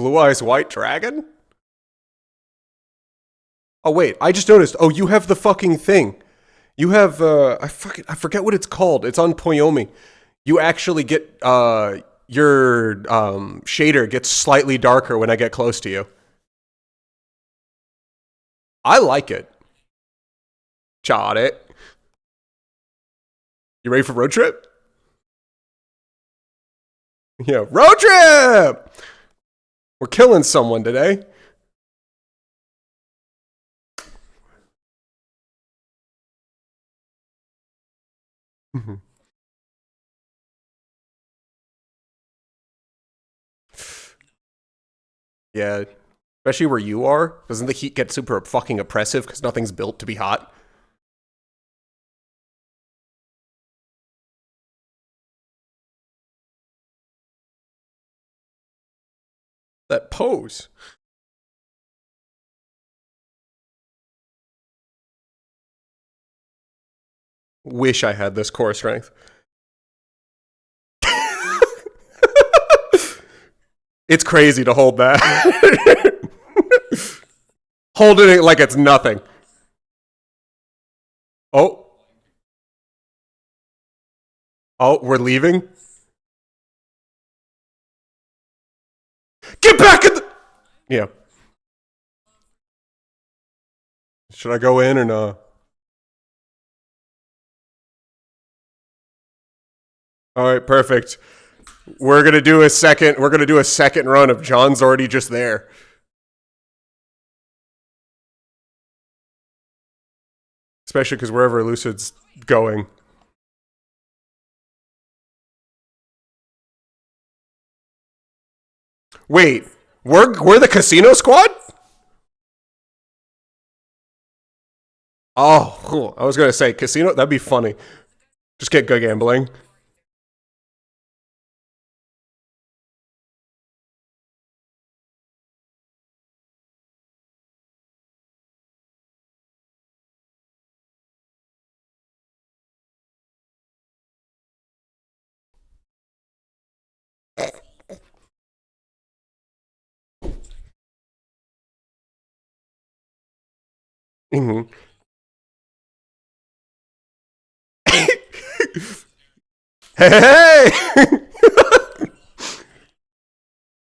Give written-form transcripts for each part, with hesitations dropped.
Blue Eyes White Dragon? Oh wait, I just noticed. Oh, you have the fucking thing. You have I forget what it's called. It's on Poyomi. You actually get your shader gets slightly darker when I get close to you. I like it. Chot it. You ready for road trip? Yeah, road trip! We're killing someone today. Mhm. Yeah, especially where you are. Doesn't the heat get super fucking oppressive because nothing's built to be hot? That pose. Wish I had this core strength. It's crazy to hold that. Holding it like it's nothing. Oh, oh, we're leaving. Get back in the. Yeah. Should I go in or no? All right, perfect. We're gonna do a second. We're gonna do a second run of John's already just there. Especially because wherever Lucid's going. Wait, we're the casino squad? Oh, cool. I was gonna say casino. That'd be funny. Just get good gambling. Mm-hmm. Hey,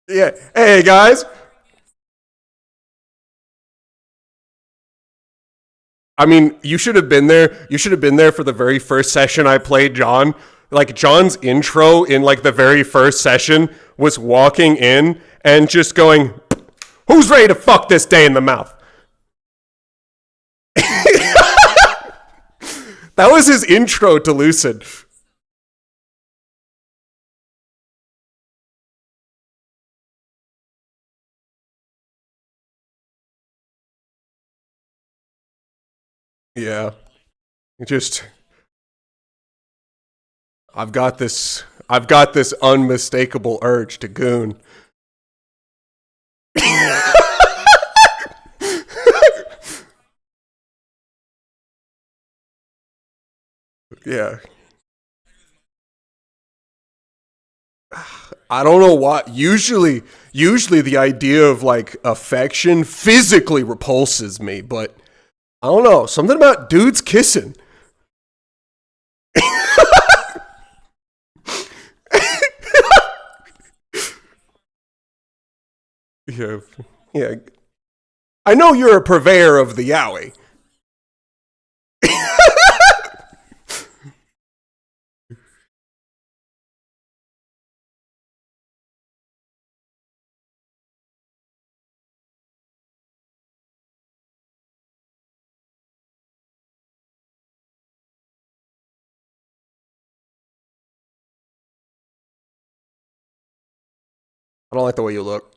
yeah. Hey guys. I mean, you should have been there. You should have been there for the very first session I played John. Like John's intro in like the very first session was walking in and just going, "Who's ready to fuck this day in the mouth?" That was his intro to Lucid. Yeah. Just I've got this unmistakable urge to goon. Yeah. I don't know why. Usually the idea of like affection physically repulses me, but I don't know. Something about dudes kissing. Yeah. Yeah. I know you're a purveyor of the yaoi. I don't like the way you look.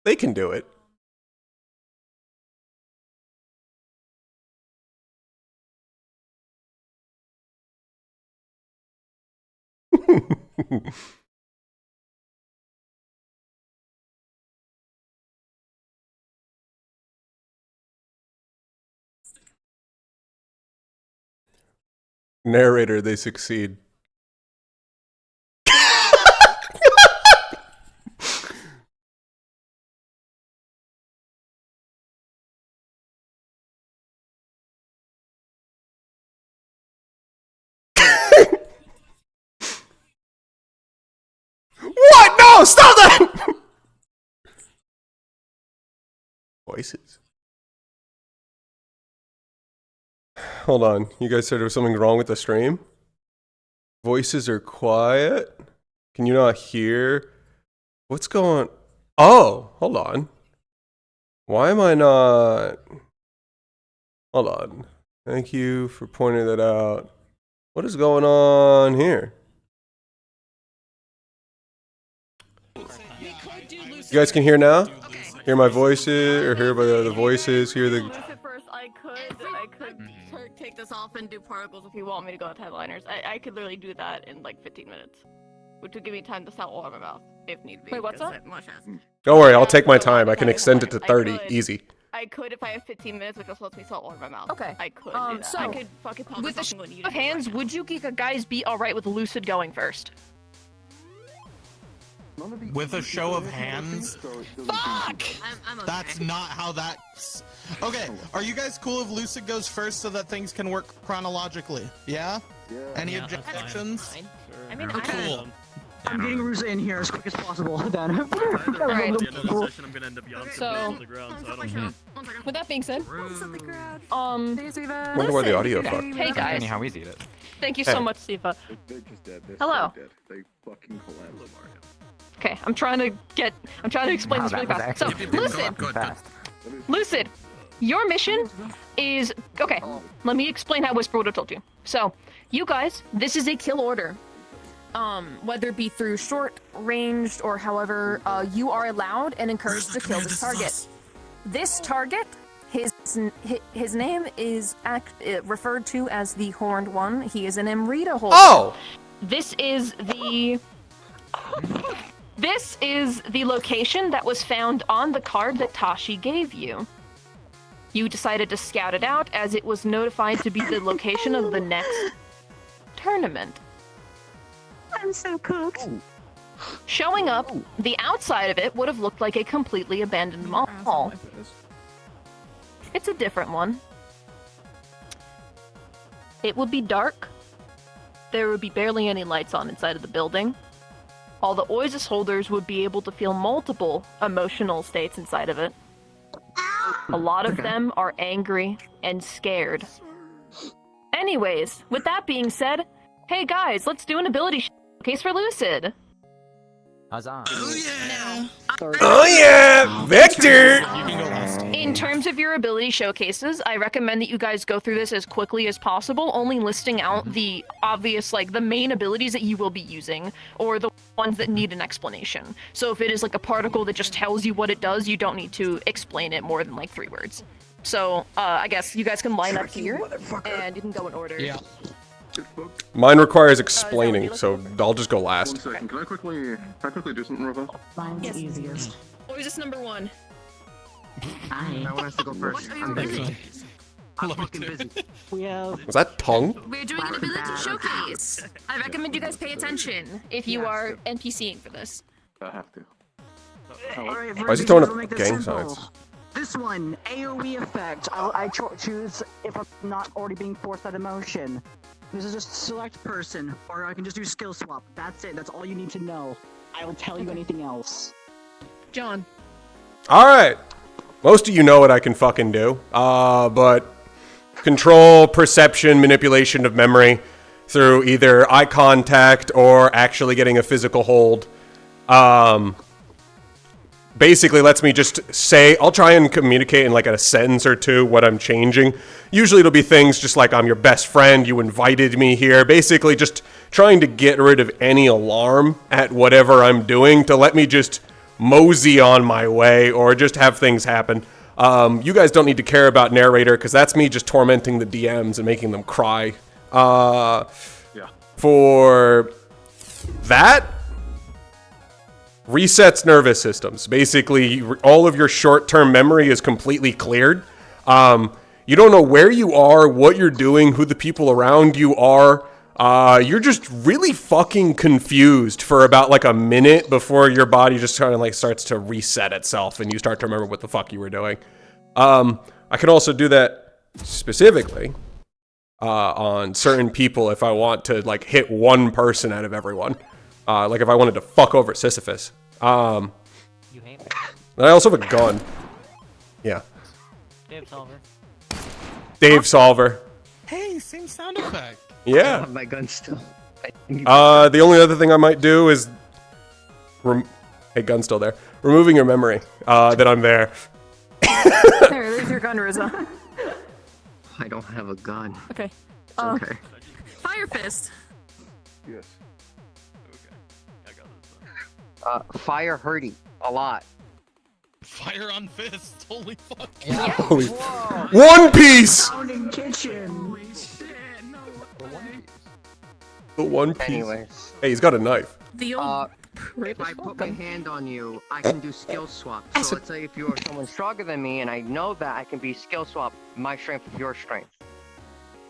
They can do it. Narrator, they succeed. What? No, stop that! Voices. Hold on. You guys said there was something wrong with the stream? Voices are quiet? Can you not hear? What's going... Oh, hold on. Why am I not... Hold on. Thank you for pointing that out. What is going on here? You guys can hear now? Hear my voices, or hear by the voices, hear the... First, I could take this off and do particles if you want me to go with headliners. I could literally do that in like 15 minutes, which would give me time to salt water my mouth if need be. Wait, what's up? Don't worry, I'll take my time. I can extend it to 30, easy. I could if I have 15 minutes, which also lets me salt water my mouth. Okay. I could do that. So, I could fucking talk with the something when you of hands, would you guys be alright with Lucid going first? With a show of hands? Fuck! I'm okay. That's not how that's... Okay, are you guys cool if Lucid goes first so that things can work chronologically? Yeah? Any objections? I mean, Cool. I'm getting Rusa in here as quick as possible, then. Alright. So, with that being said, Wonder why the audio fucked. hey guys, How easy it is. thank you so much, Siva. Hello. Okay, I'm trying to explain this really fast. So, Lucid, your mission is, okay, let me explain how Whisper would have told you. So, you guys, this is a kill order. Whether it be through short, ranged, or however, you are allowed and encouraged to kill this target. This target, his name is referred to as the Horned One. He is an Amrita holder. Oh! This is the location that was found on the card that Tashi gave you. You decided to scout it out as it was notified to be the location of the next tournament. I'm so cooked. Showing up, the outside of it would have looked like a completely abandoned mall. It's a different one. It would be dark. There would be barely any lights on inside of the building. All the Oasis holders would be able to feel multiple emotional states inside of it. A lot of them are angry and scared. Anyways, with that being said, hey guys, let's do an ability showcase for Lucid. Huzzah. Oh yeah! Victor! You can go last. In terms of your ability showcases, I recommend that you guys go through this as quickly as possible, only listing out the obvious, like, the main abilities that you will be using, or the ones that need an explanation. So if it is like a particle that just tells you what it does, you don't need to explain it more than like 3 words. So, I guess you guys can line up here, and you can go in order. Yeah. Mine requires explaining, so I'll just go last. 1 second, can I quickly do something, Rova? Mine's easiest. Oasis number 1. No one has to go first. I'm busy. I'm fucking busy. We have Was that tongue? We're doing an ability showcase. I recommend you guys pay attention if you are NPCing for this. I have to. Alright, Why is he throwing up we'll make this gang simple. signs? This one, AoE effect. I choose if I'm not already being forced out of motion. This is just select person, or I can just do skill swap. That's it. That's all you need to know. I will tell you anything else. John. Alright. Most of you know what I can fucking do. But control, perception, manipulation of memory through either eye contact or actually getting a physical hold. Basically lets me just say, I'll try and communicate in like a sentence or two what I'm changing. Usually it'll be things just like, I'm your best friend, you invited me here. Basically just trying to get rid of any alarm at whatever I'm doing to let me just mosey on my way or just have things happen. You guys don't need to care about narrator because that's me just tormenting the DMs and making them cry. For that, resets nervous systems. Basically, all of your short-term memory is completely cleared. You don't know where you are, what you're doing, who the people around you are. You're just really fucking confused for about like a minute before your body just kind of like starts to reset itself and you start to remember what the fuck you were doing. I can also do that specifically on certain people if I want to like hit one person out of everyone. Like if I wanted to fuck over Sisyphus. You hate me. And I also have a gun. Yeah. Dave Solver. Hey, same sound effect. Yeah. My gun still. The only other thing I might do is... Hey, gun's still there. Removing your memory that I'm there. There's your gun, Riza. I don't have a gun. Okay. Okay. Fire Fist. Yes. Fire hurty a lot. Fire on fist. Holy fuck. Holy... One Piece! Pounding kitchen. The One Piece. Anyways, Hey, he's got a knife. The old. if I put my hand on you, I can do skill swap. So let's say if you are someone stronger than me, and I know that I can be skill swap my strength with your strength.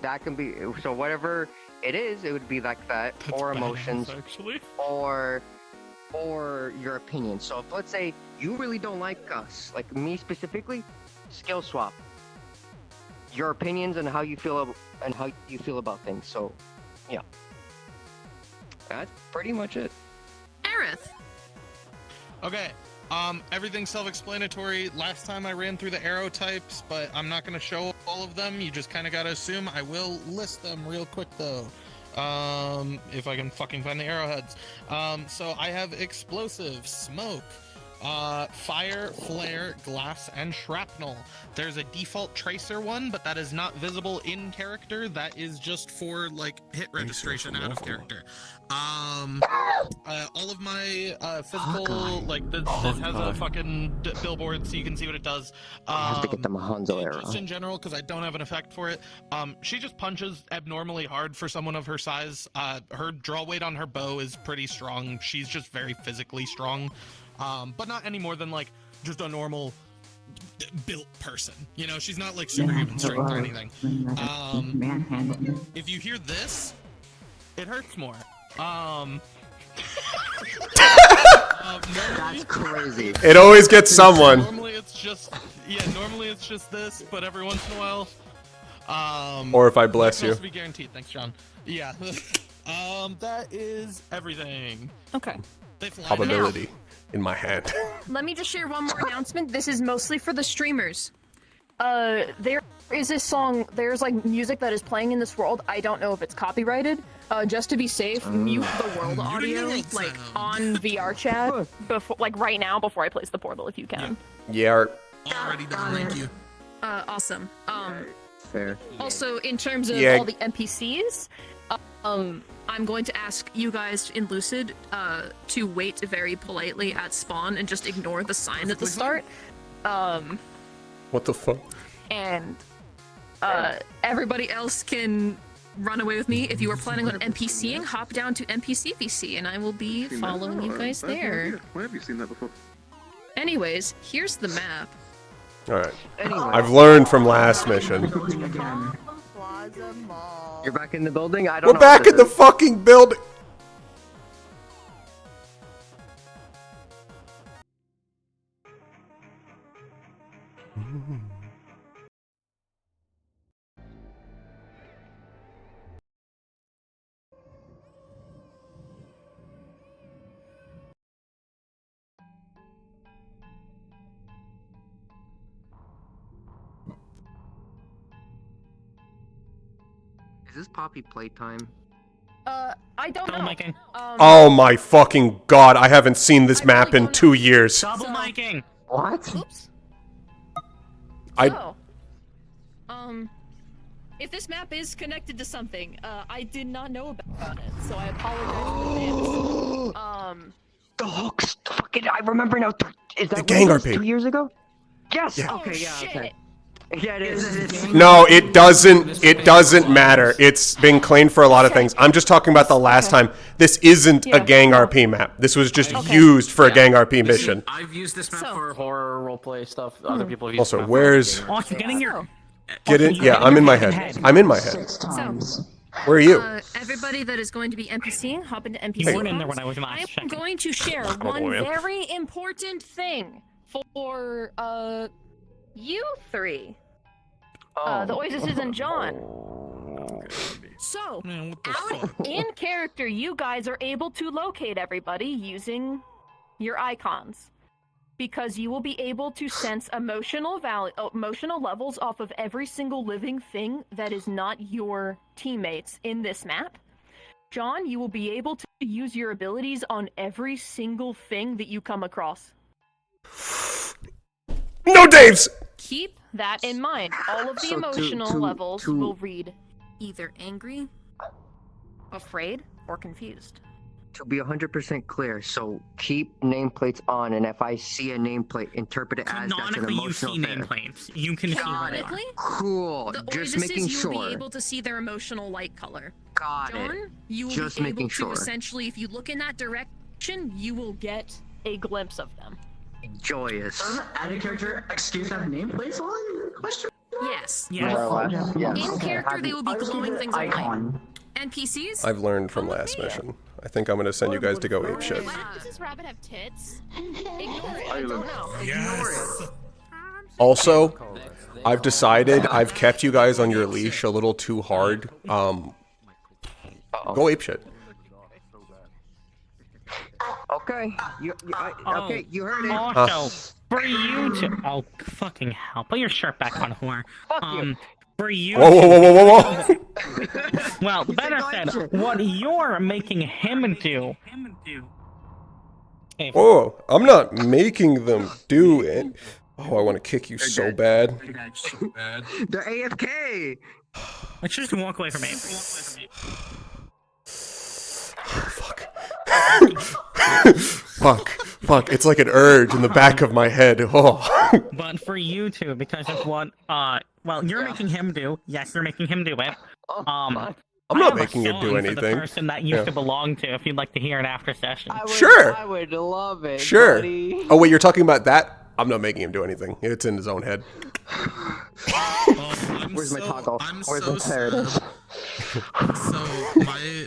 That can be so whatever it is. It would be like that, or emotions, actually. or your opinion. So if let's say you really don't like us, like me specifically, skill swap your opinions and how you feel about things. So yeah, that's pretty much it. Aerith. Okay. Everything's self-explanatory. Last time I ran through the arrow types, but I'm not gonna show all of them. You just kind of gotta assume. I will list them real quick though. If I can fucking find the arrowheads. So I have explosive, smoke, fire, flare, glass, and shrapnel. There's a default tracer one, but that is not visible in character. That is just for like hit registration out of character. All of my physical, like this has a fucking billboard, so you can see what it does. I have to get the Mahanzo arrow. Just in general, because I don't have an effect for it. She just punches abnormally hard for someone of her size. Her draw weight on her bow is pretty strong. She's just very physically strong. But not any more than like just a normal built person. You know, she's not like superhuman strength or anything. If you hear this, it hurts more. That's crazy. It always gets someone. Normally it's just this, but every once in a while. Or if I bless you. To be guaranteed. Thanks, John. Yeah. That is everything. Okay. They fly Probability in my hand. Let me just share one more announcement. This is mostly for the streamers. There is this song, there's like music that is playing in this world. I don't know if it's copyrighted. Just to be safe, mute the world audio like on VR chat before, like right now before I place the portal if you can. Yeah. Already done. Thank you. Awesome. Fair. Also, in terms of all the NPCs, I'm going to ask you guys in Lucid to wait very politely at spawn and just ignore the sign at the start. What the fuck? And everybody else can run away with me. If you are planning on NPCing, hop down to NPC and I will be following you guys there. Where have you seen that before? Anyways, here's the map. Alright. Anyway, I've learned from last mission. you're back in the building. I don't know. We're back what in the this is. fucking building! Is this Poppy playtime? I don't know. miking. Oh my fucking god, I haven't seen this map in 2 years. Double miking. What? Oops. I- So, if this map is connected to something, I did not know about it, so I apologize in advance. The Hulk's fucking I remember now. Is that The gang what it was RP. 2 years ago? Yes. Yeah. Okay. Yeah. shit. Okay. Yeah, it is. No, it doesn't. It doesn't matter. It's been claimed for a lot of things. I'm just talking about the last time. This isn't a Yeah. gang RP map. This was just Okay. used for a gang RP mission. I've used this map So- for horror roleplay stuff. Other people have used Also, this map where's for Oh, you're getting your. get it? Yeah, I'm in my head. I'm in my head. 6 times. Where are you? Everybody that is going to be NPCing, hop into NPC. You weren't in there when I was I last am checking. going to share one very important thing for you three. The Oasis and John. So, Man, what the out fuck? in character, you guys are able to locate everybody using your icons. Because you will be able to sense emotional levels off of every single living thing that is not your teammates in this map. John, you will be able to use your abilities on every single thing that you come across. No, Dave's. Keep that in mind. All of the So emotional to- levels to- will read either angry, afraid, or confused. To be 100% clear, so keep nameplates on, and if I see a nameplate, interpret it as that's an Canonically, you emotional see thing. nameplates. You can see what they are. Canonically, Cool. the Just Oasis, making you will be sure. able to see their emotional light color. Got it. John, you will Just be making able to sure. essentially, if you look in that direction, you will get a glimpse of them. Joyous. Add a character. Excuse, have nameplates on? Question. Yes. Yes. More or less, yes. In character, they will be I'll just glowing keep it things of light. icon. NPCs? I've learned from last mission. I think I'm gonna send you guys to go ape shit. Why does this rabbit have tits? Ignore it. I don't know. Yes. Also, I've decided I've kept you guys on your leash a little too hard. Go ape shit. Okay. Okay, you heard it. Also, for you to. Oh, fucking hell. Put your shirt back on, whore. Fuck you. For you. Whoa, whoa, whoa, whoa, whoa, whoa! Well, better said, what you're making him do. Hey, Whoa! I'm not making them do it. Oh, I want to kick you so bad. They're AFK. let's just walk away from me. Fuck! It's like an urge in the back of my head. Oh. But for you two, because of what, well, you're making him do. Yes, you're making him do it. I'm I not have a making him song do for the anything. person that used Yeah. to belong to, if you'd like to hear it after session. Sure. I would love it. Sure. Buddy. Oh wait, you're talking about that? I'm not making him do anything. It's in his own head. Where's my toggle? I'm Where's so my there it is. So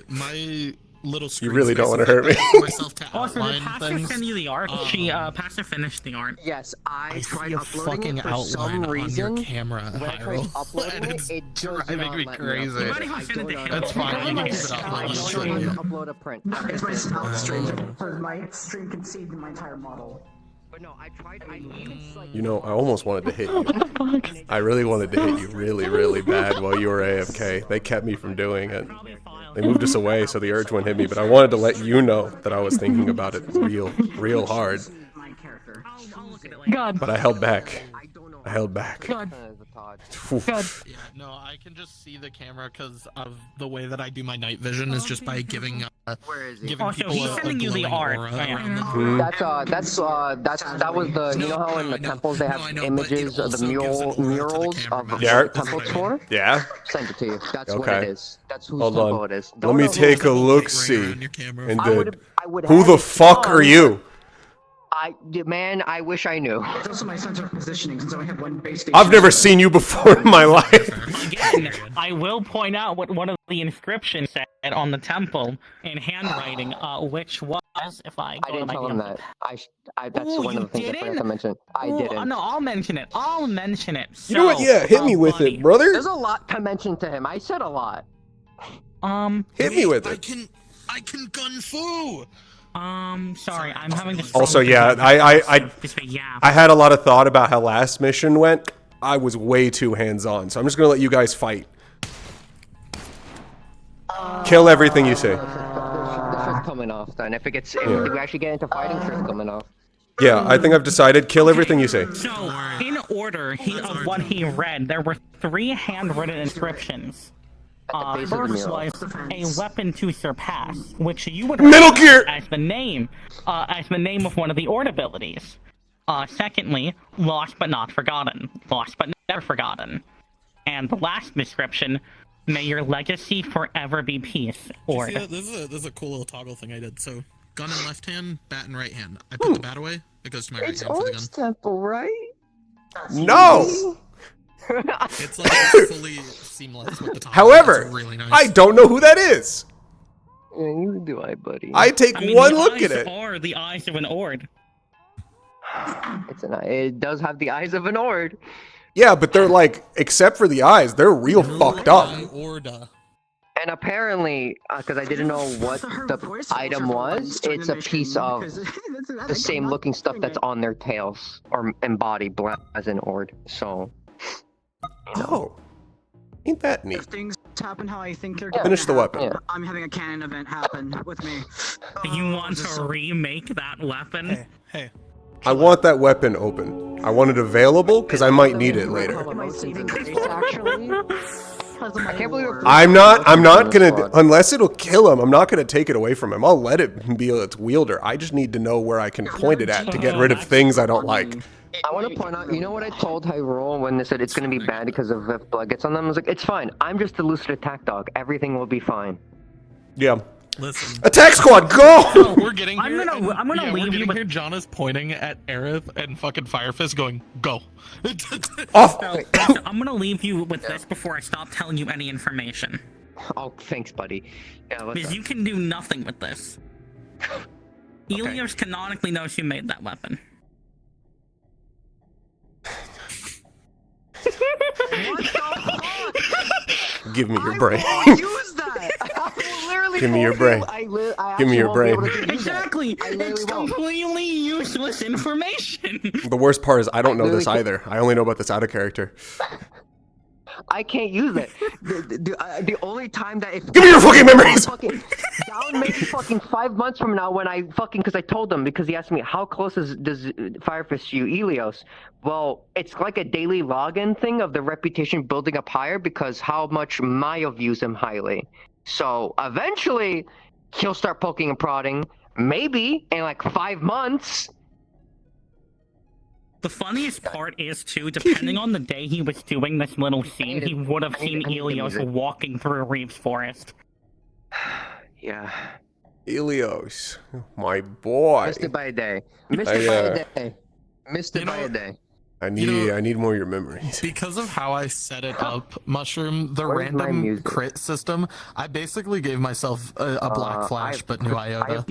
my little screen really don't space wanna hurt that I me. give myself to Also, did outline Pastor things. send you the art? She, Pastor finished the art. Yes, I I tried see a uploading fucking it for some outline on reason. your camera, When I tried Hyrule, uploading and it, it's it does driving not me let crazy. Me Might even I fit into don't him. That's fine. You can keep it up I like you don't should. know how to Yeah. upload a print. It's my stealth stream. Because my stream conceded my entire model. But no, I tried. I even like. You know, I almost wanted to hit you. I really wanted to hit you really, really bad while you were AFK. They kept me from doing it. They moved us away so the urge wouldn't hit me, but I wanted to let you know that I was thinking about it real hard. My character. I'll look at it later. God. But I held back. I don't know. I held back. God. Oof. God. Yeah, no, I can just see the camera because of the way that I do my night vision is just by giving Where is he? giving Oh, so people he's a sending you the glowing art. aura Yeah. around them. Hmm. That was the you know how in the temples they have images of the murals of Yeah. temple tour? Yeah? Send it to you. That's what Okay. it is. That's whose Hold temple on. it is. Let Don't me know who- take a Ring look-see. around your camera. And I did. would Who have the it fuck are done. you? Man, I wish I knew. It's also my center of positioning since I only have one base station. I've never seen you before in my life. Again, I will point out what one of the inscriptions said on the temple in handwriting, which was, if I go I didn't to my tell him that. That's Ooh, one of you the things I forgot didn't? to mention. I Ooh, didn't. No, I'll mention it. I'll mention it. You know what? So, Yeah, hit me with buddy, it, brother. There's a lot to mention to him. I said a lot. Hit me with I it. can gun fu. Sorry, I'm having to. Also, yeah, I Just say yeah. I had a lot of thought about how last mission went. I was way too hands-on, so I'm just gonna let you guys fight. Kill everything you say. The shirt's coming off then. If we actually get into fighting, shirt's coming off. Yeah, I think I've decided. Kill everything you say. So, in order of what he read, there were 3 handwritten inscriptions. base of the First meal. was a weapon to surpass, which you would Metal recognize Gear! as the name of one of the Ord abilities. Secondly, lost but not forgotten, lost but never forgotten. And the last description, may your legacy forever be peace. Ord. See, this is a cool little toggle thing I did. So, gun in left hand, bat in right hand. I put the bat away. It goes to my right hand for the gun. Temple, right? No! It's like fully seamless with the toggle. However, it's really nice. I don't know who that is. Yeah, you do, buddy. I take I mean, one the look eyes at it. are the eyes of an Ord. It does have the eyes of an Ord. Yeah, but they're like, except for the eyes, they're real fucked up. Orda. And apparently, because I didn't know what the item was, it's a piece of the same looking stuff that's on their tails or embodied as an Ord. So, Oh, ain't that neat? If things happen how I think they're Yeah. going Finish the weapon. Yeah. I'm having a canon event happen with me. You want this is to so- remake that weapon? Hey. I want that weapon open. I want it available because I might need it later. Am I saving grace, actually? I can't believe we're- I'm not gonna, unless it'll kill him, I'm not gonna take it away from him. I'll let it be its wielder. I just need to know where I can point it at to get rid of things I don't like. I want to point out, you know what I told Hyrule when they said it's going to be bad because of if blood gets on them? I was like, it's fine. I'm just a lucid attack dog. Everything will be fine. Yeah. Listen. Attack squad, go! We're getting I'm here. gonna and- leave we're you getting with- here. John is pointing at Aerith and fucking Firefist going, go. Off! So, I'm gonna leave you with this before I stop telling you any information. Oh, thanks, buddy. Yeah, what's Because up? you can do nothing with this. Helios canonically knows who made that weapon. What the fuck? Give me your brain. I won't use that! I will literally Give me your told you, brain. I Give me actually your won't be able brain. to use that. Exactly! I literally It's won't. completely useless information! The worst part is I don't know this literally either. I only know about this out of character. I can't use it. The only time that if Give me your fucking memories! fucking down maybe fucking 5 months from now when I fucking because I told him because he asked me how close does Firefist you Helios? Well, it's like a daily login thing of the reputation building up higher because how much Maya views him highly. So eventually he'll start poking and prodding. Maybe in like 5 months. The funniest part is, too, depending on the day he was doing this little scene, he would have seen I need Helios music. walking through Reeves Forest. Yeah. Helios, my boy. Missed it by a day. Missed I, it by a day. Missed it You by know- a day. I need more of your memories. Because of how I set it up, Mushroom, the Where's my random music? crit system, I basically gave myself a black flash, but new iota.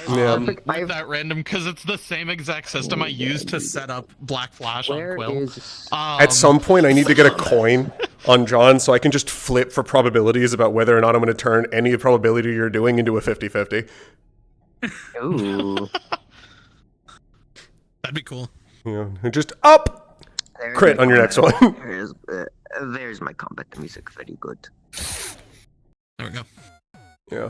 Yeah. With that random, because it's the same exact system I used to set up black flash on Where Quill. is At some point, I need to get a coin on John so I can just flip for probabilities about whether or not I'm going to turn any probability you're doing into a 50-50. Ooh. That'd be cool. Yeah, and just up! There's Crit my on your next combat. one. There's my combat music. Very good. There we go. Yeah.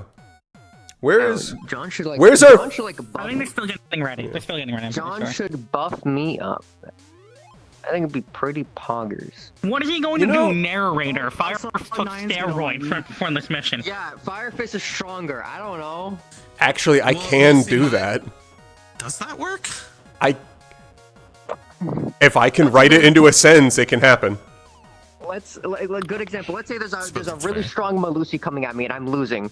Where is... John should like. Where's our- John should like I buff. think they're still getting ready. They're still getting ready. I'm pretty John sure. should buff me up. I think it'd be pretty poggers. What is he going You to know- do, narrator? Fire Also, took Nine's steroids going. for this mission. Yeah, Firefist is stronger. I don't know. Actually, I Well, can let's see do how- that. Does that work? If I can write it into a sentence, it can happen. Let's like good example. Let's say there's a Suppose really it's fair. strong Malusi coming at me and I'm losing.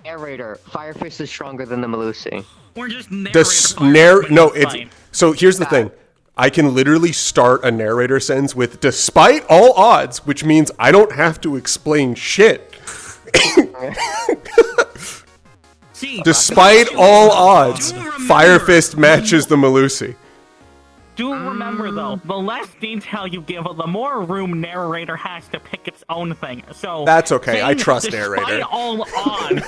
Narrator, Firefist is stronger than the Malusi. Or just narrator. The snare... wins No, the it's... fight. So here's the thing. I can literally start a narrator sentence with despite all odds, which means I don't have to explain shit. See, Despite all odds, Do remember- Firefist matches the Malusi. do remember though, the less detail you give, the more room narrator has to pick its own thing. So That's okay, I saying trust despite narrator. all odds,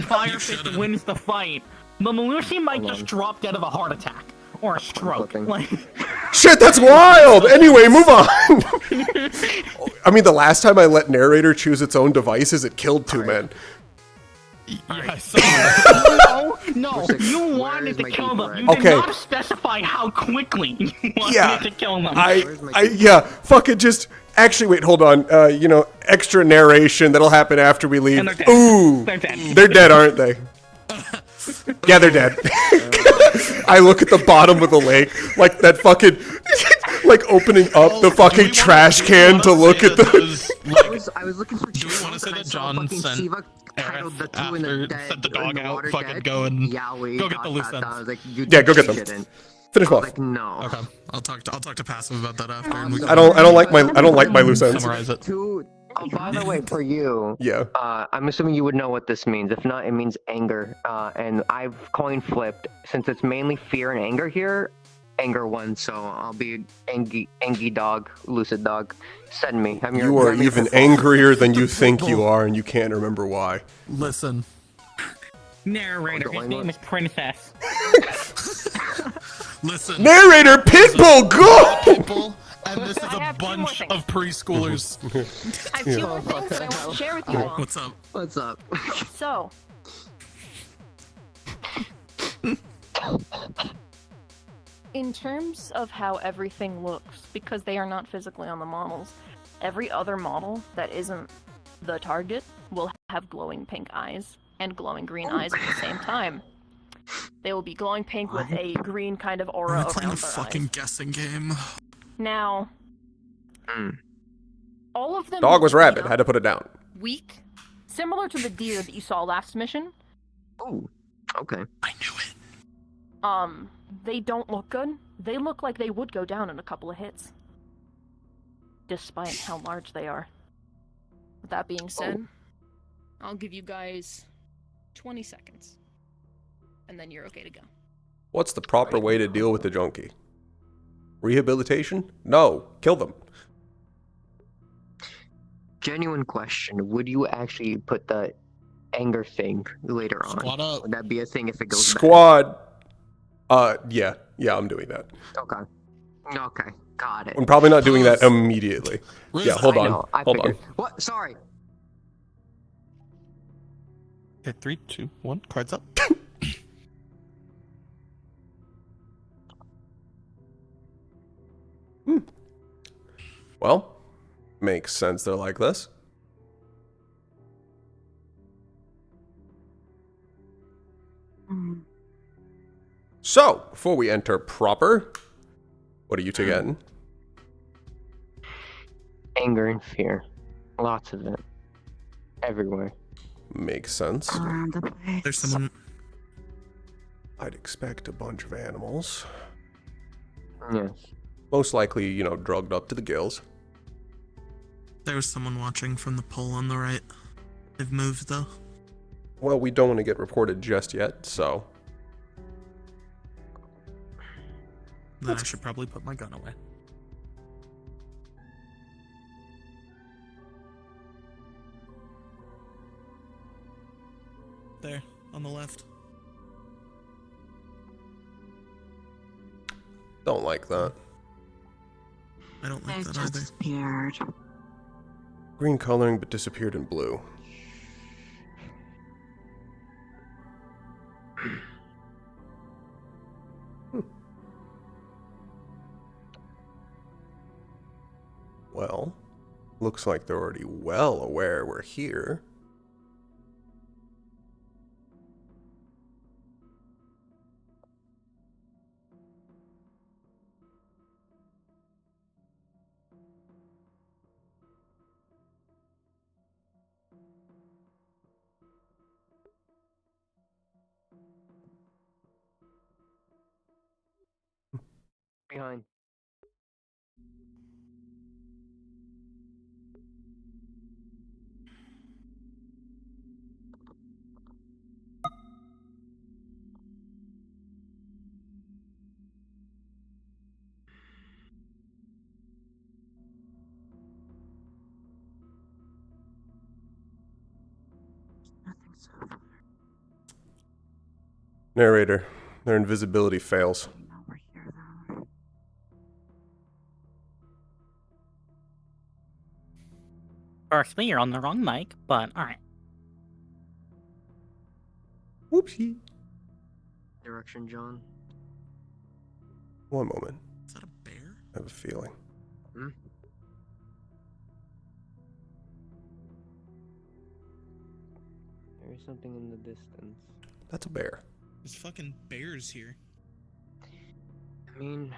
Firefist wins the fight. The Malusi might just drop dead of a heart attack or a stroke. Flipping. Like, Shit, that's wild! Anyway, move on! I mean, the last time I let narrator choose its own devices, it killed two men. Yeah, so no, you where wanted is to my kill deep them. breath? You did Okay. not specify how quickly you wanted Yeah, to kill them. yeah, fucking just Actually, wait, hold on. Extra narration that'll happen after we leave. And they're dead. Ooh, They're dead. They're dead, aren't they? Yeah, they're dead. I look at the bottom of the lake, like that fucking, like opening up the fucking trash can to look at the. I was looking for. Do we want to say that John fucking sent Shiva titled the two in the after dead, sent the dog in the out? water Fucking dead. go and Yeah, we go get the got loose that. ends. I was like, you Yeah, go get them. didn't. Finish I them was off. like, no. Okay, I'll talk to Passive about that after. And we I don't like my loose ends. summarize it. Oh, by the way, for you, Yeah. I'm assuming you would know what this means. If not, it means anger. And I've coin flipped since it's mainly fear and anger here. Anger won, so I'll be Angie dog, lucid dog. Send me. You are even angrier than you think you are, and you can't remember why. Listen. Narrator, his name is Princess. Listen. Narrator, Pitbull, go! Pitbull, and this is I a have two more bunch things. of preschoolers. I have 2 more things that I want to share with you all. What's up? What's up? So, in terms of how everything looks, because they are not physically on the models, every other model that isn't the target will have glowing pink eyes and glowing green eyes at the same time. They will be glowing pink with a green kind of aura We're around playing a their fucking eyes. guessing game. Now, all of them Dog was look rabid. Had to put it down. weak, similar to the deer that you saw last mission. Oh, okay. I knew it. They don't look good. They look like they would go down in a couple of hits, despite how large they are. With that being said, I'll give you guys 20 seconds, and then you're okay to go. What's the proper way to deal with the junkie? Rehabilitation? No, kill them. Genuine question. Would you actually put the anger thing later on? Squad up. Would that be a thing if it goes Squad. Yeah, I'm doing that. bad? Okay. Okay. Got it. I'm probably not doing that immediately. Riz, Yeah, hold I on. know, I Hold on. figured. What? Sorry. Okay, 3, 2, 1. Cards up. Well, makes sense they're like this. So, before we enter proper, what are you two getting? Anger and fear. Lots of it. Everywhere. Makes sense. Around the place. There's someone. I'd expect a bunch of animals. Yes. Most likely, drugged up to the gills. There was someone watching from the pole on the right. They've moved though. Well, we don't want to get reported just yet, so... Then I should probably put my gun away. There, on the left. Don't like that. I don't like It that just either. disappeared. Green coloring, but disappeared in blue. Well, looks like they're already well aware we're here. Behind. Nothing so far. Narrator, their invisibility fails. Now we're here, though. Firstly, you're on the wrong mic, but alright. Whoopsie. Direction, John. One moment. Is that a bear? I have a feeling. There's something in the distance. That's a bear. There's fucking bears here. I mean,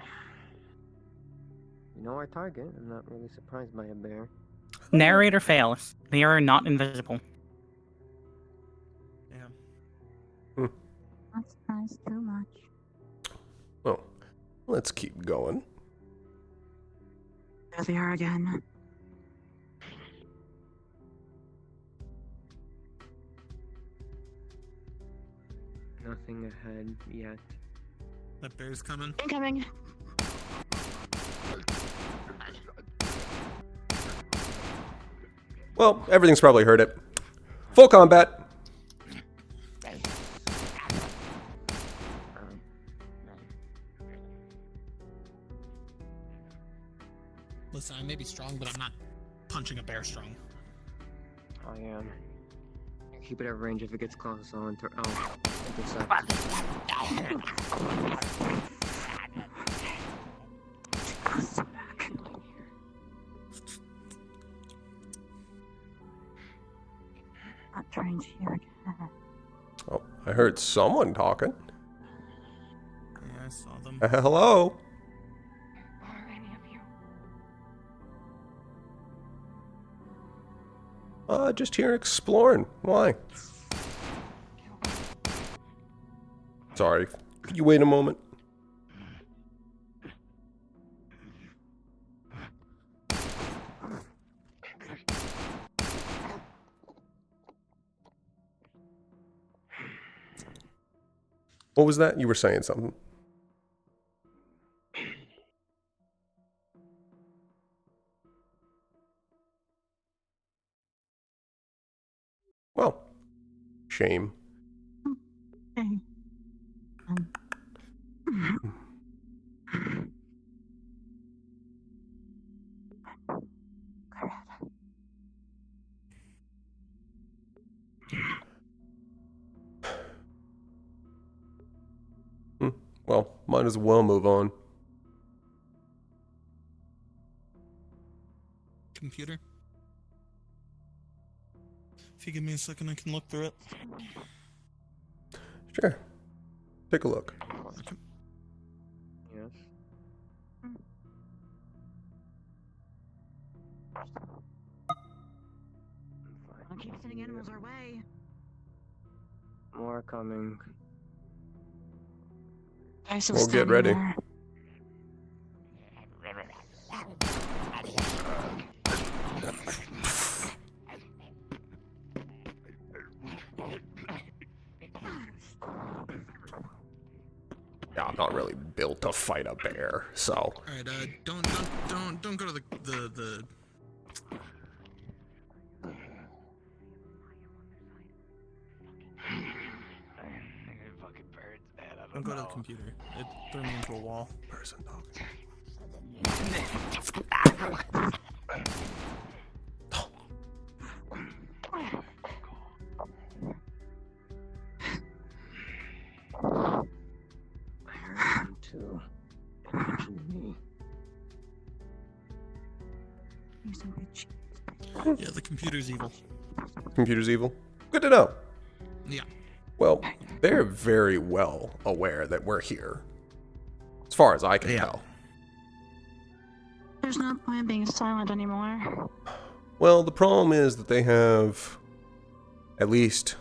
you know our target. I'm not really surprised by a bear. Narrator fails. They are not invisible. Yeah. That's nice too much. Well, let's keep going. There they are again. Nothing ahead yet. That bear's coming. Incoming. Well, everything's probably heard it. Full combat. Listen, I may be strong, but I'm not punching a bear strong. I am. Keep it at range. If it gets close, I'll intercept. Not trying to hear again. Oh, I heard someone talking. Yeah, I saw them. Hello? Are any of you? Just here exploring. Why? Sorry. Could you wait a moment? What was that? You were saying something. Well, shame. Okay. Well, might as well move on. Computer. If you give me a second, I can look through it. Sure. Take a look. Yes. Don't keep sending animals our way. More coming. We'll get ready. Yeah, I'm not really built to fight a bear, so. All right, don't go to the. Don't go to the computer. It threw me into a wall. Person talking. To mention me. Yeah, the computer's evil. Computer's evil? Good to know. Yeah. Well, they're very well aware that we're here. As far as I can tell. There's no point in being silent anymore. Well, the problem is that they have at least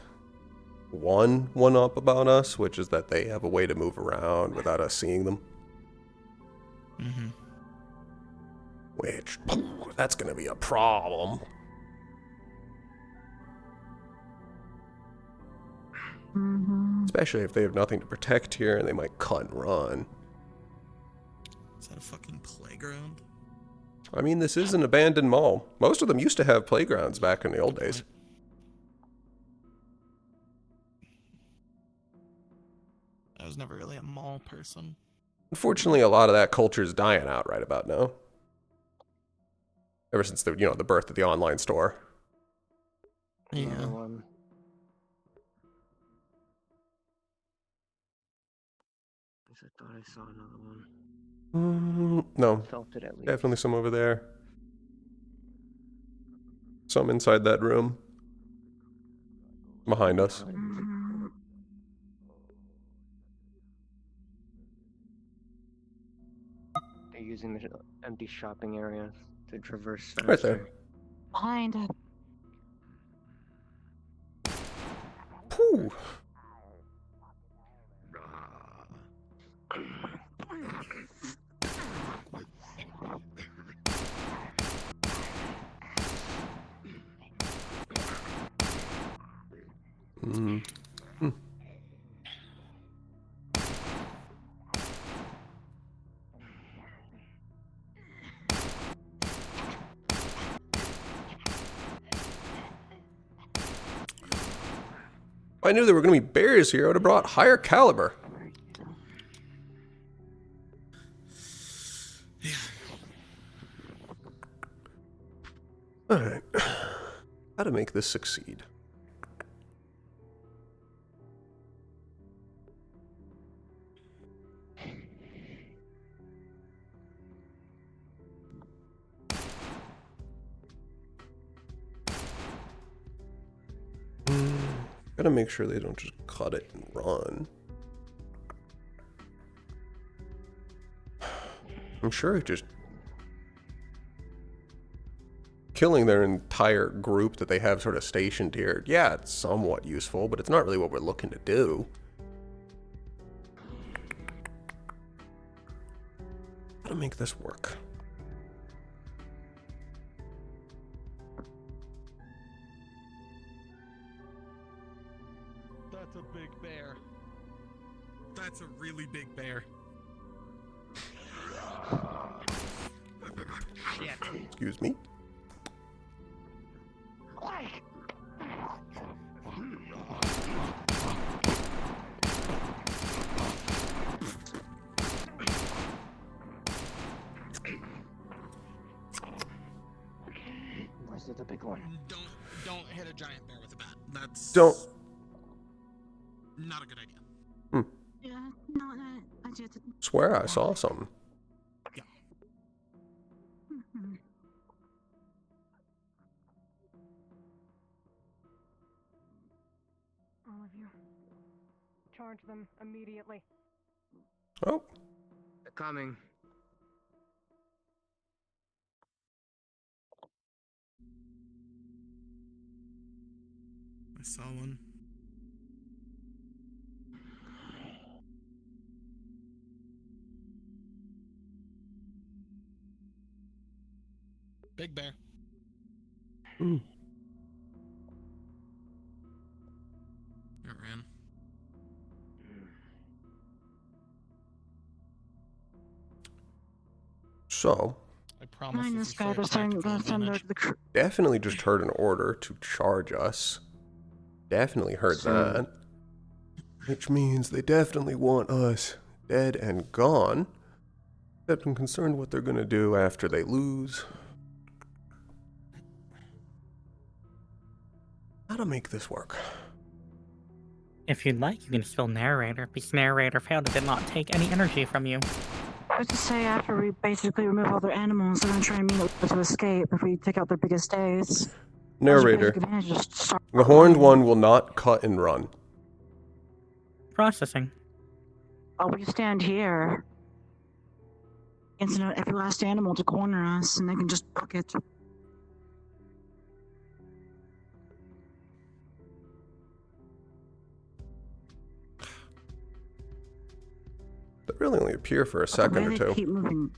one up about us, which is that they have a way to move around without us seeing them. Mm-hmm. Which, that's going to be a problem. Especially if they have nothing to protect here and they might cut and run. Is that a fucking playground? I mean, this is an abandoned mall. Most of them used to have playgrounds back in the old days. I was never really a mall person. Unfortunately, a lot of that culture is dying out right about now. Ever since the birth of the online store. Yeah. Another one. I thought I saw another one. No, Felt it at least. definitely some over there. Some inside that room. Behind us. Mhm. They're using the empty shopping area to traverse faster. Right there. Behind. Whew. Mm. Hmm. I knew there were going to be bears here. I would have brought higher caliber. Alright. How to make this succeed. Gotta make sure they don't just cut it and run. I'm sure just killing their entire group that they have sort of stationed here, yeah, it's somewhat useful, but it's not really what we're looking to do. How to make this work? That's a big bear. That's a really big bear. Shit. Excuse me? Where's the big one? Don't hit a giant bear with a bat. That's Don't. not a good idea. Yeah, no, I just. Swear I saw something. Mhm. All of you, charge them immediately. Oh. They're coming. I saw one. Big bear. Mm. It ran. So, I promise Behind this this is guy, for they're saying tactical they're send advantage. the crew. definitely just heard an order to charge us. Definitely heard that. Which means they definitely want us dead and gone. Except I'm concerned what they're gonna do after they lose. How to make this work? If you'd like, you can still narrator, because narrator failed. It did not take any energy from you. I was to say after we basically remove all their animals, they're gonna try and mean it to escape if we take out their biggest days. Narrator. Basic advantage, just start The horned running. one will not cut and run. Processing. Oh, we stand here. Against every last animal to corner us, and they can just book it. They really only appear for a second the way or they two. keep moving.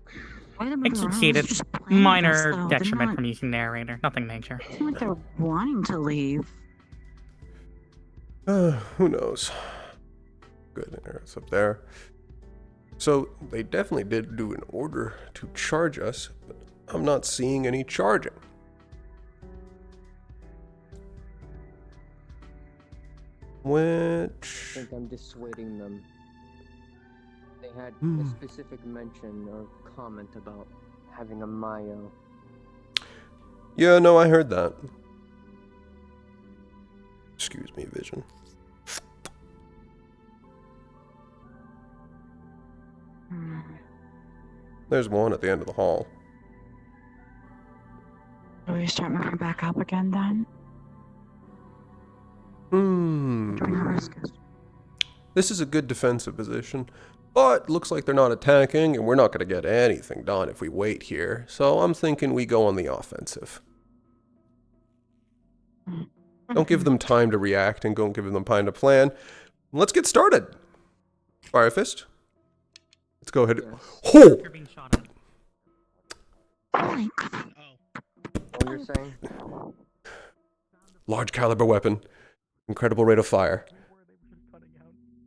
The way they're I moving around, conceded. is just playing with us, Minor though. They're detriment not- from using narrator. Nothing major. It's not like they're wanting to leave. Who knows? Good, it's up there. So they definitely did do an order to charge us, but I'm not seeing any charging. I Which... think I'm dissuading them. They had Hmm. a specific mention or comment about having a Mayo. Yeah, no, I heard that. Excuse me, Vision. There's one at the end of the hall. Do we start moving back up again then? This is a good defensive position, but looks like they're not attacking, and we're not going to get anything done if we wait here. So I'm thinking we go on the offensive. Don't give them time to react and don't give them time to plan. Let's get started. Fire Fist. Let's go ahead. Oh! You're being shot at. What were you saying? Large caliber weapon. Incredible rate of fire.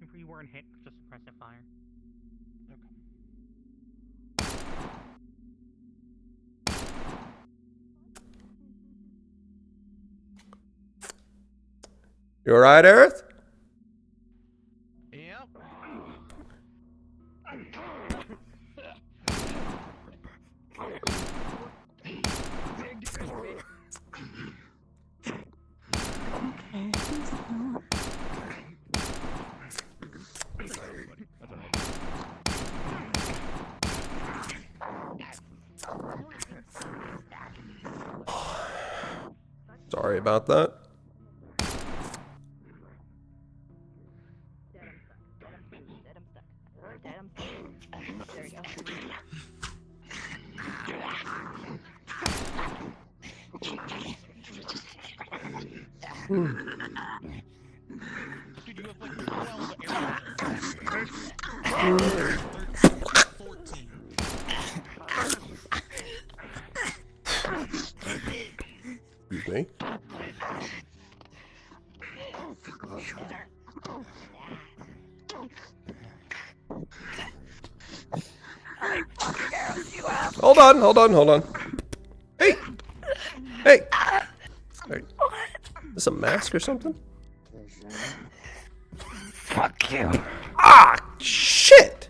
If we weren't hit, just suppressive fire. You alright, Aerith? Yep. Sorry about that. Dude, you have like 12 arrows. 14. Excuse me. Hold on. Hey! Hey! Is this a mask or something? Fuck you. Ah! Shit!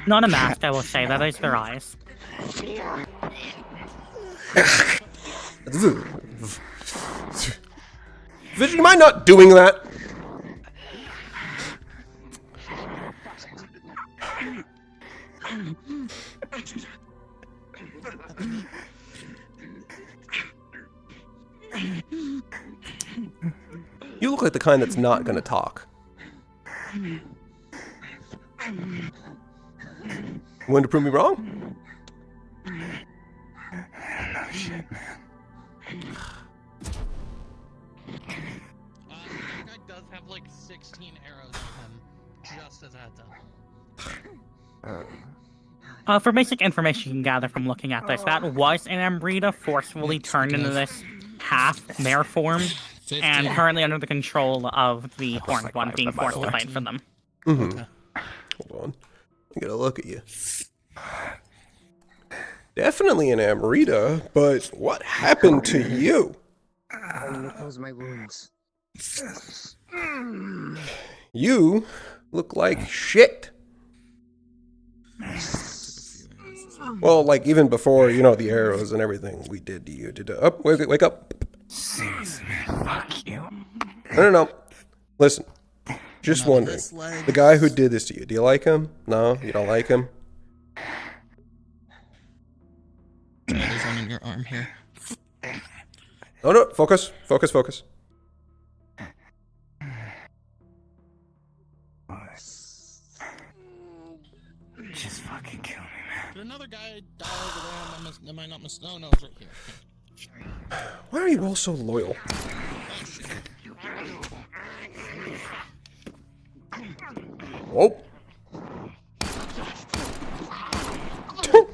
Not a mask, I will say. That is their eyes. Vision, you mind not doing that? You look like the kind that's not gonna talk. Want to prove me wrong? No shit, man. That guy does have like 16 arrows on him, just as a heads up. For basic information you can gather from looking at this, that was an Ambrita forcefully turned into this half-mare form, and currently under the control of the Horned One being forced to fight for them. Mm-hmm. Hold on. I gotta look at you. Definitely an Amrita, but what happened to you? Close my wounds. You look like shit. Well, like even before, you know, the arrows and everything we did to you. Wake up. Fuck you. No. Listen. Just wondering. The guy who did this to you, do you like him? No? You don't like him? There's one in your arm here. No. Focus. Just fucking kill me, man. Did another guy die over there? Am I not miss? No, it's right here. Why are you all so loyal? Oh.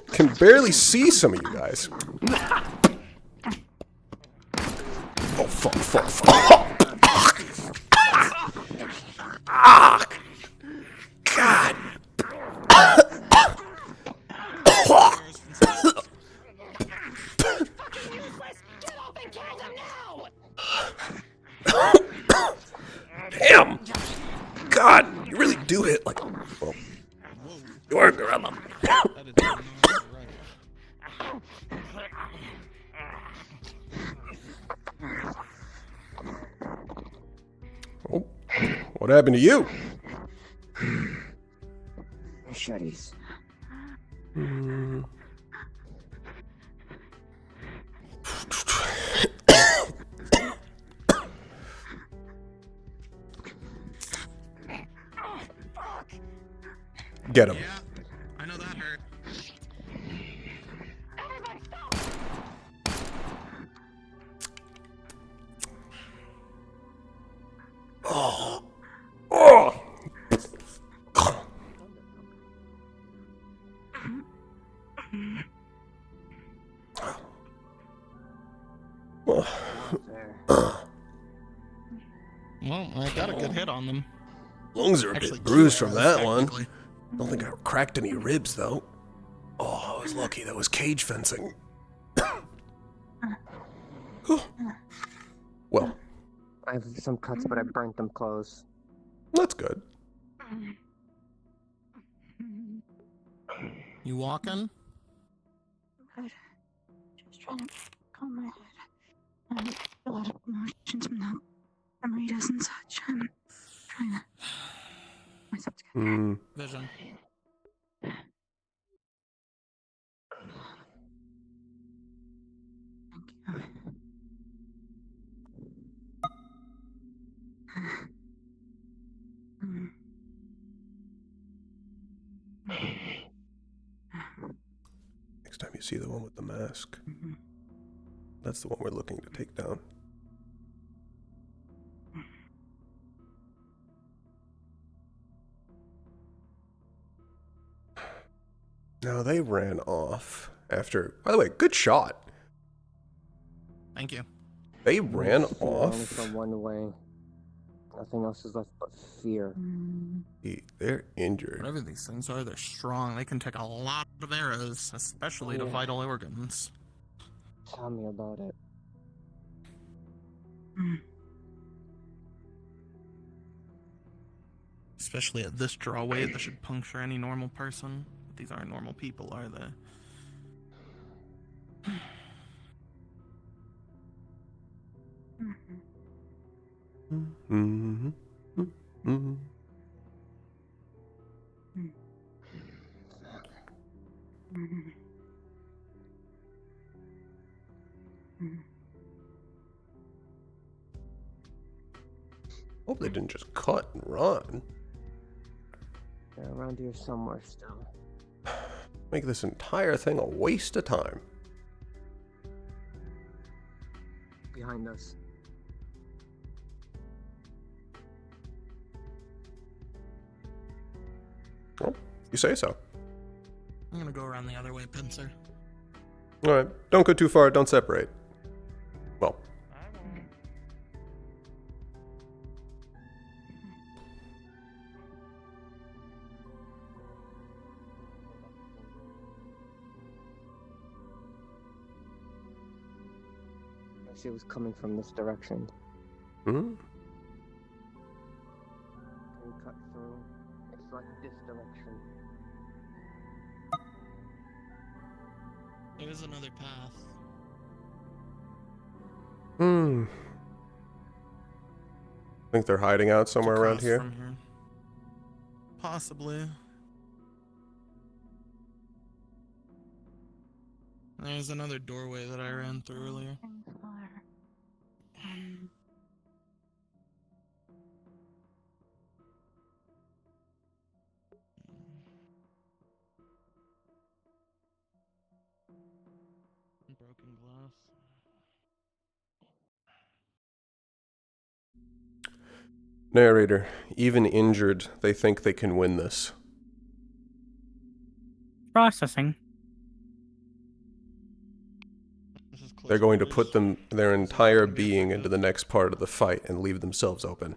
Can barely see some of you guys. Oh, fuck. Ah! God. Damn! God, you really do hit like a... Well, you are gorilla. Oh, what happened to you? Machetes. get him. Yeah, I know that hurt. Oh. Oh. Well, I got a good hit on them. Lungs are a Actually, bit bruised two from arrows, that one. technically. Don't think I cracked any ribs though. Oh, I was lucky that was cage fencing. Well, I have some cuts, but I burnt them close. that's good. You walking? Good. Just trying to calm my head. I have a lot of emotions from the memories and such. I'm trying to myself together. Vision. Thank you. Next time you see the one with the mask, that's the one we're looking to take down. Now they ran off after. By the way, good shot. Thank you. They ran Only off. from one way. Nothing else is left but fear. They're injured. Whatever these things are, they're strong. They can take a lot of arrows, especially to vital organs. Tell me about it. Especially at this draw weight, that should puncture any normal person. These aren't normal people, are they? Mm-hmm. Mm-hmm. Hope they didn't just cut and run. They're around here somewhere still. Make this entire thing a waste of time. Behind us. Well, you say so. I'm gonna go around the other way, pincer. Alright, don't go too far, don't separate. Well. It was coming from this direction. Hmm? Can we cut through? It's like this direction. There is another path. Think they're hiding out somewhere around Across here? from here. Possibly. There's another doorway that I ran through earlier. Broken glass. Narrator, even injured, they think they can win this. Processing. They're going to put their entire being into the next part of the fight and leave themselves open.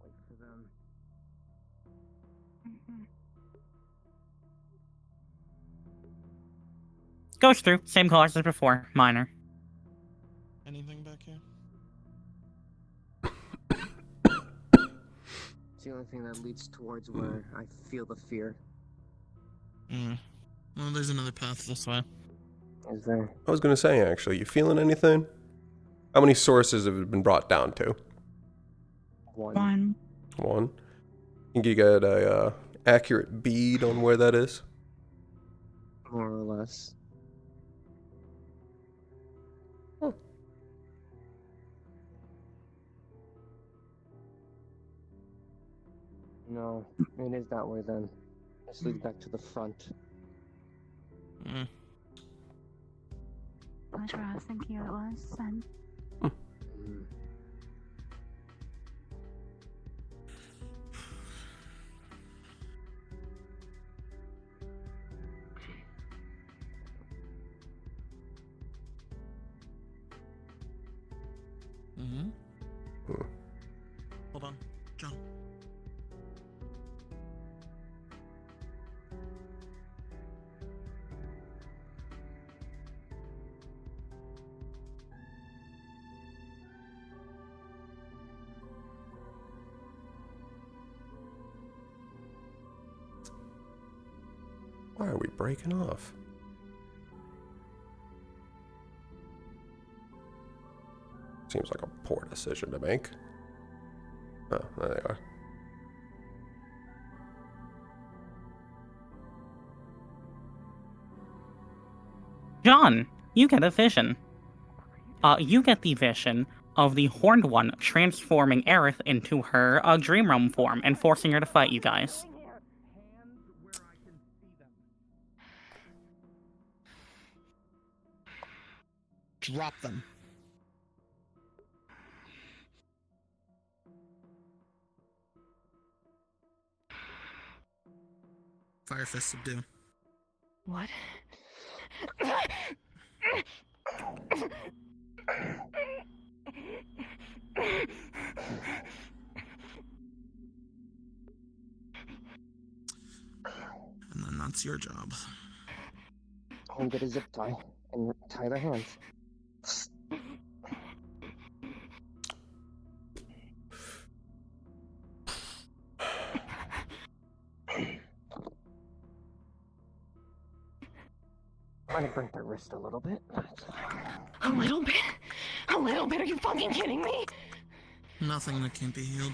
Wait for them. Goes through. Same colors as before. Minor. Anything back here? It's the only thing that leads towards where I feel the fear. Well, there's another path this way. Is there? I was gonna say, actually, you feeling anything? How many sources have it been brought down to? One. One. Think you got a accurate bead on where that is? More or less. No, it is that way then. Let's lead back to the front. That's what I was thinking it was, then. Hold on, John. Why are we breaking off? Seems like a poor decision to make. Oh, there they are. John, you get a vision. You get the vision of the Horned One transforming Aerith into her Dream Realm form and forcing her to fight you guys. Drop them. Fire Fist subdue. What? And then that's your job. And get a zip tie and tie their hands. Might have burnt their wrist a little bit. A little bit? A little bit? Are you fucking kidding me? Nothing that can't be healed.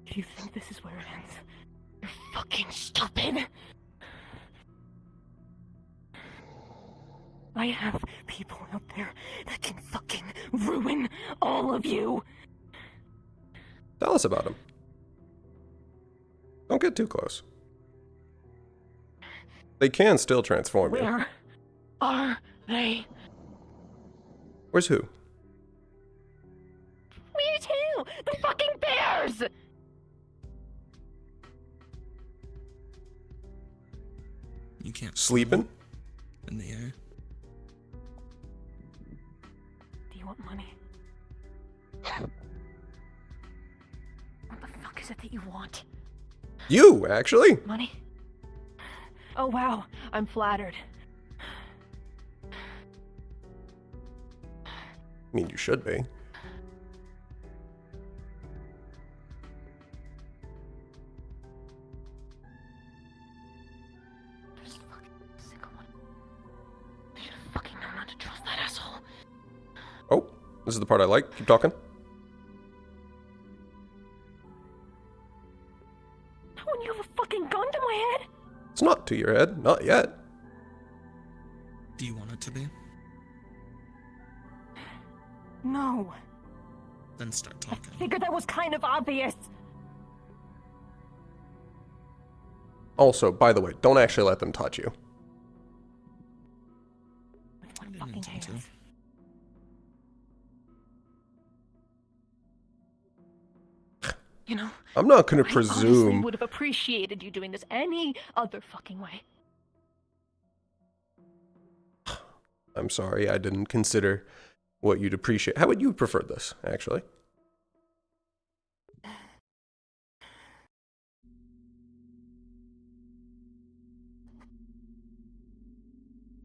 Do you think this is where it ends? You're fucking stupid! I have people out there that can fucking ruin all of you! Tell us about him. Don't get too close. They can still transform you. Where are they? Where's who? Me too! The fucking bears! You can't Sleeping? in the air. Do you want money? What the fuck is it that you want? You, actually? Money? Oh wow, I'm flattered. I mean, you should be. Just fucking sick of one. I should have fucking known not to trust that asshole. Oh, this is the part I like. Keep talking. When you have a fucking gun to my head? It's not to your head. Not yet. Do you want it to be? No. Then start talking. Figured that was kind of obvious. Also, by the way, don't actually let them touch you. With what I didn't fucking intend to. hands? You know, I'm not gonna I honestly presume. would have appreciated you doing this any other fucking way. I'm sorry, I didn't consider what you'd appreciate. How would you prefer this, actually? A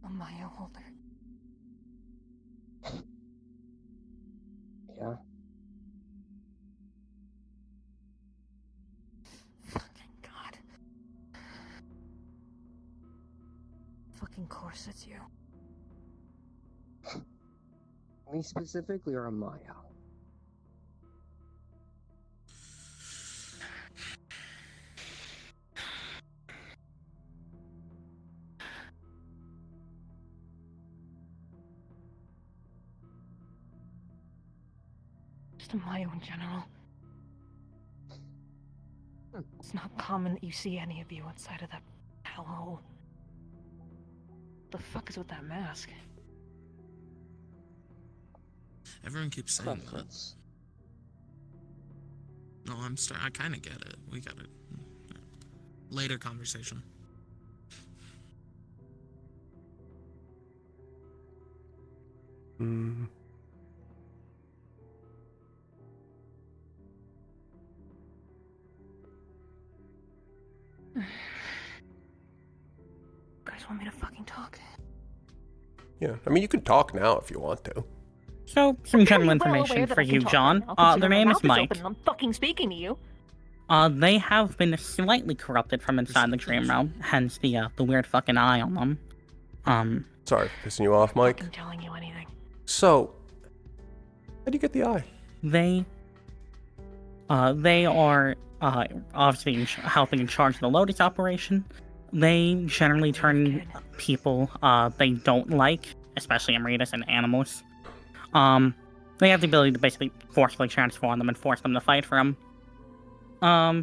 Maya holder. Yeah. Fucking God. Fucking course it's you. Me specifically or a Maya? Just a Mayo in general. It's not common that you see any of you outside of that hellhole. The fuck is with that mask? Everyone keeps saying that. No, I kind of get it. We got it. Later conversation. Hmm. You guys want me to fucking talk? Yeah, I mean, you can talk now if you want to. So, some general Well aware information that for I can you, talk John. right now, considering Their my name mouth is Mike. open and I'm fucking speaking to you. They have been slightly corrupted from inside the dream realm, hence the weird fucking eye on them. Sorry for pissing you off, Mike. I'm telling you anything. So, how'd you get the eye? They are obviously helping in charge of the Lotus operation. They generally turn people they don't like, especially Emeritus and animals. They have the ability to basically forcibly transform them and force them to fight for them.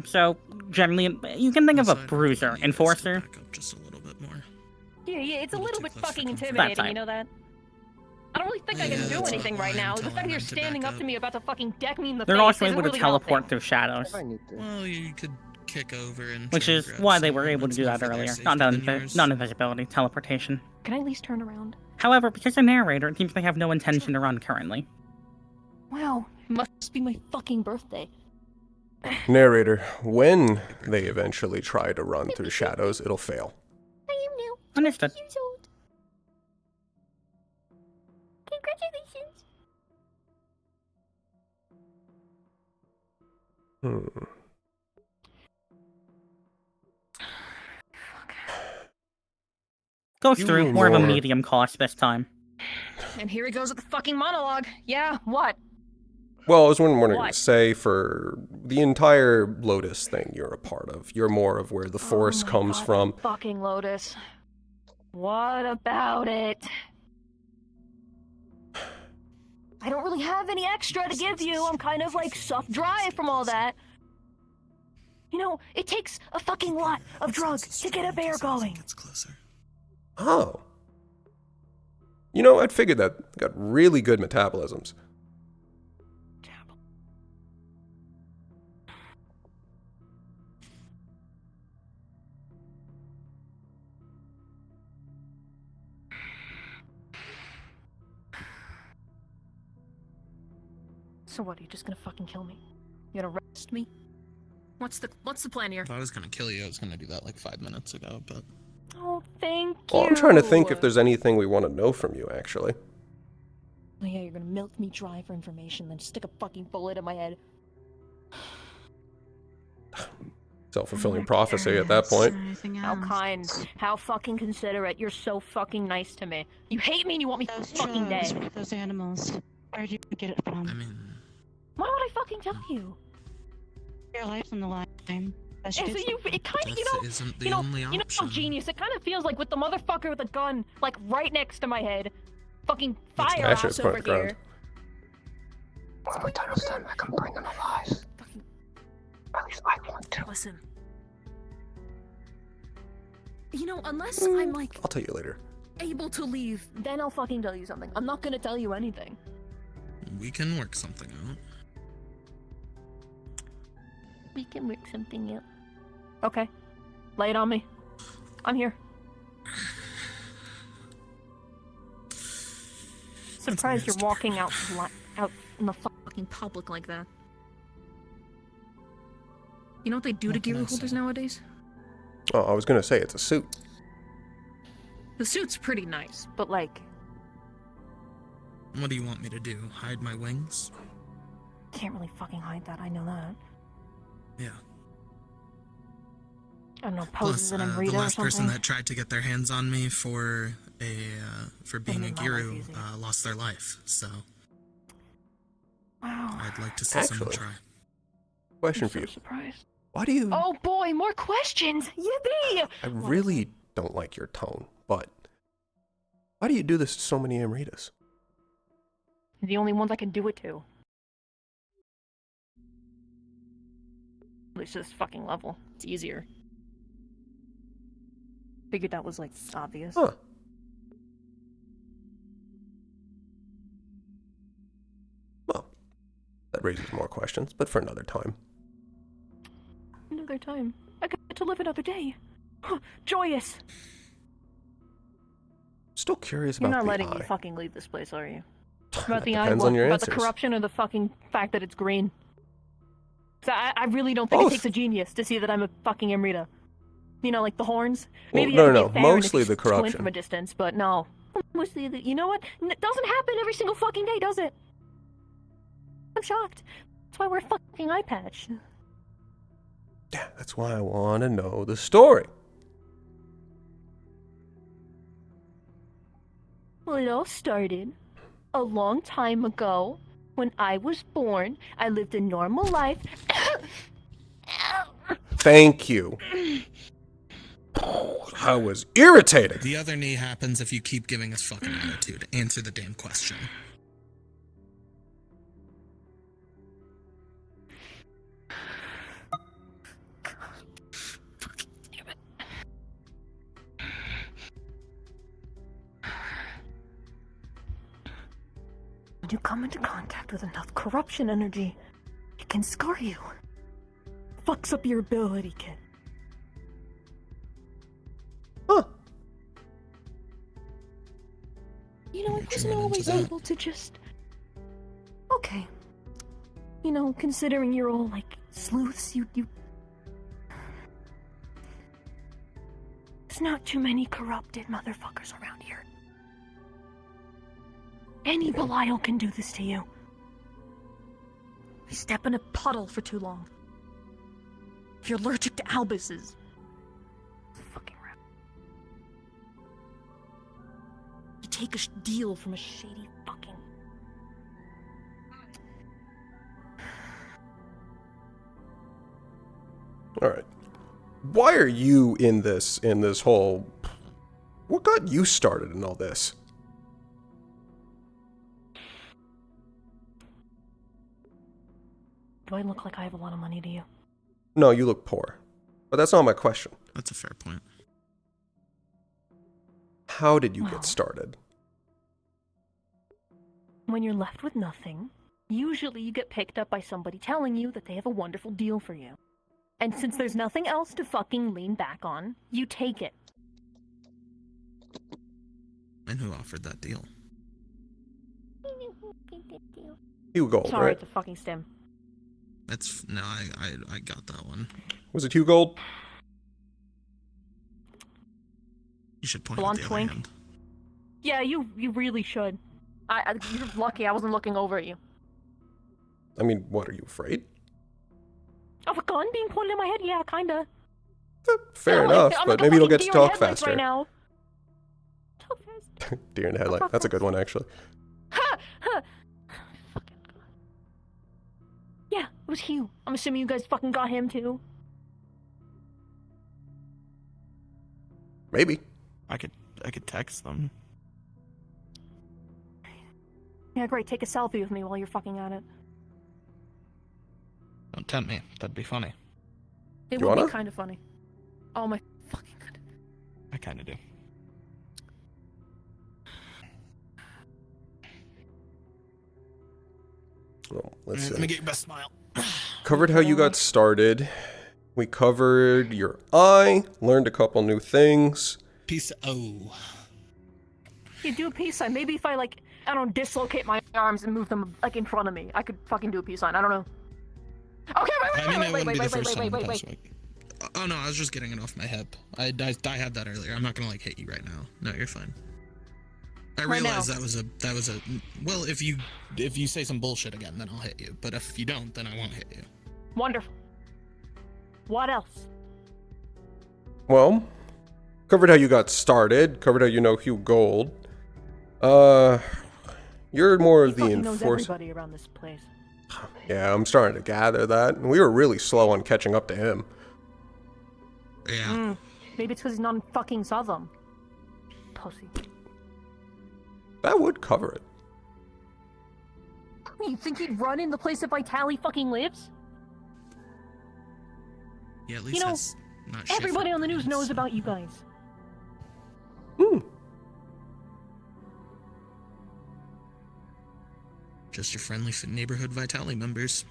So generally, you can think of a bruiser, enforcer. Back up just a little bit more. Yeah, it's a little bit fucking That intimidating, type. you know that? I don't really think I can Yeah, do that's anything why right I'm now. The telling fact that you're them to standing back up to up. me about to fucking deck me in the They're face also isn't able to really teleport helping. through shadows, Well, you could kick over and. which try is and grab why they were someone. able to That's do more that for their earlier. safety Not than yours. invisibility, teleportation. Can I at least turn around? However, because they're narrator, it seems they have no intention to run currently. Wow, must be my fucking birthday. Narrator, when they eventually try to run through shadows, it'll fail. I am now Understood. years old. Congratulations. Hmm. Goes You through mean more of a more- medium cost this time. And here he goes with the fucking monologue. Yeah, what? Well, I was wondering What? to say for the entire Lotus thing you're a part of. You're more of where the Force Oh my comes God, from. Fucking Lotus. What about it? I don't really have any extra to give you. I'm kind of like sucked dry from all that. You know, it takes a fucking lot of drugs to get a bear going. Gets closer. Oh. You know, I'd figured that got really good metabolisms. So what, are you just gonna fucking kill me? You gonna arrest me? What's the plan here? If I was gonna kill you, I was gonna do that like 5 minutes ago, but. Oh, thank you. Well, I'm trying to think if there's anything we want to know from you, actually. Oh yeah, you're gonna milk me dry for information, then stick a fucking bullet in my head. Self-fulfilling prophecy at that point. How kind. How fucking considerate. You're so fucking nice to me. You hate me and you want me fucking dead. Those animals. Where did you get it from? I mean. Why would I fucking tell you? Your life's on the line. And so it kind of, Death isn't the you know, only you know how option. genius. It kind of feels like with the motherfucker with a gun, like right next to my head, fucking fire That shit's ass over quite ground. here. When we tunnel them, I can bring them alive. At least I want to. Listen. You know, unless I'm like I'll tell you later. able to leave, then I'll fucking tell you something. I'm not gonna tell you anything. We can work something out. We can work something out. Okay. Lay it on me. I'm here. Surprised you're walking out in the fucking public like that. You know what they do to What can gear I holders say? nowadays? Oh, I was gonna say it's a suit. The suit's pretty nice, but like, What do you want me to do? Hide my wings? can't really fucking hide that. I know that. Yeah. I don't know, Plus, poses in the Amrita or last person something. that tried to get their hands on me for being a made my life Giru easier. lost their life. So Wow. I'd like to see someone Actually, try. question I'm for so you. surprised. Why do you... Oh boy, more questions! Yippee! I really don't like your tone, but... Why do you do this to so many Amritas? The only ones I can do it to. least to this fucking level. It's easier. Figured that was, like, obvious. Huh. Well, that raises more questions, but for another time. Another time. I get to live another day. Joyous! Still curious You're about not the letting eye. me fucking leave this place, are you? That About the eye, depends what? on your About the answers. corruption or the fucking fact that it's green? 'Cause I really don't think Both. it takes a genius to see that I'm a fucking Amrita. You know, like the horns? Well, Maybe no, I could no, be no. Farron if Mostly you the squint corruption. from a distance, but no. Mostly the, you know what? It doesn't happen every single fucking day, does it? I'm shocked. That's why I wear a fucking eye patch. Yeah, that's why I want to know the story. Well, it all started a long time ago. When I was born, I lived a normal life. Thank you. I was irritated. The other knee happens if you keep giving us fucking attitude. Answer the damn question. When you come into contact with enough corruption energy, it can scar you. Fucks up your ability, kid. Huh. You know, I What you wasn't read always into that? able to just... Okay. You know, considering you're all, like, sleuths, you... There's not too many corrupted motherfuckers around here. Any Belial can do this to you. You step in a puddle for too long. If you're allergic to albises. Fucking rap. You take a deal from a shady fucking... All right. Why are you in this whole... What got you started in all this? Do I look like I have a lot of money to you? No, you look poor. But that's not my question. That's a fair point. How did you Well. get started? When you're left with nothing, usually you get picked up by somebody telling you that they have a wonderful deal for you. And since there's nothing else to fucking lean back on, you take it. And who offered that deal? Hugh Gold, Sorry, right? it's a fucking stem. That's no, I got that one. Was it Hugh Gold? You should point Blonde out the twink. other hand. Yeah, you really should. You're lucky I wasn't looking over at you. I mean, what, are you afraid? Of a gun being pointed at my head? Yeah, kinda. Fair I'm enough, like but a maybe you'll fucking get to deer in talk headlights faster. Right now. Talk fast. Deer in the headlight. That's a good one, actually. Ha! Ha! Fucking God. Yeah, it was Hugh. I'm assuming you guys fucking got him too. Maybe. I could text them. Yeah, great. Take a selfie with me while you're fucking at it. Don't tempt me. That'd be funny. It You would wanna? be kind of funny. Oh my fucking God. I kind of do. Well, let's Let see. me get your best smile. Covered how you got started. We covered your eye. Learned a couple new things. Peace. Oh. You do a peace sign. Maybe if I, like, I don't know, dislocate my arms and move them, like, in front of me, I could fucking do a peace sign. I don't know. Okay, I mean, it wait, wouldn't be the first time in the wait. past week. Oh no, I was just getting it off my hip. I had that earlier. I'm not gonna like hit you right now. No, you're fine. I Right realize now. that was a well. If you say some bullshit again, then I'll hit you. But if you don't, then I won't hit you. Wonderful. What else? Well, covered how you got started. Covered how you know Hugh Gold. You're more of He the fucking knows enforcer. everybody around this place. Yeah, I'm starting to gather that. We were really slow on catching up to him. Yeah. Maybe it's because he's not in fucking Southern. Pussy. That would cover it. You think he'd run in the place that Vitali fucking lives? Yeah, at least You know, that's not shit everybody for on the news brains. knows about you guys. Just your friendly neighborhood Vitali members.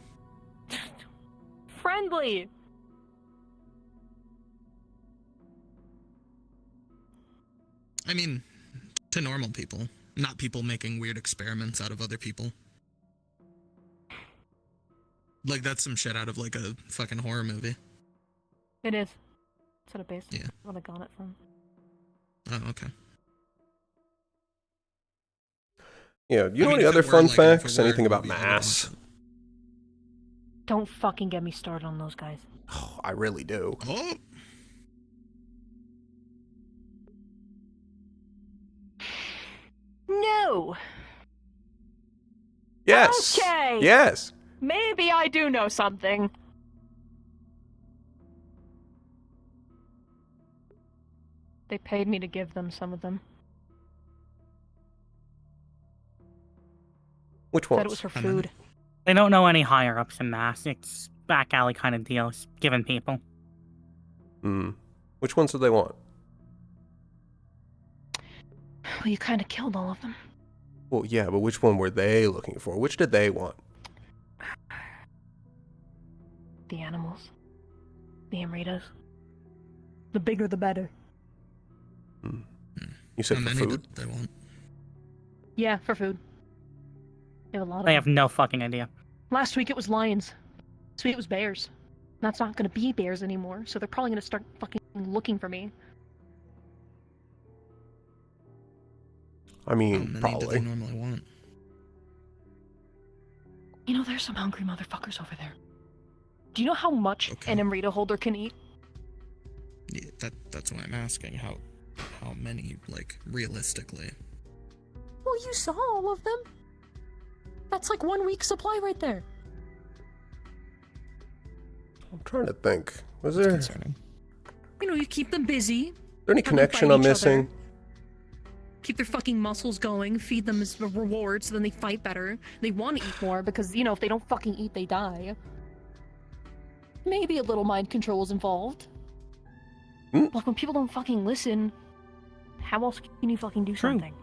Friendly. I mean, to normal people, not people making weird experiments out of other people. Like, that's some shit out of, like, a fucking horror movie. It is. That's what it based. Yeah. What I got it from. Oh, okay. Yeah, you know I mean, any if other it were, fun like, if it facts? were a Anything about movie, I would mass? watch it. Don't fucking get me started on those guys. Oh, I really do. Oh! No. Yes. Okay. Yes. Maybe I do know something. They paid me to give them some of them. Which Said ones? it was for food. They don't know any higher ups in mass. It's back alley kind of deals, given people. Hmm. Which ones do they want? Well, you kind of killed all of them. Well, yeah, but which one were they looking for? Which did they want? The animals. The Amritas. The bigger the better. You said How for many food? did they want? Yeah, for food. They have a lot of They them. have no fucking idea. Last week it was lions. This week it was bears. That's not gonna be bears anymore, so they're probably gonna start fucking looking for me. I How mean, many do they probably. normally want? You know, there's some hungry motherfuckers over there. Do you know how much Okay. an Amrita holder can eat? Yeah, that's why I'm asking. How many, like, realistically? Well, you saw all of them. That's like 1 week's supply right there. I'm trying to think. Was That's there concerning. You know, you keep them busy, any have them connection fight I'm each other. missing? Keep their fucking muscles going, feed them as a reward so then they fight better. They want to eat more because, you know, if they don't fucking eat, they die. Maybe a little mind control is involved. Like, when people don't fucking listen, how else can you fucking do something?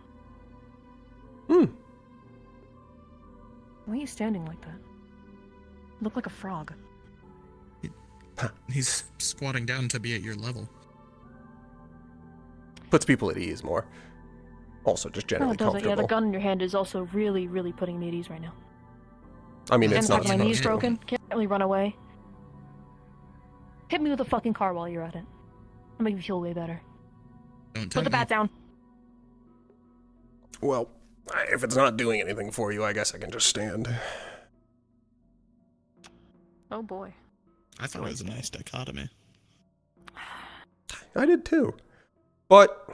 Why are you standing like that? You look like a frog. He's squatting down to be at your level. Puts people at ease more. Also, just No, generally it doesn't. Yeah, comfortable. the gun in your hand is also really, really putting me at ease right now. I mean, And it's the fact not my knee's supposed to. broken. Can't really run away. Hit me with a fucking car while you're at it. I'll make you feel way better. Don't Put the bat down. Well, if it's not doing anything for you, I guess I can just stand. Oh boy. I thought it was a nice dichotomy. I did too. But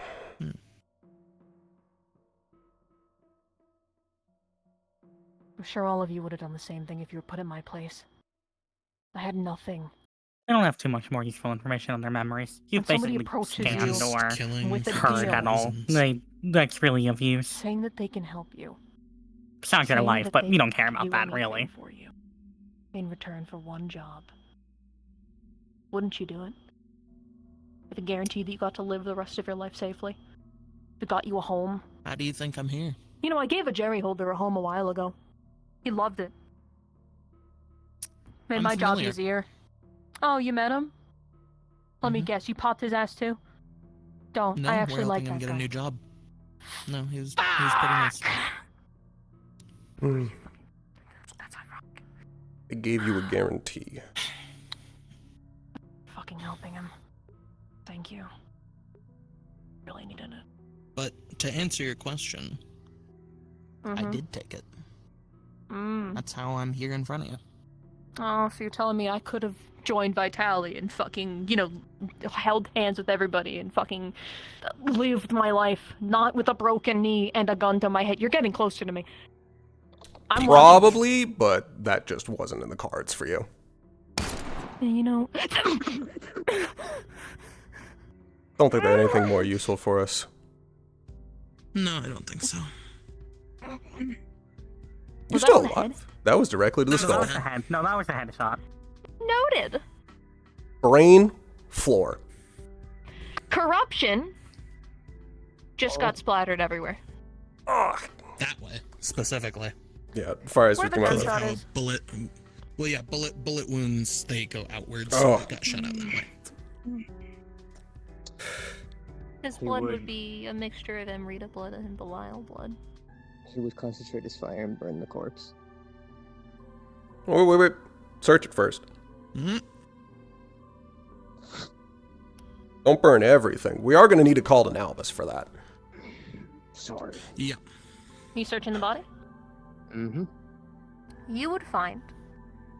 I'm sure all of you would have done the same thing if you were put in my place. I had nothing. They don't have too much more useful information on their memories. You've When somebody basically approaches scanned you or killing with a heard deal. at all. That's really of use. Saying that they can help you. Besides their Saying life, that but they we don't care can about do that, anything really. For you, in return for one job. Wouldn't you do it? With a guarantee that you got to live the rest of your life safely? If it got you a home? How do you think I'm here? You know, I gave a Jerry Holder a home a while ago. He loved it. Made my job Unfamiliar. easier. Oh, you met him? Let me guess, you popped his ass too? Don't. No, I actually we're like helping him that get guy. a new job. No, he was pretty nice. That's ironic. it gave you a guarantee. Fucking helping him. Thank you. Really needed it. But to answer your question, I did take it. That's how I'm here in front of you. Oh, so you're telling me I could have joined Vitali and fucking, you know, held hands with everybody and fucking lived my life, not with a broken knee and a gun to my head. You're getting closer to me. I'm Probably, but that just wasn't in the cards for you. You know, Don't think they're anything more useful for us. No, I don't think so. You're Was that still on the head? alive. That was directly to the That skull. was the head. No, that was the headshot. noted. brain, floor. Corruption just got splattered everywhere. Ugh. That way, specifically. Yeah, as far as we Where the come out. Because of of gunshot how is. bullet wounds, they go outwards. So Oh. it got shot out that way. His blood would be a mixture of Amrita blood and Belial blood. He would concentrate his fire and burn the corpse. Wait. Search it first. Mm-hmm. Don't burn everything. We are going to need to call an Albus for that. Sorry. Yeah. You searching the body? Mm-hmm. You would find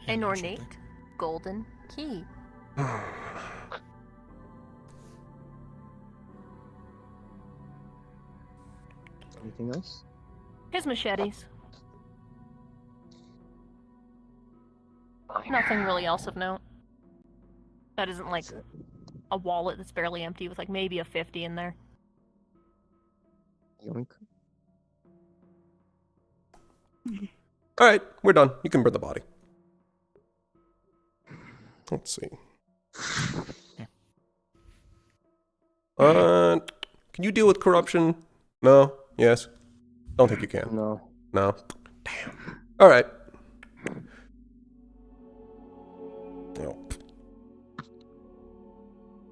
an Yeah, ornate golden key. Anything else? His machetes. Nothing really else of note. That isn't like a wallet that's barely empty with like maybe a 50 in there. Yoink. All right, we're done. You can burn the body. Let's see. Can you deal with corruption? No? Yes? Don't think you can. No. No? Damn. All right. Nope.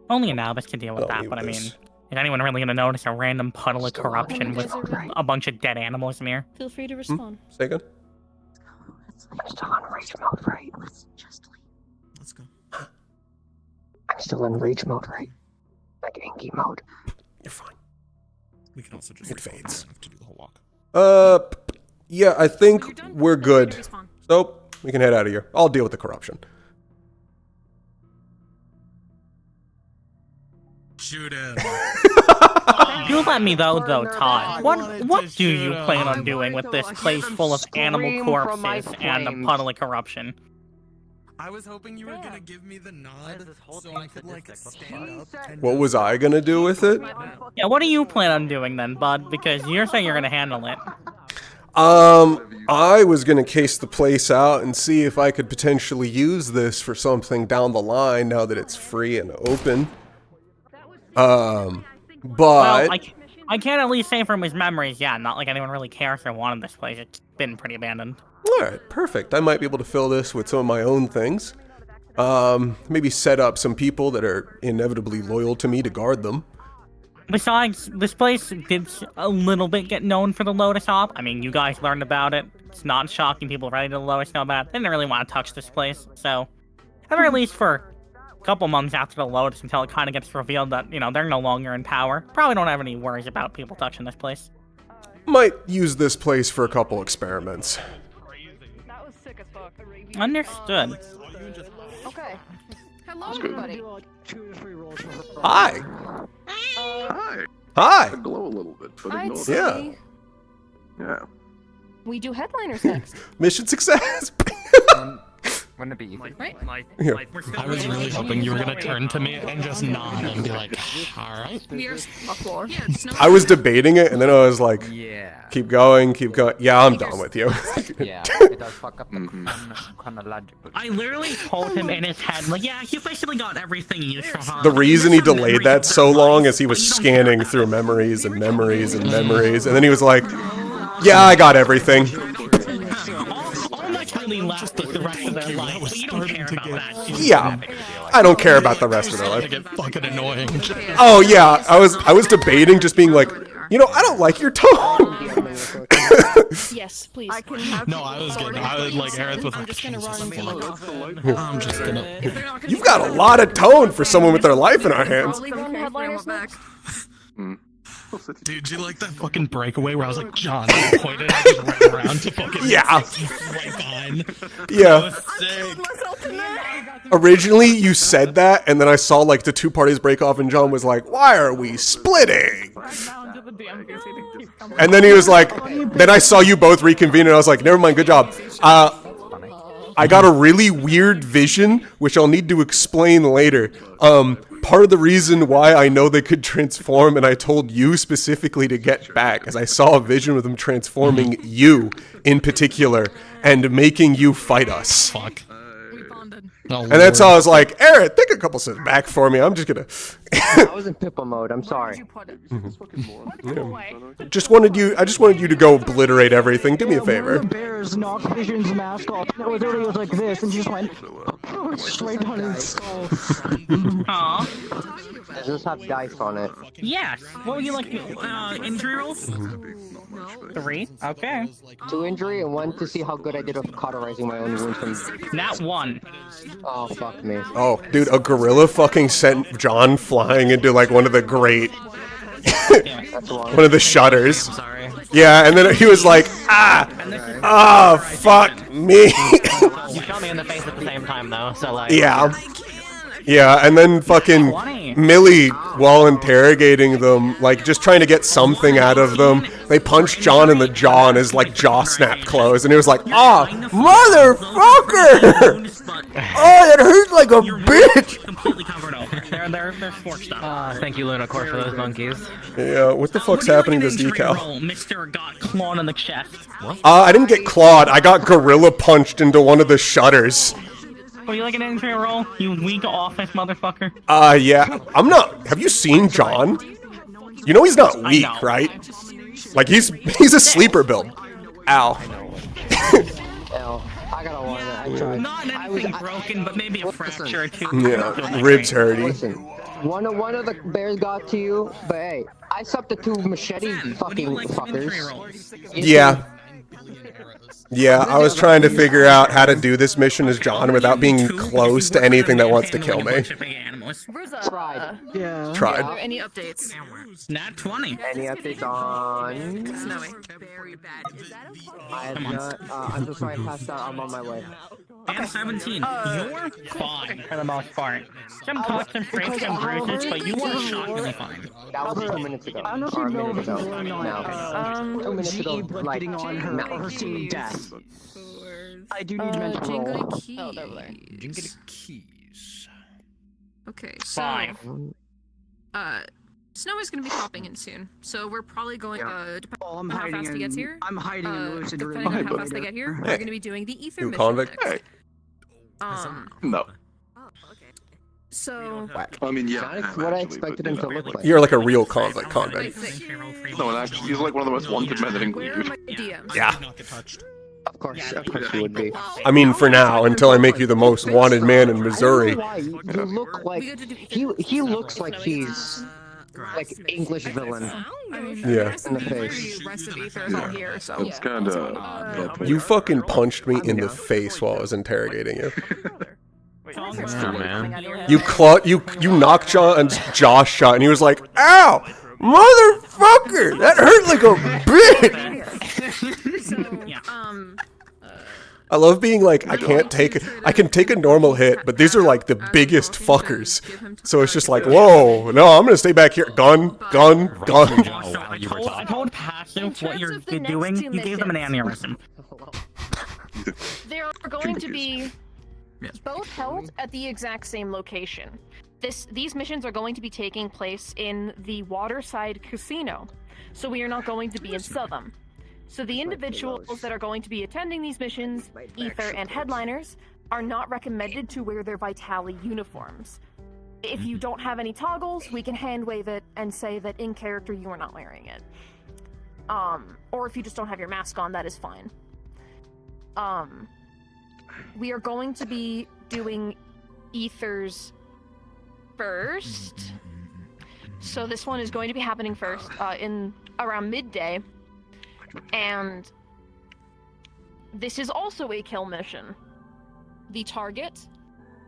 Only an Albus can deal with I'll that, leave but I mean, this. is anyone really gonna notice a random puddle of corruption with a bunch of dead animals in here? Feel free to respond. Say again? I'm still on rage mode, right? Let's just leave. Let's go. I'm still in rage mode, right? Like Anki mode. You're fine. We can also just It fades. to do the whole walk. Yeah, I think You're done? we're Then feel free good. to respawn. So, we can head out of here. I'll deal with the corruption. Shoot him. You let me though, Todd. I What wanted what to do you shoot plan him. on doing with this I hear place them full of animal scream from my corpses and a flames. puddle of corruption? I was hoping you were gonna give me the nod so I could like stand up and What was I gonna do with it? Yeah, what do you plan on doing then, bud? Because you're saying you're gonna handle it. I was gonna case the place out and see if I could potentially use this for something down the line now that it's free and open. Well, But I can at least say from his memories, yeah, not like anyone really cares or wanted this place. It's been pretty abandoned. all right, perfect. I might be able to fill this with some of my own things. Maybe set up some people that are inevitably loyal to me to guard them. Besides, this place did a little bit get known for the Lotus Op. I mean, you guys learned about it. It's not shocking people ready to the Lotus know about it. They didn't really want to touch this place, so at the very least for a couple months after the Lotus until it kind of gets revealed that, you know, they're no longer in power. Probably don't have any worries about people touching this place. Might use this place for a couple experiments. That was sick as fuck. Understood. Okay. Hello, good. everybody. Do like 2 to 3 rolls for her. Hi. Hi. Hi. I glow a little bit, but I'd ignore say that. Yeah. Yeah. we do headliners next. Mission success. Wouldn't it be easy? Here. I was really hoping you were gonna turn to me and just nod and be like, alright. I was debating it, and then I was like, Yeah. keep going, keep going. Yeah, I'm done with you. Yeah, it does fuck up the chronological. I literally told him in his head, like, yeah, you basically got everything useful, huh? The reason he delayed that so long is he was But you don't scanning care about through memories and memories and memories, and then he was like, yeah, I got everything. All that's really left is the rest of their life, but you don't care about that. Yeah, I don't care about the rest of their To life. get fucking annoying. Oh yeah, I was debating just being like, you know, I don't like your tone. Yes, please. I can have No, I was getting, I was like, Aerith was I'm like, just gonna run Jesus, and fuck. I'm just gonna. You've got a lot of tone for someone with their life in our hands. Probably run headliners next. Dude, do you like that fucking breakaway where I was like, John, I pointed, I just ran around to fucking Yeah. right behind. Yeah. Sick. Originally, you said that, and then I saw like the 2 parties break off, and John was like, "Why are we splitting?" And then he was like, then I saw you both reconvene, and I was like, "Never mind, good job." I got a really weird vision, which I'll need to explain later. Part of the reason why I know they could transform, and I told you specifically to get back, is I saw a vision of them transforming you in particular and making you fight us. Fuck. Oh, And that's how I was like, Aaron, take a couple steps back for me. I'm just gonna. I was in Pippa mode. I'm sorry. Just wanted you. I just wanted you to go obliterate everything. Do me a favor. One of the bears knocked Vision's mask off. And it was already like this, and she just went straight on his skull. Aw. Does this have dice on it? Yes. What would you like? Injury rolls? 3. Okay. 2 injury and 1 to see how good I did with cauterizing my own wounds from. Not 1. Oh fuck me. Oh, dude, a gorilla fucking sent John flying into like one of the great. One of the shutters. Sorry. Yeah, and then he was like, fuck me. You shot me in the face at the same time though, so like. Yeah. Yeah, and then fucking Millie, while interrogating them, like just trying to get something out of them, they punched John in the jaw and his like jaw snapped closed, and he was like, motherfucker! Oh, that hurt like a bitch! Completely covered over. They're forked up. Thank you, Lunacore, for those monkeys. Yeah, what the fuck's happening to this decal? Mr. got clawed in the chest. I didn't get clawed, I got gorilla punched into one of the shutters. Would you like an injury roll? You weak office motherfucker. Yeah. I'm not. Have you seen John? You know he's not weak, right? Like he's a sleeper build. Ow. L. I gotta warn it. I tried. Not anything broken, but maybe a fracture or two. Yeah, ribs hurty. Listen, one of the bears got to you, but hey, I sucked the 2 machete fucking fuckers. Yeah. Yeah, I was trying to figure out how to do this mission as John without being close to anything that wants to kill me. Tried. Yeah. Tried. Are there any updates? Nat 20. Any updates on? Snowy. Very bad. Is that okay? I have not. I'm just sorry I passed out. I'm on my way. And 17. You're fine for the most part. Some cuts and scrapes and bruises, but you are shockingly fine. That was 2 minutes ago. I don't know if Or you a know minute this ago. is going on. No. 2 minutes ago. Like, Getting on her seeing death. I do need mental roll. Jingly keys. Oh, they're over there. Jingly keys. Okay, so Fine. Snowy's gonna be popping in soon, so we're probably going. Depending Oh, I'm on how hiding fast he gets here. I'm hiding in Lucid Depending on how fast they get here, we're gonna be doing the ether You mission convict? next. No. So I mean, yeah. That's what I expected him to look like. You're like a real convict. No, and actually, he's like one of the most wanted men in England, where are dude. my DMs? Yeah. Of course you would be. I mean, for now, until I make you the most wanted man in Missouri. Why you look like he looks like he's like English villain. Yeah. In the face. Rest of ether is all here, so It's kind of. You fucking punched me in the face while I was interrogating you. Yeah, man. You knocked John's jaw shut, and he was like, "Ow, motherfucker! That hurt like a bitch." I love being like, I can take a normal hit, but these are like the biggest fuckers. So it's just like, whoa, no, I'm gonna stay back here. Gun. I told Passive what you're doing. You gave them an aneurysm. They are going to be both held at the exact same location. These missions are going to be taking place in the Waterside Casino, so we are not going to be in Southam. So the individuals that are going to be attending these missions, Ether and Headliners, are not recommended to wear their Vitali uniforms. If you don't have any toggles, we can hand wave it and say that in character you are not wearing it. Or if you just don't have your mask on, that is fine. We are going to be doing Ethers first. So this one is going to be happening first, in around midday. And this is also a kill mission. The target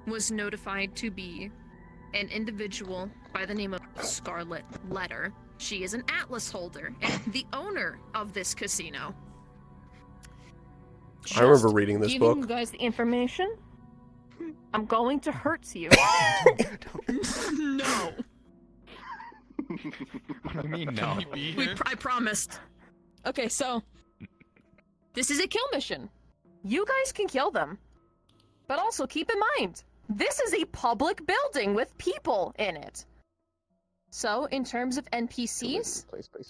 was notified to be an individual by the name of Scarlet Letter. She is an Atlas holder and the owner of this casino. I remember reading this giving book. you guys the information. I'm going to hurt you. No. What do you mean, no? I promised. Okay, so this is a kill mission. You guys can kill them. But also keep in mind, this is a public building with people in it. So, in terms of NPCs,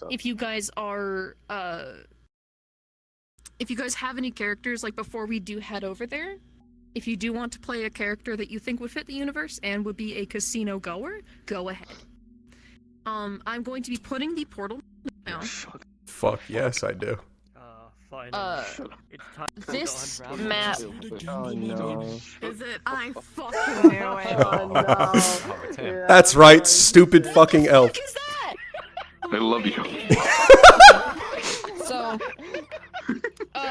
If you guys are, if you guys have any characters, like before we do head over there, If you do want to play a character that you think would fit the universe and would be a casino goer, go ahead. I'm going to be putting the portal now. Fuck yes, I do. This map. Oh no. Is it? I fucking knew it. Oh no. That's right, stupid fucking elf. What is that? I love you. So,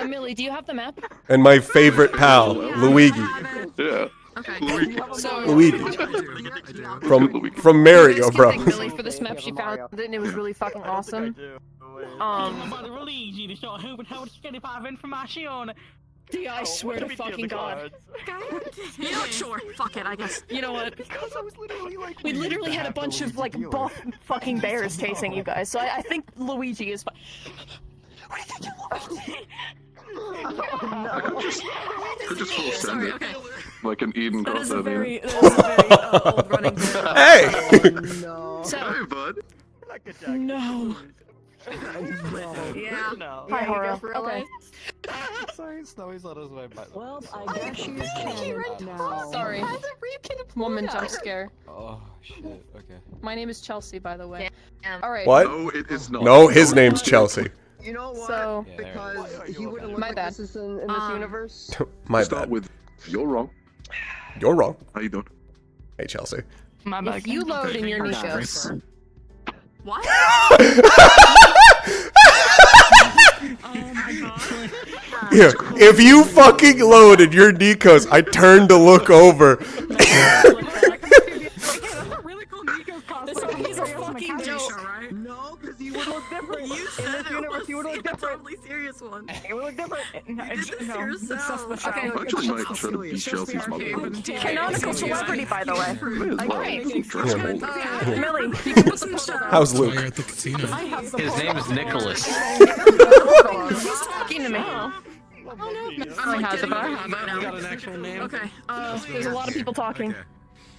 Millie, do you have the map? And my favorite pal, Luigi. Yeah. Okay. So, Luigi. Luigi. From Mario, bro. Thank Millie for this map. She found it and it was really fucking awesome. D, I swear to fucking God. You know what? Sure. Fuck it. I guess. You know what? Because I was literally like. We literally had a bunch of like buff fucking bears chasing you guys, so I think Luigi is fine. Could just full send Sorry. it. Okay. Like an Eden That cross is a at the very, end. that is a very old running joke. Hey! No. So, Hey, bud. no. Yeah. Hi, Hora. Okay. Okay. Sorry, Snowy's on his way back. Well, I guess you can now. Sorry. Woman jump scare. Oh shit. Okay. My name is Chelsea, by the way. Yeah. Alright. What? No, it is not. No, his name's Chelsea. You know what? So, Yeah, there it is. Because he wouldn't look My like bad. this is in this universe. My Start bad. with, you're wrong. You're wrong. How you doing? Hey, Chelsea. My bad. if you load in your Nikos, What? Oh my god. Yeah, if you fucking loaded your Nikos, I turned to look over. Really cool Nico costume. He's a fucking joke. Right? No, because he would look different. You said in this universe, he would look different. totally serious one. He would look different. You did this yourself. Okay. I actually might try to be Chelsea's mother. Canonical celebrity, by the way. May as well. Alright. Dress him older. Millie, you can put the portal down. How's While Luke? you're at the casino. His name is Nicholas. Who's talking to me? I don't have it, but I have it now. You got an actual name? Okay. There's a lot of people talking.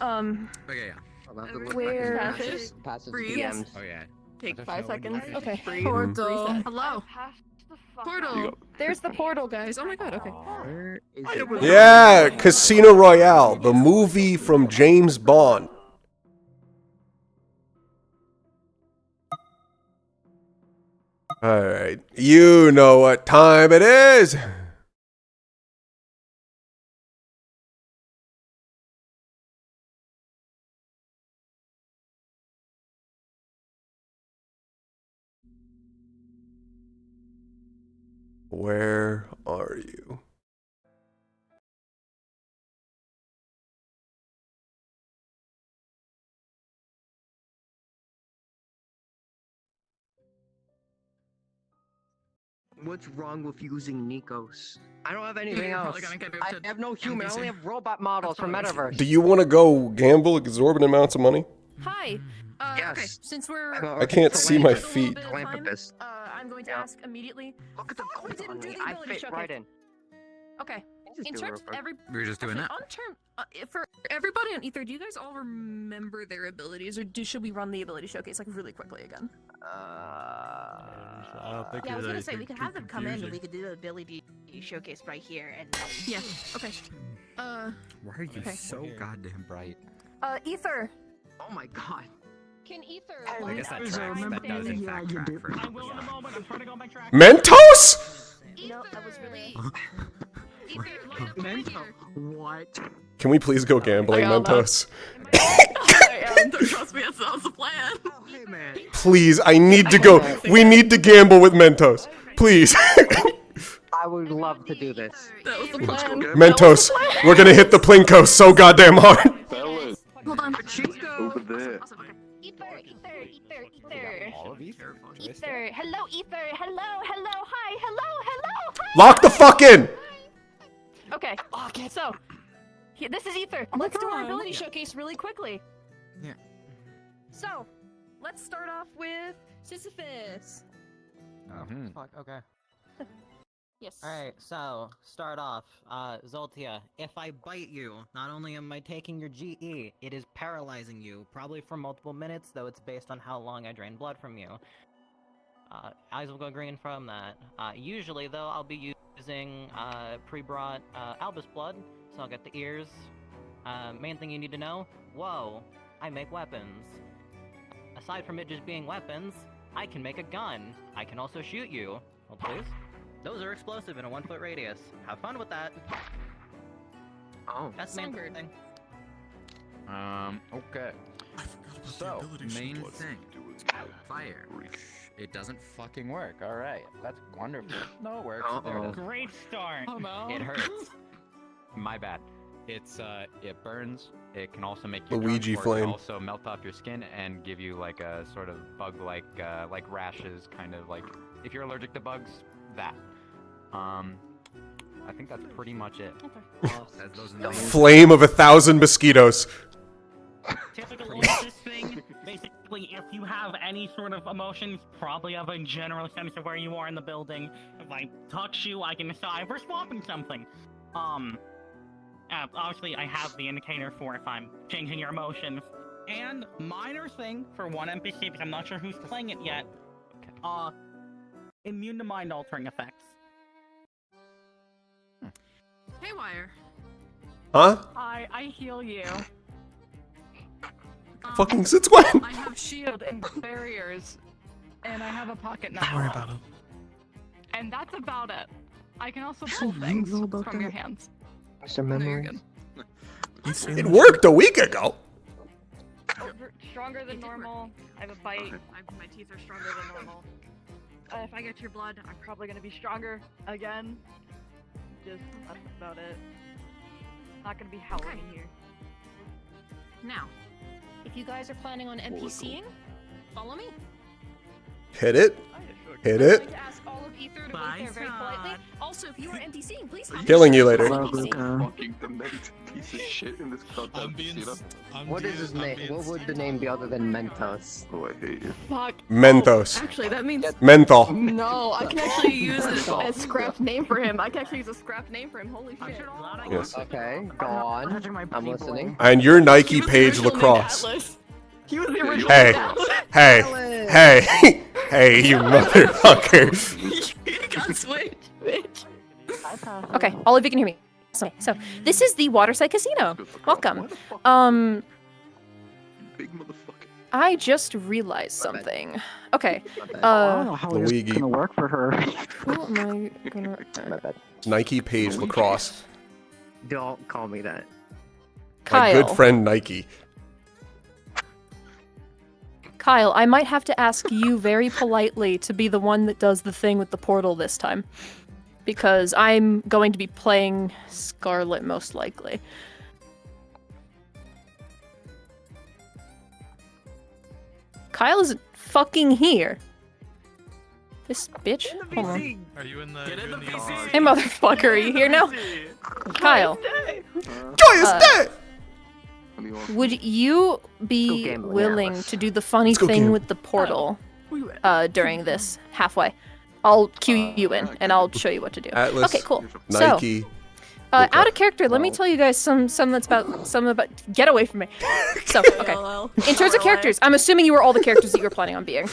Okay, yeah. I'll have to look Where- like passive Breathe. DMs. Oh yeah. Take I 5 just know seconds. when Okay. Breathe. Portal. Reset. Hello. Portal. There's the portal, guys. Oh my god, okay. Where is it? Yeah, Casino Royale, the movie from James Bond. Alright, you know what time it is. Where are you? What's wrong with using Nikos? I don't have anything You're else. probably gonna get moved I to have no human. I NPC. only have robot models from Metaverse. Do you want to go gamble exorbitant amounts of money? Hi. Yes. Okay, since we're I can't see my just a little feet. bit of time, Philanthropist. I'm going to Yeah. ask immediately. Look at the Oh, we gold didn't on do me. the I ability fit showcase. right in. Okay. Just In do it terms real of quick. every, We were just doing actually, that. on term, for everybody on Ether, do you guys all remember their abilities, or should we run the ability showcase like really quickly again? Yeah, I was gonna say we could have them come in and we could do the ability showcase right here and Yeah. Okay. Why are you Okay. so goddamn bright? Ether. Oh my god. Can Ether? I guess that tracks. That does in fact track for me. Yeah. Mentos? no, that was really Ether, line up over here. What? Can we please go gambling, I got that. Mentos? Trust me, that sounds the plan. Oh, hey man. Please, I need to go. We need to gamble with Mentos. Please. I would love to do this. That was the Let's go plan. get Mentos, we're gonna hit the Plinko so goddamn hard. Fellas, Hold on. over there. Ether. All of these? Ether. Hello, Ether. Hello. Hi. Lock the fuck in. Okay. So, this is Ether. Let's do our ability showcase really quickly. Yeah. So, let's start off with Sisyphus. Fuck, okay. Yes. Alright, so, start off. Zoltia, if I bite you, not only am I taking your GE, it is paralyzing you, probably for multiple minutes, though it's based on how long I drain blood from you. Eyes will go green from that. Usually, though, I'll be using pre-brought Albus blood, so I'll get the ears. Main thing you need to know, whoa, I make weapons. Aside from it just being weapons, I can make a gun. I can also shoot you. Hold please. Those are explosive in a 1 foot radius. Have fun with that. Oh. That's the main thing. Okay. So, main thing. Fire. It doesn't fucking work. Alright. That's wonderful. No, it works. There it is. Great start. Oh no. It hurts. My bad. It's it burns. It can also make you Luigi drunk, or it flame. can also melt off your skin and give you like a sort of bug-like like rashes, kind of like if you're allergic to bugs, that. I think that's pretty much it. As those are the main- Flame of 1,000 mosquitoes. Typically, this thing, basically, if you have any sort of emotions, probably have a general sense of where you are in the building. If I touch you, I can decide if we're swapping something. Obviously, I have the indicator for if I'm changing your emotions. And minor thing for one NPC, because I'm not sure who's playing it yet. Immune to mind-altering effects. Haywire. Huh? I heal you. Fucking since when? I have shield and barriers, and I have a pocket knife. Don't worry about it. And that's about it. I can also pull things from your hands. Mr. Memory. It worked a week ago. Stronger than normal. I have a bite. My teeth are stronger than normal. If I get your blood, I'm probably gonna be stronger again. Just that's about it. Not gonna be howling in here. Now, if you guys are planning on NPCing, follow me. Hit it. Hit I'd it. like to ask all of Ether to wait there very politely. Also, if you are NPCing, please. Killing you later. Fucking demented piece of shit in this goddamn casino. What is his name? What would the name be other than Mentos? Oh, I hate you. Fuck. Mentos. Actually, that means Menthol. no. I can actually use a scrapped name for him. I can actually use a scrapped name for him. Holy shit. Yes. Okay, go on. I'm listening. And your Nike page lacrosse. He was the original. Hey, hey, hey, hey, you motherfucker. You got switched, bitch. Okay, all of you can hear me. So this is the Waterside Casino. Welcome. Big motherfucker. I just realized something. Okay. I don't know how it's Luigi. gonna work for her. Who am I gonna? My bad. Nike page lacrosse. Don't call me that. My good Kyle. friend Nike. Kyle, I might have to ask you very politely to be the one that does the thing with the portal this time. Because I'm going to be playing Scarlet most likely. Kyle isn't fucking here. This bitch. Hold on. Are you in the? Hey motherfucker, are you here now? Kyle. Joyous day! Would you be gambling, willing Atlas. to do the funny Let's go thing gamble. with the portal during this halfway? I'll cue you in and I'll show you what to do. Atlas, Okay, cool. Nike. So, out of character, let me tell you guys some that's about some about. Get away from me. So, okay. In terms of characters, I'm assuming you were all the characters that you were planning on being.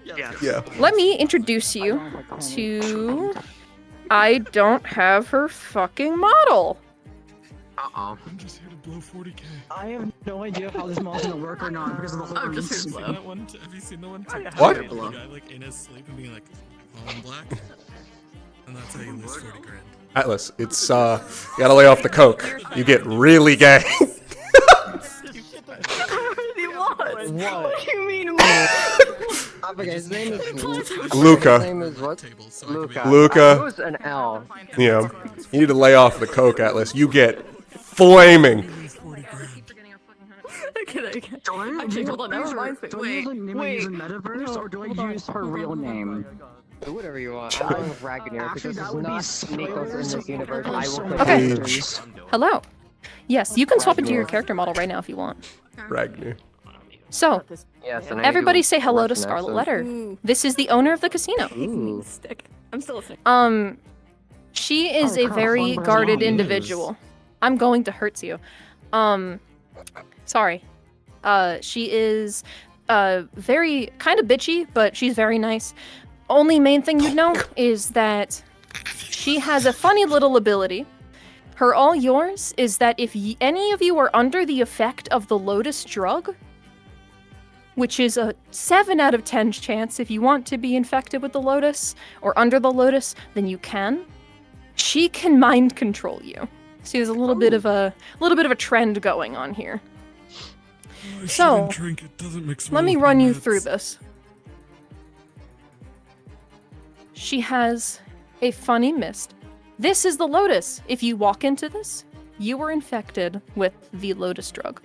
Yeah. Let me introduce you to. I don't have her fucking model. Uh-oh. I'm just here to blow 40k. I have no idea how this mod's gonna work or not because of the I'm just horns. here to blow. Have you seen the one TikTok What? of the guy like in his sleep and being like, "Oh, I'm black," and that's how you lose 40 grand. Atlas, it's you gotta lay off the coke. You get really gay. He was. Whoa. What do you mean? Okay, his name is Luca. His name is what? Table, so I can Luca. be- Luca. It was an L. Yeah. You need to lay off the coke, Atlas. You get flaming. lose 40 grand. Okay. Do I Actually, hold on, that reminds me. Do I use a name I use in Wait. Metaverse or do I use her real name? Do whatever you want. I'm going with Ragnar because Actually, this that is would be not Nikos in this spoilers. universe. I will Okay. put Okay. characters. Hello. Yes, you can swap into your character model right now if you want. Ragnar. So, Yes, and I everybody do say hello to Russian Scarlet accent. Letter. This is the owner of the casino. Ooh. Stick. I'm still listening. She is Oh, a come very on, guarded please. individual. I'm going to hurt you. Sorry. She is very kind of bitchy, but she's very nice. Only main thing you'd know is that she has a funny little ability. Her all yours is that if any of you are under the effect of the Lotus drug, which is a 7 out of 10 chance if you want to be infected with the Lotus or under the Lotus, then you can. She can mind control you. So there's a little bit of a trend going on here. So, let me run you through this. She has a funny mist. This is the Lotus. If you walk into this, you are infected with the Lotus drug.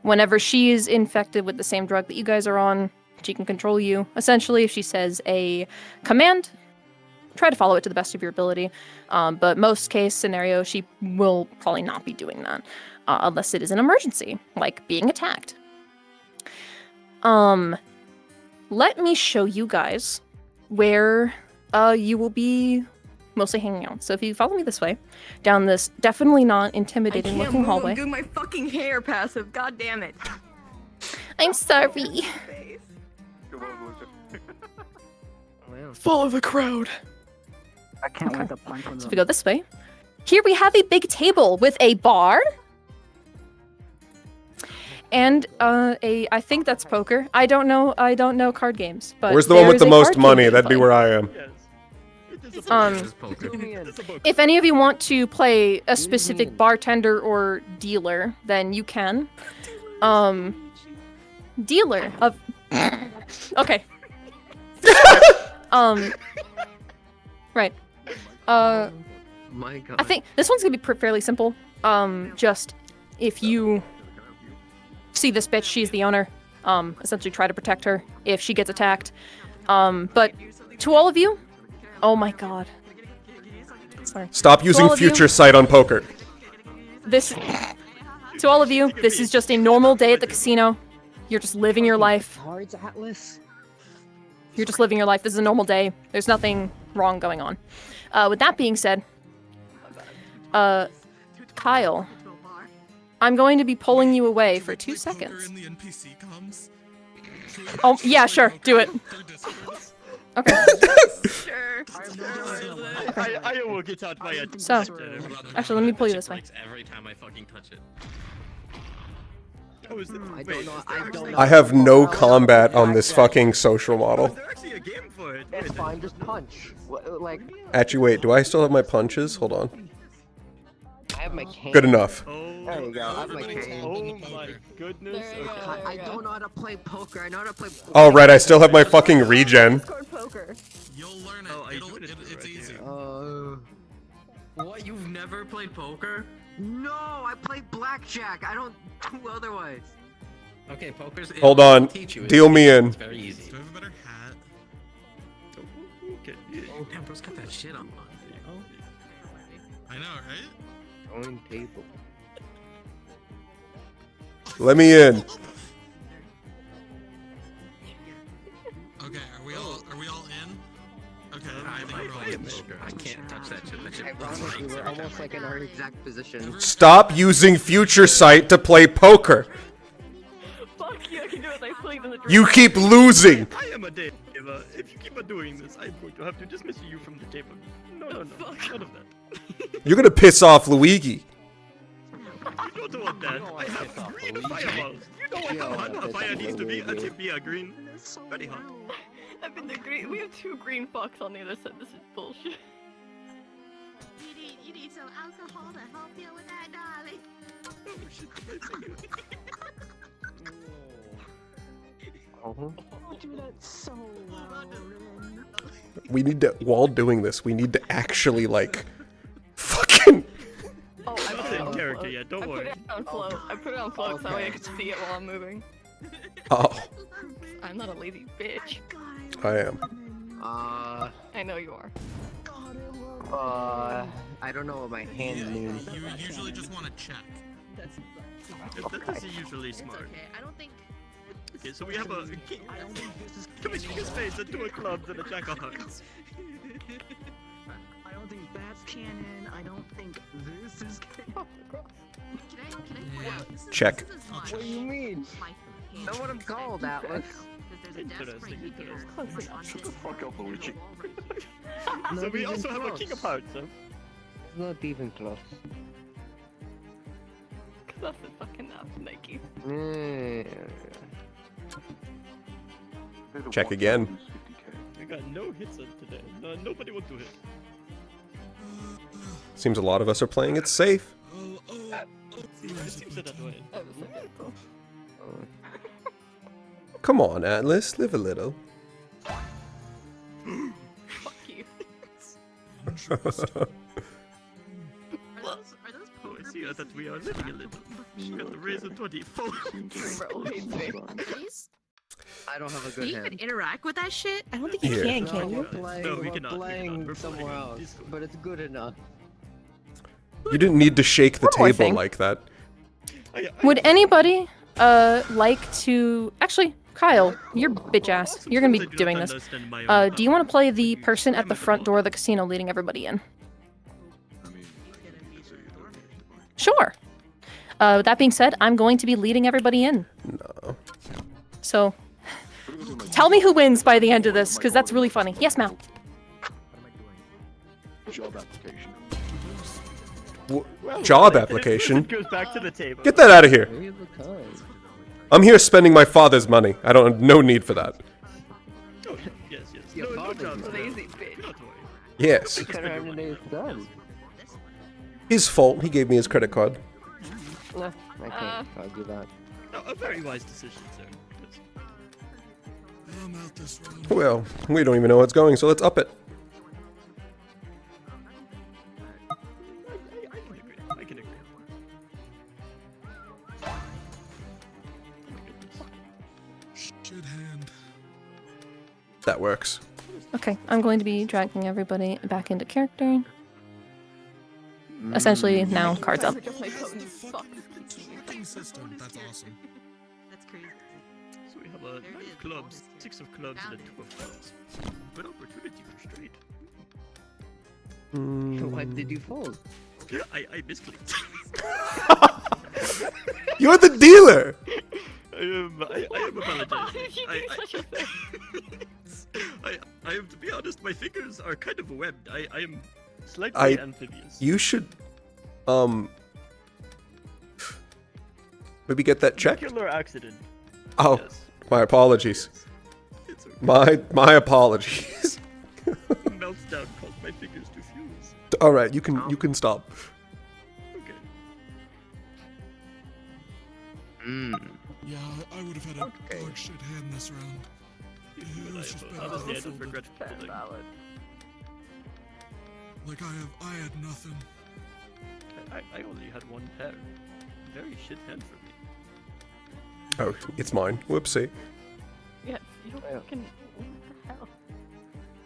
Whenever she is infected with the same drug that you guys are on, she can control you. Essentially, if she says a command, try to follow it to the best of your ability. But most case scenario, she will probably not be doing that. Unless it is an emergency, like being attacked. Let me show you guys where you will be mostly hanging out. So if you follow me this way, down this definitely not intimidating looking hallway. I'm doing my fucking hair passive, god damn it. I'm sorry. Follow the crowd. I can't wait to punch one of So them. if we go this way, here we have a big table with a bar. And I think that's poker. I don't know card games, but Where's the one with the there is a most card game money? you can That'd be play. where I am. If any of you want to play a specific bartender or dealer, then you can. Dealer of okay. Right. My God. I think this one's gonna be fairly simple. Just if you see this bitch, she's the owner. Essentially try to protect her if she gets attacked. But to all of you, oh my god. Sorry. Stop To using all of you, future sight on poker. This to all of you, this is just a normal day at the casino. You're just living your life. Cards Atlas. You're just living your life. This is a normal day. There's nothing wrong going on. With that being said, Kyle, I'm going to be pulling you away for 2 seconds. Oh, yeah, sure. Do it. Okay. Sure. I will get out my So, actually, let me pull you this way. Every time I fucking touch it. I don't know. I have no combat on this fucking social model. It's fine, just punch. Like, Actually, wait, do I still have my punches? Hold on. I have my cane. Good enough. There you go. I have my cane. Oh my goodness. I don't know how to play poker. I know how to play. Oh, right, I still have my fucking regen. Poker. You'll learn it. It's easy. What? You've never played poker? No, I play blackjack. I don't do otherwise. Okay, poker's. Hold it'll on. teach you. Deal me in. It's very easy. Do I have a better hat? Oh, damn, bro's got that shit on. I know, right? Own table. Let me in. Okay, are we all in? Okay, I think we're all in. I can't touch that shit. That shit Ironically, we're almost like in our exact position. Stop using future sight to play poker. Fuck you, I can do it. I sleep in the You keep losing. I am a Dave. If you keep on doing this, I'm going to have to dismiss you from the table. No, none of that. You're gonna piss off Luigi. You don't want that. I have green fireballs. You know how hot a fire needs to be until it be a green. Very hot. I've been the green. We have 2 green fucks on the other side. This is bullshit. You need some alcohol to help you with that, darling. Do that so well. We need to, while doing this, we need to actually, like, fucking... Oh, I put it in on character, float. yeah, don't I worry. put it on float. I put it on float so that way I can see it while I'm moving. Oh, I'm not a lazy bitch. I am. I know you are. I don't know what my hand means. You usually just want to check. That is usually smart. Okay, I don't think. Okay, so we have a king. Commissioner's face and 2 clubs and a jack of hearts. I don't think that's canon. I don't think this is canon. Check. What do you mean? Know what I'm called, Atlas? Interesting. Shut the fuck up, Luigi. So we also have a king of hearts, huh? Not even close. That's a fucking enough, Nike. Check again. I got no hits on today. No, nobody want to hit. Seems a lot of us are playing it safe. It seems that way. Come on, Atlas, live a little. Fuck you. Oh, I see that we are living a little. You got the razor 24. Please? I don't have a Can good you even hand. interact with that shit? I don't think you Here. can We're you? playing, No, we we're cannot, we playing cannot. We're somewhere playing on else, Discord. but it's good enough. You didn't need to shake the One more table thing. like that. Would anybody like to actually, Kyle, you're bitch ass. You're gonna be doing this. Do you want to play the person at the front door of the casino leading everybody in? Sure. That being said, I'm going to be leading everybody in. No. So, tell me who wins by the end of this, because that's really funny. Yes, Mal. Job application. Job application? Goes back to the table. Get that out of here. I'm here spending my father's money. I don't. No need for that. Oh, yes, yes. No job. Lazy bitch. Yes. He could have his done. His fault. He gave me his credit card. Nah, I can't argue that. No, a very wise decision, sir. I'm out this round. Well, we don't even know where it's going, so let's up it. I can agree. Shit hand. That works. Okay, I'm going to be dragging everybody back into character. Essentially, now cards up. System. That's awesome. That's crazy. So we have 9 clubs, 6 of clubs, and a 2 of clubs. Good opportunity for straight. Why did you fold? I misclicked. You're the dealer. I am apologizing. I am, to be honest, my fingers are kind of webbed. I am slightly amphibious. You should, maybe get that checked. Killer accident. Oh, Yes. my apologies. It's okay. My apologies. Meltdown caused my fingers to fuse. All right, you can stop. Okay. Yeah, I would have had a dog shit hand this round. It was just better Honestly, I than don't folded. regret folding. Like I had nothing. I only had one pair. Very shit hand for me. Oh, it's mine. Whoopsie. Yeah, you don't fucking. What the hell?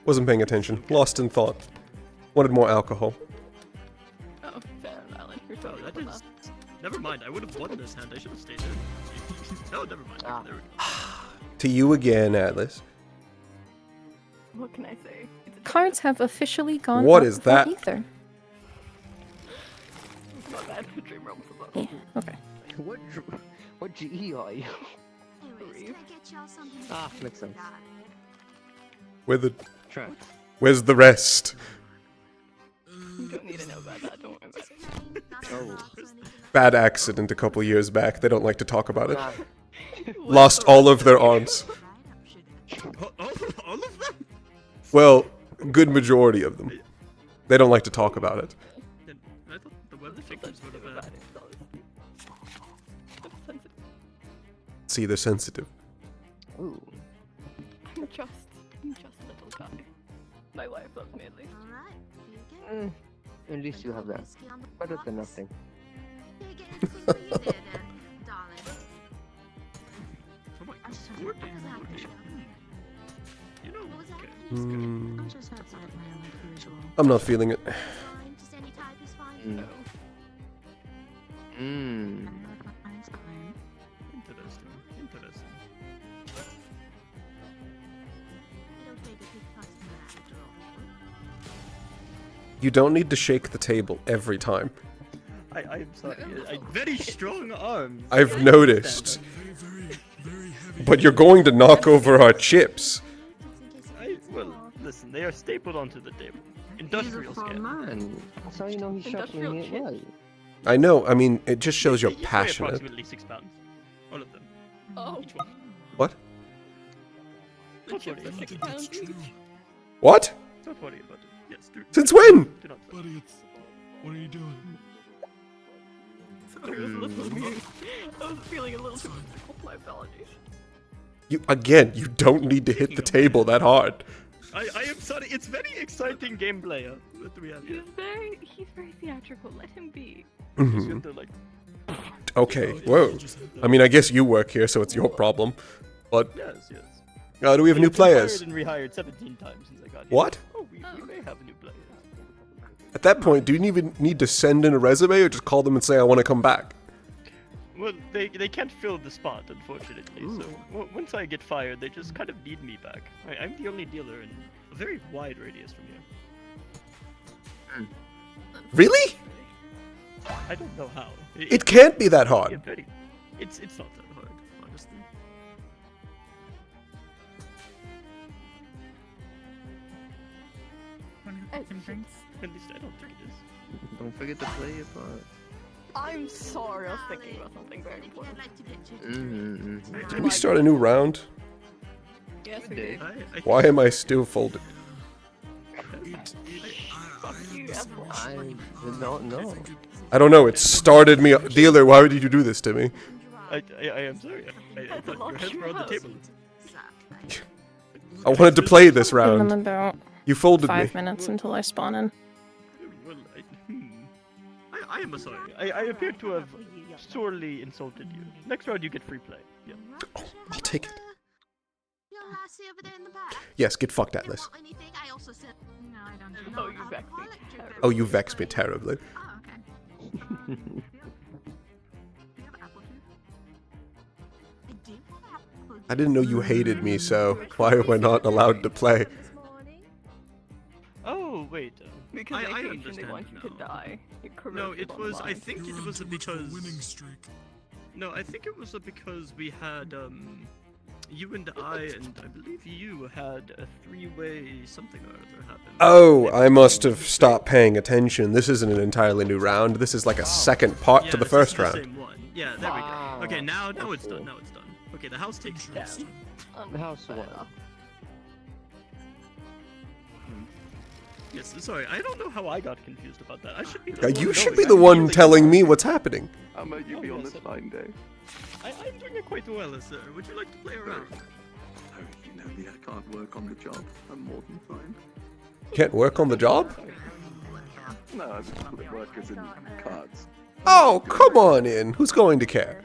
Wasn't paying attention. Lost in thought. Wanted more alcohol. Oh, fair, Alan. You're Oh, totally that is. Never mind. I would have won this hand. I should have stayed there. Oh, never mind. There we go. To you again, Atlas. What can I say? Cards have officially gone What up is for that? Ether. It's not bad for Dream Realm for both. Yeah, okay. What GE are you? Ah, makes sense. Where's the rest? You don't need to know about that. Don't worry about it. Oh. Bad accident a couple years back. They don't like to talk about it. Lost all of their arms. All of them? Well, good majority of them. They don't like to talk about it. I thought the web fingers would have bad. See, they're sensitive. Ooh. I'm just a little guy. My wife loves me at least. At least you have that. Better than nothing. You know, Hmm. I'm not feeling it. Interesting. Interesting. You don't need to shake the table every time. I'm sorry. Very strong arms. I've noticed. But you're going to knock over our chips. Well, listen, they are stapled onto the table. Industrial scale. Man, that's how you know he shot when he was. I know. I mean, it just shows you're Each weigh passionate. approximately 6 pounds. All of them. Oh. Each one. What? Don't worry about it. What? Don't worry about it. Yes, Since when? Do not. Buddy, it's. What are you doing? Sorry, I was feeling a little too difficult. My apologies. You don't need to hit the table that hard. I am sorry. It's very exciting gameplay. What do we have here? He's very theatrical. Let him be. Mhm. Just to, like, Okay, whoa. I mean, I guess you work here, so it's your problem. But yes, yes. do we have new We've been players? hired and rehired 17 times since I got here. What? Oh, we may have new players. At that point, do you even need to send in a resume or just call them and say, I want to come back? Well, they can't fill the spot, unfortunately. So once I get fired, they just kind of need me back. I'm the only dealer in a very wide radius from here. Really? I don't know how. It can't be that hard. It's not that hard, honestly. At least I don't think it is. Don't forget to play your part. I'm sorry. I was thinking about something very important. Did we start a new round? Yes, we did. Why am I still folded? I don't know. I don't know. It started me. Dealer, why did you do this to me? I am sorry. I thought your heads were on the table. I wanted to play this Give them round. about You folded 5 me. minutes until I spawn in. Well, I am sorry. I appear to have sorely insulted you. Next round, you get free play. Yeah. I'll take it. Yes, get fucked, Atlas. Oh, you vexed me. Oh, you vex me terribly. I didn't know you hated me, so why am I not allowed to play? Oh wait. Because I they hate you and understand they want you to now. die. Your career No, is it on the was. I line. think it was because. Winning streak. No, I think it was because we had you and I believe you had a three-way something or other happen. Oh, I must have stopped paying attention. This isn't an entirely new round. This is like a second part Yeah, to the this first is the round. same one. Yeah, there we go. Okay, now it's done. Now it's done. Okay, the house takes down. The house won. Yes, sorry, I don't know how I got confused about that. I should be. You should be the one telling me what's happening. How might you be on this fine day? I'm doing it quite well, sir. Would you like to play around? Oh, you know me, I can't work on the job. I'm more than fine. Can't work on the job? No, I'm just workers in cards. Oh, come on in. Who's going to care?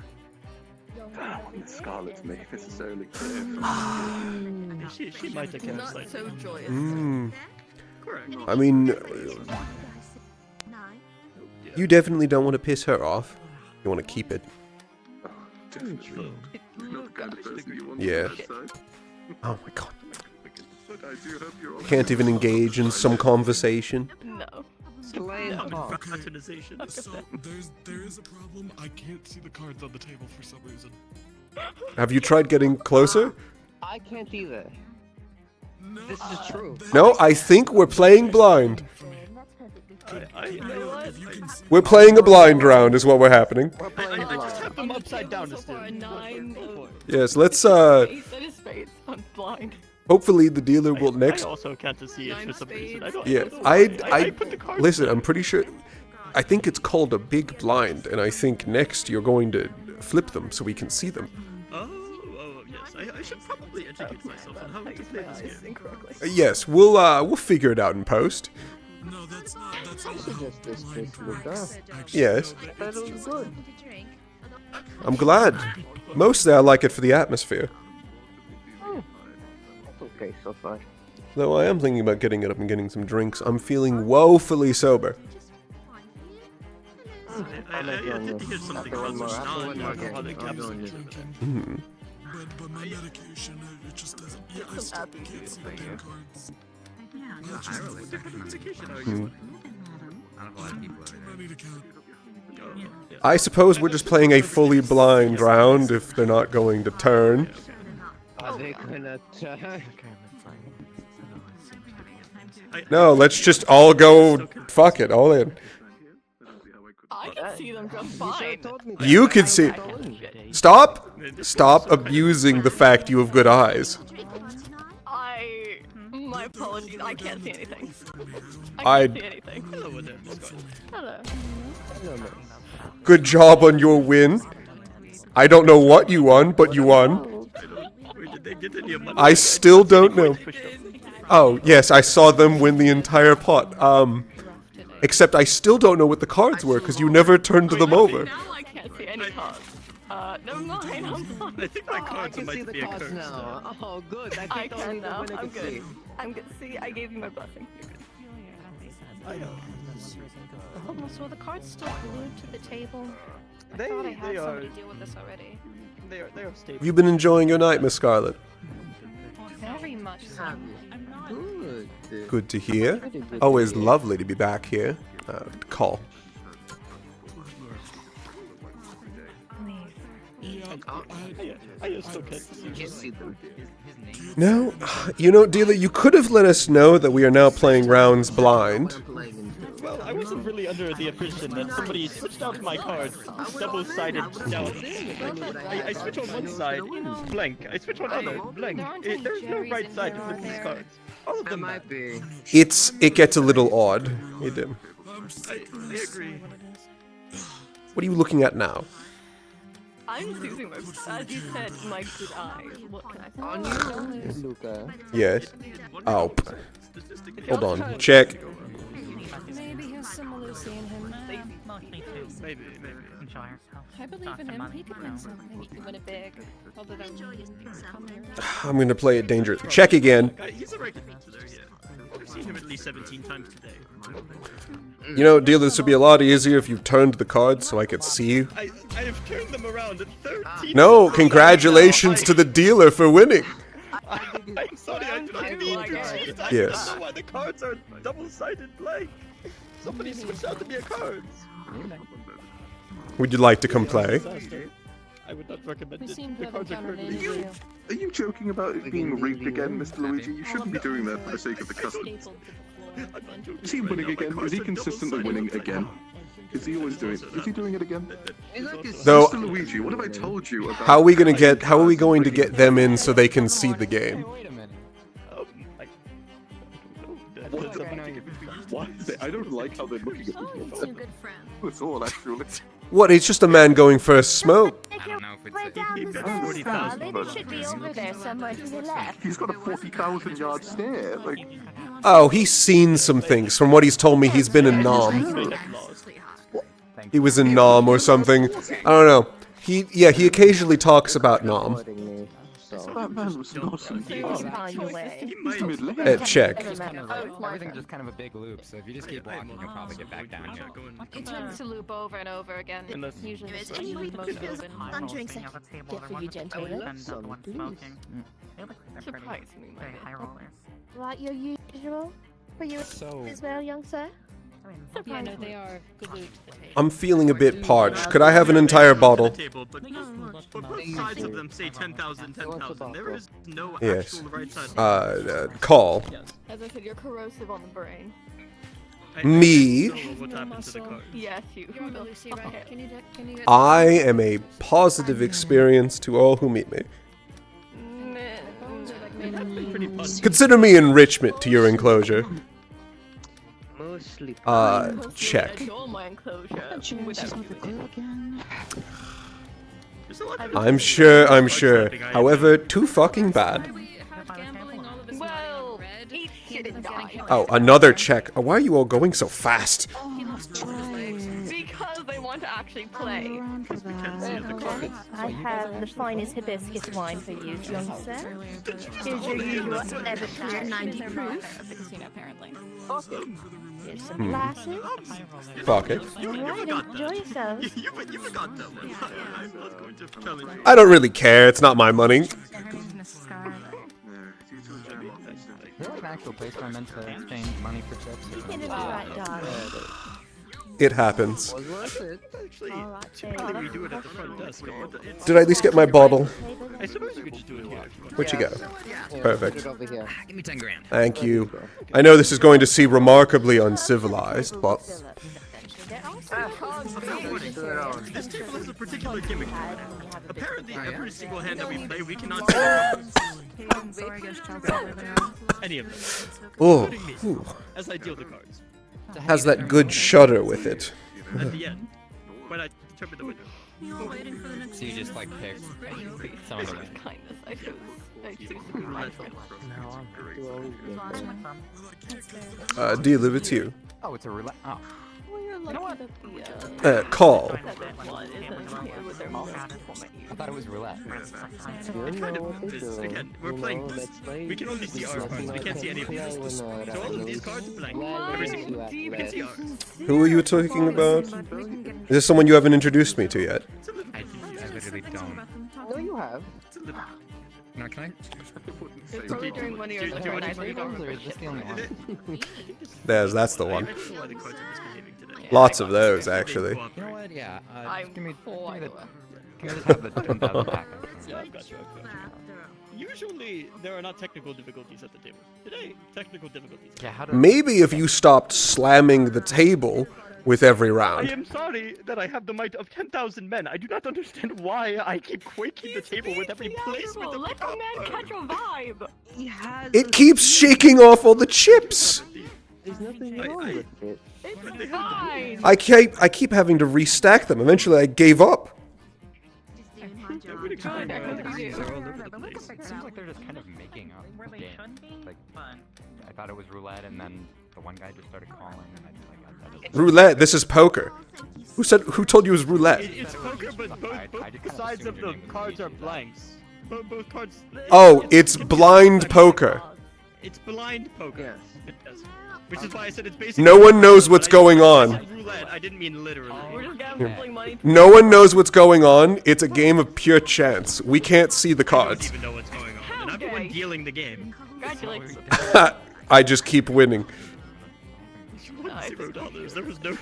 Scarlet's may necessarily clear. She might have kept Not so joyous. Correct. I mean, you definitely don't want to piss her off. You want to keep it. Definitely. Not the kind of person you want Yeah. on that side. Oh my god. But I do hope you're all Can't even engage in some conversation. No. Fraternization. So there is a problem. I can't see the cards on the table for some reason. Have you tried getting closer? I can't either. This is true. No, I think we're playing blind. You know what? We're playing a blind round is what we're happening. I just have them upside down to For a 9 Yes, let's That is space. I'm blind. hopefully the dealer will I next. also can't see it for some reason. I don't. Yeah, I put the cards listen, down. I'm pretty sure. I think it's called a big blind, and I think next you're going to flip them so we can see them. Oh, yes. I should probably educate myself on how to play this game. Yes, we'll figure it out in post. No, that's not. Yes, That was good. I'm glad. Mostly I like it for the atmosphere. Okay, so far. Though I am thinking about getting it up and getting some drinks. I'm feeling woefully sober. I did hear something about non-alcoholic absinthe. But my medication, it just doesn't. Yeah, I still can't see the damn cards. I don't know why people Too many to count. I suppose we're just playing a fully blind round if they're not going to turn. Are they gonna turn? No, let's just all go. Fuck it, all in. I can see them just fine. You can see. Stop abusing the fact you have good eyes. My apologies. I can't see anything. I can't see anything. Hello. Good job on your win. I don't know what you won, but you won. I still don't know. Oh, yes, I saw them win the entire pot. Except I still don't know what the cards were, because you never turned them over. Now I can't see any cards. Never mind, I'm fine. I think my cards might be a curse. now. Oh, good. I can now. I'm good. I'm good. See, I gave you my blessing. Oh, so are the cards still glued to the table? I thought I had somebody deal with this already. They are stable. Have you been enjoying your night, Miss Scarlet? Very much so. Good. Good to hear. Always lovely to be back here. Call. I still can't see them. No, you know, Dealer, you could have let us know that we are now playing rounds blind. Well, I wasn't really under the impression that somebody switched out my cards double-sided down. I switch on one side, blank. I switch on other, blank. There's no right side to flip these cards. All of them might be. It gets a little odd. I agree. What are you looking at now? I'm using my, as you said, my good eyes. What can I say? Luca. Yes. Oh. Hold on. Check. Maybe he has some Lucy in him. Maybe. I believe in him. He could win something. He could win it big. Although that would I'm gonna play it dangerous. Check again. He's a regular today, yeah. I've seen him at least 17 times today. You know, Dealer, this would be a lot easier if you turned the cards so I could see you. I have turned them around at 13. No, congratulations to the dealer for winning. I'm sorry, I do not mean to cheat. I Yes. don't know why the cards are double-sided blank. Somebody switched out the mere cards. Would you like to come play? I would not recommend it. seem to The have cards are encountered currently an issue. Are you joking about it being rigged again, Mr. Luigi? You shouldn't be doing that for the sake of the customer. Is he winning again? Is he consistently winning again? Is he always doing it? Is he doing it again? Though- Mr. Luigi, what have I told you about? How are we going to get them in so they can see the game? What? I don't like how they're looking at me. That's all, actually. What? It's just a man going for a smoke. I don't know if it's We're down the stairs, darling. It should be over there somewhere to the left. He's got a 40,000-yard stare. Like, Oh, he's seen some things. From what he's told me, he's been in Nom. He was in Nom or something. I don't know. He occasionally talks about Nom. that man was not Check. Everything's just kind of a big loop, so if you just keep walking, you'll probably get back down here. It tends to loop over and over again. It's usually Is the anybody most feels open. thundering gift for you, gentlemen? Surprise me, my man. Like your usual? For you as well, young sir? Yeah, no, they are glued to the table. I'm feeling a bit parched. Could I have an entire bottle? But both sides of them say 10,000, 10,000. There is no Yes. actual right side. Call. As I said, you're corrosive on the brain. Me. What happened to the card? Yes, you. You remember Lucy, right? Can you get I am a positive experience to all who meet me. Consider me enrichment to your enclosure. Check. I'm sure. However, too fucking bad. Well, eat shit and die. Oh, another check. Oh, why are you all going so fast? Because they want to actually play. I have the finest hibiscus wine for you, young sir. Here's your usual Everclear 90 proof. Apparently. Here's some glasses. Fuck it. Alright, enjoy yourselves. You forgot them. I was going to challenge you. I don't really care. It's not my money. Is there like an actual place where I'm meant to exchange money for chips? You can do the right, darling. It happens. Actually, typically we do it at the front desk. But it's... Did I at least get my bottle? I suppose you could just do it here. Where'd you go? Perfect. Give me 10 grand. Thank you. I know this is going to seem remarkably uncivilized, but This table has a particular gimmick. Apparently, every single hand that we play, we cannot any of them. oh, Including me, ooh. as I deal the cards. Has that good shudder with it. At the end, when I determine the winner. So you just like pick some of them. D-Liv, it's you. Oh, it's a roulette. Oh. You know what? Call. I thought it was roulette. Again, we're playing this. We can only see our cards. We can't see any of these. So all of these cards are blank. Every single one. We can see ours. Who are you talking about? Is this someone you haven't introduced me to yet? I literally don't. No, you have. No, can I? It's probably during one of your Or is this the only one? That's the one. Lots of those, actually. You know what? Yeah. I'm give me wide the. Can I just have the 10,000 pack? Yeah, I've got you. Usually, there are not technical difficulties at the table. Today, technical difficulties. Yeah, how do Maybe if you stopped slamming the table with every I round. am sorry that I have the might of 10,000 men. I do not understand why I keep quaking the table with every placement of Let the man catch a vibe. He has. It keeps shaking off all the chips. There's nothing wrong with it. It's fine. I keep having to restack them. Eventually, I gave up. It seems like they're just kind of making up the game. Like, I thought it was roulette, and then the one guy just started calling, and I Roulette. This is poker. Who told you it was roulette? It's poker, but both sides of the cards are blanks. Both cards. Oh, it's blind poker. It's blind poker. Yes. Which is why I said it's basically. No one knows what's going on. Roulette. I didn't mean literally. We're just gambling money. No one knows what's going on. It's a game of pure chance. We can't see the I don't cards. even know what's going on. And I'm the one dealing the game. Congratulations. I just keep winning. $0. There was no.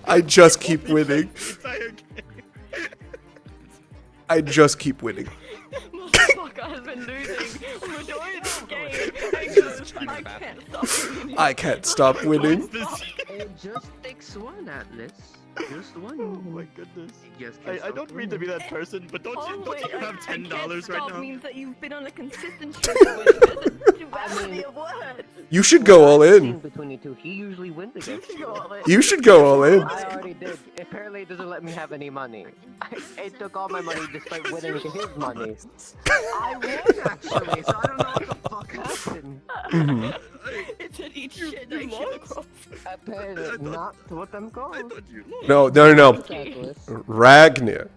I just keep winning. I just keep winning. Motherfucker has been losing the majority of the game. I can't stop winning. It just takes one, Atlas. Just one. Oh my goodness. Yes, I don't mean to be that person, but don't you have $10 right now? Means that you've been on a consistent streak of winning. That's a duality of words. You should go all in. Between the two, he usually wins against you. You should go all in. I already did. Apparently, it doesn't let me have any money. It took all my money despite winning his money. I won actually, so I don't know what the fuck happened. It said eat shit I came across. Apparently, not what I'm called. No. Ragnar.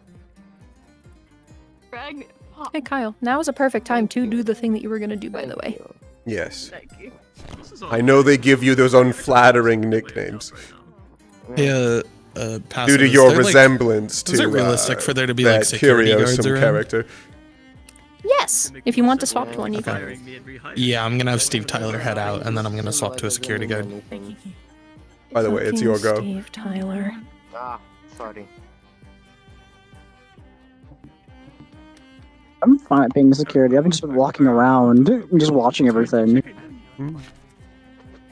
Hey Kyle, now is a perfect time to do the thing that you were gonna do, by the way. Yes. I know they give you those unflattering nicknames. Yeah, due to your resemblance to is it realistic for there to be that like security guards curiosome around? character. Yes, if you want to swap to one, you can. Yeah, I'm gonna have Steve Tyler head out, and then I'm gonna swap to a security guard. By the way, it's your go. Steve Tyler. Ah, sorry. I'm fine at being security. I've just been walking around, just watching everything. Can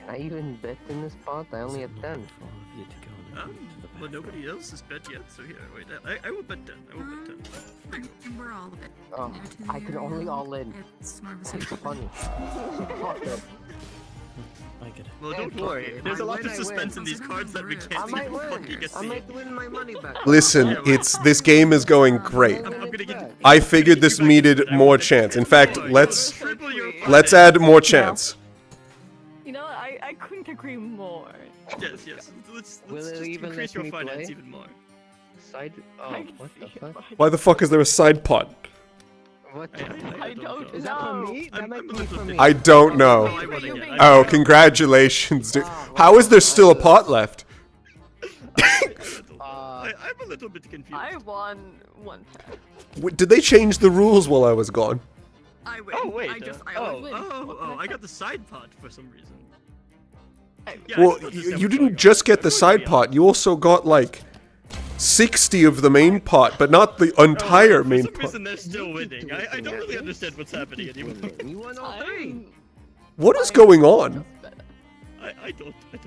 I even bet in this spot? I only have 10. Well, nobody else has bet yet, so here, wait, I will bet 10. I will bet 10. And we're all a bit. Oh, I can only all in. It's more of a It's situation. funny. Fuck it. Well, don't worry. There's a lot of suspense in these cards that we I can't might even win. fucking I see. might win my money back. Listen, this game is going great. I'm gonna get I figured this needed more chance. In fact, let's add more chance. You know, I couldn't agree more. Yes. Let's Will it just even increase let your me finance play? even more. Side. Oh, what the fuck? Why the fuck is there a side pot? What? I don't Is that for me? That might be for me. I don't know. Oh, congratulations, dude. How is there still a pot left? I'm a little bit confused. I won one pack. Did they change the rules while I was gone? I win. Oh wait. I always win. I got the side pot for some reason. Well, you didn't just get the side pot. You also got like 60 of the main pot, but not the entire main For some pot. reason, they're still winning. I don't really understand what's happening anymore. You won all three. What is going on? I don't know.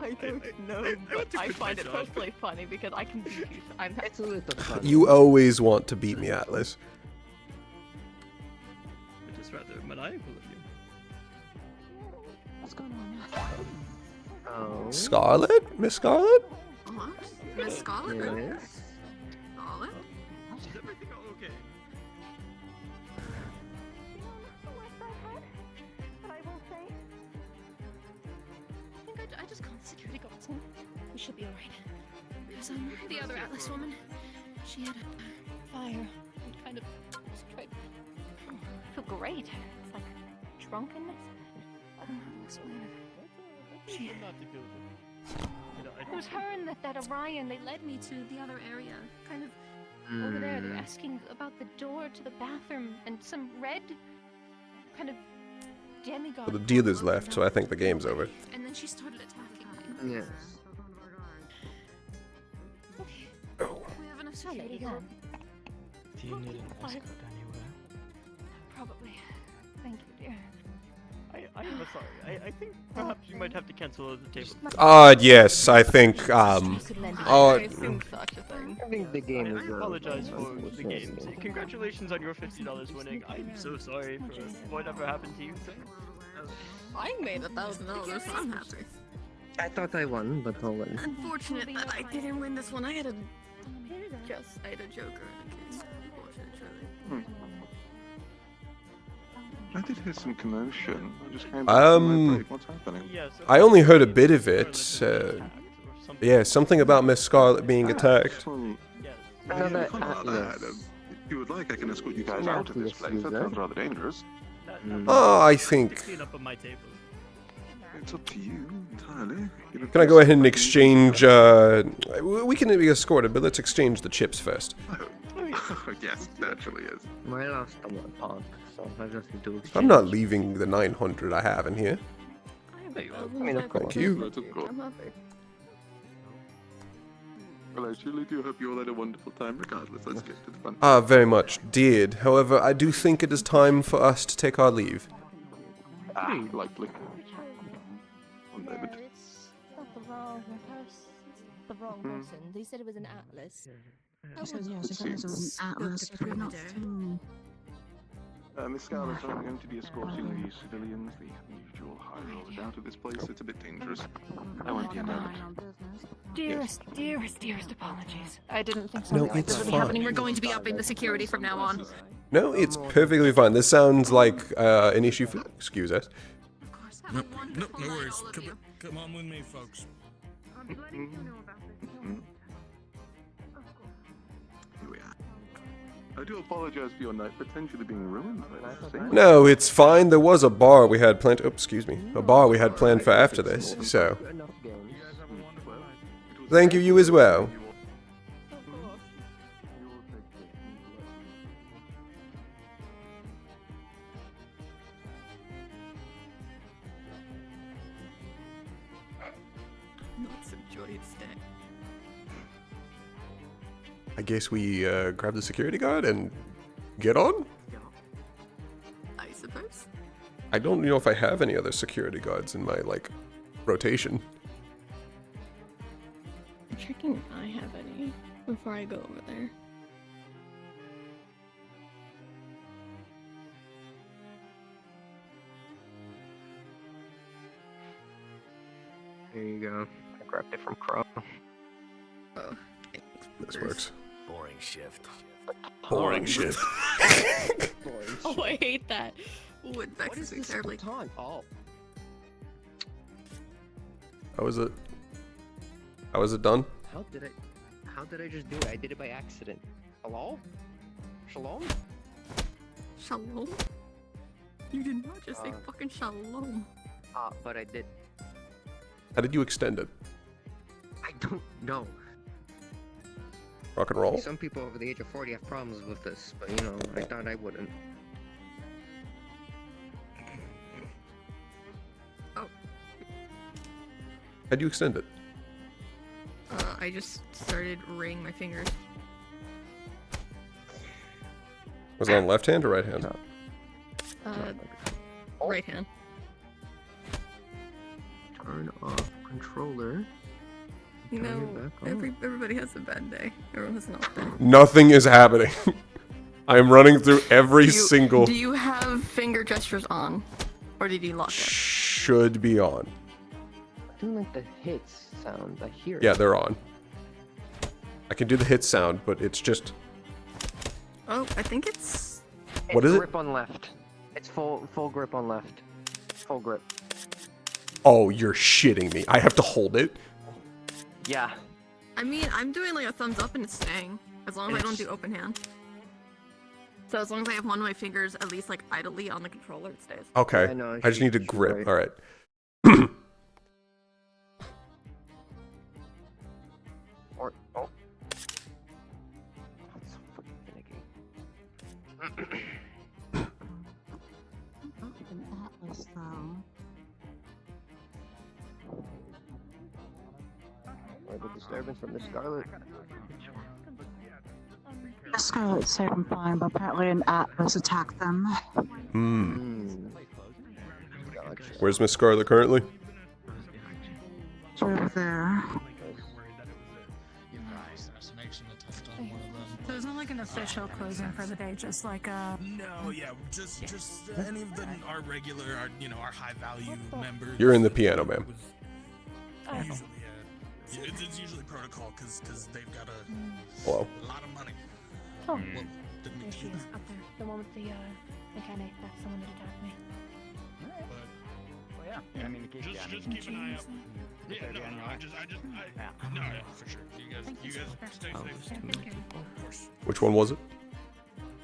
I don't know, but I find it personally funny because I can beat you. I'm It's a little funny. You always want to beat me, Atlas. I'm just rather maniacal of you. What's going on? Oh. Scarlet? Miss Scarlet? What? Miss Scarlet? Yes. Scarlet? Is everything okay? I just called the security guards and we should be alright. There's the other Atlas woman. She had a fire and kind of tried. I feel great. It's like drunkenness. I don't know how to explain it. She. It was her and that Orion. They led me to the other area, kind of over there. They were asking about the door to the bathroom and some red, kind of demigod. Well, the dealer's left, so I think the game's over. And then she started attacking me. Yes. We have enough security guard. Do you need an escort anywhere? Probably. Thank you, dear. I am sorry. I think perhaps you might have to cancel the table. Yes, I think, I assumed such a thing. I think the game is. I apologize for the games. Congratulations on your $50 winning. I'm so sorry for whatever happened to you. I made $1,000, so I'm happy. I thought I won, but hold on. Unfortunate that I didn't win this one. I had a Joker and a king. Unfortunately. I did hear some commotion. I just came back from my break. What's happening? I only heard a bit of it. Yeah, something about Miss Scarlet being attacked. If you would like, I can escort you guys out of this place. That sounds rather dangerous. I think... Clean up on my table. It's up to you entirely. Can I go ahead and exchange... we can be escorted, but let's exchange the chips first. Yes, naturally is. My last punk, so I just need to exchange. I'm not leaving the 900 I have in here. I mean, of course. Thank you. I'm happy. Well, I truly do hope you all had a wonderful time regardless. Let's get to the fun. Very much did. However, I do think it is time for us to take our leave. Likely. One moment. It's not the wrong person. The wrong person. They said it was an Atlas. She says yes, it is an Atlas, but we're not seen. Miss Scarlet, I'm going to be escorting the civilians, the usual high rollers out of this place. It's a bit dangerous. I won't be a moment. Dearest apologies. I didn't think No, something like it's this would be fine. happening. We're going to be upping the security from now on. No, it's perfectly fine. This sounds like an issue for... Excuse us. No worries. Come on with me, folks. Here we are. I do apologize for your night potentially being ruined by this. No, it's fine. There was a bar we had planned... Oops, excuse me. A bar we had planned for after this, so... Thank you, you as well. Let's enjoy its day. I guess we grab the security guard and get on? I suppose. I don't know if I have any other security guards in my, like, rotation. I'm checking if I have any before I go over there. There you go. I grabbed it from Crow. Oh. This works. Boring shift. Boring shift. Oh, I hate that. Oh, it vexes me terribly. Oh. How was it? How was it done? How did I just do it? I did it by accident. Hello? Shalom? Shalom? You did not just say fucking shalom. But I did. How did you extend it? I don't know. Rock and roll? Some people over the age of 40 have problems with this, but you know, I thought I wouldn't. Oh. How'd you extend it? I just started ringing my fingers. Was it on left hand or right hand? Right hand. Turn off controller. You Turn it know, back on. everybody has a bad day. Everyone has an off day. Nothing is happening. I am running through every single. Do you have finger gestures on, or did you lock it? Should be on. I do like the hits sound. I hear it. Yeah, they're on. I can do the hit sound, but it's just. Oh, I think it's. What is it? Grip on left. It's full grip on left. Full grip. Oh, you're shitting me. I have to hold it? Yeah. I mean, I'm doing like a thumbs up and it's staying. As long as I don't do open hand. So as long as I have one of my fingers at least like idly on the controller, it stays. Okay. Yeah, no, I just need to she's grip. right. All right. Or oh. That's so fucking finicky. An atlas, though. Or the disturbance from the Scarlet. The Scarlet said I'm fine, but apparently an atlas attacked them. Gotcha. Where's Miss Scarlet currently? It's right over there. So there's not like an official closing for the day, just like a. No, yeah, just any of our regular, our high value members. You're in the piano, ma'am. Usually, yeah. It's usually protocol because they've got a Hello. lot of money. Oh, Well, didn't there we she do is, that? up there. The one with the mechanic. That's the one that attacked me. Well, yeah. I mean, Just keep an eye out. Yeah, no, yeah, for sure. You guys stay safe. Of course. Which one was it?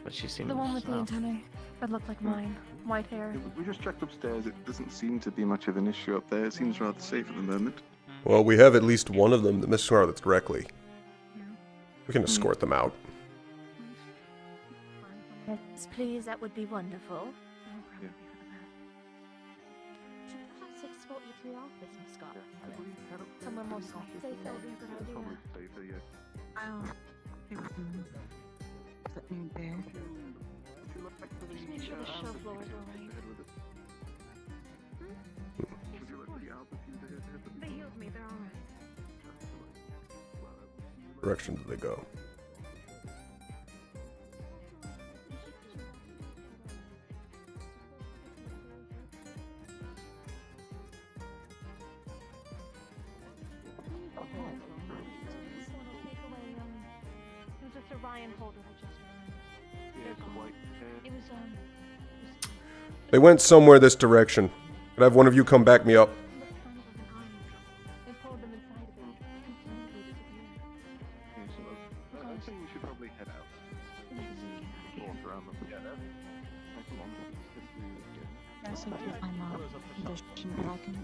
But she seems. The one with the antennae that looked like mine. White hair. We just checked upstairs. It doesn't seem to be much of an issue up there. It seems rather safe at the moment. Well, we have at least one of them that Miss Scarlet's directly. We can escort them out. Yes, please, that would be wonderful. Yeah. Should perhaps escort you to the office, Miss Scott. Somewhere more safe. Safer would be a good idea. Probably safer, yeah. I'll give them that new bed. Just make sure the show floor is alright. They healed me, they're alright. Direction do they go? It was a Orion holder, I just remembered. Yeah, it's a white. It was, They went somewhere this direction. Could I have one of you come back me up? they pulled them inside of it. Completely disappeared. Yeah, so I think we should probably head out. Walk around them. Yeah, come on. I think I'm out of condition, but I can.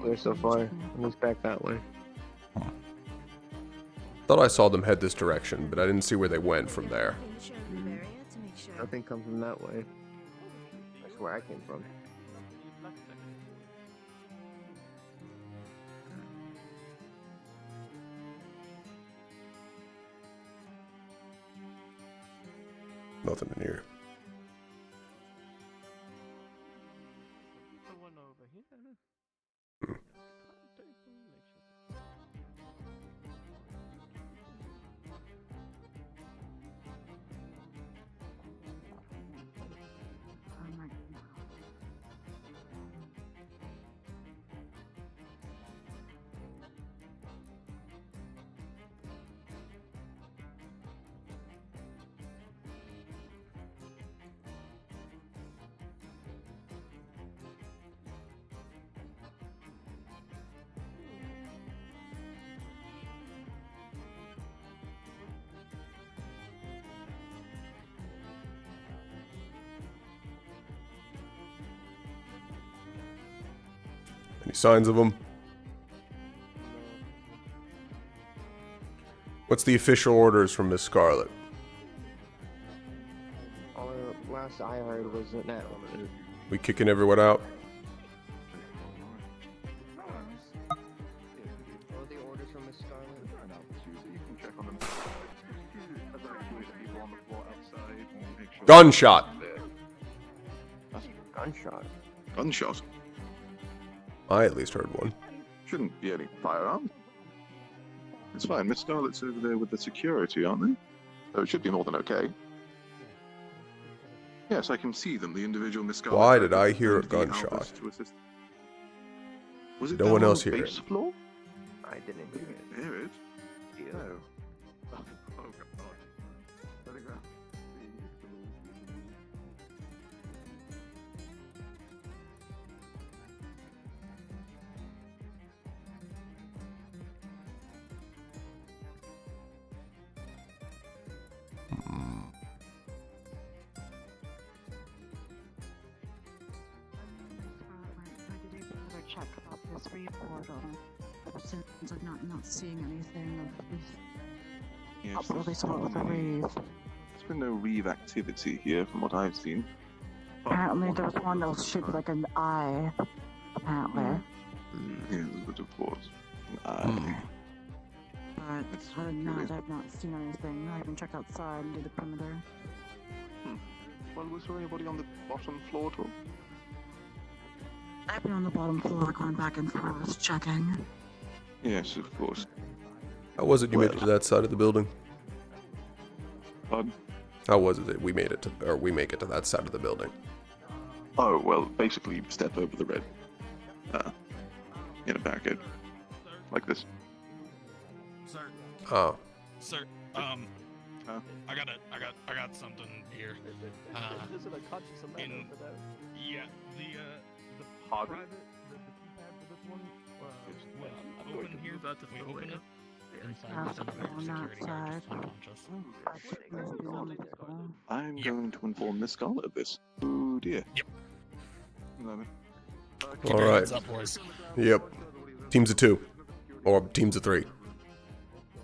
Clear so far. Let's back that way. Thought I saw them head this direction, but I didn't see where they went from there. Nothing comes from that way. That's where I came from. Nothing in here. The one over here. Any signs of them? What's the official orders from Miss Scarlet? All last I heard was that. We kicking everyone out. What are the orders from Miss Scarlet? Gunshot. Gunshot. Gunshot. I at least heard one. Shouldn't be any firearms. It's fine. Miss Scarlet's over there with the security, aren't they? So it should be more than okay. Yes, I can see them. The individual Miss Scarlet. Why did I hear a gunshot? Was it No down one on else the hear base it. floor? I didn't hear it. Yeah. Oh, God. Let it go. Check about this report since I'm not seeing anything of this. Yes, At least what was a rave. There's been no reeve activity here from what I've seen. Apparently there was one that was shaped like an eye. Apparently. Yes, but of course. An eye. But other than that, I've not seen anything. I even checked outside and did the perimeter. Well, was there anybody on the bottom floor at all? I've been on the bottom floor going back and forth checking. Yes, of course. How was it you made it to that side of the building? Pardon? How was it that we made it to, or we make it to that side of the building? Oh, well, basically you step over the red, in a barricade. Like this. Sir. Oh. Sir, I got something here. There's an unconscious amount over there. Yeah, the Pardon? Private, the keypad for this one. I'm going to move out to we open it. I'm going to inform Miss Scarlet of this. Oh dear. Yep. All right. Heads up, boys. Yep. Teams of 2. Or teams of 3.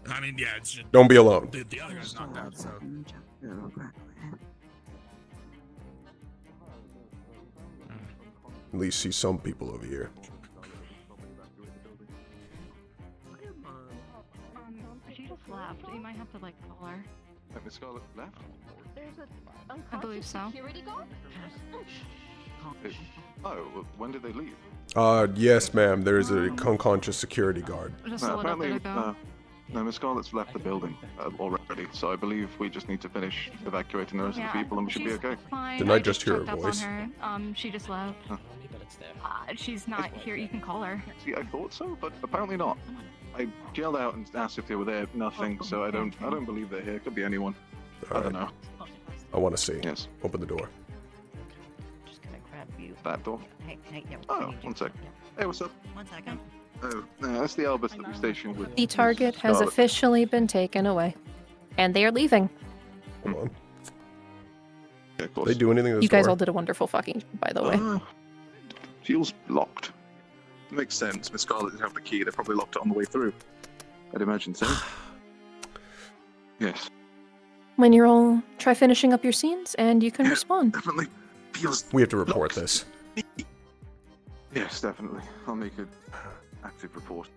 I mean, yeah, it's just... Don't be alone. The other guy's knocked out, so... At least see some people over here. She just left. You might have to like call her. Miss Scarlet left? There's an I believe so. Security guard? Oh, well, when did they leave? Yes, ma'am. There is a unconscious security guard. Just a little bit ago. No, Miss Scarlet's left the building already, so I believe we just need to finish evacuating the rest of the people and we should be okay. Fine. Didn't I just hear checked her up voice? on her. She just left. She's not here. You can call her. See, I thought so, but apparently not. I yelled out and asked if they were there. Nothing. So I don't believe they're here. Could be anyone. I don't know. I want to see. Yes. Open the door. Just gonna grab you. That door. Hey, yeah. Oh, one sec. Hey, what's up? 1 second. Oh, no, that's the Albus that we stationed with. The target has Scarlet. officially been taken away. And they are leaving. Hold on. Yeah, of course. They do anything to this You guys door? all did a wonderful fucking job, by the way. Feels locked. Makes sense. Miss Scarlet didn't have the key. They probably locked it on the way through. I'd imagine so. Yes. When you're all, try finishing up your scenes and you can respond. Definitely feels. We have to report this. Yes, definitely. I'll make an active report.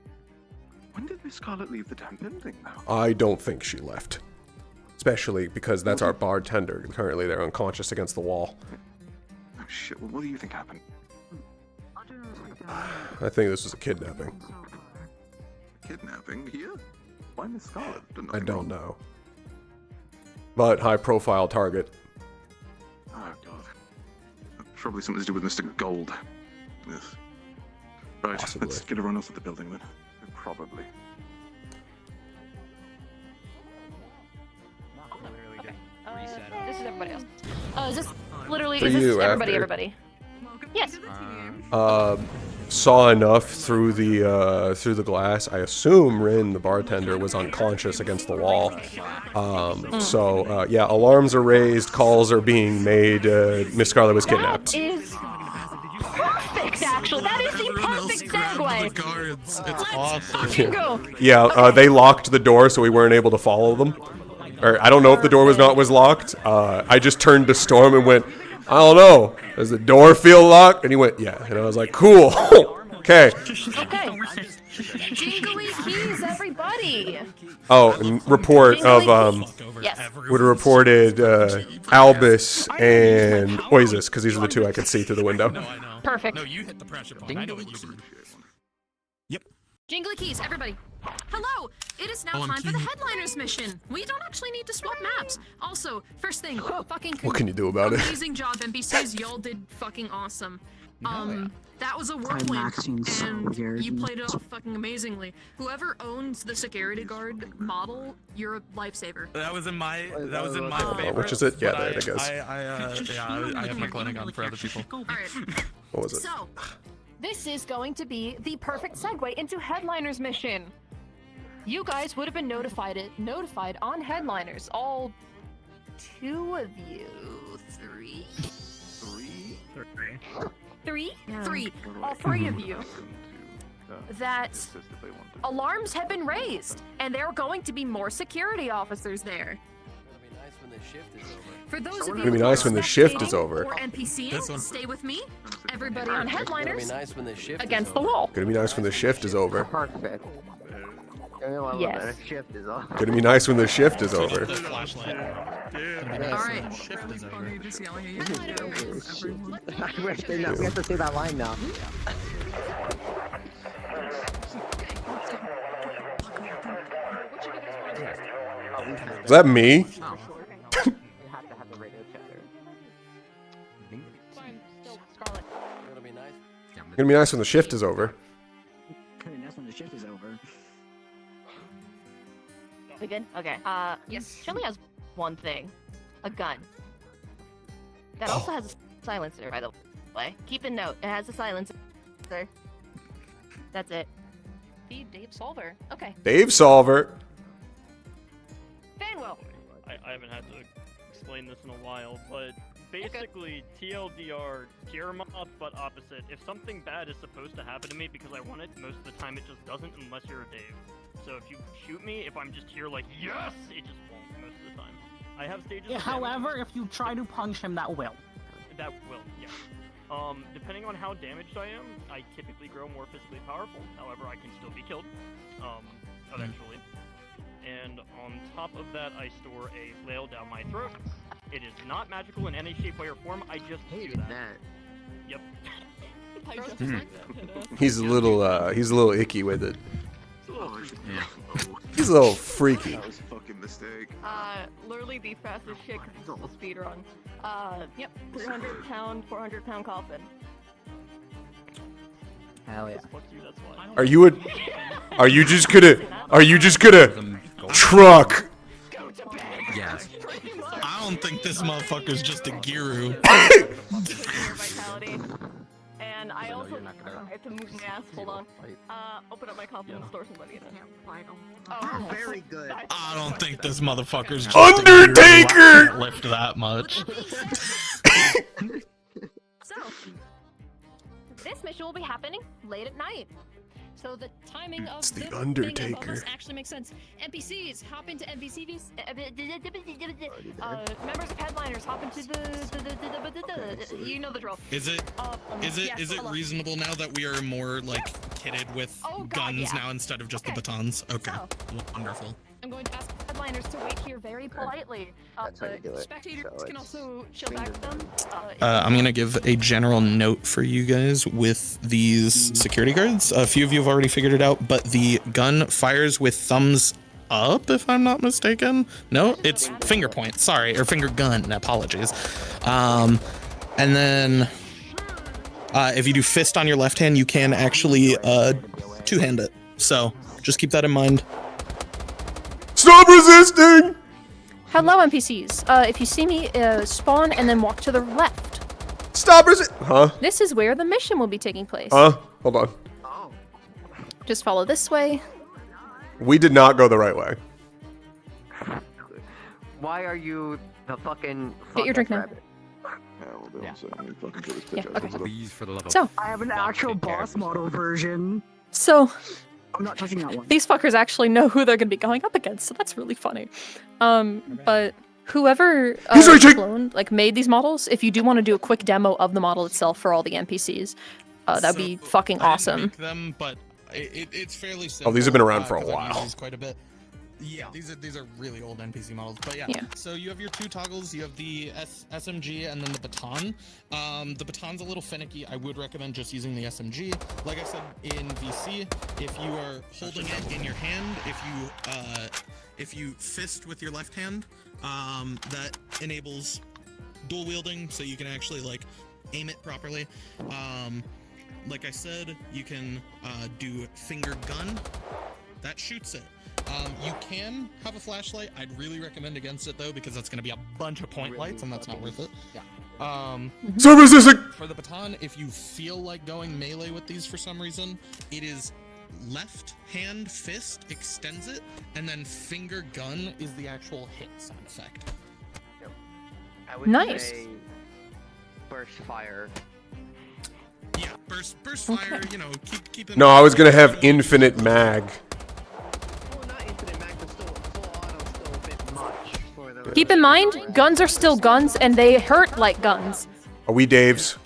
When did Miss Scarlet leave the damn building, though? I don't think she left. Especially because that's our bartender. Currently, they're unconscious against the wall. Oh shit! Well, what do you think happened? I think this was a kidnapping. Kidnapping here? Why Miss Scarlet? I don't know. But high-profile target. Oh god. Probably something to do with Mr. Gold. Yes. Right. Possibly. Let's get a run off of the building then. Probably. This is everybody else. Is this literally, For is this you, everybody, after. everybody? Yes. Saw enough through the glass. I assume Rin, the bartender, was unconscious against the wall. So yeah, alarms are raised, calls are being made. Miss Scarlet was kidnapped. That is perfect, actually. That is the perfect segue. Guards. It's awesome. Fucking go. Yeah, they locked the door, so we weren't able to follow them. or I don't know if the door was locked. I just turned to Storm and went, I don't know. Does the door feel locked? And he went, yeah. And I was like, cool. Okay. Okay. Jingly keys, everybody. Oh, and report of Yes. would have reported Albus and Oasis because these are the two I could see through the window. Perfect. No, you hit the pressure button. I know what you did. Yep. Jingly keys, everybody. Hello! It is now Oh, I'm time for the keying. Headliners mission. We don't actually need to swap maps. Also, first thing, fucking What can you do about it? amazing job, NPCs. Y'all did fucking awesome. That was a whirlwind, Maxine's so and weird. you played it off fucking amazingly. Whoever owns the security guard model, you're a lifesaver. That was in my favorite. Which is it? Yeah, there it goes. I have my clinic on for other people. Alright. What was it? So, This is going to be the perfect segue into Headliners mission. You guys would have been notified on Headliners. All 2 of you. 3? 3? Yeah. 3. All 3 of you. That alarms have been raised, and there are going to be more security officers there. For those of you It'd be nice when the shift is over. or NPCs, stay with me. Everybody on Headliners nice when the shift against the wall. Gonna be nice when the shift is over. Perfect. Yes. Shift is on. Gonna be nice when the shift is over. Flashlight. Alright. Shift is over. We have to say that line now. Is that me? Gonna be nice when the shift is over. That's when the shift is over. We good? Okay. Yes. She only has one thing. A gun. That also has a silencer, by the way. Keep a note. It has a silencer. That's it. Feed Dave Solver. Okay. Dave Solver. Fanwell. I haven't had to explain this in a while, but basically TLDR Tiamat, but opposite. If something bad is supposed to happen to me because I want it, most of the time it just doesn't unless you're a Dave. So if you shoot me, if I'm just here like, yes, it just won't most of the time. I have stages of damage. However, if you try to punch him, that will. That will, yeah. Depending on how damaged I am, I typically grow more physically powerful. However, I can still be killed, eventually. And on top of that, I store a flail down my throat. It is not magical in any shape, way, or form. I just do that. Yep. He's a little icky with it. He's a little freaky. That was a fucking mistake. Literally the fastest shit because it's a speed run. Yep, 300 pound, 400 pound coffin. Hell yeah. Are you just gonna truck? Yes. I don't think this motherfucker's just a Giru. Vitality. And I also I have to move my ass. Hold on. Open up my coffin and store somebody in it. Oh, very good. I don't think this motherfucker's just Undertaker! A Giru. I can't lift that much. So, this mission will be happening late at night. So the timing of It's the this Undertaker. thing almost actually makes sense. NPCs, hop into NPCs. Members of Headliners, hop into the you know the drill. Is it yes, reasonable now that we are more like kitted with guns now instead of just the batons? Okay, wonderful. I'm going to ask Headliners to wait here very politely. Spectators can also chill back with them. I'm gonna give a general note for you guys with these security guards. A few of you have already figured it out, but the gun fires with thumbs up, if I'm not mistaken. No, it's finger point. Sorry, or finger gun. Apologies. And then if you do fist on your left hand, you can actually two-hand it. So just keep that in mind. Stop resisting! Hello, NPCs. If you see me, spawn and then walk to the left. Stop resisting! Huh? This is where the mission will be taking place. Hold on. Just follow this way. We did not go the right way. Why are you the fucking Get your drink now. So I have an actual boss model version. So, I'm not touching that one. These fuckers actually know who they're gonna be going up against, so that's really funny. But whoever cloned, like made these models, if you do want to do a quick demo of the model itself for all the NPCs, that'd be fucking awesome. Make them, but it's fairly simple. Oh, these have been around for a 'cause I've used while. these quite a bit. Yeah, these are really old NPC models, but yeah. So you have your two toggles. You have the SMG and then the baton. The baton's a little finicky. I would recommend just using the SMG. Like I said in VC, if you are holding it in your hand, if you fist with your left hand, that enables dual wielding, so you can actually like aim it properly. Like I said, you can do finger gun. That shoots it. You can have a flashlight. I'd really recommend against it though, because that's going to be a bunch of point lights, and that's not worth it. Services. For the baton, if you feel like going melee with these for some reason, it is left hand fist extends it, and then finger gun is the actual hit sound effect. I would Nice. say burst fire. Yeah, burst fire. You know, keep it. No, I was gonna have infinite mag. Keep in mind, guns are still guns, and they hurt like guns. Are we Daves?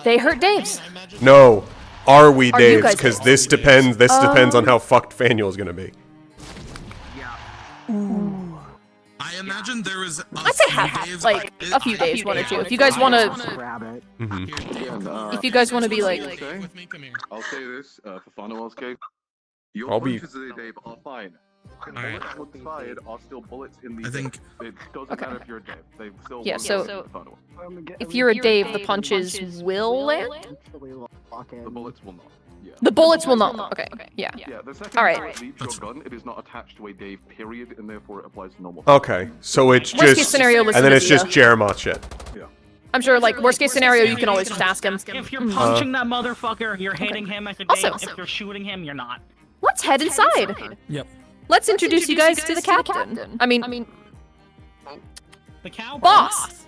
They hurt Daves. No. Are we Are you Daves? guys Because Daves? this depends on how fucked Faniel's gonna be. I imagine there was. I'd say half, like a few days, one or two. If you guys want to, if you guys want to be like, I'll say this for Farnwell's case. Your I'll be- punches today, Dave, are fine. Alright. Bullets fired are still bullets in the. I think- it doesn't matter if you're a Dave. They still. Yeah, won't so- go to Farnwell. if you're a Dave, the punches will land. The bullets will not. Yeah. The bullets will not. Okay. Yeah. Yeah. The second All right. bullet leaves your gun, it is not attached to a Dave. Period, and therefore it applies to normal. Okay, so it's Worst case just scenario, and listen then to it's just Zia. Jeremiah shit. I'm sure, like worst case scenario, you can always just ask him. If you're punching that motherfucker, you're hitting him as a Also- Dave. If you're shooting him, you're not. Let's head inside. Yep. Let's introduce you guys to the captain. I mean, The cow boss.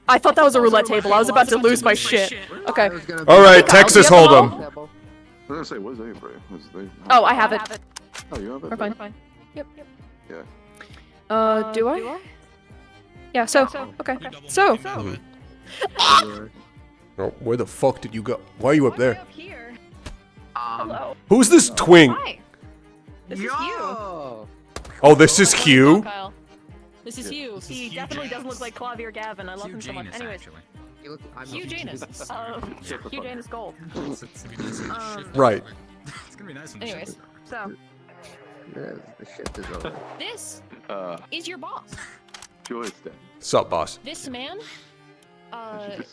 I thought that was a roulette table. I was about to lose my shit. Okay. All right, Texas Hold'em. I was gonna say, where's Dave, bro? Oh, I have it. Oh, you have it. We're fine. Yep. Yeah. Do I? Yeah. So. Okay. So. Oh, where the fuck did you go? Why are you up there? Hello. Who's this twink? Hi. This is you. Oh, this is Hugh. Kyle. This is Hugh. He definitely doesn't look like Clavier Gavin. I love him so much. Anyways, Hugh Janus. Hugh Janus Gold. Right. It's gonna be nice when Anyways, so The shift is over. this is your boss. Joystick. Sup, boss? This man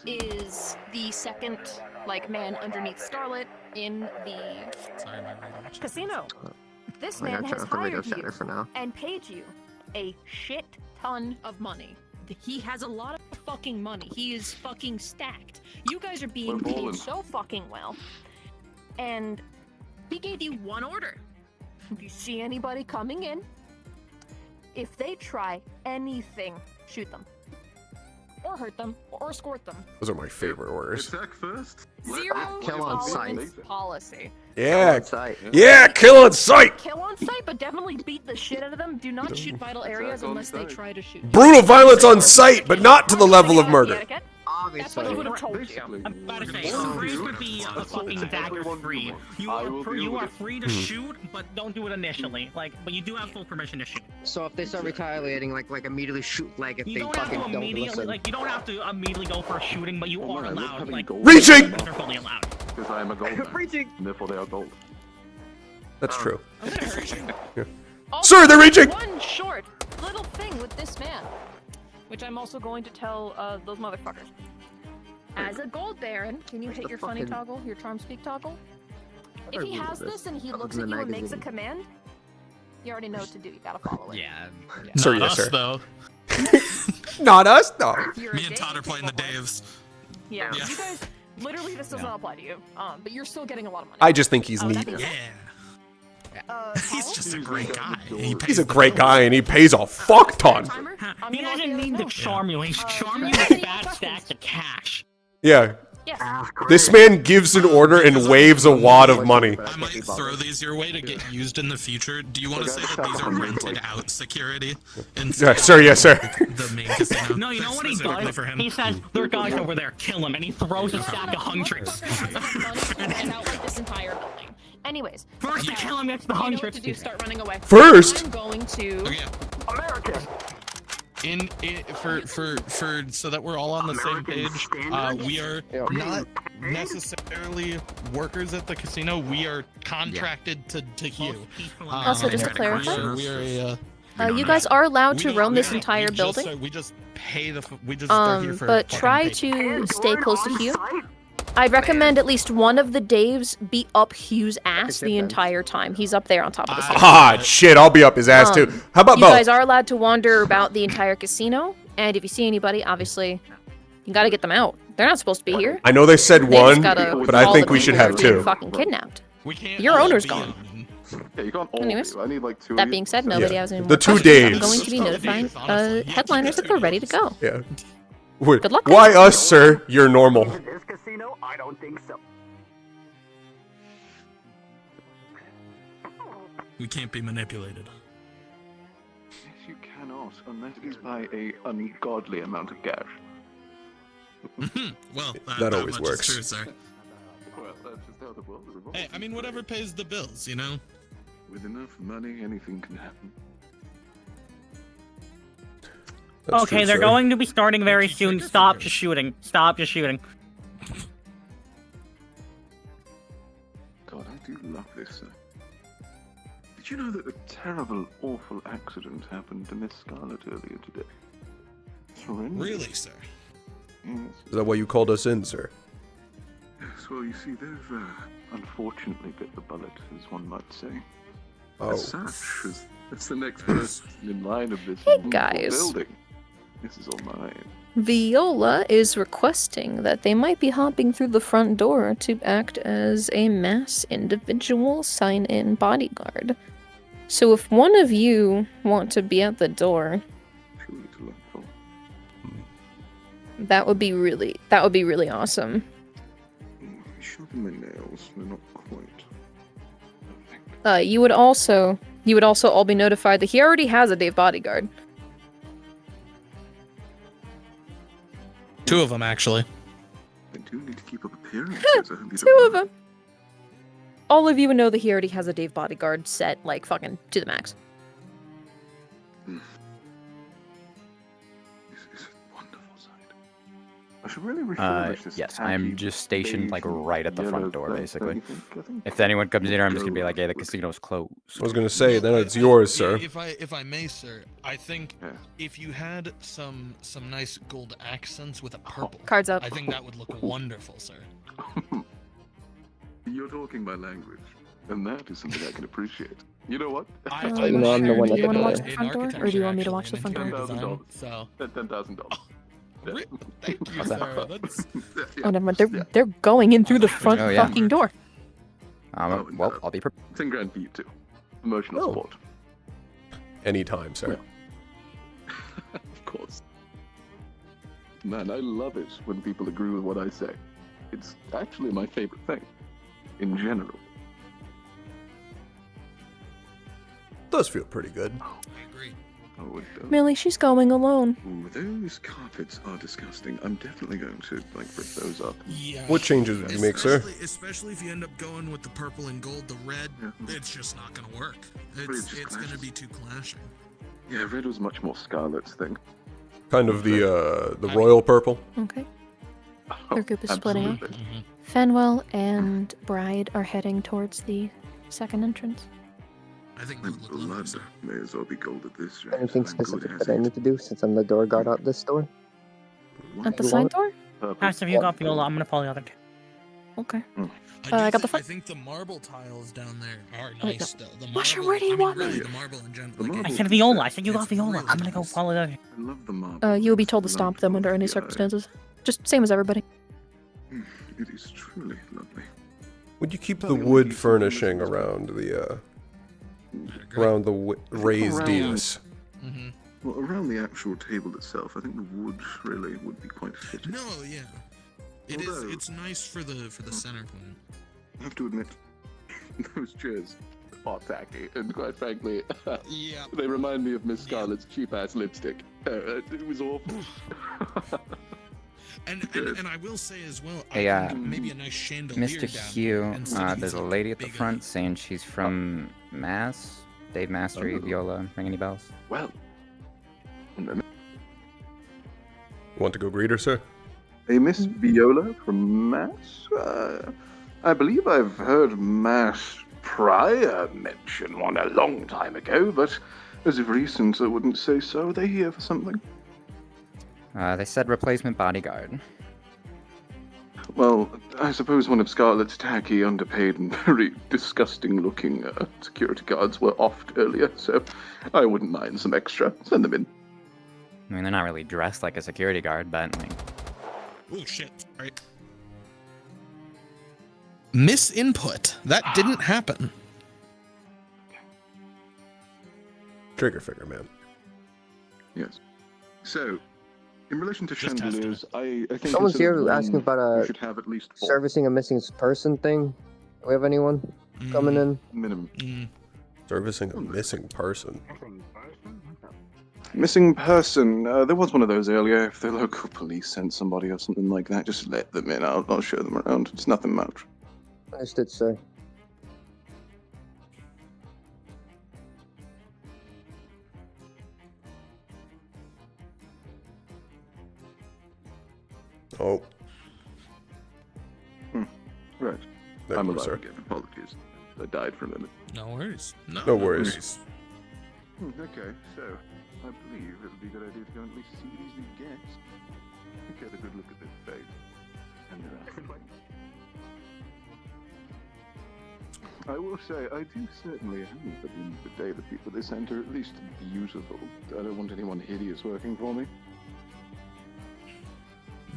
is the second like man underneath Starlet in the casino. This I man gotta turn has off the radio hired center you for now. and paid you a shit ton of money. He has a lot of fucking money. He is fucking stacked. You guys are being We're balling. paid so fucking well. And he gave you one order. If you see anybody coming in, if they try anything, shoot them. Or hurt them, or escort them. Those are my favorite orders. Attack first. Zero Kill on sight. tolerance policy. Yeah. Sight. Yeah, kill on sight. Kill on sight, but definitely beat the shit out of them. Do not shoot vital areas on unless they sight. try to shoot. Brutal violence on sight, but not to the level of murder. Etiquette? That's Obviously. what he would have told you. Basically. I'm about to say, free would be a fucking dagger free. You I will are deal you with are it. free to shoot, but don't do it initially. Like, but you do have full permission to shoot. So if they start retaliating, like immediately shoot leg if You they don't have fucking to don't immediately listen. like you don't have to immediately go for a shooting, but you Oh, are man, look allowed. having Like gold. Reaching! they're fully allowed. Because I am a gold man. Reaching. And therefore they are gold. That's true. Also, Sir, they're reaching! One short little thing with this man, which I'm also going to tell those motherfuckers. As a gold baron, can you hit your funny fucking- toggle, your charm speak toggle? If he remember has this. this and he That looks was at in you the and makes a magazine. command, you already know what to do. You gotta follow it. Yeah. Sir, Not yes, us, sir. though. Not us, no. If you're a Me and Dave, Todd are take playing the over. Daves. Yeah, Yeah. you guys, literally, this does not apply to you. But you're still getting a lot of money. I just think he's Oh, neat. that'd be Yeah. He's Kyle? just a great guy. He pays He's a the great bills. guy and he pays a fuck ton. Timer? I'm He gonna doesn't let need you to know. charm you. He's charming you do you have with any fat questions? stacks of cash. Yeah. Yes. This man gives an order and waves a wad of money. I might throw these your way to get used in the future. Do you want to say that these are rented out security? Yeah, sir, yes, sir. The main casino. No, you know what he Specifically does? for him. He says, there are guys over there, kill him, and he throws a stack of hundreds. And out like this entire building. Anyways. First to kill him gets the you know what hundreds. to do, start running away. First? I'm going to... America. For so that we're all on the same page, we are not necessarily workers at the casino. We are contracted to Hugh. Also, just to clarify, we are you guys are allowed to roam this we entire just building. we just pay the we just are here for But fucking try pay. to stay close to Hugh. I'd recommend at least one of the Daves be up Hugh's ass the entire time. He's up there on top of the stairs. Ah, shit, I'll be up his ass too. How about you both? guys are allowed to wander about the entire casino, and if you see anybody, obviously, you gotta get them out. They're not supposed to be here. I know they said They just one, gotta but I call think them we should in or have they're two. Fucking kidnapped. We can't Your owner's gone. Yeah, you can't all Anyways, do. I need like two. That being said, nobody has any more The 2 questions. I'm Daves. going to be notifying headliners that they're ready to go. Yeah. Wait, Good luck, why guys. us, sir? You're normal. This casino? I don't think so. We can't be manipulated. Yes, you cannot, unless it is by a ungodly amount of cash. Well, That always much is works. True, sir. Well, that's just how the world revolves. Hey, I mean, whatever pays the bills, you know. With enough money, anything can happen. Okay, they're going to be starting very soon. Stop just shooting. Stop just shooting. God, I do love this, sir. Did you know that a terrible, awful accident happened to Miss Scarlet earlier today? It's horrendous. Really, sir? Yes. Is that why you called us in, sir? Yes, well, you see, they've unfortunately bit the bullet, as one might say. Oh. As such, as the next person in line of this Hey, wonderful guys. building, this is all mine. Viola is requesting that they might be hopping through the front door to act as a mass individual sign-in bodyguard. So if one of you want to be at the door, Truly delightful. that would be really awesome. Sharpen my nails, they're not quite. You would also all be notified that he already has a Dave bodyguard. 2 of them, actually. I do need to keep up appearances. I hope you Two don't of them. All of you would know that he already has a Dave bodyguard set, like, fucking to the max. I should really refurbish this Yes, tacky I'm just stationed like right at the yellow front door, place, basically. don't you think? If anyone comes in here, I'm just gonna be like, "Hey, the casino's closed." I was gonna say, then it's yours, sir. If I may, sir, I think if you had some nice gold accents with a purple, Cards up. I think that would look wonderful, sir. You're talking my language, and that is something I can appreciate. You know what? I'm the one at the door. Do you want to watch the front door, or do you want me to watch the front door? $10,000. So $10,000. Thank you, sir. That's... Oh, never mind. They're going in through the front Oh, yeah. fucking door. Well, I'll be prepared. 10 grand for you too. Emotional support. Anytime, sir. Of course. Man, I love it when people agree with what I say. It's actually my favorite thing, in general. Does feel pretty good. I agree. Oh, it does. Millie, she's going alone. Ooh, those carpets are disgusting. I'm definitely going to, like, rip those up. Yeah. What changes would you make, sir? Especially if you end up going with the purple and gold, the red, it's just not gonna work. It's gonna be too clashing. Yeah, red was much more Scarlet's thing. Kind of the royal purple. Okay. Their group is splitting up. Absolutely. Fenwell and Bride are heading towards the second entrance. I think My blood may as well be gold at this rate. Anything I'm good specific as that I it. need to do since I'm the door guard out this door? At the side door? Pastor, if you got Viola, I'm gonna follow the other two. Okay. I I got the I front. think the marble tiles down there are Wait, nice, though. The Washer, marble, where do you I mean, want really, me? the marble in general. I said Viola. I said you got Viola. I'm gonna go follow the other. I love the marble. You will be told to stop them under any circumstances. Just same as everybody. It is truly lovely. Would you keep the wood furnishing around the raised Around- dais? Well, around the actual table itself, I think the wood really would be quite fitting. No, yeah. It is. Although- It's nice for the center point. I have to admit, those chairs are tacky, and quite frankly, Yeah. they remind me of Miss Scarlet's cheap-ass lipstick. It was awful. And I will say as well, Hey, I think maybe a nice chandelier Mr. down Hugh, instead of there's these, a like, lady at the big, front saying she's from Mass. Dave Mastery, Oh. Viola. Ring any bells? Well, Want to go greet her, sir? a Miss Viola from Mass? I believe I've heard Mass Prior mention one a long time ago, but as of recent, I wouldn't say so. Are they here for something? They said replacement bodyguard. Well, I suppose one of Scarlet's tacky, underpaid, and very disgusting-looking security guards were offed earlier, so I wouldn't mind some extra. Send them in. I mean, they're not really dressed like a security guard, but like, Oh shit! Sorry. Misinput. That didn't happen. Trigger finger, man. Yes. So, in relation to Just chandeliers, I think Someone's instead of here asking one, about we should have at least 4. servicing a missing person thing. Do we have anyone coming in? Minimum. Servicing a missing person. Missing person. There was one of those earlier. If the local police sent somebody or something like that, just let them in. I'll show them around. It's nothing much. Understood, sir. Oh. Right. Thank I'm you, alive sir. again. Apologies. I died for a minute. No worries. No worries. Okay, so I believe it'll be a good idea to go and at least see these new guests. Get a good look at their face and their eyes. I will say, I do certainly hope at the end of the day the people they sent are at least beautiful. I don't want anyone hideous working for me.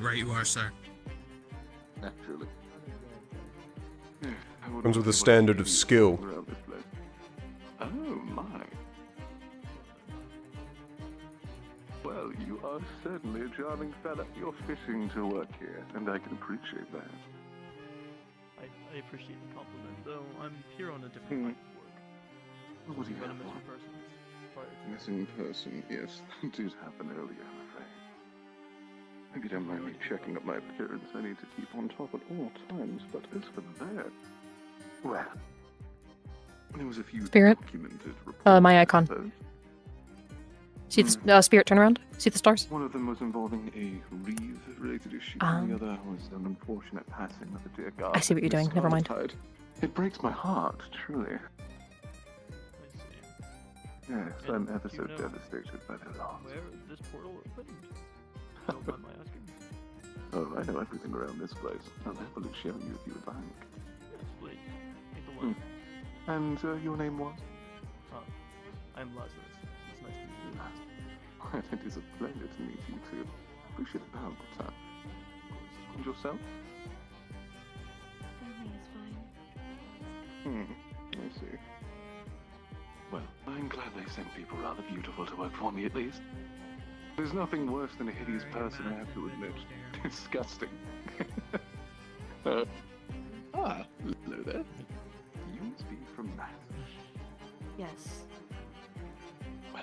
Right, you are, sir. Naturally. Comes with a standard of skill. Oh my. Well, you are certainly a charming fella. You're fitting to work here, and I can appreciate that. I appreciate the compliment, though I'm here on a different line of work. What do you Been a have missing for? person prior to Missing person, yes, that did happen earlier, I'm afraid. If you don't mind me checking up my appearance, I need to keep on top at all times, but as for that, well, there was a few Spirit? documented My icon. reports. See the spirit turn around? See the stars? One of them was involving a Reeve-related issue, and the other was an unfortunate passing of a dear guard. I see what you're doing, never mind. Scarlet. It breaks my heart, truly. Yes, I'm ever so devastated by their loss. where this portal opened. Don't mind my asking. Oh, I know everything around this place. I'll happily show you if you would like. Yes, please. Take the one. And your name was? I'm Lazarus. It's nice to meet you. Well, it is a pleasure to meet you too. Appreciate the help, sir. And yourself? Family is fine. I see. Well, I'm glad they sent people rather beautiful to work for me, at least. There's nothing worse than a hideous person, I have to admit. Disgusting. Hello there. You must be from Matt. Yes. Well,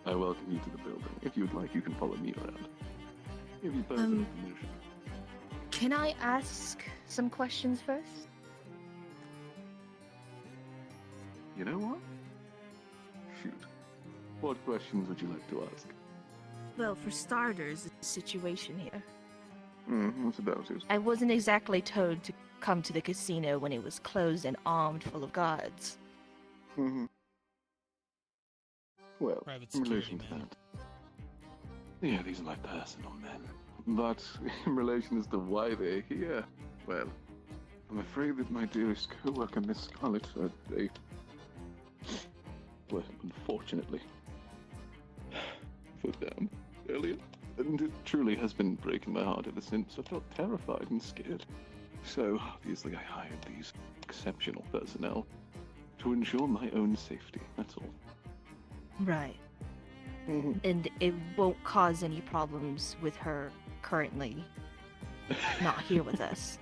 I welcome you to the building. If you'd like, you can follow me around. If you both have permission. Can I ask some questions first? You know what? Shoot. What questions would you like to ask? Well, for starters, the situation here. What's about it? I wasn't exactly told to come to the casino when it was closed and armed full of guards. Well, Private in security, relation to man. that. Yeah, these are my personal men. But in relation as to why they're here, well, I'm afraid that my dearest co-worker, Miss Scarlet, they... well, unfortunately, put down earlier. And it truly has been breaking my heart ever since. I felt terrified and scared. So, obviously, I hired these exceptional personnel to ensure my own safety, that's all. Right. And it won't cause any problems with her currently. not here with us.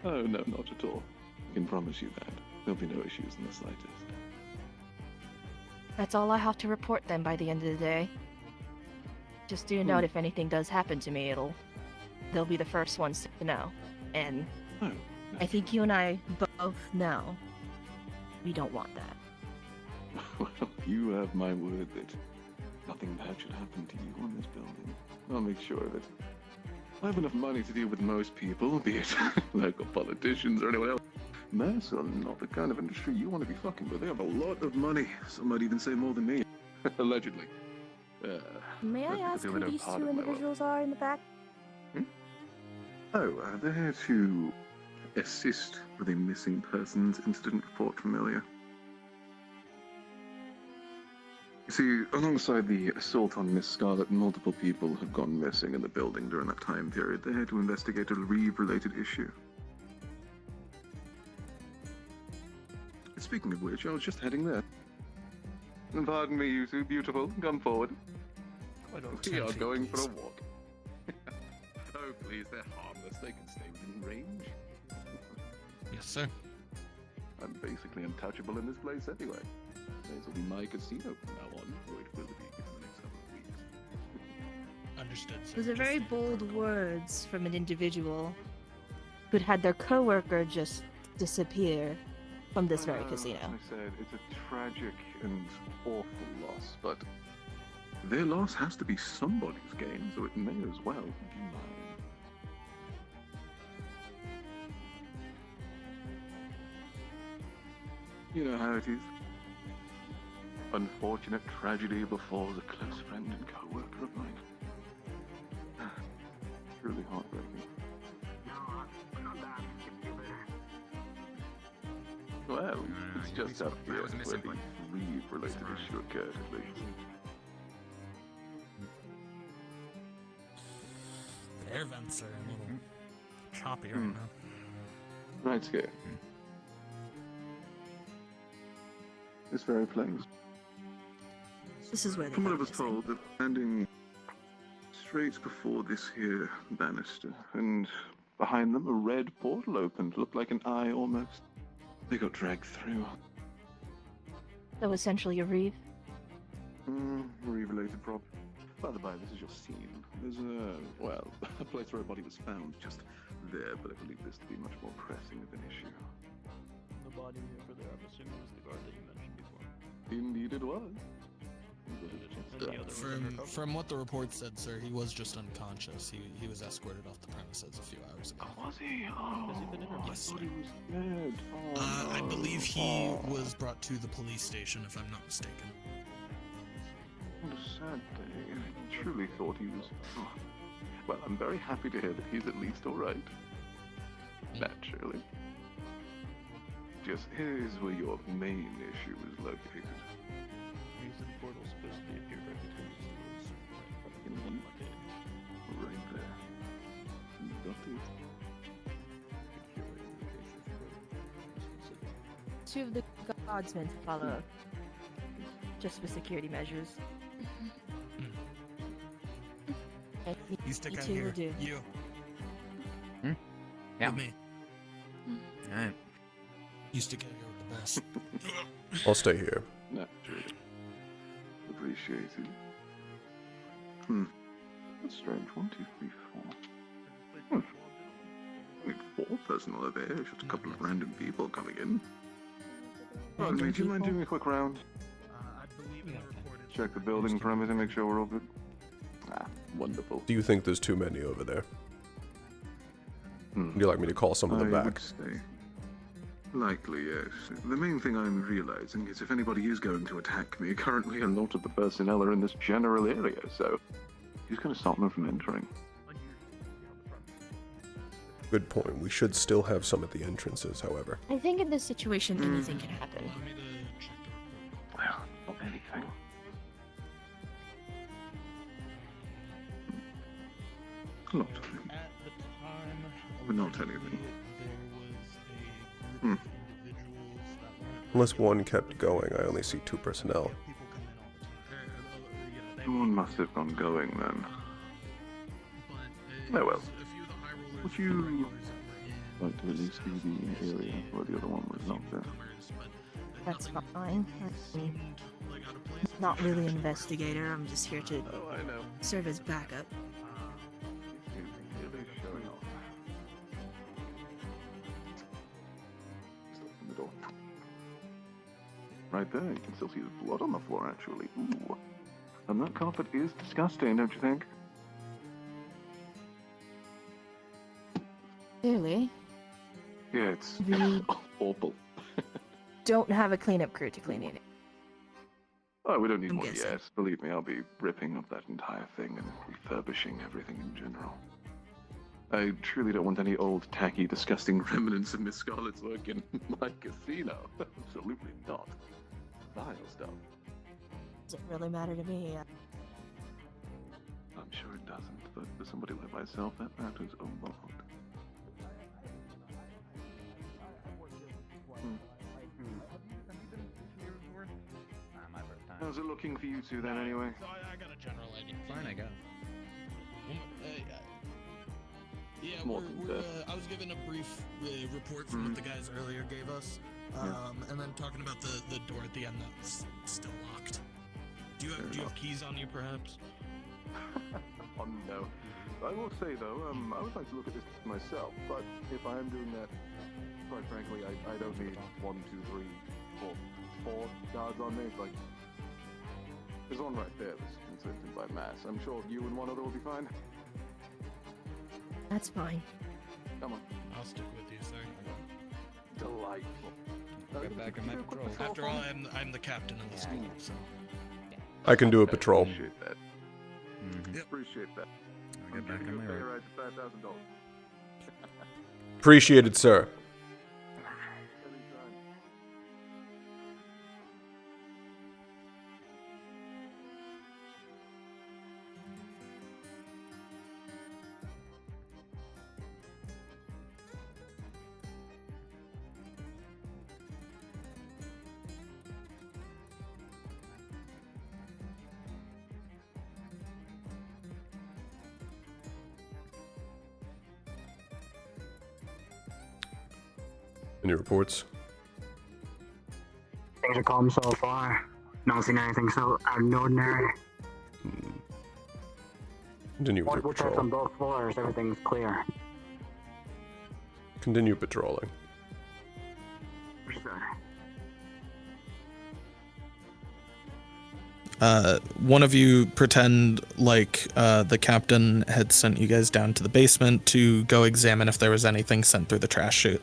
Oh, no, not at all. I can promise you that. There'll be no issues in the slightest. That's all I have to report then by the end of the day. Just do note if anything does happen to me, they'll be the first ones to know. And I think you and I both know we don't want that. Well, you have my word that nothing bad should happen to you on this building. I'll make sure of it. I have enough money to deal with most people, be it local politicians or anyone else. Mass are not the kind of industry you want to be fucking with. They have a lot of money. Some might even say more than me. Allegedly. May I ask who these two individuals are in the back? Oh, they're here to assist with a missing persons incident report from earlier. You see, alongside the assault on Miss Scarlet, multiple people have gone missing in the building during that time period. They're here to investigate a Reeve-related issue. Speaking of which, I was just heading there. And pardon me, you two beautiful. Come forward. We are going for a walk. Oh, please, they're harmless. They can stay within range. Yes, sir. I'm basically untouchable in this place anyway. This will be my casino from now on, or it will be in the next couple of weeks. Understood, sir. Those are very bold words from an individual who'd had their coworker just disappear from this very casino. As I said, it's a tragic and awful loss, but their loss has to be somebody's gain, so it may as well be mine. You know how it is. Unfortunate tragedy befalls a close friend and co-worker of mine. Truly heartbreaking. Well, it's just up here where the Reeve-related issue occurred, at least. The air vents are a little choppy right now. Right here. This very place. This is where they From what I went was missing. told, they're standing straight before this here banister, and behind them a red portal opened, looked like an eye almost. They got dragged through. So essentially a Reeve? Reeve-related problem. By the by, this is your scene. There's a place where a body was found just there, but I believe this to be much more pressing of an issue. The body over there, I'm assuming, was the guard that you mentioned before. Indeed it was. From what the report said, sir, he was just unconscious. He was escorted off the premises a few hours ago. Oh, was he? Has he been interviewed? Yes, sir. Dead. I believe he was brought to the police station, if I'm not mistaken. What a sad day. I truly thought he was... Oh. Well, I'm very happy to hear that he's at least alright. Naturally. Just here's where your main issue is located. The portal's supposed to be up here right between these doors. Right there. You got it. Two of the guardsmen to follow, just for security measures. And You stick out two here. will do. You. Yeah. With me. Alright. You stick out here with the boss. I'll stay here. Naturally. Appreciated. That's strange. 1, 2, 3, 4. Only 4 personnel over here. Just a couple of random people coming in. Pardon me, do you mind doing a quick round? I believe in the report. Check the building perimeter, make sure we're all good. Ah, wonderful. Do you think there's too many over there? Would you like me to call some of them I back? would say. Likely, yes. The main thing I'm realizing is if anybody is going to attack me, currently a lot of the personnel are in this general area, so who's going to stop them from entering? Good point. We should still have some at the entrances, however. I think in this situation, anything can happen. Well, not anything. A lot of things. At the time, But not anything. there was a group of individuals that weren't Unless one kept going, I only see 2 personnel. One must have gone going then. Oh well. a few of the high Would you like to at least see the area where the other one was knocked out? That's fine. I'm not really an investigator. I'm just here to serve as backup. Open the door. Right there, you can still see the blood on the floor, actually. Ooh. And that carpet is disgusting, don't you think? Really? Yeah, it's We awful. don't have a cleanup crew to clean it. Oh, we don't need I'm more guessing. yet. Believe me, I'll be ripping up that entire thing and refurbishing everything in general. I truly don't want any old, tacky, disgusting remnants of Miss Scarlet's work in my casino. Absolutely not. Vile stuff. Does it really matter to me? I'm sure it doesn't, but for somebody like myself, that matters a lot. How's it looking for you two then, anyway? So I got a general idea. Fine, I go. Yeah, More we're, I was given a brief report from what the guys earlier gave us, and then talking about the door at the end that's still locked. Do you have keys on you, perhaps? Oh no. I will say though, I would like to look at this myself, but if I am doing that, quite frankly, I don't need 1, 2, 3, 4 guards on me. Like, there's one right there that's consistent by mass. I'm sure you and one other will be fine. That's fine. Come on. I'll stick with you, sir. Delightful. Get back on my patrol. After all, I'm the captain of the school, so. I can do a patrol. Appreciate that. Appreciate that. I'll get back on my road. Ride to $5,000. Appreciated, sir. Any reports? Things are calm so far. Not seen anything so out of the ordinary. Continue with your Multiple checks patrol. on both floors. Everything's clear. Continue patrolling. One of you pretend like the captain had sent you guys down to the basement to go examine if there was anything sent through the trash chute.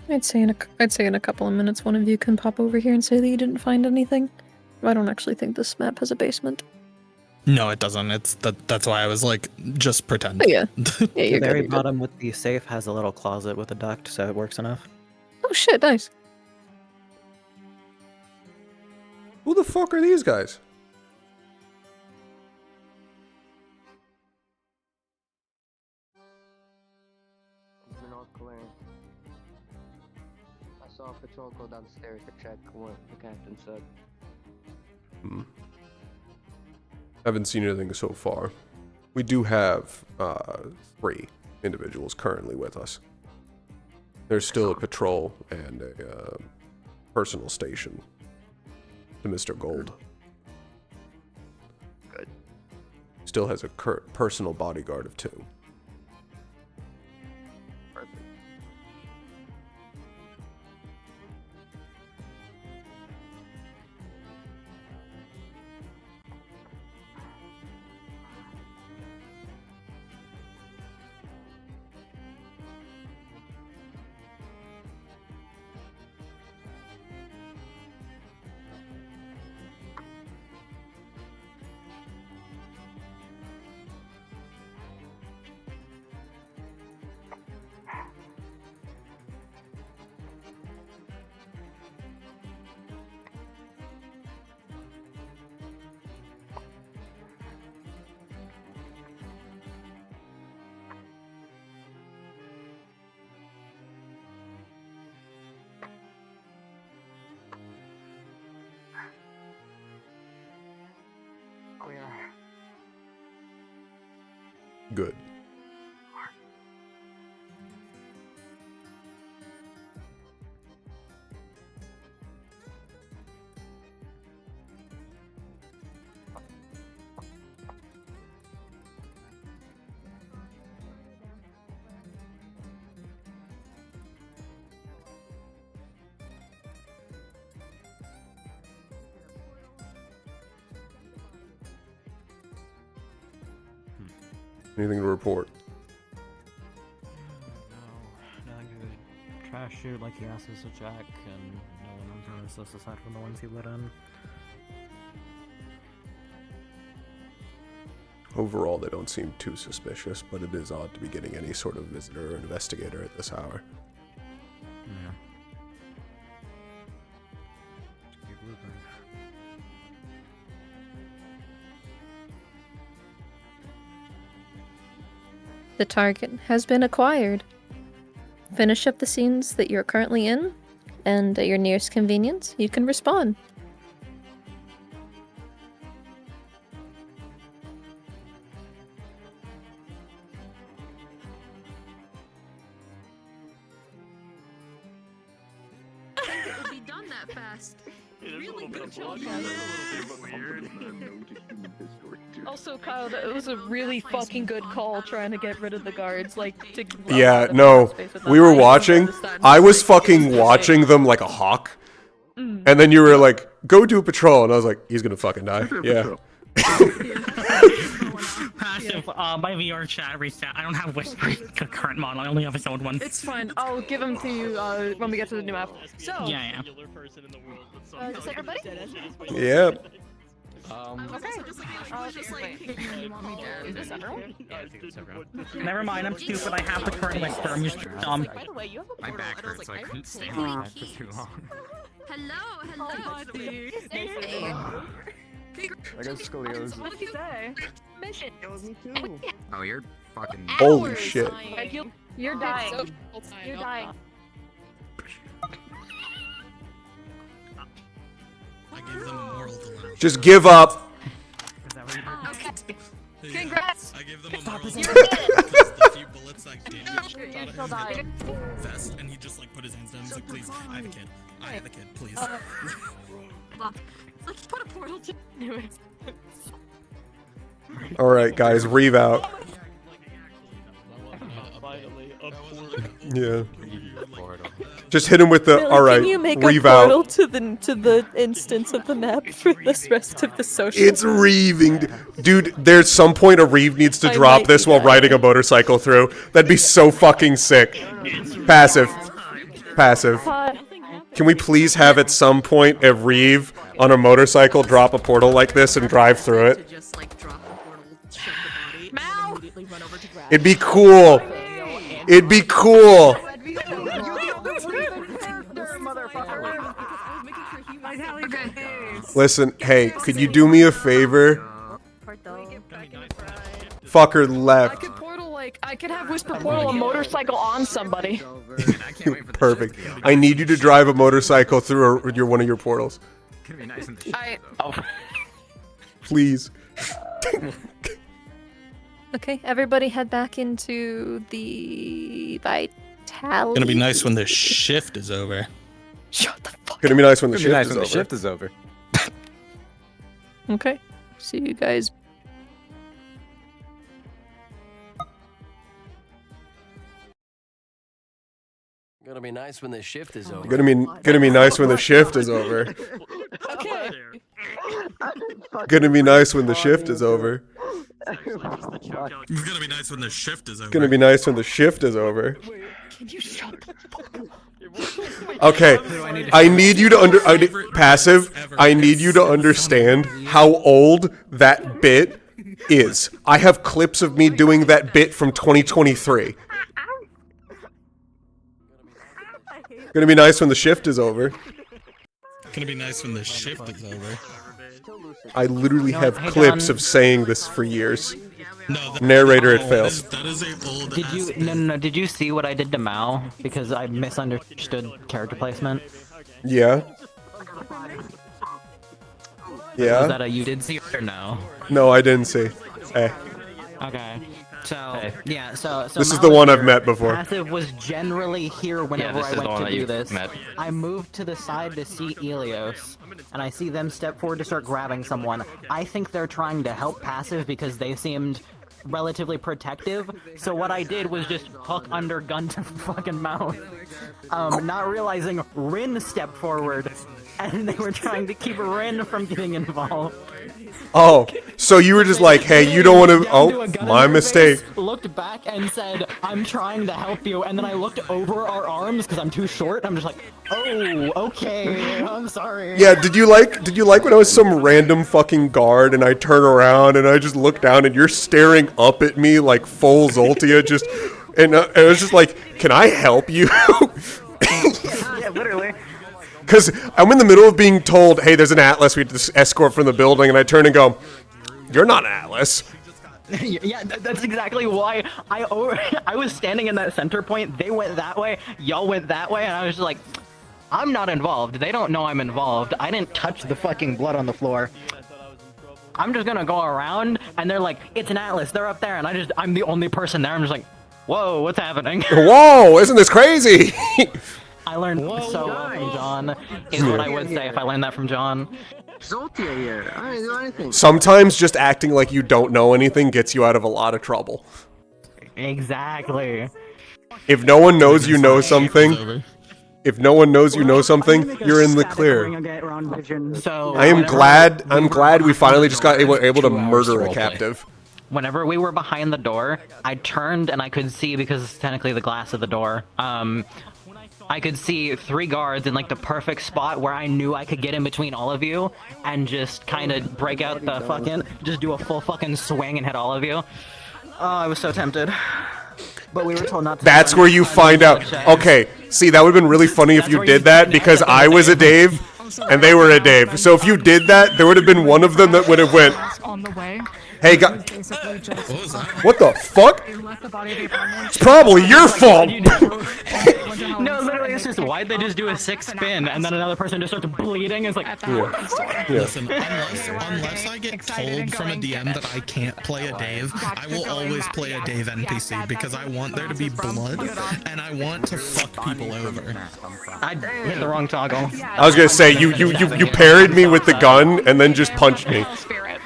I'd say in a couple of minutes, one of you can pop over here and say that you didn't find anything. I don't actually think this map has a basement. No, it doesn't. That's why I was like, just pretend. Oh, yeah. The very bottom with the safe has a little closet with a duct, so it works enough. Oh shit, nice. Who the fuck are these guys? You're not clear. I saw a patrol go downstairs to check what the captain said. Haven't seen anything so far. We do have 3 individuals currently with us. There's still a patrol and a personal station to Mr. Gold. Good. Still has a personal bodyguard of 2. Perfect. Good. Anything to report? Nothing good. Trash chute like he asked us to check, and no one else on his list aside from the ones he let in. Overall, they don't seem too suspicious, but it is odd to be getting any sort of visitor or investigator at this hour. Yeah. Keep looping. The target has been acquired. Finish up the scenes that you're currently in, and at your nearest convenience, you can respawn. It would be done that fast. Really good job. Also, Kyle, that was a really fucking good call trying to get rid of the guards. Like, to Yeah, no, we were watching. I was fucking watching them like a hawk. And then you were like, go do a patrol. And I was like, he's gonna fucking die. Yeah. Passive, my VR chat reset. I don't have Whisper current model. I only have his old one. It's fine. I'll give them to you when we get to the new map. So, Yeah. is everybody? Yeah. Is this everyone? Never mind, I'm stupid. I have the current Whisper. I'm just dumb. By the way, you have a My portal. back and I was hurts, so like, I couldn't stay really on that for too long. Hello. I got scoliosis. What did you say? Mission. Oh, you're fucking. Holy shit. You're dying. You're dying. I gave them a moral dilemma. Just give up. Okay. Congrats. I gave them a moral dilemma because the few bullets I did You're still dying. vest, and he just like put his hands down. He's like, please, I have a kid. I have a kid, please. Let's put a portal to it. All right, guys, reeve out. Yeah. Just hit him with the. Billy, All right, can you make reeve a portal out. to the instance of the map for this rest of the social? It's reeving, dude. There's some point a reeve needs to I drop might this be while dying. riding a motorcycle through. That'd be so fucking sick. Passive. Can we please have at some point a reeve on a motorcycle drop a portal like this and drive through it? Just like drop the portal, shove the body, and immediately run over to grab. It'd be cool. It'd be cool. Listen, hey, could you do me a favor? Fucker left. I could have Whisper Portal a motorcycle on somebody. Perfect. I need you to drive a motorcycle through one of your portals. Gonna be nice in the shit, Please. Okay, everybody head back into the vitality. Gonna be nice when the shift is over. Shut the fuck. Gonna be nice when the Gonna be nice shift is when the over. shift is over. Okay. See you guys. Gonna be nice when the shift is over. Gonna be nice when the shift is over. Okay. Gonna be nice when the shift is over. It's gonna be nice when the shift is over. Gonna be nice when the shift is over. Can you shut the fuck up? Okay, I need you to passive. I need you to understand how old that bit is. I have clips of me doing that bit from 2023. Gonna be nice when the shift is over. Gonna be nice when the shift is over. I literally No, have hey, clips Don. of saying this for years. No, Narrator, it fails. That is a old. Did you no did you see what I did to Mao because I misunderstood character placement? Yeah. Was Yeah. that a you did see or no? No, I didn't see. Hey. Okay. So yeah, so This is the one I've met before. Passive was generally here whenever this I is the went one to that do you this. met. I moved to the side to see Elios, and I see them step forward to start grabbing someone. I think they're trying to help Passive because they seemed relatively protective. So what I did was just hook under gun to fucking mouth, not realizing Rin stepped forward, and they were trying to keep Rin from getting involved. Oh, so you were just like, hey, you don't want to. Oh, my mistake. Looked back and said, "I'm trying to help you," and then I looked over our arms because I'm too short. I'm just like, "Oh, okay, I'm sorry." Yeah, did you like when I was some random fucking guard and I turn around and I just look down and you're staring up at me like full Zoltia just, and I was just like, can I help you? Yeah, literally. Because I'm in the middle of being told, hey, there's an Atlas we have to escort from the building, and I turn and go, you're not an Atlas. Yeah, that's exactly why I was standing in that center point. They went that way, y'all went that way, and I was just like, I'm not involved. They don't know I'm involved. I didn't touch the fucking blood on the floor. I'm just gonna go around, and they're like, it's an Atlas. They're up there, and I'm the only person there. I'm just like, whoa, what's happening? Whoa, isn't this crazy? I learned so well from John, is what I would say if I learned that from John. Zoltia here. I didn't do anything. Sometimes just acting like you don't know anything gets you out of a lot of trouble. Exactly. If no one knows you know something, you're in the clear. So I'm glad we finally just got able to murder a captive. Whenever we were behind the door, I turned and I could see, because it's technically the glass of the door, I could see 3 guards in like the perfect spot where I knew I could get in between all of you and just kind of break out the fucking, just do a full fucking swing and hit all of you. Oh, I was so tempted. But we were told not to. That's where you find out. Okay, see, that would have been really funny if you did that, because I was a Dave and they were a Dave. So if you did that, there would have been one of them that would have went, On the way. hey, what the fuck? It's probably your fault. No, literally, it's just, why'd they just do a 6 spin and then another person just starts bleeding? It's like, Listen, unless I get told from a DM that I can't play a Dave, I will always play a Dave NPC because I want there to be blood and I want to fuck people over. I hit the wrong toggle. I was gonna say, you parried me with the gun and then just punched me.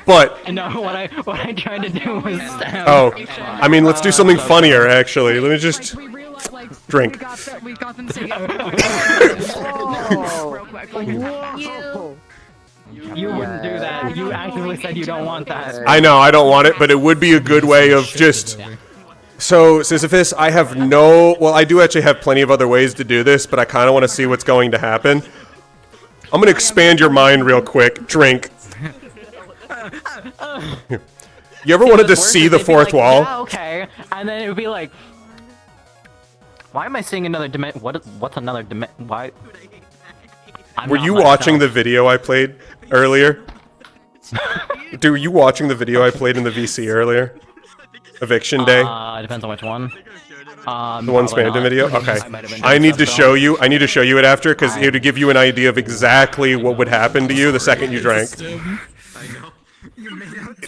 But no, what I tried to do was stab. Oh, I mean, let's do something funnier. Actually, let me just drink. We got them to You wouldn't do that. You actively said you don't want that. I know I don't want it, but it would be a good way of just. So, Sisyphus, I have no. Well, I do actually have plenty of other ways to do this, but I kind of want to see what's going to happen. I'm gonna expand your mind real quick. Drink. You ever wanted to see the fourth wall? Yeah, okay. And then it would be like, why am I seeing another dimension? What's another dimension? Why? Were you watching the video I played earlier? Dude, were you watching the video I played in the VC earlier? Eviction Day? It depends on which one. The one Spamton video? Okay. I need to show you it after, because it would give you an idea of exactly what would happen to you the second you drank.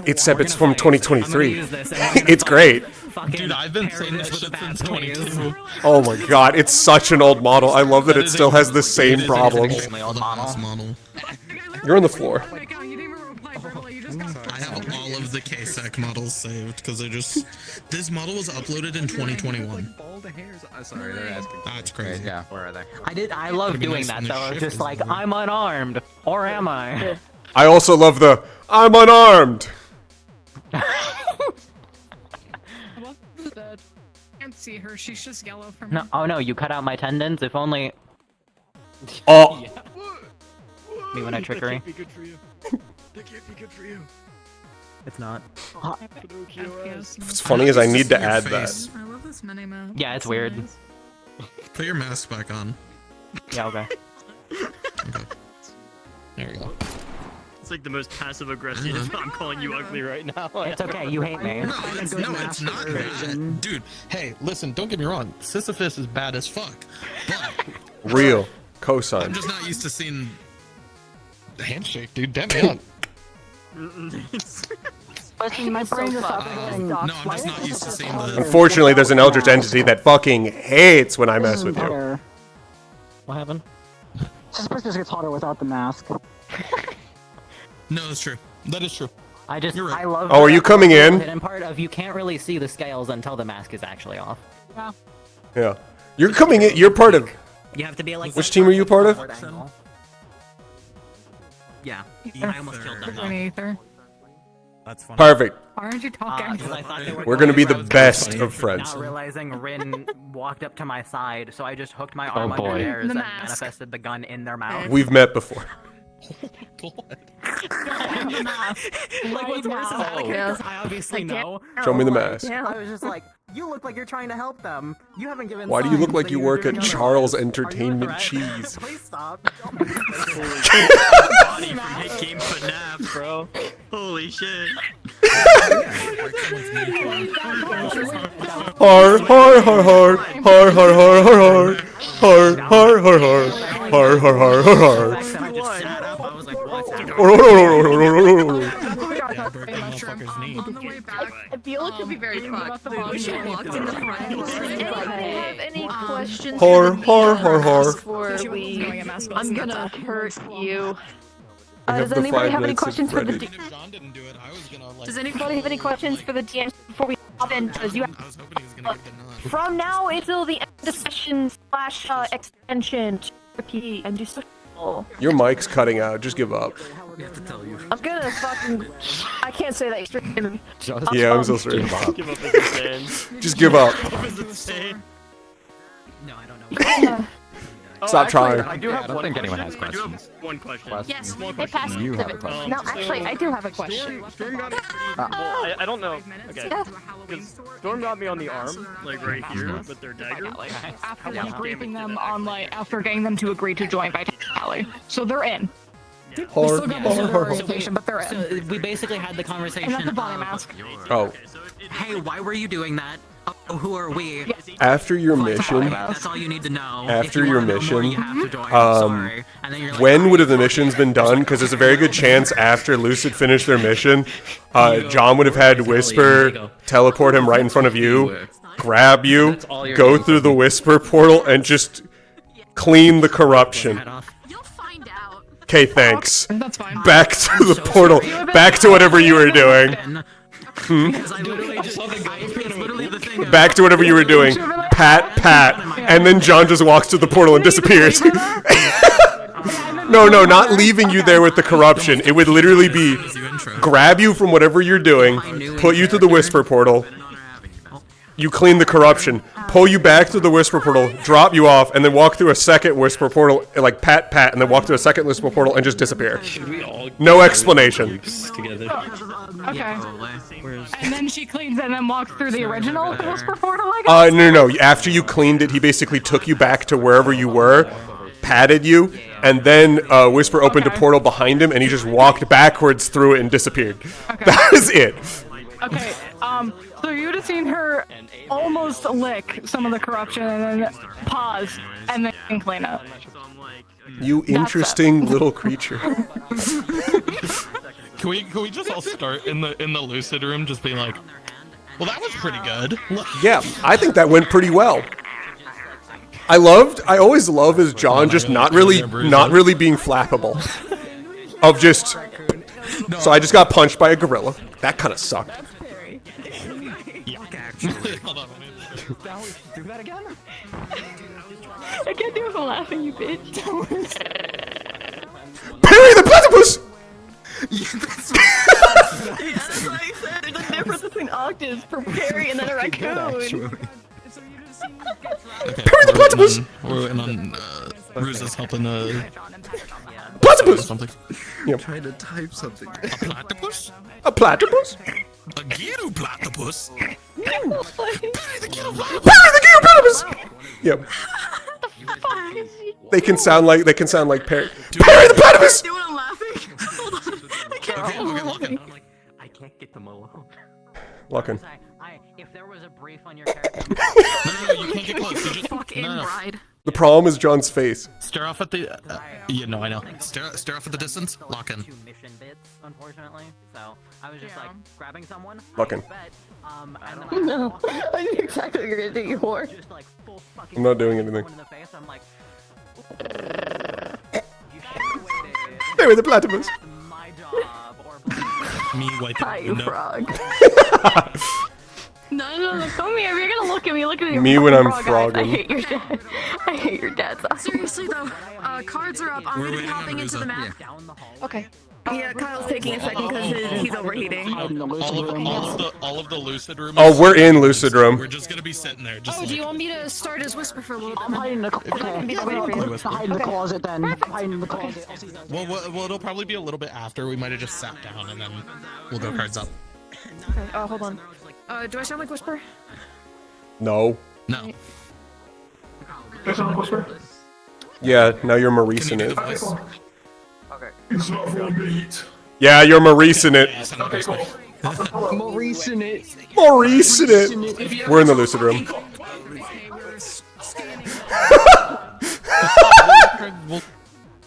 It's from 2023. It's great. Dude, I've been saying this shit since 22. Oh my god, it's such an old model. I love that it still has the same problems. You're on the floor. I have all of the KSEC models saved because this model was uploaded in 2021. Sorry, they're asking. That's crazy. Yeah, where are they? I love doing that though. It's just like, I'm unarmed, or am I? I also love the I'm unarmed. Can't see her. She's just yellow from. No, oh no, you cut out my tendons. If only. Oh. Me when I trickery. That can't be good for you. That can't be good for you. It's not. What's funny is I need to add that. I love this mini map. Yeah, it's weird. Put your mask back on. Yeah, okay. There you go. It's like the most passive aggressive. I'm calling you ugly right now. It's okay, you hate me. No, it's not that. Dude, hey, listen, don't get me wrong. Sisyphus is bad as fuck. But Real. Cosign. I'm just not used to seeing the handshake, dude. Damn me up. Listen, my brain just stopped going. No, I'm just not used to seeing the. Unfortunately, there's an Eldritch entity that fucking hates when I mess with you. Better. What happened? Suspicious just gets hotter without the mask. No, that's true. That is true. I right. love. Oh, are you coming in? Hidden part of you can't really see the scales until the mask is actually off. Yeah. Yeah. You're coming in. You're part of. You have to be like. Which team are you part of? Yeah. I almost killed them. An Aether. That's funny. Perfect. Why aren't you talking? We're gonna be the best of friends. Not realizing Rin walked up to my side, so I just hooked my arm under theirs and manifested the gun in their mouth. We've met before. Like, what's worse is Atticus, I obviously know. Show me the mask. I was just like, you look like you're trying to help them. You haven't given Why do you look signs like that you you're work doing at otherwise. Charles Are you a Entertainment threat? Cheese? Please stop. Body for hit game FNAF, bro. Holy shit. Har har har har har har har har har har har har har har har har. I feel it could be very fucked. She walked in the front door. Have any questions Har har har har. before we? I'm gonna hurt you. I have Does the anybody 5 have any Nights at questions for the? Freddy. Does anybody have any questions for the DM before we hop in? Because you have from now until the end of the session / extension to repeat and do social. Your mic's cutting out. Just give up. I'm gonna fucking. I can't say that straight. Yeah, I'm so sorry. Give up is insane. Just give up. Give up is insane. No, I don't know. Stop trying. I do have I don't one think anyone question. has I do have questions. one question. Yes, Small it question. passed. You have a question. No, actually, I do have a question. Storm got me well, I don't know. Okay. Because Storm got me on the arm, like right here, with their dagger. After debriefing them on after getting them to agree to join Vitality. So they're in. We still got the representation, but they're in. So we basically had the conversation. And that's the body mask. Oh. Hey, why were you doing that? Oh, who are we? After your mission, That's all you need to know. after your mission, you have to join. Sorry. And then you're like, when would have the missions been done? Because there's a very good chance after Lucid finished their mission, John would have had Whisper teleport him right in front of you, grab you, go through the Whisper portal, and just clean the corruption. Okay, thanks. That's fine. Back to the portal. Back to whatever you were doing. Because I literally just, it's literally the thing. Back to whatever you were doing. Pat, pat. And then John just walks to the portal and disappears. No, not leaving you there with the corruption. It would literally be grab you from whatever you're doing, put you through the Whisper portal, you clean the corruption, pull you back through the Whisper portal, drop you off, and then walk through a second Whisper portal, like pat, and then walk through a second Whisper portal and just disappear. No explanation. Okay. And then she cleans it and then walks through the original Whisper portal, I guess? No. After you cleaned it, he basically took you back to wherever you were, patted you, and then Whisper opened a portal behind him, and he just walked backwards through it and disappeared. Okay. That was it. Okay, so you'd have seen her almost lick some of the corruption and then pause and then clean up. You interesting little creature. Can we just all start in the Lucid room, just being like, well, that was pretty good. Yeah, I think that went pretty well. I always love as John just not really being flappable. Of just, so I just got punched by a gorilla. That kind of sucked. Hold on, Do that again? I can't do it for laughing, you bitch. Perry the platypus! That's what I said. There's a difference between octaves for Perry and then a raccoon. Okay, Perry the platypus! We're waiting on Ruza's helping platypus! Something. Yep. Trying to type something. A platypus? A platypus? A gyro platypus? Perry the gyro platypus! Yep. They can sound like Perry. Perry the platypus! Do I'm laughing? Hold on. I can't. I can't get them alone. Looking. If there was a brief on your character. No, you can't get close. You just Fucking no. ride. The problem is John's face. Stare off at the. Yeah, no, I know. Stare off at the distance. Lock in. Two mission bits, unfortunately. So I was just like grabbing someone. Lock in. And then No, I knew exactly what you're gonna do, you whore. just like full fucking. I'm not doing anything. In the face, I'm like. Hey, with the platypus. My job or. Me wipe Hi, it. you No. frog. No, come here. You're gonna look at me. Look at me. Me when I'm frog eyes. I frogging. hate your dad. I hate your dad's eyes. Seriously though, cards are up. I'm We're gonna be waiting on hopping into the Riza. map. Okay. Yeah, Kyle's taking a second because he's overheating. All of the lucid room. Oh, we're in Lucid Room. We're just gonna be sitting there. Just Oh, do you want me to start as Whisper for a little bit? I'm hiding in the hide in the closet then. Hide in the closet. I'll see you guys. Well, it'll probably be a little bit after. We might have just sat down and then we'll go cards up. Okay, hold on. Do I sound like Whisper? No. No. Do I sound like Whisper? Yeah, now you're Maurice in it. Okay. It's not for beat. Yeah, you're Maurice in it. Okay, cool. Maurice in it. Maurice in it. We're in the Lucid Room.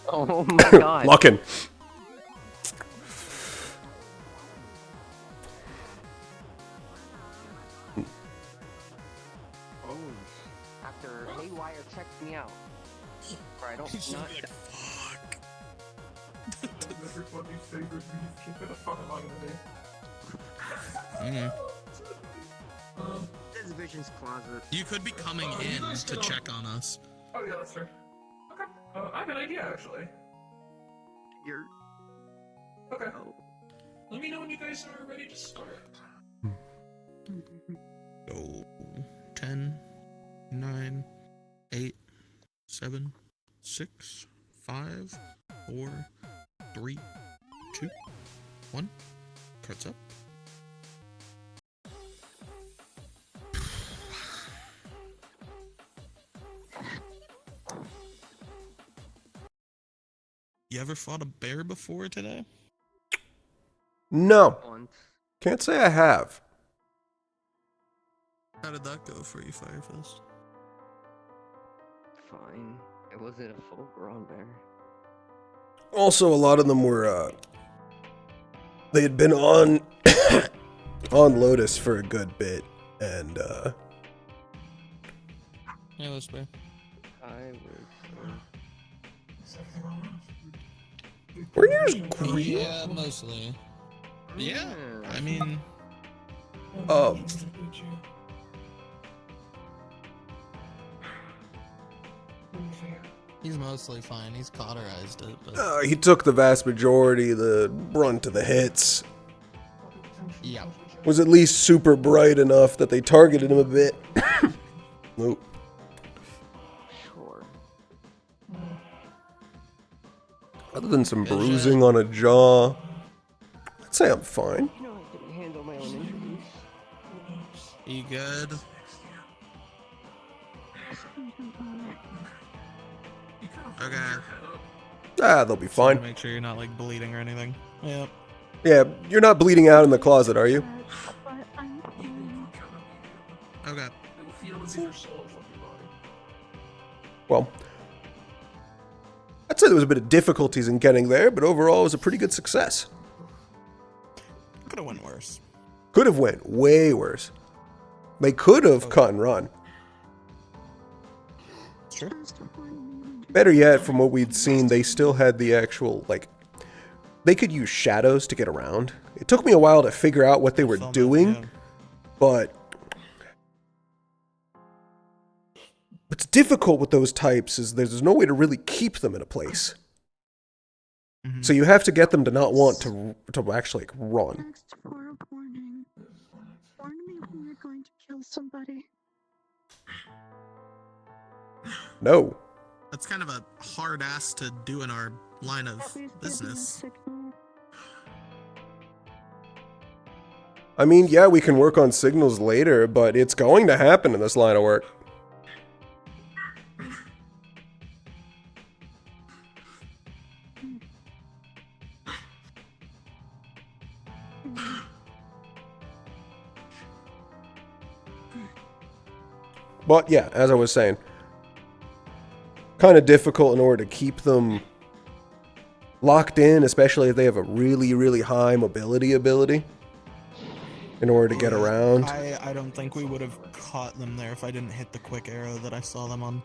Oh my god. Lock in. After Haywire checked me out. Or I don't not. Everybody's favorite beef. Keep it a fuck along the day. This Vision's closet. You could be coming in to check on us. Oh yeah, that's fair. Okay. I have an idea actually. You're. Okay. Let me know when you guys are ready to start. Go. 10, 9, 8, 7, 6, 5, 4, 3, 2, 1. Cards up. You ever fought a bear before today? No. Can't say I have. How did that go for you, Firefist? Fine. It wasn't a full grown bear. Also, a lot of them were, they had been on, on Lotus for a good bit, and, Yeah, that's fair. I Were yours green? Yeah, mostly. Yeah, I mean... He's mostly fine. He's cauterized it, but... he took the vast majority of the brunt of the hits. Yeah. Was at least super bright enough that they targeted him a bit. Nope. Sure. Other than some bruising on a jaw, I'd say I'm fine. You know I can handle my own injuries. You good? Okay. Ah, they'll be fine. Make sure you're not, like, bleeding or anything. Yep. Yeah, you're not bleeding out in the closet, are you? Okay. Well, I'd say there was a bit of difficulties in getting there, but overall it was a pretty good success. Could have went worse. Could have went way worse. They could have cut and run. Sure. Better yet, from what we'd seen, they still had the actual, like, they could use shadows to get around. It took me a while to figure out what they were doing, but what's difficult with those types is there's no way to really keep them in a place. So you have to get them to not want to actually, like, run. Next for a warning. Warn me when you're going to kill somebody. No. That's kind of a hard ass to do in our line of business. I mean, yeah, we can work on signals later, but it's going to happen in this line of work. But yeah, as I was saying, kind of difficult in order to keep them locked in, especially if they have a really, really high mobility ability in order to get around. I don't think we would have caught them there if I didn't hit the quick arrow that I saw them on.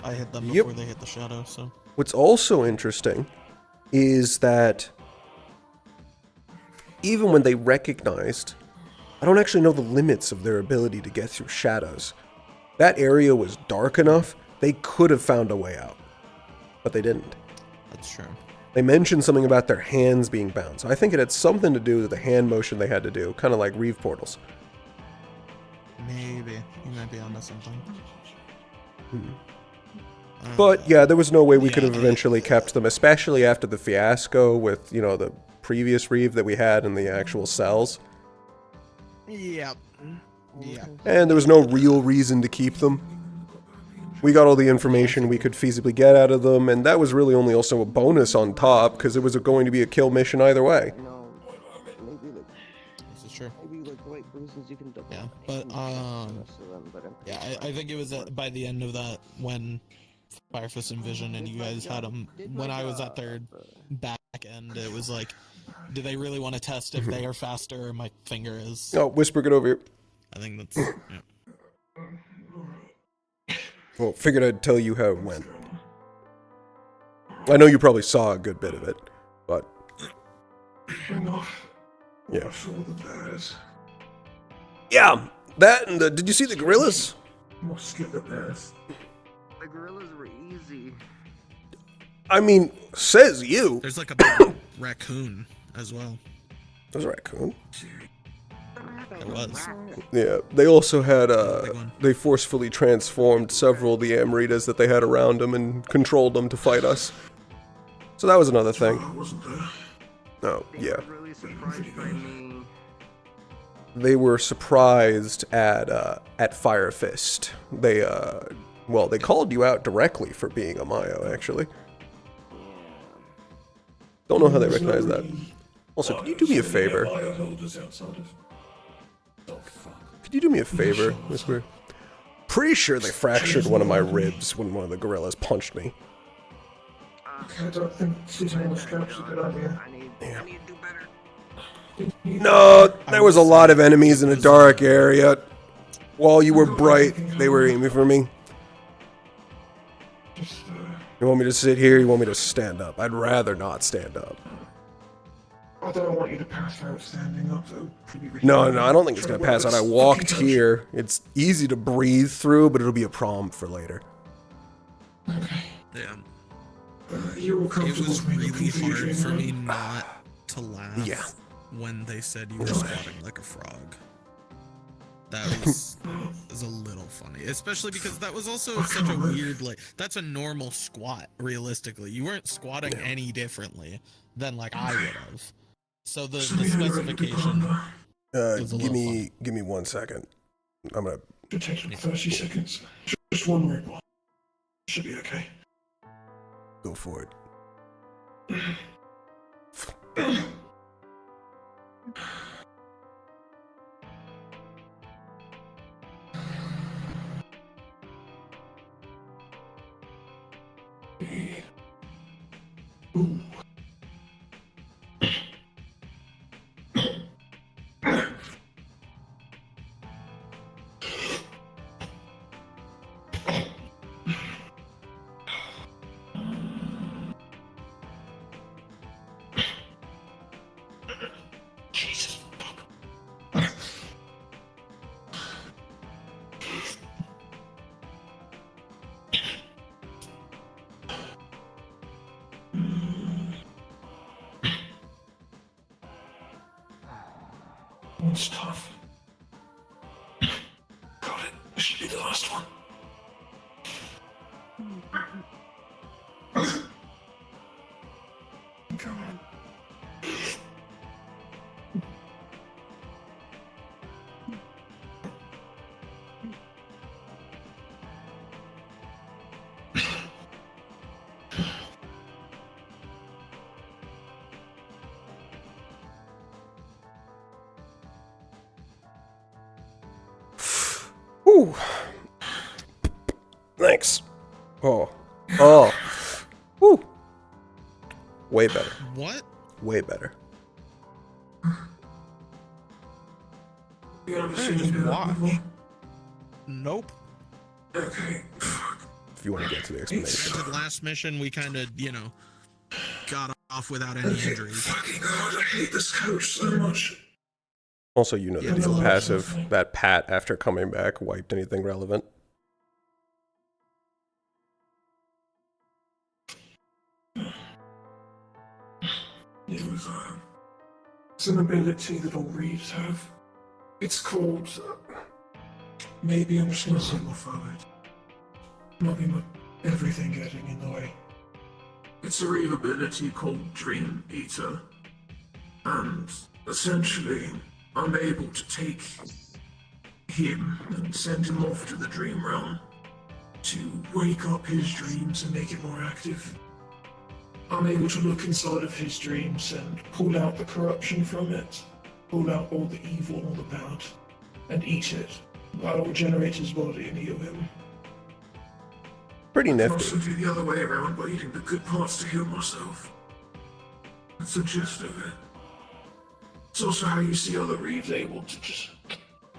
I hit them before they hit the shadow, so. What's also interesting is that even when they recognized, I don't actually know the limits of their ability to get through shadows. That area was dark enough, they could have found a way out, but they didn't. That's true. They mentioned something about their hands being bound, so I think it had something to do with the hand motion they had to do, kind of like Reeve portals. Maybe. You might be onto something. But yeah, there was no way we could have eventually kept them, especially after the fiasco with, you know, the previous Reeve that we had in the actual cells. Yep. Yeah. And there was no real reason to keep them. We got all the information we could feasibly get out of them, and that was really only also a bonus on top, because it was going to be a kill mission either way. This is true. Yeah, but yeah, I think it was by the end of that when Firefist and Vision and you guys had them. When I was at their back end, it was like, do they really want to test if they are faster or my finger is? Oh, Whisper, get over here. I think that's. Yeah. Well, figured I'd tell you how it went. I know you probably saw a good bit of it, but yeah. Yeah, that and did you see the gorillas? The gorillas were easy. I mean, says you. There's like a big raccoon as well. There's a raccoon? There was. Yeah, they also had, they forcefully transformed several of the Amritas that they had around them and controlled them to fight us. So that was another thing. Oh, yeah. They were surprised at Fire Fist. They, well, they called you out directly for being a Mayo, actually. Don't know how they recognize that. Also, could you do me a favor? Could you do me a favor, Whisper? Pretty sure they fractured one of my ribs when one of the gorillas punched me. I don't think shooting on the scraps is a good idea. Yeah. No, there was a lot of enemies in a dark area. While you were bright, they were aiming for me. You want me to sit here? You want me to stand up? I'd rather not stand up. I don't want you to pass out standing up, though. No, I don't think it's gonna pass out. I walked here. It's easy to breathe through, but it'll be a problem for later. Okay. Yeah. You're all comfortable It was with me, really hard confusion, for right? me not to laugh when they said you were squatting like a frog. That was a little funny, especially because that was also such a weird, like, that's a normal squat, realistically. You weren't squatting any differently than, like, I would have. So the specification is a give little me 1 second. I'm gonna. Should take 30 seconds. Just one rib. Should be okay. Go for it. Ooh. Jesus. One's tough. Got it. This should be the last one. Come on. Ooh. Thanks. Oh, Oh. Woo. Way better. What? Way better. You ever Hey, seen just me do that watch. before? Nope. Okay. If you want to get to the explanation. Granted, last mission we kind of, got off without any injuries. Fucking god, I hate this coach so much. Also, you know Yeah, the deal no, passive, something. that Pat, after coming back, wiped anything relevant. It's an ability that all reads have. It's called... maybe I'm just gonna simplify it. Nothing but everything getting in the way. It's a real ability called Dream Eater. And essentially, I'm able to take him and send him off to the dream realm to wake up his dreams and make it more active. I'm able to look inside of his dreams and pull out the corruption from it, pull out all the evil and all the bad, and eat it. That'll regenerate his body and heal him. Pretty I can nifty. also do the other way around by eating the good parts to heal myself. That's the gist of it. It's also how you see other Reeves able to just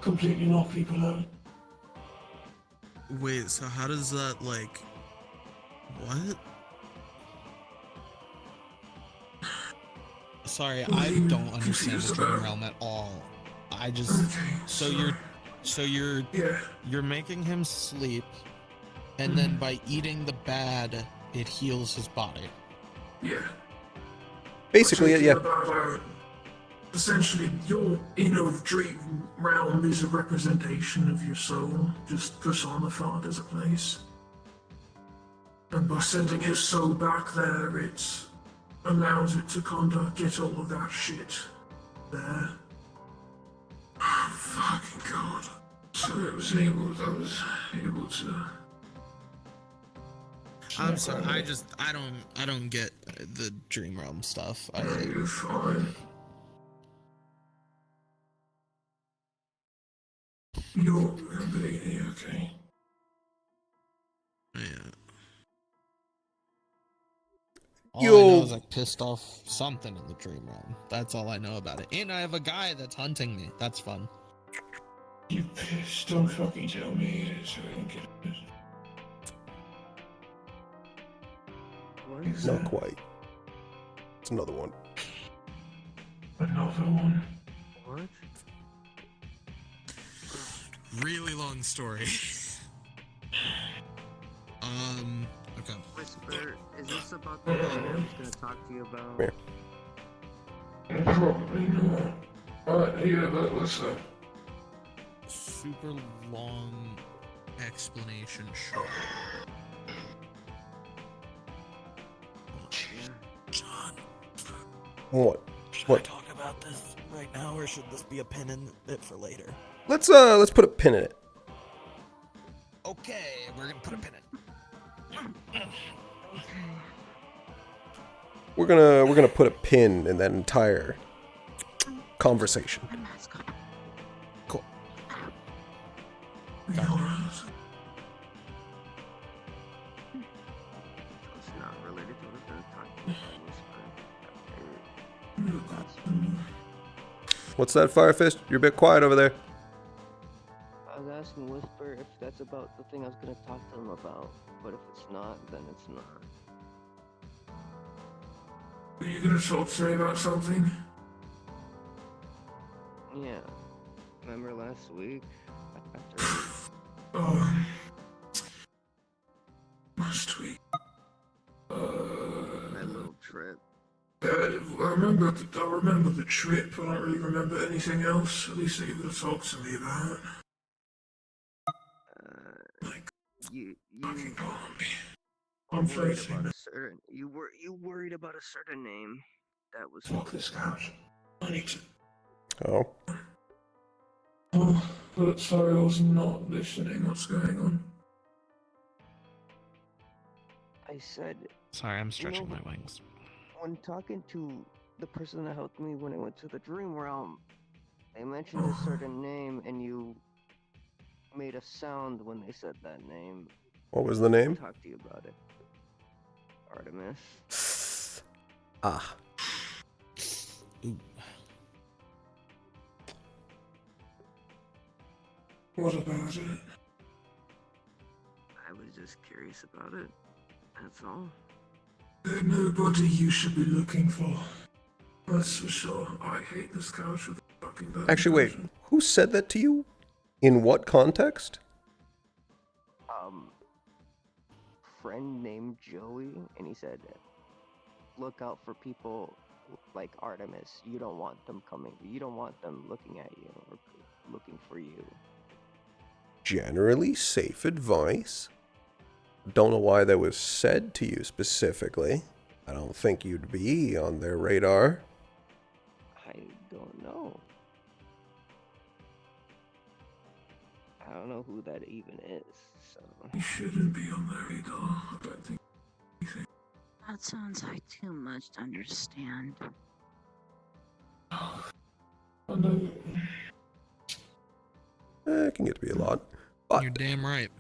completely knock people out. Wait, so how does that, what? Sorry, I don't understand the dream realm at all. I just, you're making him sleep, and then by eating the bad, it heals his body. Yeah. Basically, yeah. Essentially, your inner dream realm is a representation of your soul, just personified as a place. And by sending his soul back there, it allows it to get all of that shit there. Oh, fucking god. So I was able to... I'm sorry, I don't get the dream realm stuff. You're fine. You're completely okay. Yeah. All I know is I pissed off something in the dream realm. That's all I know about it. And I have a guy that's hunting me. That's fun. You pissed? Don't fucking tell me it is. I don't get it. Not quite. It's another one. Another one? What? Really long story. Okay. Whisper, is this about the thing I was gonna talk to you about? Yeah. Probably not. Yeah, but what's up? Super long explanation short. John. What? Should What? I talk about this right now, or should this be a pin in it for later? Let's put a pin in it. Okay, we're gonna put a pin in it. We're gonna put a pin in that entire conversation. Cool. It's not related to what I was gonna talk to you about, Whisper. What's that, Firefist? You're a bit quiet over there. I was asking Whisper if that's about the thing I was gonna talk to him about, but if it's not, then it's not. Are you gonna talk to me about something? Yeah. Remember last week? Last week. That little trip. I remember the trip. I don't really remember anything else. At least that you would have talked to me about. You I'm worried facing about a certain. You worried about a certain name. That was. Fuck this couch. I need to. Oh. Oh, but sorry, I was not listening. What's going on? I said. Sorry, I'm stretching my wings. When talking to the person that helped me when I went to the dream realm, they mentioned a certain name, and you made a sound when they said that name. What was the name? Talk to you about it. Artemis. Ah. What about it? I was just curious about it. That's all. They're nobody you should be looking for. That's for sure. I hate this couch with a fucking bad Actually, wait. Who said that to you? In what context? Friend named Joey, and he said, look out for people like Artemis. You don't want them coming. You don't want them looking at you or looking for you. Generally safe advice. Don't know why that was said to you specifically. I don't think you'd be on their radar. I don't know. I don't know who that even is, so... You shouldn't be on their radar. I don't think... That sounds like too much to understand. It can get to be a lot. But you're damn right.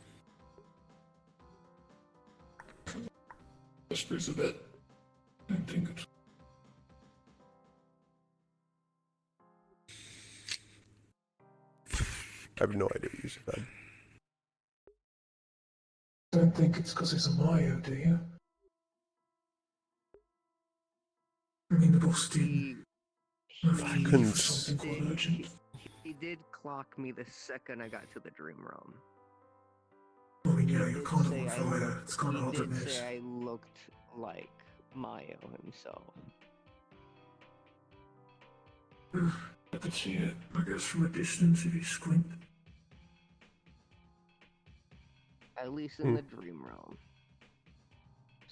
Whispers a bit. I don't think it's... I have no idea what you said. Don't think it's because he's a Mayo, do you? I mean, the boss didn't. I couldn't... Something quite urgent. He did clock me the second I got to the dream realm. I mean, yeah, you're kind of on fire. It's kind of hard to He did miss. say I looked like Mayo himself. I could see it, I guess, from a distance if you squint. At least in the dream realm.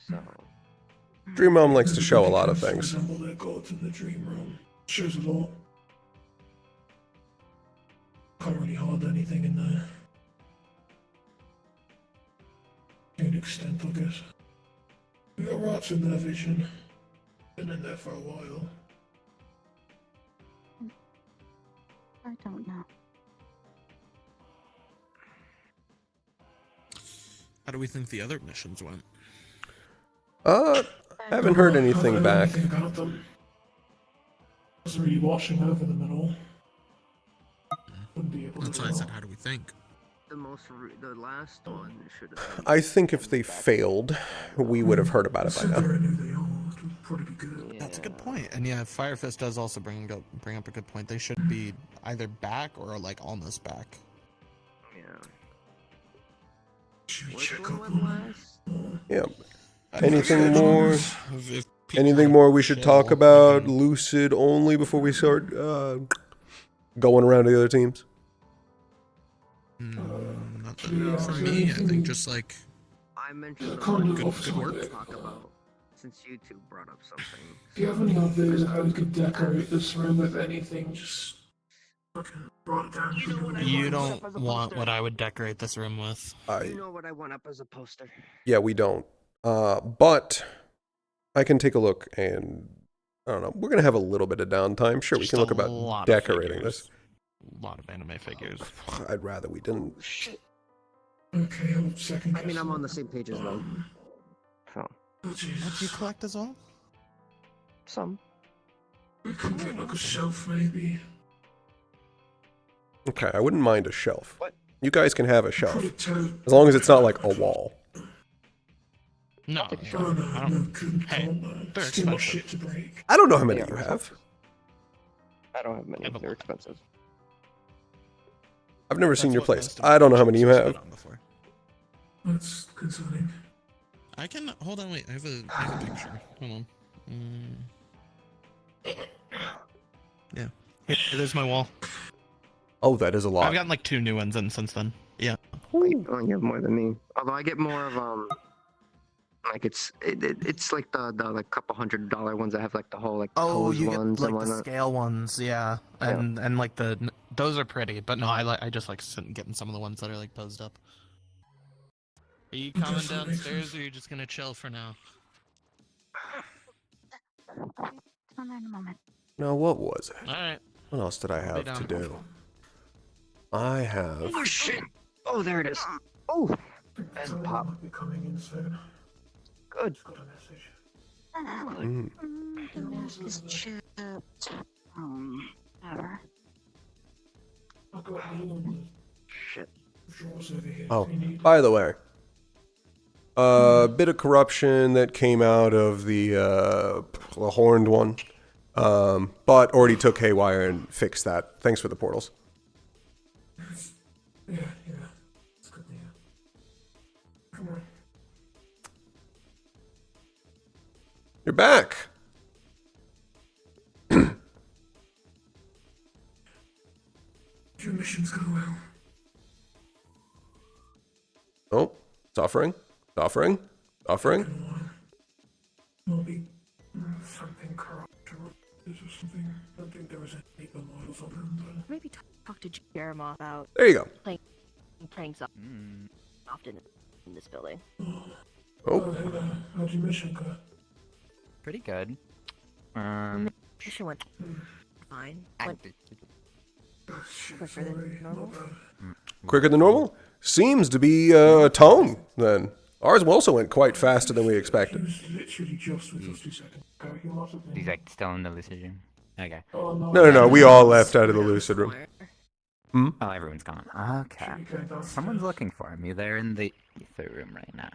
So... Dream Realm likes to show a lot of things. Resemble their gods in the dream realm. Shows a lot. Can't really hide anything in there. To an extent, I guess. We got rats in their vision. Been in there for a while. I don't know. How do we think the other missions went? I haven't heard anything back. Anything about them. Wasn't really watching over them at all. Wouldn't be able to. That's why I said, how do we think? The last one should have been... I think if they failed, we would have heard about it by now. That's a good point. And yeah, Firefist does also bring up a good point. They should be either back or like almost back. Yeah. Should we Which check one up went on last? Yeah. Anything more? If Anything more we should talk about? Lucid only before we start going around to the other teams? Not that for me. I think just like I mentioned good work. Talk about since you two brought up something. Do you have any ideas of how we could decorate this room with anything? Just fucking brought it down. You don't want what I would decorate this room with. You know what I want up as a poster. Yeah, we don't. But I can take a look and I don't know. We're gonna have a little bit of downtime. Sure, we Just can look a about lot of decorating figures. this. A lot of anime figures. I'd rather we didn't. Okay, I'll second. I mean, I'm on the same page as well. So. What do you collect as well? Some. We could get like a shelf, maybe. Okay, I wouldn't mind a shelf. What? You guys can have a shelf. As long as it's not like a wall. No. Hey, they're It's too much expensive. shit to break. I don't know how many you have. I don't have many. They're expensive. I've never seen your place. I don't know how many you have. That's concerning. I can hold on. Wait, I have a picture. Hold on. Yeah. Here, there's my wall. Oh, that is a lot. I've gotten like 2 new ones in since then. Yeah. Oh, you have more than me. Although I get more of like it's like the like couple $100 ones that have like the whole like Oh, pose you get ones like and the whatnot. scale ones, yeah, and like those are pretty, but no, I just like getting some of the ones that are like posed up. Are you coming downstairs, or are you just gonna chill for now? Come in a moment. Now, what was it? All right. What else did I I'll be have to down. do? I have. Oh shit! Oh, there it is. Oh, and pop. Might be coming in soon. Good. Mm. The mask is chipped. Ever. Shit. Oh, by the way, a bit of corruption that came out of the horned one, but already took haywire and fixed that. Thanks for the portals. Yeah. It's good to hear. Come on. You're back. Your mission's going well. Oh, suffering. Maybe something corrupt or something. I don't think there was any models on them, but... Maybe talk to Jeremiah about There you go. playing pranks often in this building. Oh. How'd your mission go? Pretty good. Mission went fine. Went quicker than normal. Quicker than normal? Seems to be a tone, then. Ours also went quite faster than we expected. Literally just with us 2 seconds ago. He must have been... He's like still in the lucid room. Okay. No. We all left out of the lucid room. Hmm? Oh, everyone's gone. Okay. Someone's looking for me. They're in the ether room right now.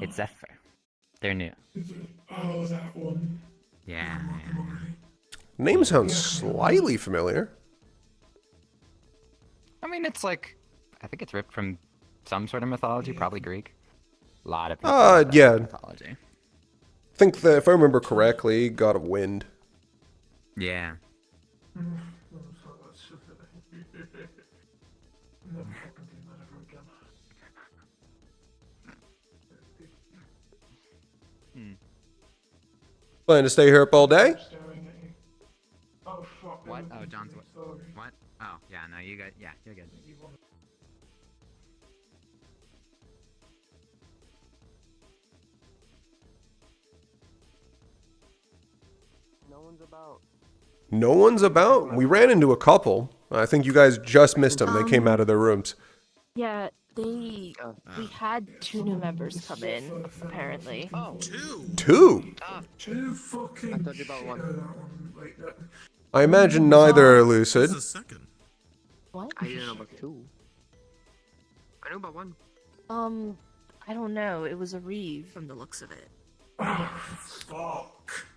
It's Zephyr. They're new. Oh, that one. Yeah. Name sounds slightly familiar. I mean, it's like, I think it's ripped from some sort of mythology, probably Greek. A lot of people Yeah. mythology. I think that, if I remember correctly, God of Wind. Yeah. Plan to stay here up all day? What? Oh, John's what? What? Oh, yeah, no, you got, yeah, you're good. No one's about? We ran into a couple. I think you guys just missed them. They came out of their rooms. Yeah, we had 2 new members come in, apparently. Oh, 2? Two fucking... I thought you about one. I imagine neither are lucid. What? I didn't know about 2. I knew about 1. I don't know. It was a Reeve from the looks of it. Fuck.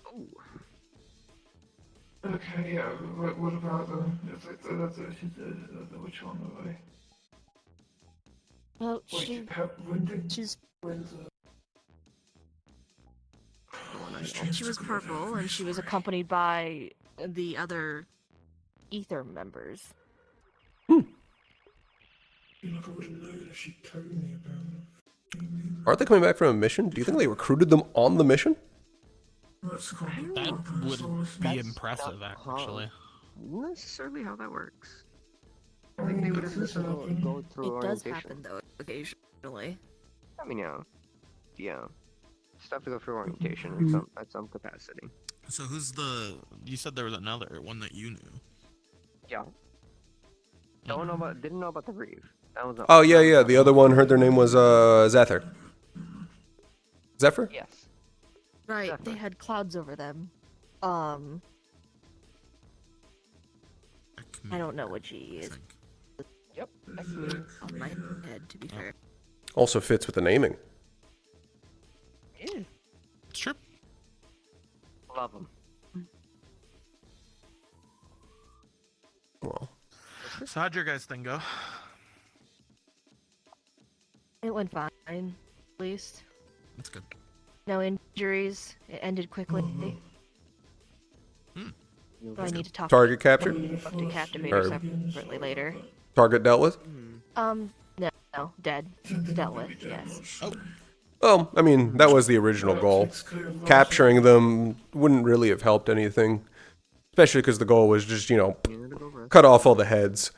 Oh. Okay, yeah, what about them? Which one are they? Well, Wait, she's... Strange She was to go purple, and she was accompanied by the other ether members. I feel like I would have known if she told me about it. Aren't they coming back from a mission? Do you think they recruited them on the mission? That would be impressive, actually. Not necessarily how that works. I think they would have just go through It does orientation. happen, though, occasionally. I mean, yeah. Just have to go through orientation at some capacity. So who's the... You said there was another one that you knew. Yeah. Didn't know about the Reeve. That was Oh, yeah. The other one, heard their name was Zephyr. Zephyr? Yes. Right, they had clouds over them. I don't know what GE is. Yep. On my head, to be fair. Also fits with the naming. Yeah. Sure. Love them. Well. So how'd your guys' thing go? It went fine, at least. That's good. No injuries. It ended quickly. Do I need to talk Target captured? Talk to Captivator Or- separately later. Target dealt with? No, dead. Dealt with, yes. Oh. Well, I mean, that was the original goal. Capturing them wouldn't really have helped anything. Especially because the goal was just, cut off all the heads.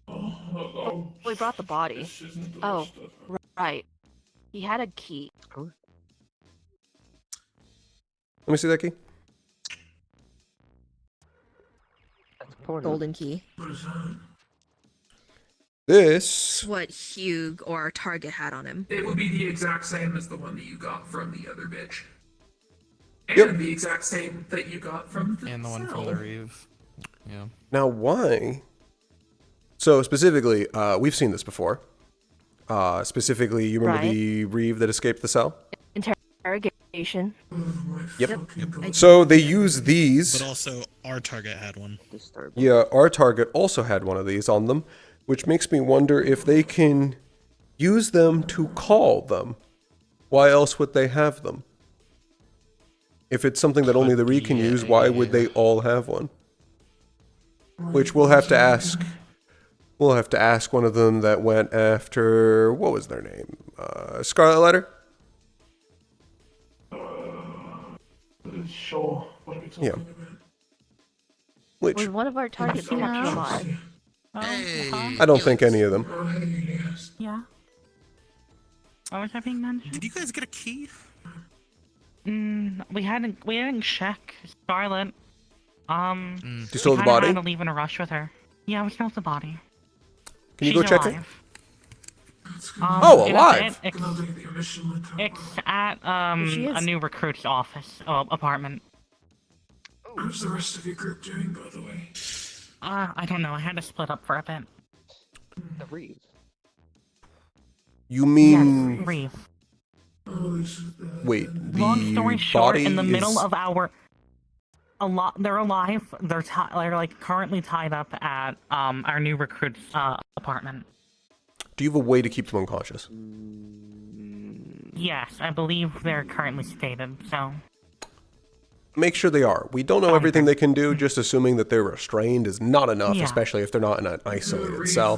Oh, we brought the body. Oh, right. He had a key. Let me see that key. Golden key. This. What Hugh or our target had on him. It would be the exact same as the one that you got from the other bitch. And Yep. the exact same that you got from the And the one from cell. the Reeve. Yeah. Now, why? So, specifically, we've seen this before. Specifically, you remember Right. the Reeve that escaped the cell? Interrogation. Yep. So, they use these. But also, our target had one. Yeah, our target also had one of these on them, which makes me wonder if they can use them to call them. Why else would they have them? If it's something that only the Reeve can use, why would they all have one? Which we'll have to ask. We'll have to ask one of them that went after, what was their name? Scarlet Letter? Sure. What are we talking Yeah. about? Which Was one of our targets kept alive? I don't think any of them. Yeah. What was that being mentioned? Did you guys get a key? We didn't check Scarlet. You stole we the kinda body? had to leave in a rush with her. Yeah, we stole the body. Can you go She's check it? alive. Oh, it's alive. It's at She a is. new recruit's office apartment. How's the rest of your group doing, by the way? I don't know. I had to split up for a bit. The Reeve. You mean... Yes, Reeve. Wait, the Long story short, body in the middle is... of our they're alive. They're like currently tied up at our new recruit's apartment. Do you have a way to keep them unconscious? Yes, I believe they're currently sedated. So Make sure they are. We don't know everything they can do, just assuming that they're restrained is not enough, Yeah. especially if they're not in an isolated cell.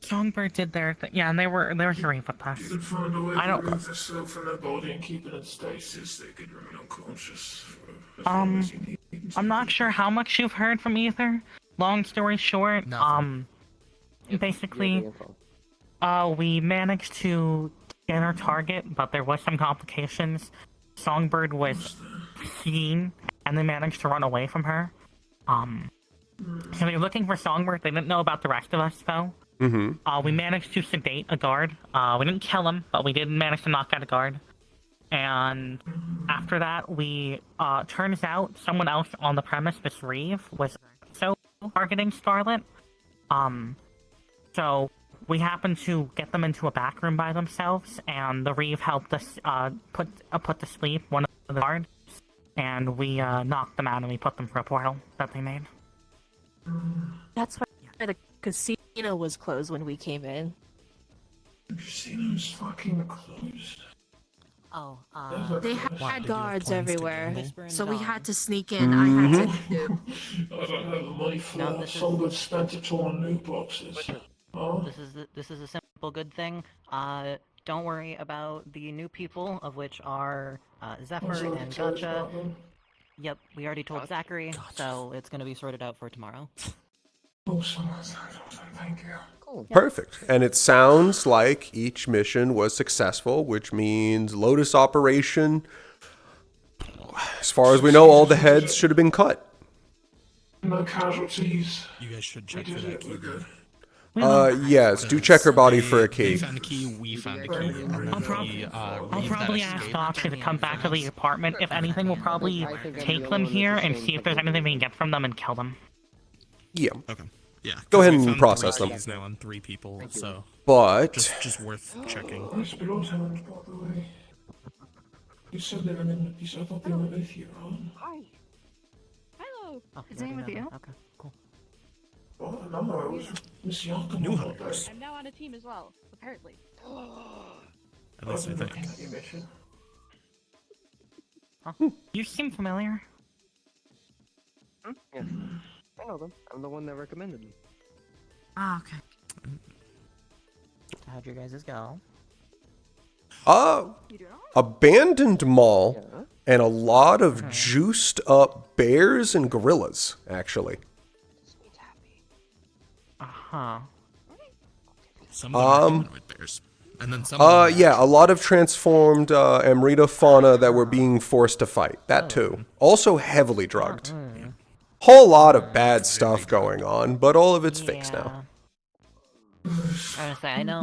Songbird did their thing. Yeah, and they were Reeve with us. You could find a way I to don't. remove the smoke from their body and keep it in stasis. They could remain unconscious. I'm not sure how much you've heard from either. Long story short, basically, we managed to get our target, but there was some complications. Songbird was seen, and they managed to run away from her. So they're looking for Songbird. They didn't know about the rest of us, though. Mm-hmm. We managed to sedate a guard. We didn't kill him, but we did manage to knock out a guard. And after that, turns out someone else on the premise, this Reeve, was also targeting Scarlet. So we happened to get them into a back room by themselves, and the Reeve helped us put to sleep one of the guards, and we knocked them out and we put them through a portal that they made. That's why the casino was closed when we came in. The casino's fucking closed. Oh, They had guards everywhere, so we had to sneak in. Mm-hmm. I had to. I don't have the money for that. Someone spent it all on new boxes. Oh? This is a simple good thing. Don't worry about the new people, of which are Zephyr and Gotcha. Yep, we already told Zachary, so it's gonna be sorted out for tomorrow. Awesome. Thank you. Cool. Perfect. And it sounds like each mission was successful, which means Lotus operation, as far as we know, all the heads should have been cut. No casualties. You guys should check for that key. Yes, do check her body for a key. They found a key, we found a key, and then I'll probably ask Gotcha to come back to the apartment. If anything, we'll probably take them here and see if there's anything we can get from them and kill them. Yeah. Okay. Yeah. Go ahead we and found process 3 them. keys now on 3 people, so. But just worth checking. Nice blood hounds, by the way. You said they were in. You said I thought they were with you, Ron. Hi. Hello. Oh, Is anyone with you? Okay, cool. Oh no, it was Miss Yakima. New hires. I'm now on a team as well, apparently. At least I think. You seem familiar. Yeah. I know them. I'm the one that recommended them. Ah, okay. How'd your guys' go? Abandoned mall and a lot of juiced up bears and gorillas, actually. Uh-huh. Some of them are humanoid bears. And then some of them Yeah, a lot of transformed Amrita fauna that were being forced to fight. That too. Also heavily drugged. Whole lot of bad stuff going on, but all of it's fixed now. I was say, I know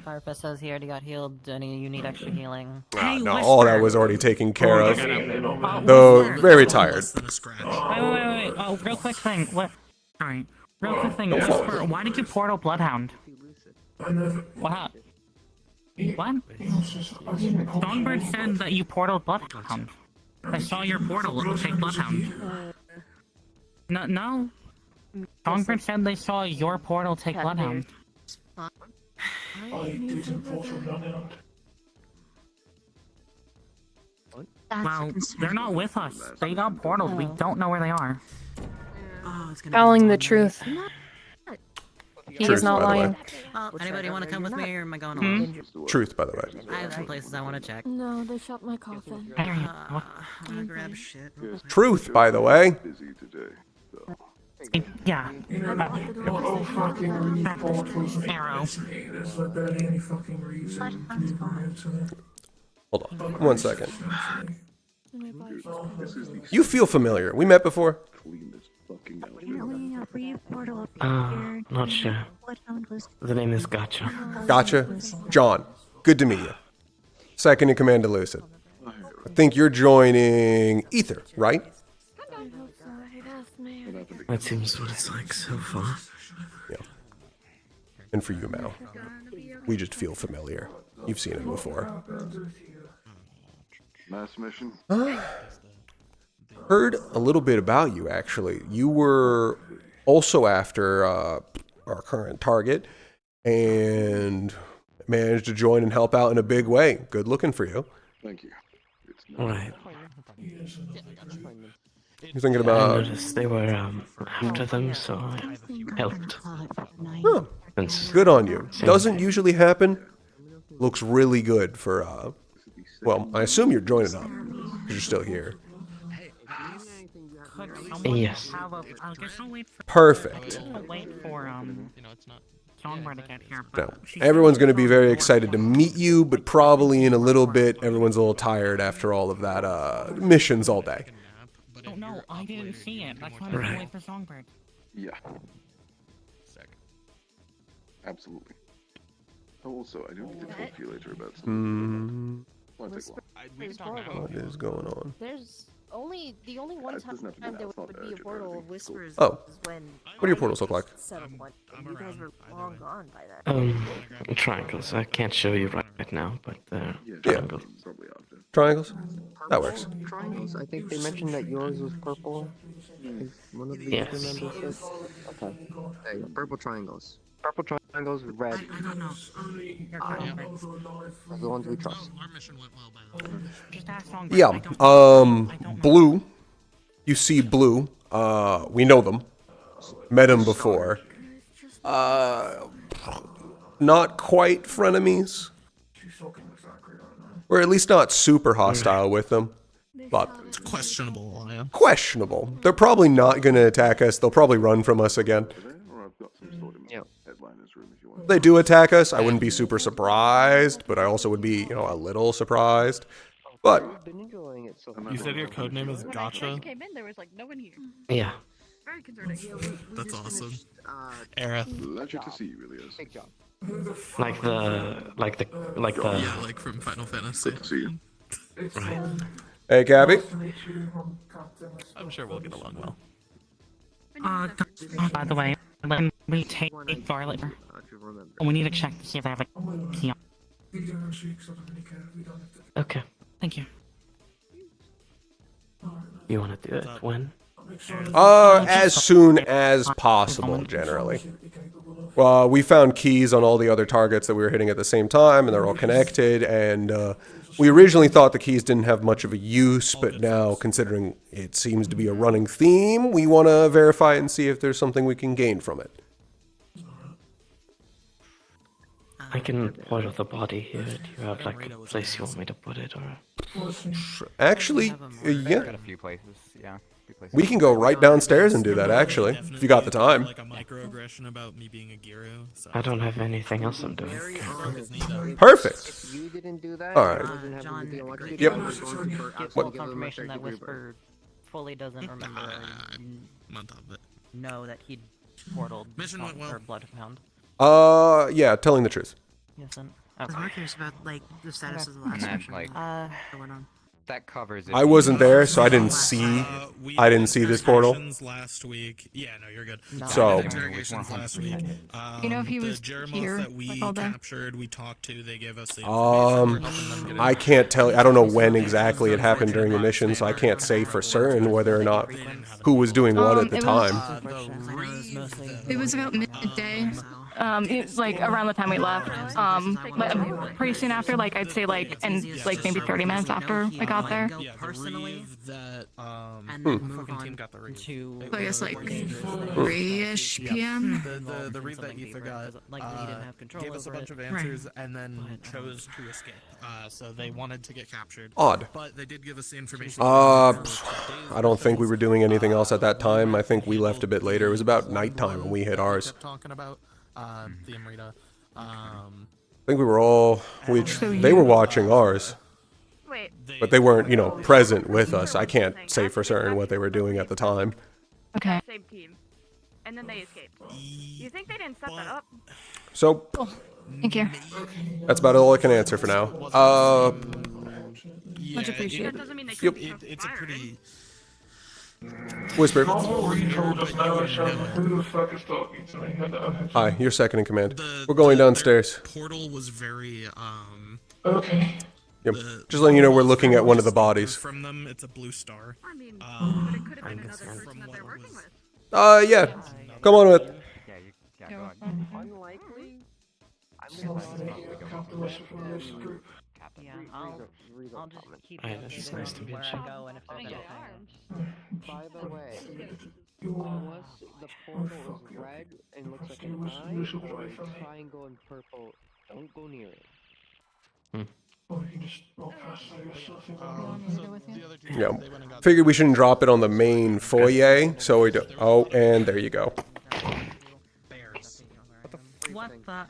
Firefest says he already got healed. Any you need extra healing? No, all that was already taken care of. Though Whisper. very tired. Wait. Oh, real quick thing. What? Sorry. Real quick thing. Whisper, why did you portal Bloodhound? What? What? Songbird said that you portaled Bloodhound. I saw your portal take Bloodhound. No. Songbird said they saw your portal take Bloodhound. I didn't portal Bloodhound. Well, they're not with us. They got portaled. We don't know where they are. Telling the truth. He is not lying. Anybody want to come with me, or am I going alone? Truth, by the way. I have some places I want to check. No, they shot my coffin. I'm gonna grab shit. Truth, by the way. Yeah. Arrow. There's like barely any fucking reason. Hold on. 1 second. You feel familiar. We met before? Not sure. The name is Gotcha. Gotcha. John, good to meet you. Second in command to Lucid. I think you're joining Ether, right? That seems what it's like so far. Yeah. And for you, Mal. We just feel familiar. You've seen it before. Last mission. Heard a little bit about you, actually. You were also after our current target and managed to join and help out in a big way. Good looking for you. Thank you. Right. You're thinking I about... noticed they were after them, so I helped. Huh. Good on you. Doesn't usually happen. Looks really good for, well, I assume you're joining up, because you're still here. Yes. Perfect. Wait for Songbird to get here. No. Everyone's going to be very excited to meet you, but probably in a little bit, everyone's a little tired after all of that missions all day. Oh no, I didn't see it. That's why I'm gonna wait for Songbird. Yeah. Absolutely. Oh, also, I do need to talk to you later about something. Won't take long. What is going on? There's the only one time there would be a portal of whispers Oh. is when What do your portals look like? set up one. And you guys were long gone by that. Triangles. I can't show you right now, but triangles. Triangles? That works. Triangles. I think they mentioned that yours was purple. Is one of the Yes. members said? Okay. There you go. Purple triangles. Purple triangles with red. Those are the ones we trust. Yeah. Blue. You see Blue. We know them. Met him before. Not quite frenemies. Or at least not super hostile with them. But It's questionable, yeah. questionable. They're probably not going to attack us. They'll probably run from us again. If they do attack us, I wouldn't be super surprised, but I also would be, a little surprised. But You said your code name is When I Gotcha? first came in, there was like no one here. Yeah. Very concerning. That's awesome. Aerith. Pleasure to see you, really is. Big job. Like the Yeah, like from Final Fantasy. See you. Right. hey, Gabby. I'm sure we'll get along well. By the way, when we take Scarlet, we need to check to see if they have a key on. Okay. Thank you. You want to do it when? As soon as possible, generally. Well, we found keys on all the other targets that we were hitting at the same time, and they're all connected, and we originally thought the keys didn't have much of a use, but now, considering it seems to be a running theme, we want to verify and see if there's something we can gain from it. I can portal the body here. Do you have like a place you want me to put it, or? Actually, yeah. Got a few places, yeah. We can go right downstairs and do that, actually, if you got the time. Like a microaggression about me being a Giru. So. I don't have anything else I'm doing. Perfect. You didn't do that. All right. John, Yep. get full What? confirmation that Whisper fully doesn't remember I'm on top of it. know that he portaled Mission went well. or Bloodhound. Yeah, telling the truth. Yes, then. I was more curious about like the status of the last And then, mission. like, Going on. that covers it. I wasn't there, so I didn't see. I didn't see this portal. Last week. Yeah, no, you're good. So- Interrogations last week. You know if he The was Jeremoth here, that we like, all day? captured, we talked to, they gave us the information. We're helping them get I can't tell. I don't know when exactly it happened during the mission, so I can't say for certain whether or not who was doing what at the it was- time. It was about midday. It's like around the time we left. But pretty soon after, like I'd say like, and like maybe 30 minutes after I got there. Yeah, personally, that and Hmm. then move on got the reeve. to. So I guess like 3-ish Yeah. p.m. The reeve that Aether got gave us a bunch of answers and then chose to escape. So they wanted to get captured. Odd. But they did give us the information. I don't think we were doing anything else at that time. I think we left a bit later. It was about nighttime when we hit ours. Kept talking about the Amrita. I think we were all, they were watching ours. Wait. But they weren't, you know, present with us. I can't say for certain what they were doing at the time. Okay. Same team. And then they escaped. You think they didn't set that up? So, Thank you. that's about all I can answer for now. Much appreciated. That doesn't mean they Yep. couldn't be It's a pretty. Whisper. You told us now, who the fuck is talking to me? Hi, you're second in command. We're going downstairs. Portal was very Okay. Yep. Just letting you know we're looking at one of the bodies. From them, it's a blue star. I mean, but it could have been another person that they're working with. Yeah. Come on with. Yeah, go on. Unlikely. Yeah, I'll just keep Hi, this is nice to meet where you. I go and if there's anything. By the way, unless the portal is red and looks like an eye, or a triangle in purple, don't go near it. Yeah. Figured we shouldn't drop it on the main foyer, so we do. Oh, and there you go. What the?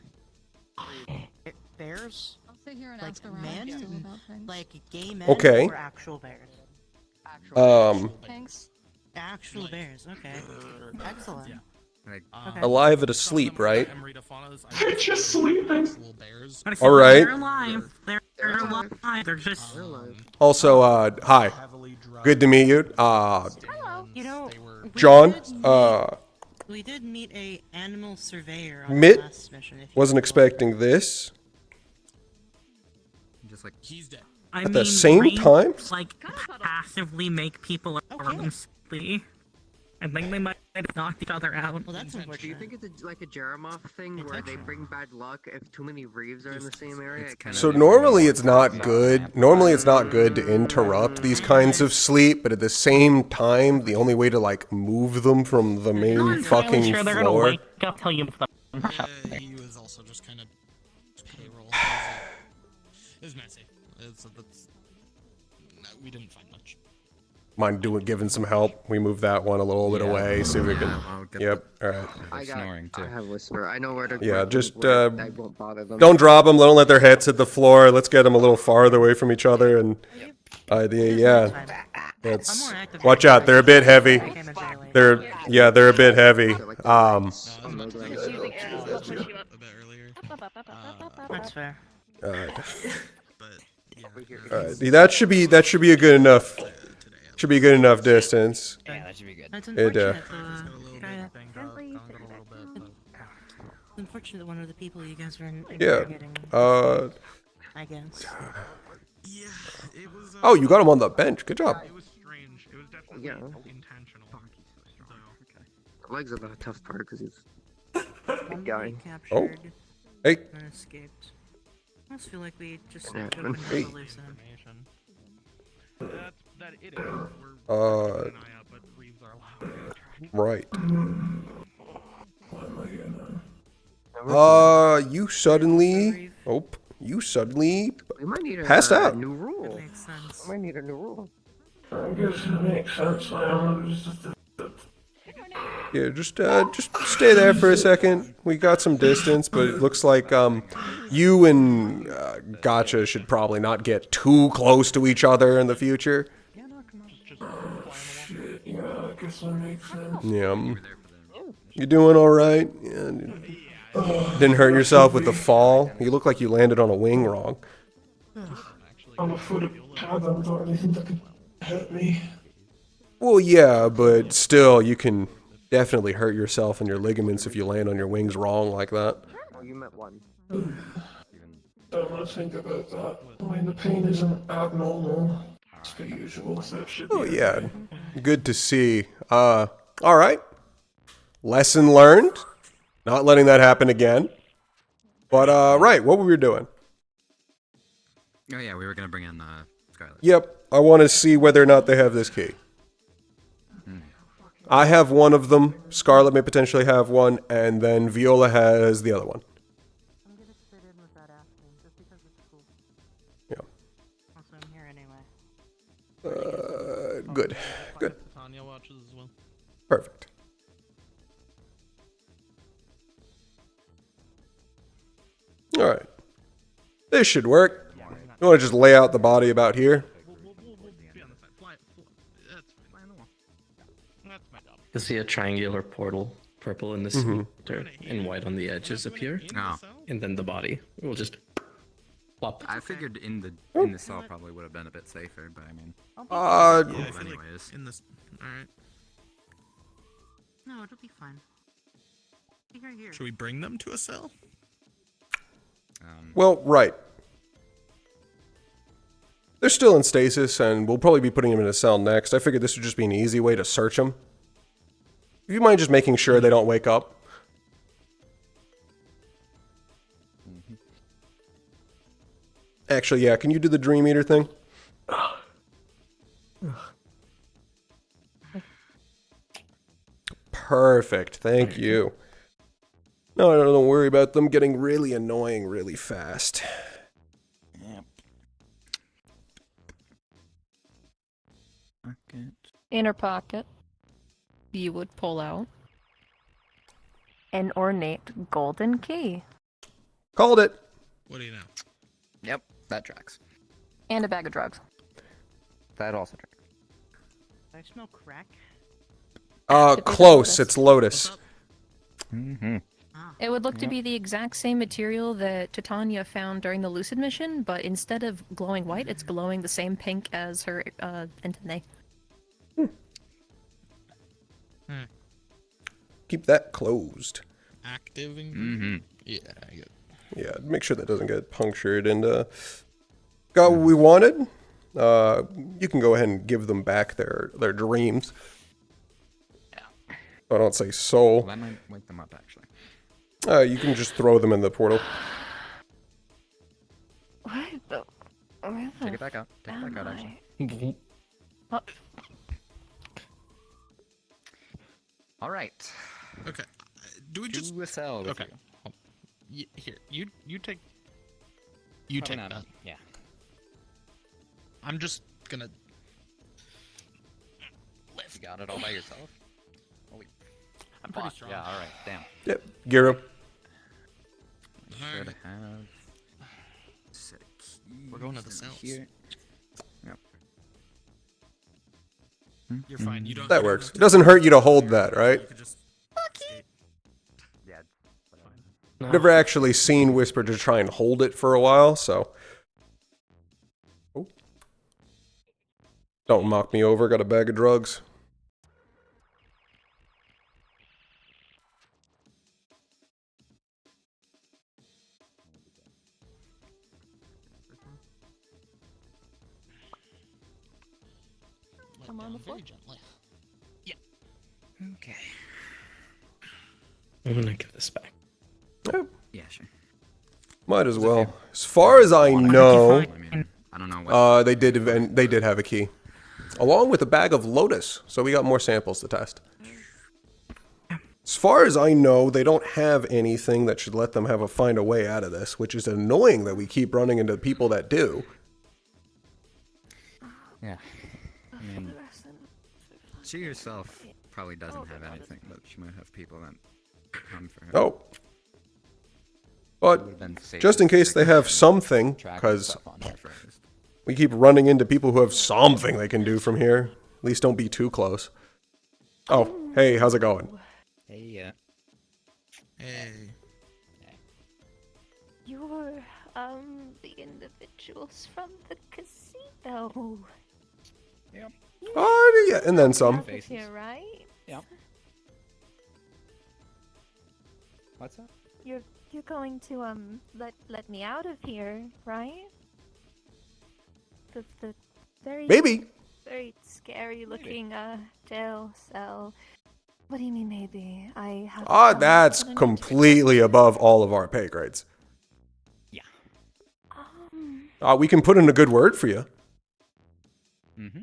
Bears? I'll sit here and Like ask around men? still about things. Like gay men? Okay. Or actual bears? Thanks. Actual bears. Okay. Excellent. Okay. Alive and asleep, right? They're just sleeping. All right. They're alive. They're alive. They're just. Also, hi. Good to meet you. You know, John. we did meet a animal surveyor on Mitt the last mission. If you wasn't recall. expecting this. Just like he's dead. At the same time? Like passively make people around them sleepy. I think they might have knocked each other out. Well, that's Do you unfortunate. think it's like a Jeremoth thing where they bring bad luck if too many reeves are in the same area? It kind So normally it's not good. Normally it's not good to interrupt these kinds of sleep, but at the same time, the only way to like move them from the main fucking sure they're gonna floor. wake up till you. He was also just kind of payroll. It was messy. We didn't find much. Mind giving some help? We move that one a little bit away, see if we can. I'll get Yep. All right. I have whisper. I know where to. Yeah, just I won't bother them. don't drop them. Don't let their heads hit the floor. Let's get them a little farther away from each other. And yeah, that's watch out. They're a bit heavy. They're a bit heavy. That's fair. All right. That should be a good enough. Should be a good enough distance. Yeah, that should be good. That's It, unfortunate. It's unfortunate that one of the people you guys were interrogating. I guess. Oh, you got him on the bench. Good job. Yeah. Legs are the tough part because he's big guy. Oh. Hey. And escaped. I just feel like we just Yeah, opened hey. up a loose end. Right. You suddenly. Oh, you suddenly We might need passed a out. new rule. We might need a new rule. I guess it makes sense. Yeah, just stay there for a second. We got some distance, but it looks like you and Gotcha should probably not get too close to each other in the future. Yeah, I guess that makes sense. Yeah. You doing all right? Yeah. Didn't hurt yourself with the fall? You look like you landed on a wing wrong. I'm afraid of pattern or anything that could hurt me. Well, yeah, but still, you can definitely hurt yourself and your ligaments if you land on your wings wrong like that. Oh, you met one. Don't want to think about that. I mean, the pain isn't abnormal. It's the usual, so it should be. Oh, yeah. Good to see. Alright. Lesson learned. Not letting that happen again. But, right, what were we doing? Oh yeah, we were gonna bring in Scarlet. Yep, I want to see whether or not they have this key. I have one of them, Scarlet may potentially have one, and then Viola has the other one. Yeah. Also, I'm here anyway. Good. Good. Tanya watches as well. Perfect. Alright. This should work. You want to just lay out the body about here? You see a triangular portal, purple in the center and white on the edges appear. Oh. And then the body will just plop. I figured in the cell probably would have been a bit safer, but I mean. Yeah, I feel anyways. like in this. All right. No, it'll be fine. Be right here. Should we bring them to a cell? Well, right. They're still in stasis, and we'll probably be putting them in a cell next. I figured this would just be an easy way to search them. If you mind just making sure they don't wake up. Actually, yeah, can you do the Dream Eater thing? Perfect, thank you. No, don't worry about them getting really annoying really fast. Inner pocket. You would pull out an ornate golden key. Called it. What do you know? Yep, that tracks. and a bag of drugs. That also tracks. I smell crack. Close. It's Lotus. Mm-hmm. It would look to be the exact same material that Titania found during the Lucid mission, but instead of glowing white, it's glowing the same pink as her antennae. Keep that closed. Active and yeah, I get. Yeah, make sure that doesn't get punctured. And got what we wanted. You can go ahead and give them back their dreams. Yeah. I don't say soul. That might wake them up, actually. You can just throw them in the portal. What the? Take it back out. Take it back out, actually. All right. Okay. Do we just do a cell with okay? Here, you take. You take that. Yeah. I'm just gonna. You got it all by yourself. Holy. I'm pretty strong. Yeah. All right. Damn. Yep. Gear up. Should have. Set a key. We're going to the cells. Here. Yep. You're fine. You don't. That works. It doesn't hurt you to hold that, right? You could just. Yeah. I've never actually seen Whisper to try and hold it for a while, so. Oh. Don't mock me over. Got a bag of drugs. Come on the floor. Very gently. Yeah. Okay. I'm gonna give this back. Yeah, sure. Might as well. As far as I know, I don't know what. they did have a key, along with a bag of Lotus. So we got more samples to test. As far as I know, they don't have anything that should let them find a way out of this, which is annoying that we keep running into people that do. Yeah. I mean, she herself probably doesn't have anything, but she might have people that come for her. Oh. But just in case they have something, because we keep running into people who have something they can do from here. At least don't be too close. Oh, hey, how's it going? Hey, Hey. You're, the individuals from the casino. Yep. Oh, yeah, and then some. Out of here, right? Yep. What's that? You're going to, let me out of here, right? The very... Maybe. Very scary looking, jail cell. What do you mean, maybe? I have... That's completely above all of our pay grades. Yeah. We can put in a good word for you. Mm-hmm.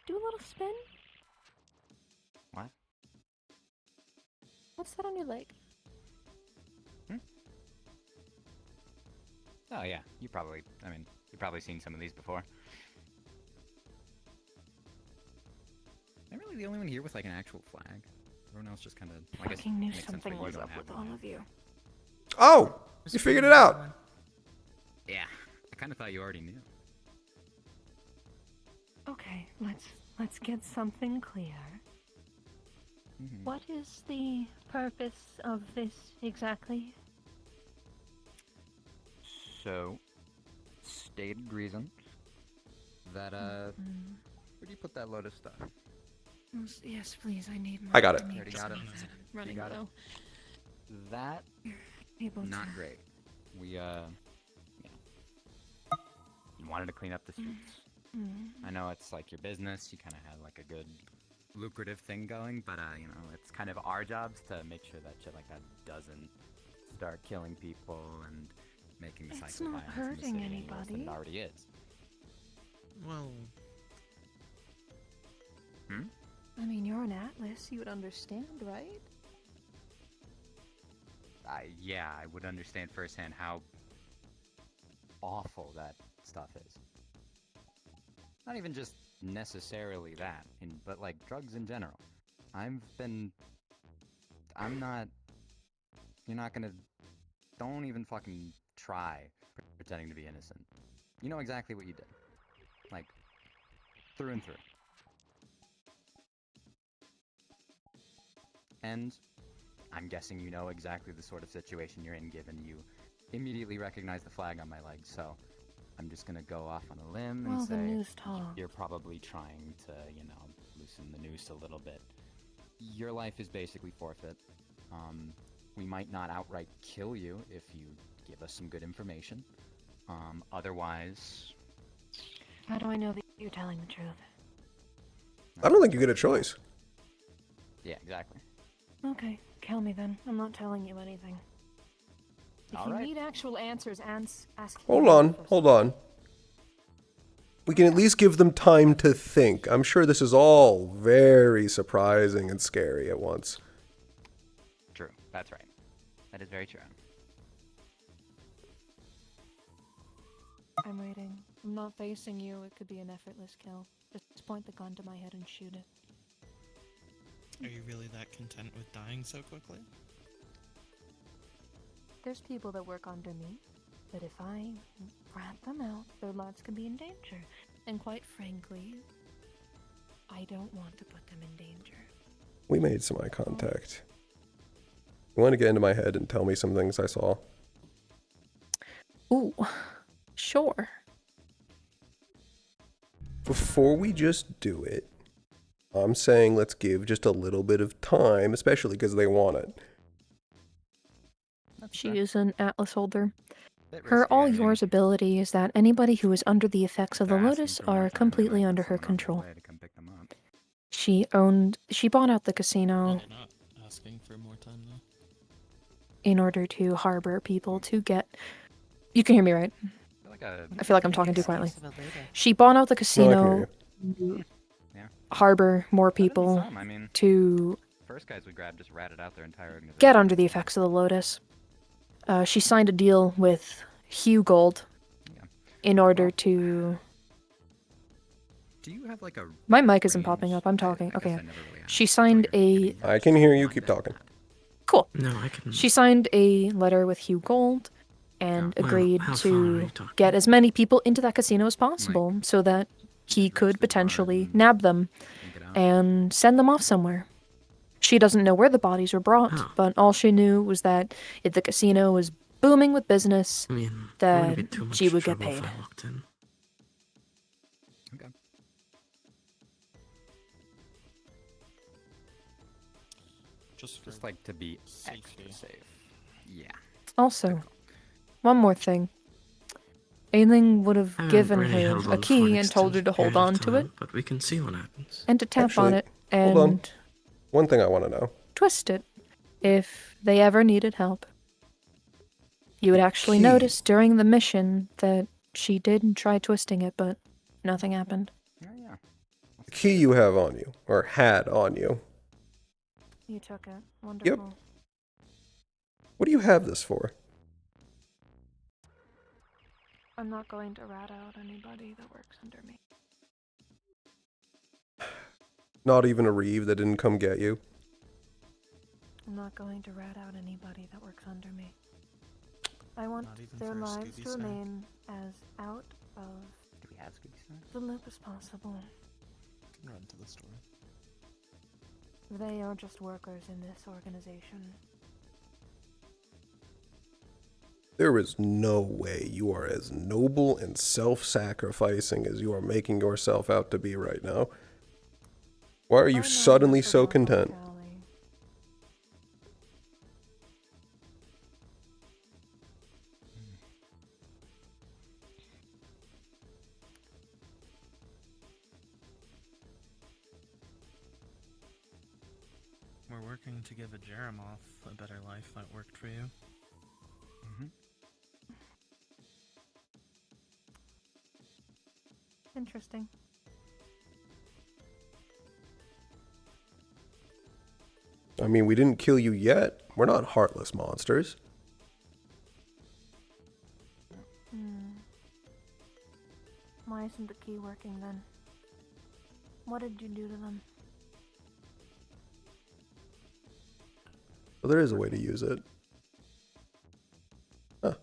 Do a little spin. What? What's that on your leg? Oh yeah, you've probably seen some of these before. I'm really the only one here with like an actual flag. Everyone else just kind of. I guess Fucking knew makes sense why something you was don't up have with one. all of you. Oh, you figured it out. Yeah, I kind of thought you already knew. Okay, let's get something clear. What is the purpose of this exactly? So, stated reason that where do you put that load of stuff? Yes, please. I need. I got it. Already got it. Running You got it? low. That Able not to. great. We wanted to clean up the streets. I know it's like your business. You kind of have like a good, lucrative thing going, but it's kind of our jobs to make sure that shit like that doesn't start killing people and making the It's cycle not of violence in the hurting city any worse than it anybody. already is. Well, I mean, you're an Atlas. You would understand, right? Yeah, I would understand firsthand how awful that stuff is. Not even just necessarily that, but like drugs in general. You're not gonna, don't even fucking try pretending to be innocent. You know exactly what you did. Like, through and through. And I'm guessing you know exactly the sort of situation you're in, given you immediately recognize the flag on my leg, so I'm just gonna go off on a limb and Well, say the news talk. you're probably trying to, loosen the noose a little bit. Your life is basically forfeit. We might not outright kill you if you give us some good information. Otherwise... How do I know that you're telling the truth? I don't think you get a choice. Yeah, exactly. Okay, kill me then. I'm not telling you anything. If you need actual answers, ask. Hold on. We can at least give them time to think. I'm sure this is all very surprising and scary at once. True, that's right. That is very true. I'm waiting. I'm not facing you. It could be an effortless kill. Just point the gun to my head and shoot it. are you really that content with dying so quickly? There's people that work under me, but if I rat them out, their lives could be in danger. And quite frankly, I don't want to put them in danger. We made some eye contact. You want to get into my head and tell me some things I saw? Ooh, sure. Before we just do it, I'm saying let's give just a little bit of time, especially because they want it. She is an Atlas holder. Bit Her risky, all I mean. yours ability is that anybody who is under the effects of the Lotus are completely under her control. To come pick them up. She bought out the casino They're not asking for more time though. in order to harbor people to get... You can hear me, right? I feel like I'm talking too quietly. She bought out the casino Yeah. harbor more people Some, I mean, to first guys we grabbed just ratted out their entire organization. get under the effects of the Lotus. She signed a deal with Hugh Gold in order to... Do you have like a... My mic isn't popping up. I'm talking. Okay. She signed a... I can hear you. Keep talking. Cool. No, I can. She signed a letter with Hugh Gold and Well, agreed how far are you to talking? get as many people into that casino as possible so that he could potentially nab them and send them off somewhere. She doesn't know where the bodies were brought, but all she knew was that if the casino was booming with business, I mean, I wouldn't that get too much she would get trouble if paid. I walked in. Okay. Just like to be extra safe. Yeah. Also, one more thing. Ailing would have I haven't given really her held a one for key an and told her to extended hold period of on to it time, but we can see what happens. and to tap on Actually, it hold on. and One thing I want to know. twist it if they ever needed help. You would actually Key. notice during the mission that she did try twisting it, but nothing happened. Yeah. The key you have on you, or had on you. You took it. Wonderful. Yep. What do you have this for? I'm not going to rat out anybody that works under me. Not even a Reeve that didn't come get you? I'm not going to rat out anybody that works under me. I want Not even their for a lives Scooby to snack? remain as out of Do we have Scooby Snacks? the loop as possible. Run to the store. They are just workers in this organization. There is no way you are as noble and self-sacrificing as you are making yourself out to be right now. Why are you suddenly so content? We're working to give a Jeremoth a better life that worked for you. Mm-hmm. Interesting. I mean, we didn't kill you yet. We're not heartless monsters. Why isn't the key working then? What did you do to them? Well, there is a way to use it. Huh.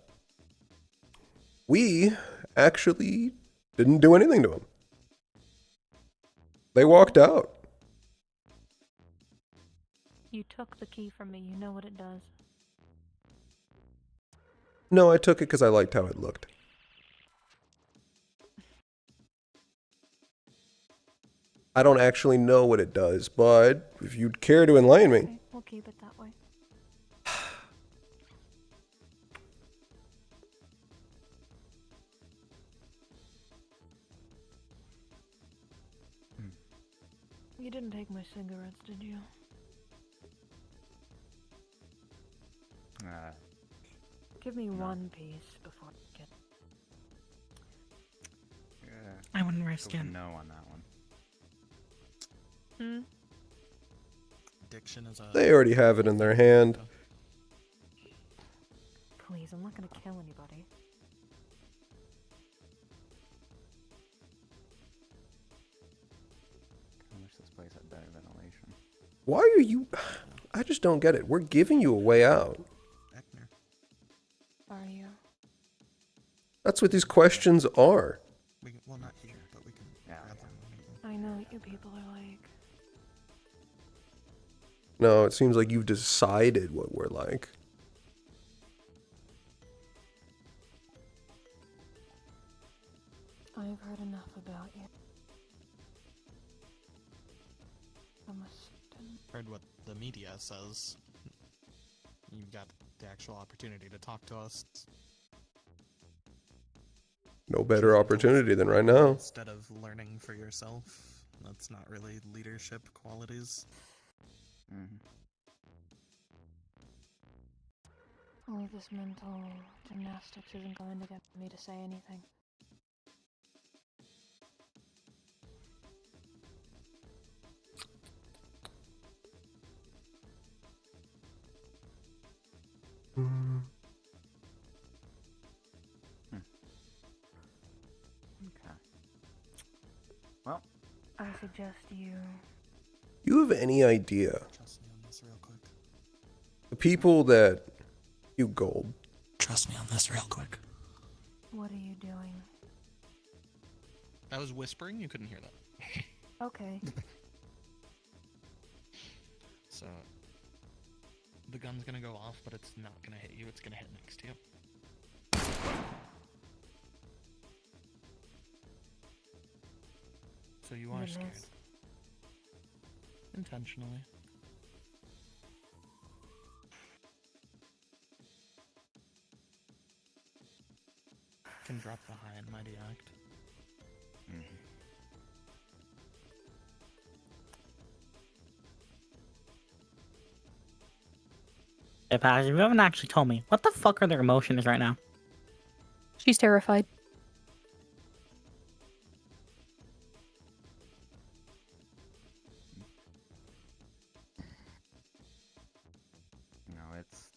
We actually didn't do anything to them. They walked out. You took the key from me. You know what it does. No, I took it because I liked how it looked. I don't actually know what it does, but if you'd care to enlighten me. Okay, we'll keep it that way. You didn't take my cigarettes, did you? Give me one piece before I get. Yeah. I wouldn't risk it. No on that one. Addiction is a... They already have it in their hand. Please, I'm not gonna kill anybody. I wish this place had better ventilation. Why are you... I just don't get it. We're giving you a way out. Are you? That's what these questions are. Well, not here, but we can grab them. I know what you people are like. No, it seems like you've decided what we're like. I've heard enough about you. I must. Heard what the media says. You've got the actual opportunity to talk to us. No better opportunity than right now. Instead of learning for yourself. That's not really leadership qualities. All of this mental gymnastics isn't going to get me to say anything. Okay. Well, I suggest you. You have any idea? Trust me on this real quick. The people that you gold. Trust me on this real quick. What are you doing? I was whispering, you couldn't hear that. Okay. So the gun's gonna go off, but it's not gonna hit you. It's gonna hit next to you. So you are scared. Intentionally. Can drop the high and mighty act. Hey, Paz, you haven't actually told me. What the fuck are their emotions right now? She's terrified. You know, it's...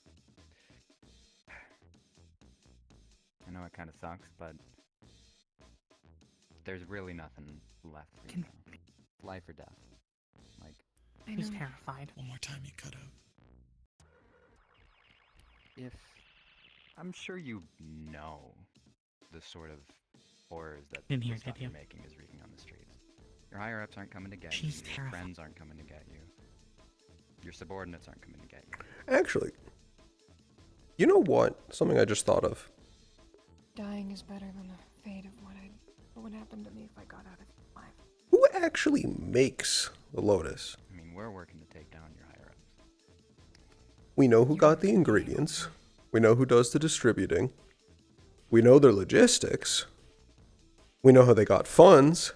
I know it kind of sucks, but there's really nothing left for you now. Life or death. Like, She's terrified. One more time, you cut out. if... I'm sure you know the sort of horrors that Didn't the hear, stuff did you're you? making is wreaking on the streets. Your higher-ups aren't coming to get She's you. Your terrified. friends aren't coming to get you. Your subordinates aren't coming to get you. Actually, you know what? Something I just thought of. Dying is better than the fate of what would happen to me if I got out of life. Who actually makes the Lotus? I mean, we're working to take down your higher-ups. We know who got the ingredients. We know who does the distributing. We know their logistics. We know how they got funds.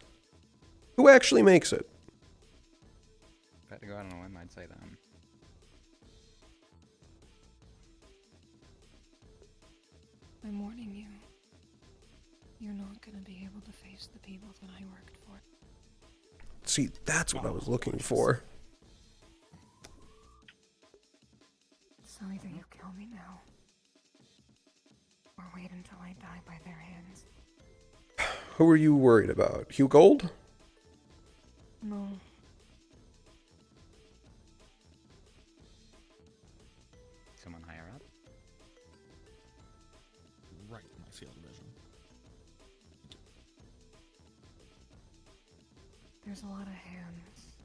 Who actually makes it? If I had to go out on a limb, I'd say them. I'm warning you. You're not gonna be able to face the people that I worked for. See, that's what I was looking for. So either you kill me now, or wait until I die by their hands. Who are you worried about? Hugh Gold? No. Someone higher up? Right in my field of vision. There's a lot of hands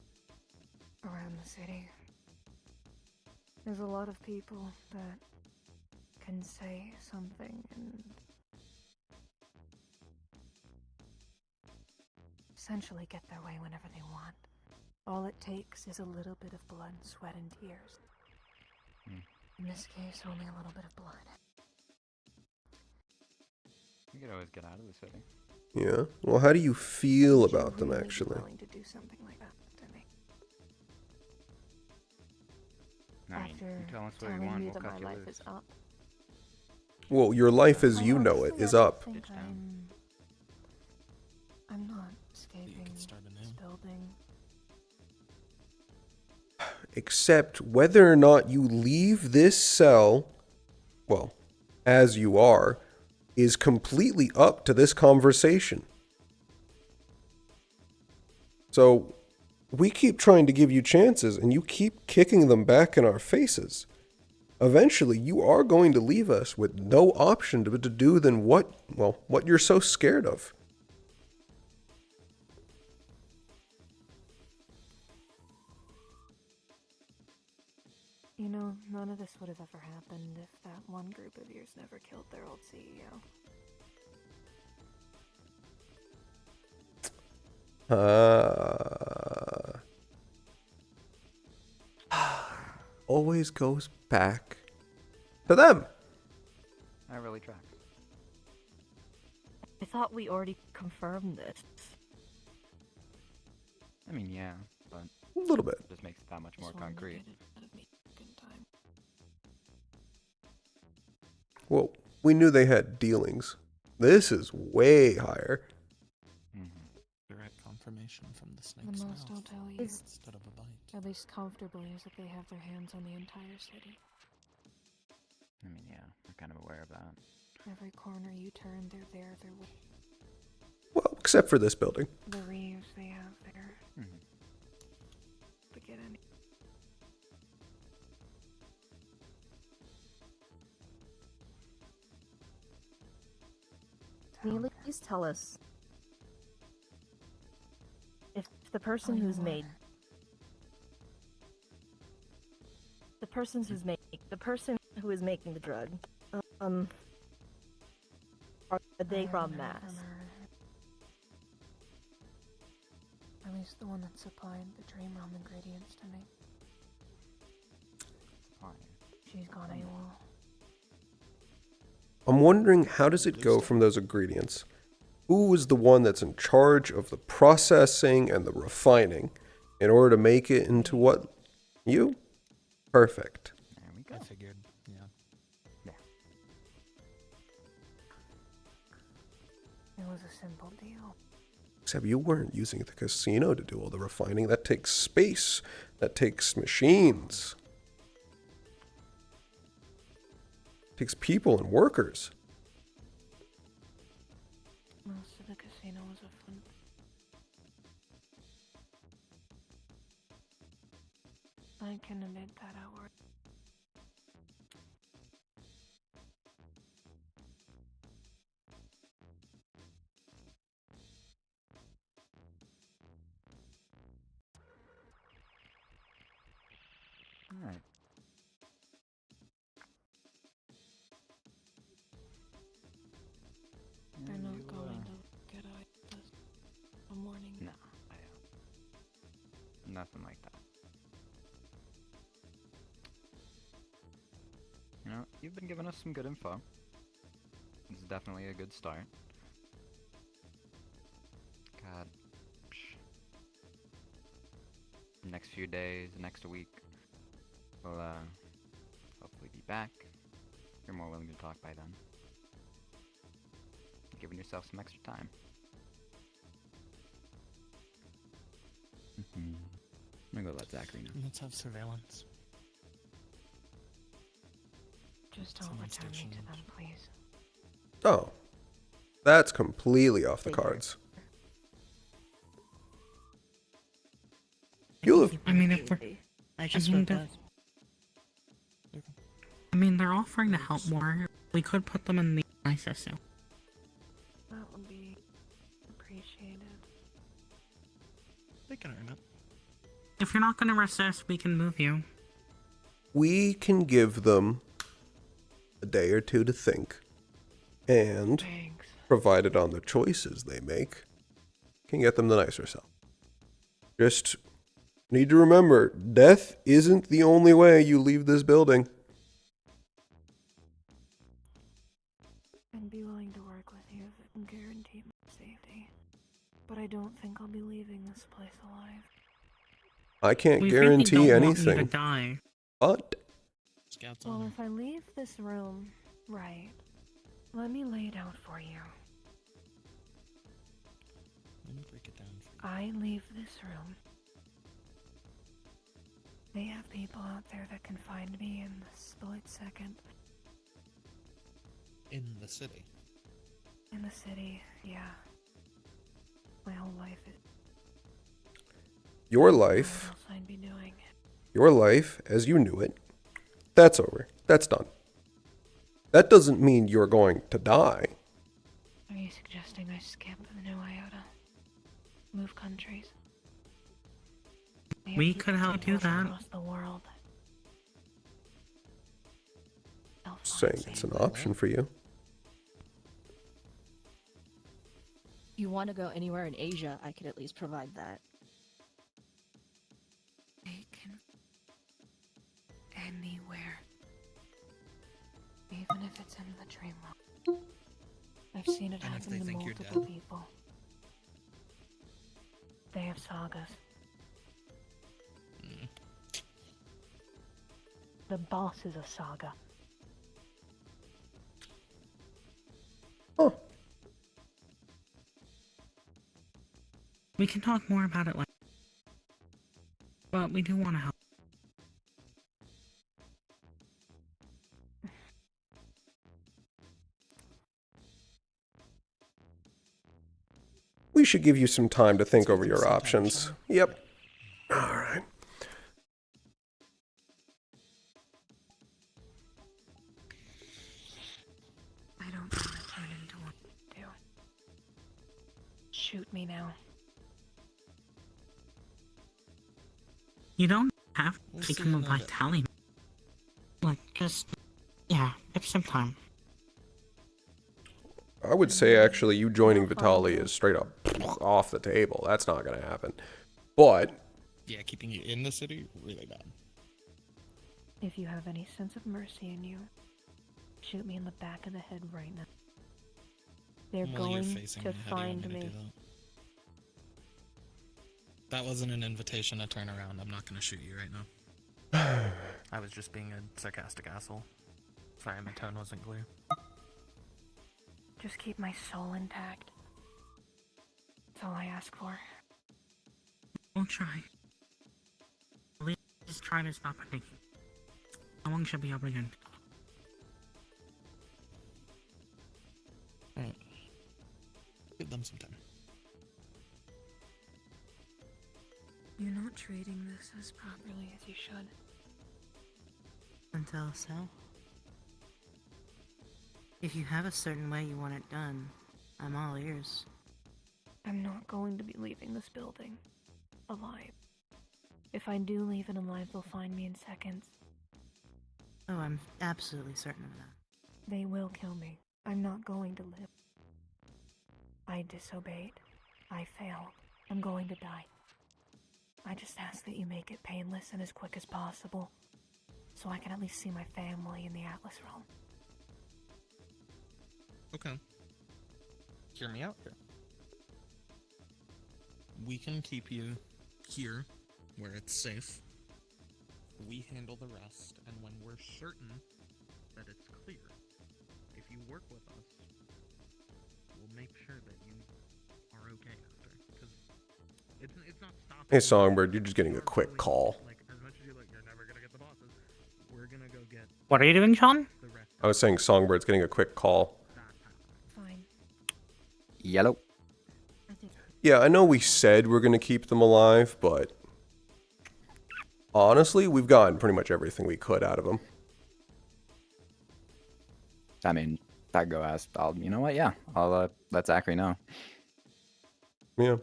around the city. There's a lot of people that can say something and essentially get their way whenever they want. All it takes is a little bit of blood, sweat, and tears. In this case, only a little bit of blood. You could always get out of the city. Yeah. Well, how do you feel Would you about them, really be actually? willing to do something like that to me? I mean, After you tell us what you telling want, me we'll that cut my you life loose. is up. Well, your life as I you know it honestly is don't up. think I'm not escaping this building. Except whether or not you leave this cell, well, as you are, is completely up to this conversation. So, we keep trying to give you chances, and you keep kicking them back in our faces. Eventually, you are going to leave us with no option to do than what you're so scared of. You know, none of this would have ever happened if that one group of yours never killed their old CEO. Always goes back to them. I really track. I thought we already confirmed this. I mean, yeah, but a little bit. It just makes it that much more concrete. Well, we knew they had dealings. This is way higher. Direct confirmation from the The snake's most I'll mouth tell you, instead of a bite. at least comfortably, is that they have their hands on the entire city. I mean, yeah, I'm kind of aware of that. Every corner you turn, they're there. They're with Well, except for this building. the Reeves they have there. Mm-hmm. To get any. Can you at least tell us if the person who's made the person who is making the drug, are they from Mass? At least the one that supplied the dream realm ingredients to me. She's gone AWOL. I'm wondering, how does it go from those ingredients? Who is the one that's in charge of the processing and the refining in order to make it into what? You? Perfect. There we go. I figured, yeah. It was a simple deal. Except you weren't using the casino to do all the refining. That takes space. That takes machines. It takes people and workers. Most of the casino was a fun. I can admit that I worked. Alright. They're not going to get out this morning. No, nothing like that. You know, you've been giving us some good info. It's definitely a good start. God. Next few days, next week, we'll hopefully be back. You're more willing to talk by then. Giving yourself some extra time. I'm gonna go let Zachary know. Let's have surveillance. Just don't return me to them, please. Oh. That's completely off the cards. You'll have... I mean, if we're... I just I mean, they're offering to help more. We could put them in the ISSU. That would be appreciated. They can earn it. If you're not gonna resist, we can move you. We can give them a day or two to think. And, provided on the choices they make, can get them the nicer self. Just need to remember, death isn't the only way you leave this building. I'd be willing to work with you if it can guarantee my safety. But I don't think I'll be leaving this place alive. I can't We really guarantee don't want you anything. to die. But Well, if I leave this room, right, let me lay it out for you. Let me break it down for you. I leave this room. They have people out there that can find me in the split second. In the city. In the city, yeah. My whole life is your life, what else I'd be doing. your life as you knew it, that's over. That's done. That doesn't mean you're going to die. Are you suggesting I skip the new iota? Move countries? We could help do that. Across the world. Saying it's an option for you. If you want to go anywhere in Asia, I could at least provide that. Anywhere. Even if it's in the dream realm. I've seen it And if happen they to think you're multiple dead? people. They have sagas. The boss is a saga. We can talk more about it later. But we do want to help. We should give you some time to think over your options. Yep. Alright. I don't want to turn into what you do. Shoot me now. You don't have to We'll become a see in a bit. Vitali. Just, yeah, take some time. I would say actually you joining Vitali is straight up off the table. That's not going to happen. But Yeah, keeping you in the city, really bad. If you have any sense of mercy in you, shoot me in the back of the head right now. They're Well, you're going facing to me. How do you want find me to me. do that wasn't an invitation to turn around. I'm not going to shoot you right now. I was just being a sarcastic asshole. Sorry, my tone wasn't clear. Just keep my soul intact. That's all I ask for. We'll try. At least just try to stop it. How long should be up again? Alright. Give them some time. You're not treating this as properly as you should. Until so? If you have a certain way you want it done, I'm all ears. I'm not going to be leaving this building alive. If I do leave it alive, they'll find me in seconds. Oh, I'm absolutely certain of that. They will kill me. I'm not going to live. I disobeyed. I failed. I'm going to die. I just ask that you make it painless and as quick as possible, so I can at least see my family in the Atlas realm. Okay. Hear me out here. We can keep you here, where it's safe. We handle the rest, and when we're certain that it's clear, if you work with us, we'll make sure that you are okay after. Because it's not stopping. hey, Songbird, you're just getting a quick call. Like, as much as you're never gonna get the bosses, we're gonna go get What are you doing, Sean? I was saying Songbird's getting a quick call. Fine. Yellow. Yeah, I know we said we're going to keep them alive, but honestly, we've gotten pretty much everything we could out of them. I mean, that go ask. You know what? Yeah, I'll let Zachary know. Yeah.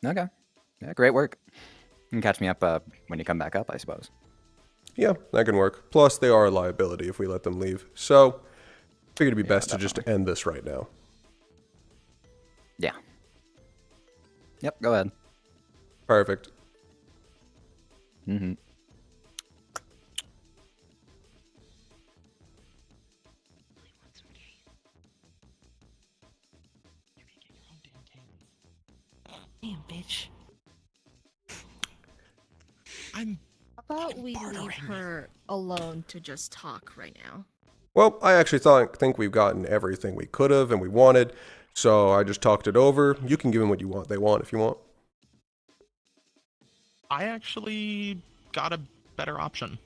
Okay. Yeah, great work. You can catch me up when you come back up, I suppose. Yeah, that can work. Plus, they are a liability if we let them leave. So, figured it'd be best to just end this right now. Yeah. Yep, go ahead. Perfect. Mm-hmm. Damn, bitch. How about we leave her alone to just talk right now? Well, I actually think we've gotten everything we could have and we wanted, so I just talked it over. You can give them what they want if you want. I actually got a better option.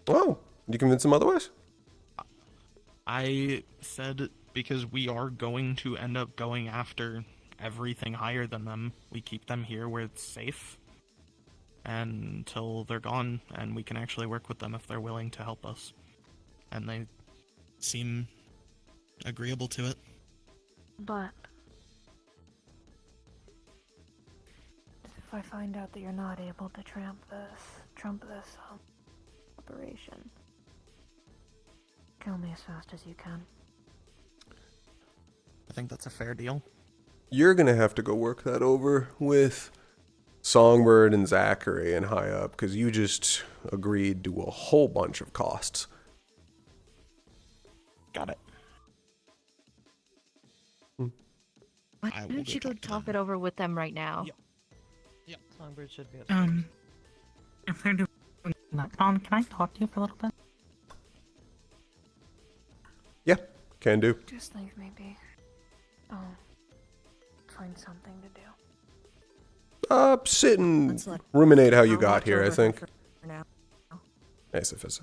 Oh, you convince them otherwise? I said because we are going to end up going after everything higher than them, we keep them here where it's safe until they're gone, and we can actually work with them if they're willing to help us. And they seem agreeable to it. But if I find out that you're not able to trump this operation, kill me as fast as you can. I think that's a fair deal. You're going to have to go work that over with Songbird and Zachary and high up, because you just agreed to a whole bunch of costs. Got it. Why don't you go talk it over with them right now? Yeah. Songbird should be If they're doing that, Tom, can I talk to you for a little bit? Yeah, can do. Just leave me be. I'll find something to do. Sit and Let's let- ruminate how you I'll got watch here, I over her think. for now. Nice if it's.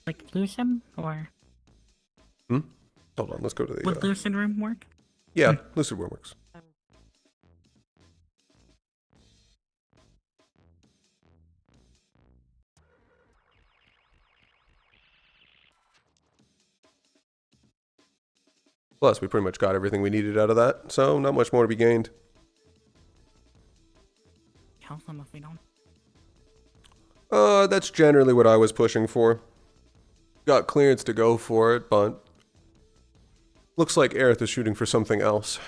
Like Lucid or Hold on, let's go to the. would Lucid Room work? Yeah, Lucid Room works. Plus, we pretty much got everything we needed out of that, so not much more to be gained. kill them if we don't. That's generally what I was pushing for. Got clearance to go for it, but looks like Aerith is shooting for something else.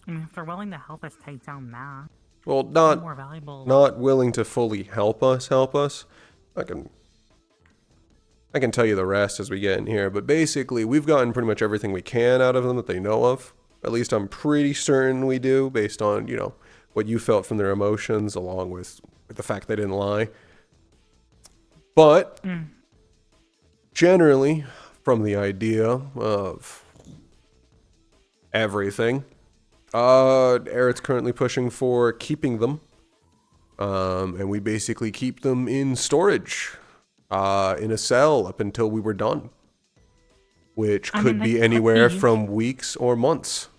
I mean, if they're willing to help us take down Matt. Well, more valuable. not willing to fully help us. I can tell you the rest as we get in here, but basically we've gotten pretty much everything we can out of them that they know of. At least I'm pretty certain we do, based on, you know, what you felt from their emotions, along with the fact they didn't lie. But generally, from the idea of everything, Eric's currently pushing for keeping them. And we basically keep them in storage, in a cell up until we were done. Which could be anywhere from weeks or months.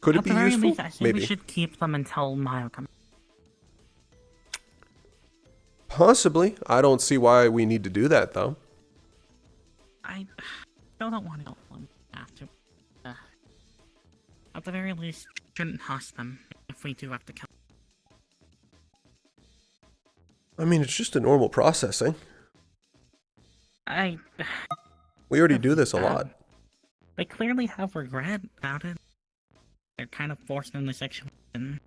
Could it be useful? Least, I think Maybe. We should keep them until Maya comes. Possibly. I don't see why we need to do that, though. I still don't want to have to. At the very least, shouldn't host them if we do have to kill them. I mean, it's just a normal processing. We already do this a lot. They clearly have regret about it. They're kind of forced in the situation.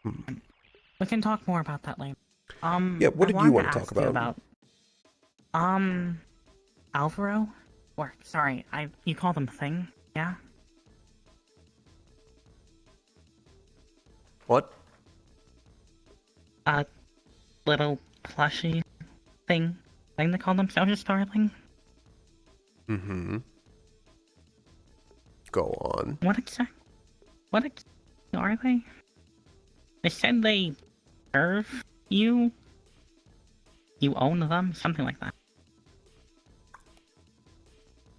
We can talk more about that later. Yeah, what did you want to talk about? Alvaro? Or, sorry, you call them Thing, yeah? What? Little plushy thing they call themselves a starling? Mm-hmm. Go on. What exactly are they? They said they serve you? You own them? Something like that.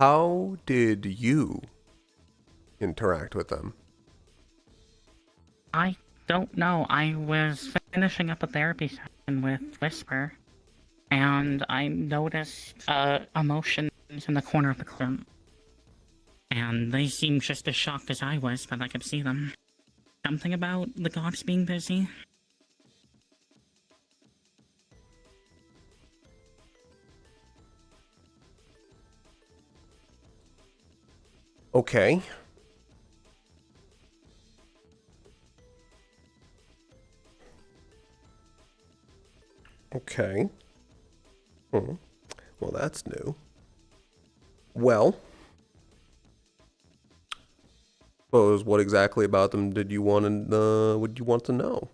How did you interact with them? I don't know. I was finishing up a therapy session with Whisper, and I noticed emotions in the corner of the room. And they seemed just as shocked as I was, but I could see them. Something about the gods being busy. Okay. Okay. Well, that's new. Well, suppose what exactly about them would you want to know?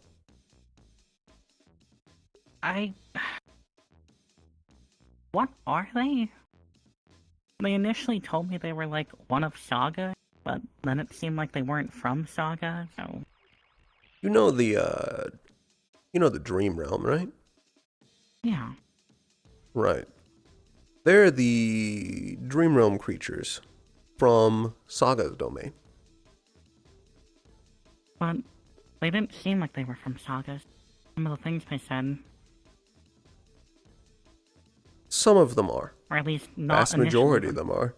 What are they? They initially told me they were like one of Saga, but then it seemed like they weren't from Saga, so... You know the Dream Realm, right? Yeah. Right. They're the Dream Realm creatures from Saga's domain. But they didn't seem like they were from Saga. Some of the things they said. Some of them are. Or at least not Vast majority of them are.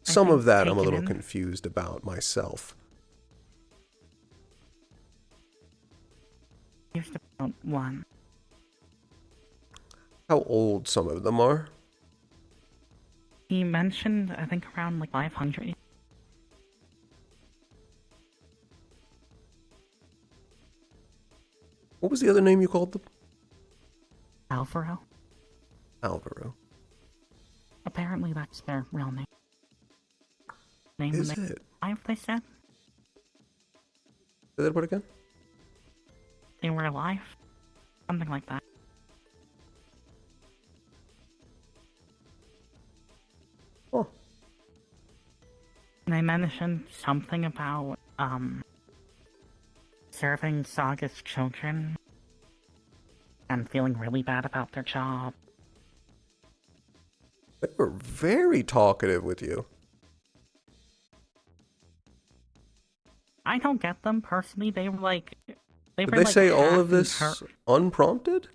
Some of that I'm a little confused about myself. Confused about one. How old some of them are? He mentioned, I think, around like 500. What was the other name you called them? Alvaro. Alvaro. Apparently that's their real name. Is it? They said. Say that word again? They were alive. Something like that. Oh. And they mentioned something about, serving Saga's children and feeling really bad about their job. They were very talkative with you. I don't get them personally. They were like, Did they say all of this unprompted?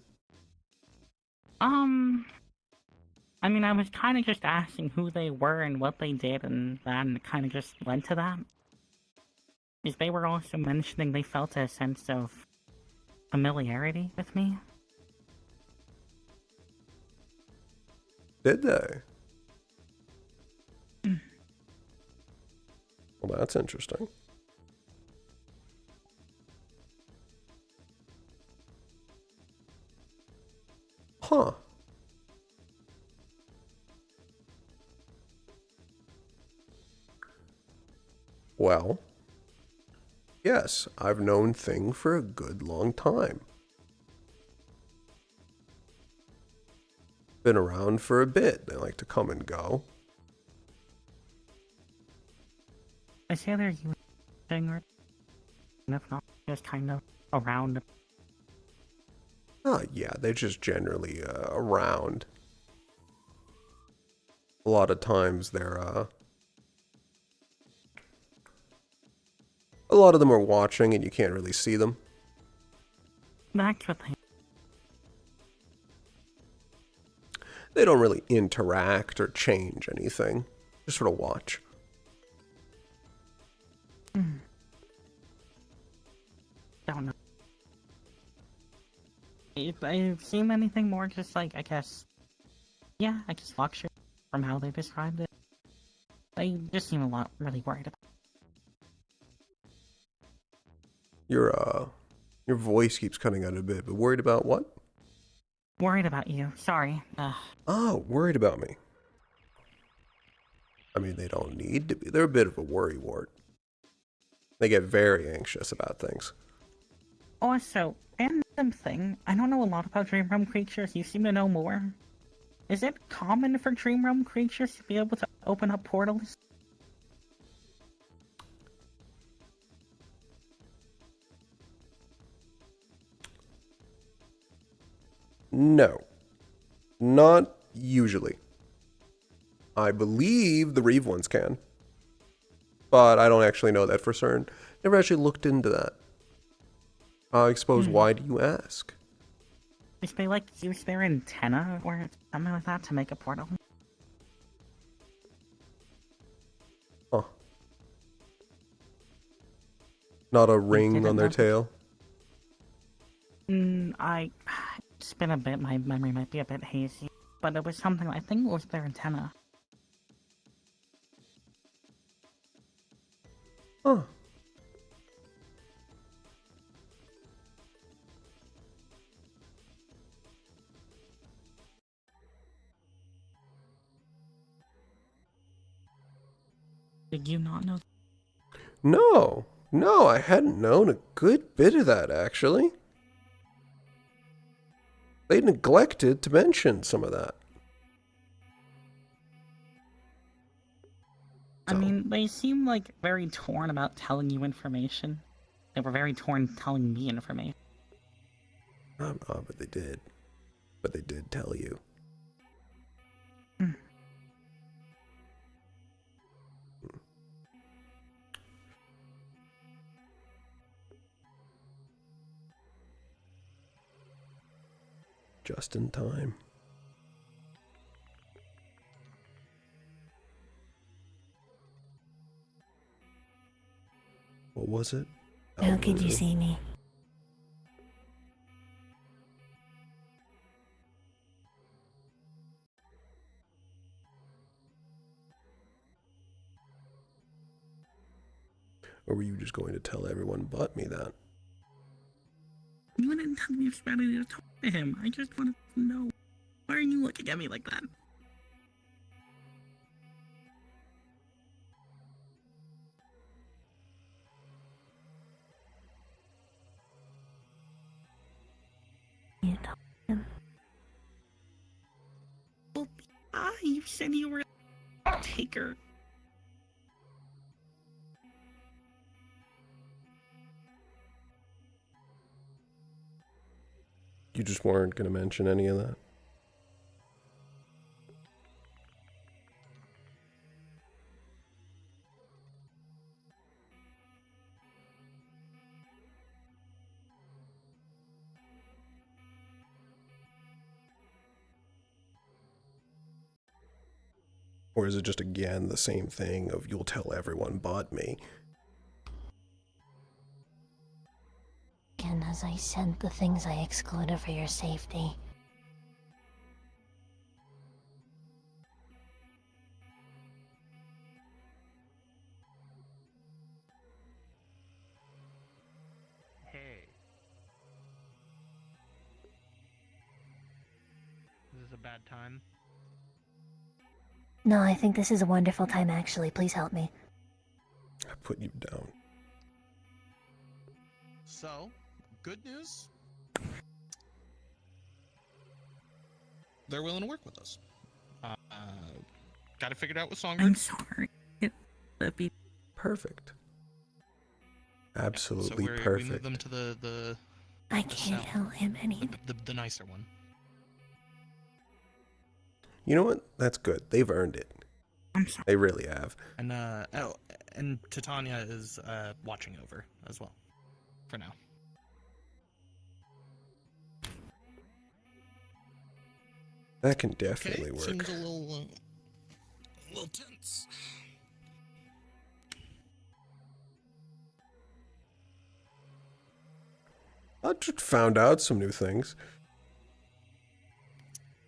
I mean, I was kind of just asking who they were and what they did, and then kind of just led to that. Because they were also mentioning they felt a sense of familiarity with me. Did they? Well, that's interesting. Huh. Well, yes, I've known Thing for a good long time. Been around for a bit. They like to come and go. I say they're using or if not, just kind of around. Oh, yeah, they're just generally around. A lot of times they're, a lot of them are watching and you can't really see them. That's what They don't really interact or change anything. Just sort of watch. Don't know. If I've seen anything more, just like, I guess, yeah, I guess luxury from how they described it. They just seem a lot really worried about Your voice keeps cutting out a bit, but worried about what? Worried about you, sorry. Oh, worried about me. I mean, they don't need to be. They're a bit of a worrywart. They get very anxious about things. Also, random thing, I don't know a lot about Dream Realm creatures, you seem to know more. Is it common for Dream Realm creatures to be able to open up portals? No. Not usually. I believe the Reeve ones can. But I don't actually know that for certain. Never actually looked into that. I suppose, why do you ask? If they, like, use their antenna or something like that to make a portal? Huh. Not a ring on their tail? It's been a bit, my memory might be a bit hazy. But it was something, I think it was their antenna. Huh. Did you not know? No. No, I hadn't known a good bit of that, actually. They neglected to mention some of that. I mean, they seem like very torn about telling you information. They were very torn telling me information. But they did. But they did tell you. Just in time. What was it? How could you see me? Or were you just going to tell everyone but me that? You didn't tell me if I needed to talk to him. I just wanted to know. Why are you looking at me like that? You told him. Well, you said you were a taker. You just weren't going to mention any of that? Or is it just again the same thing of you'll tell everyone but me? Again, as I said, the things I excluded for your safety. Hey. Is this a bad time? No, I think this is a wonderful time actually. Please help me. I put you down. So, good news. They're willing to work with us. Got it figured out with Songbird. I'm sorry. That'd be perfect. Absolutely So we perfect. moved them to the I can't tell him anything. the nicer one. You know what? That's good. They've earned it. I'm sorry. They really have. And and Titania is watching over as well, for now. That can definitely Okay, work. seems a little tense. I just found out some new things.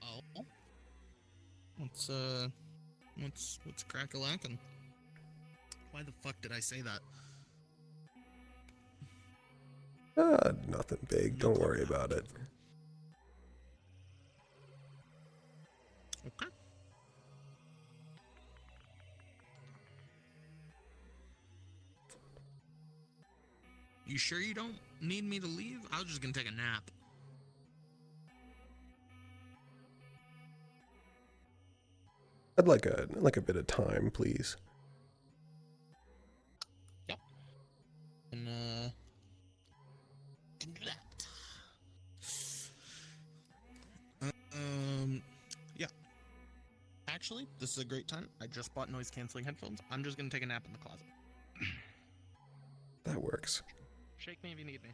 Oh. What's crack-a-lackin'? Why the fuck did I say that? Nothing big. Don't worry about it. Okay. You sure you don't need me to leave? I was just gonna take a nap. I'd like a bit of time, please. Yep. And can do that. Yeah. Actually, this is a great time. I just bought noise canceling headphones. I'm just gonna take a nap in the closet. That works. Shake me if you need me.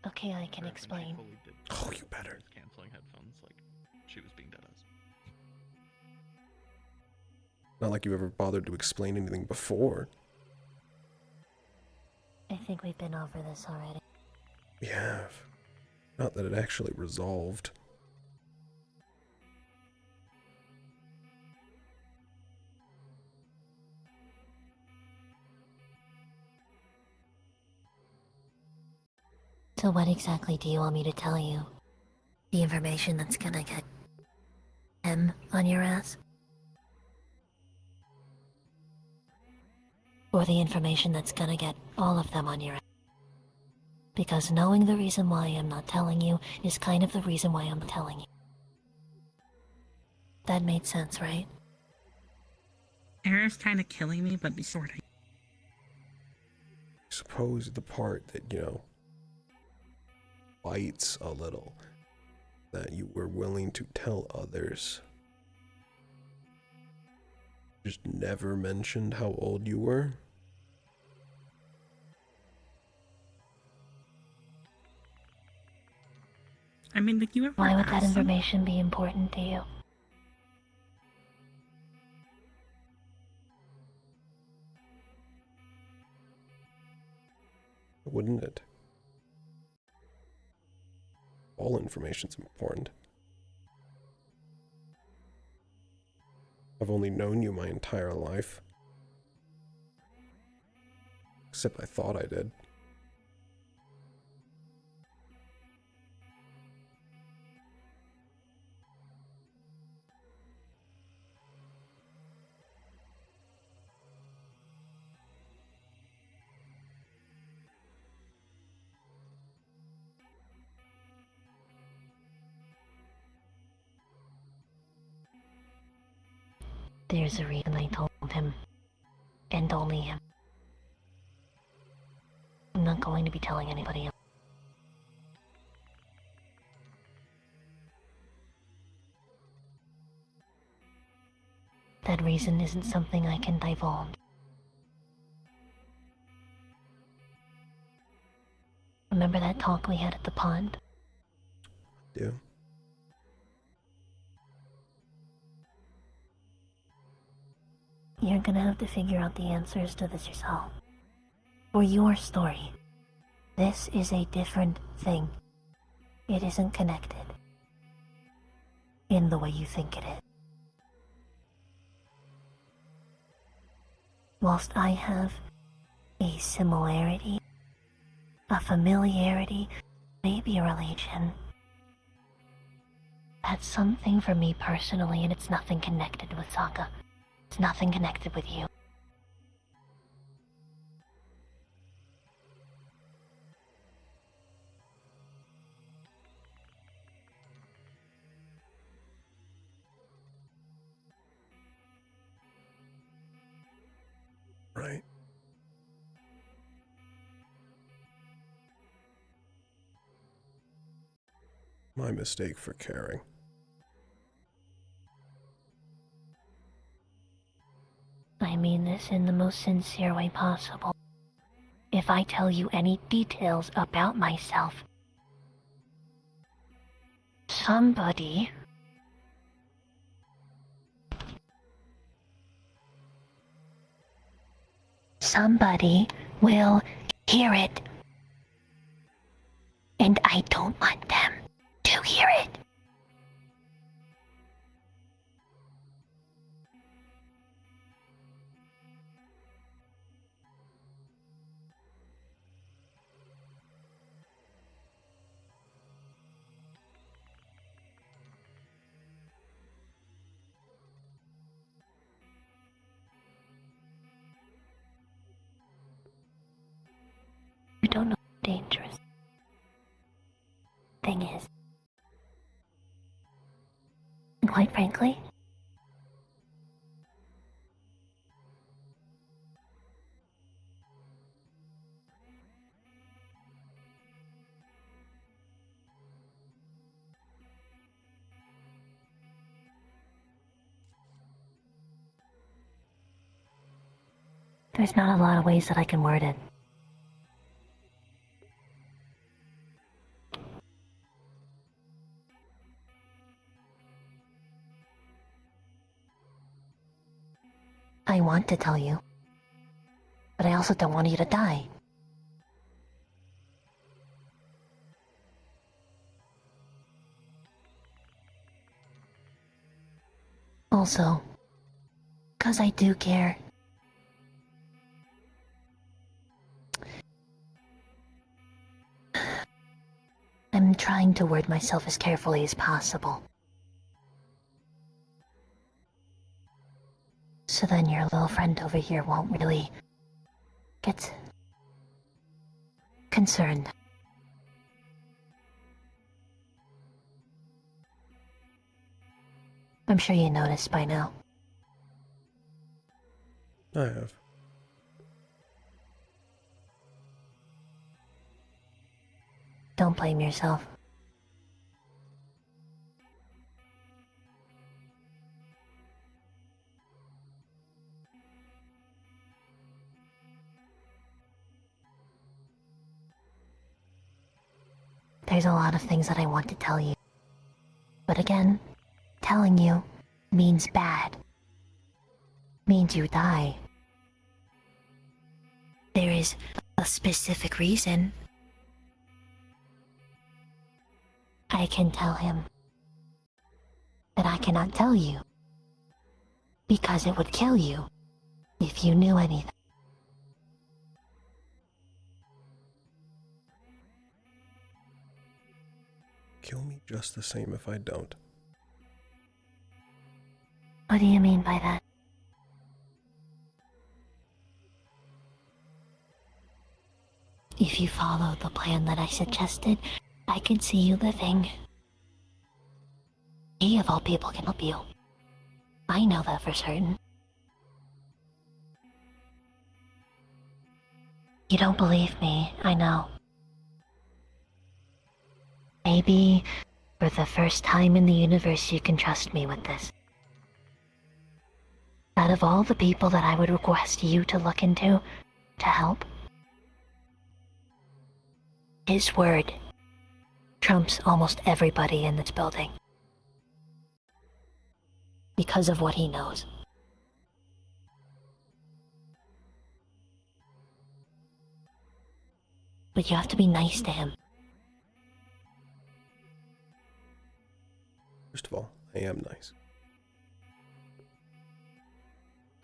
Okay, I can explain. Oh, you better. Canceling headphones like she was being dead ass. Not like you ever bothered to explain anything before. I think we've been over this already. We have. Not that it actually resolved. So what exactly do you want me to tell you? The information that's gonna get him on your ass? Or the information that's gonna get all of them on your ass? Because knowing the reason why I'm not telling you is kind of the reason why I'm telling you. That made sense, right? Era's kind of killing me, but sort of. Suppose the part that, bites a little, that you were willing to tell others. Just never mentioned how old you were? I mean, like, you ever Why would that ask them? information be important to you? Wouldn't it? All information's important. I've only known you my entire life. Except I thought I did. There's a reason I told him. And only him. I'm not going to be telling anybody else. That reason isn't something I can divulge. remember that talk we had at the pond? Yeah. You're gonna have to figure out the answers to this yourself. For your story, this is a different thing. It isn't connected in the way you think it is. Whilst I have a similarity, a familiarity, maybe a relation, that's something for me personally, and it's nothing connected with Sokka. It's nothing connected with you. Right. My mistake for caring. I mean this in the most sincere way possible. If I tell you any details about myself, somebody will hear it. And I don't want them to hear it. You don't know how dangerous thing is. And quite frankly, there's not a lot of ways that I can word it. I want to tell you, but I also don't want you to die. Also, 'cause I do care. I'm trying to word myself as carefully as possible. So then your little friend over here won't really get concerned. I'm sure you noticed by now. I have. Don't blame yourself. There's a lot of things that I want to tell you. But again, telling you means bad. Means you die. There is a specific reason. I can tell him. But I cannot tell you. Because it would kill you if you knew anything. Kill me just the same if I don't. What do you mean by that? If you follow the plan that I suggested, I can see you living. He of all people can help you. I know that for certain. You don't believe me, I know. Maybe for the first time in the universe you can trust me with this. Out of all the people that I would request you to look into, to help, His word trumps almost everybody in this building. Because of what he knows. But you have to be nice to him. First of all, I am nice.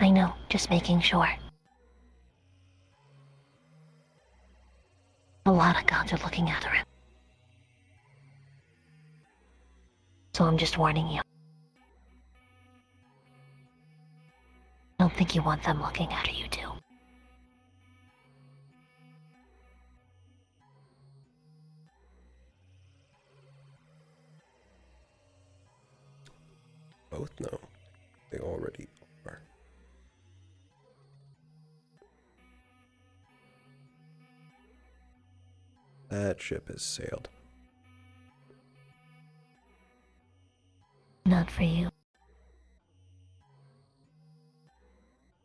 I know, just making sure. A lot of gods are looking after him. So I'm just warning you. I don't think you want them looking after you too. Both know. They already are. That ship has sailed. Not for you.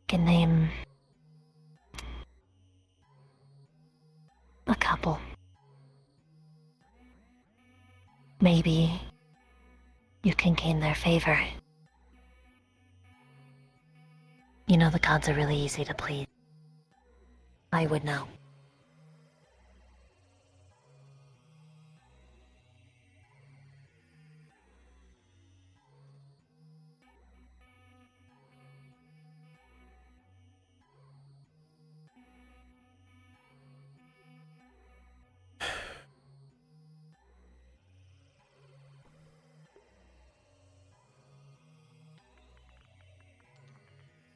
Can name a couple. Maybe you can gain their favor. You know, the gods are really easy to please. I would know.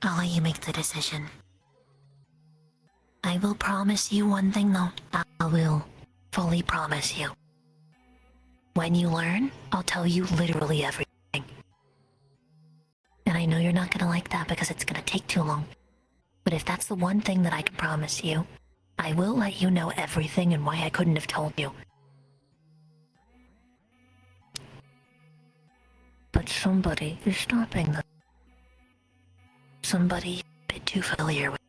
I'll let you make the decision. I will promise you one thing though. I will fully promise you. When you learn, I'll tell you literally everything. And I know you're not gonna like that because it's gonna take too long. But if that's the one thing that I can promise you, I will let you know everything and why I couldn't have told you. But somebody is stopping them. Somebody a bit too familiar with.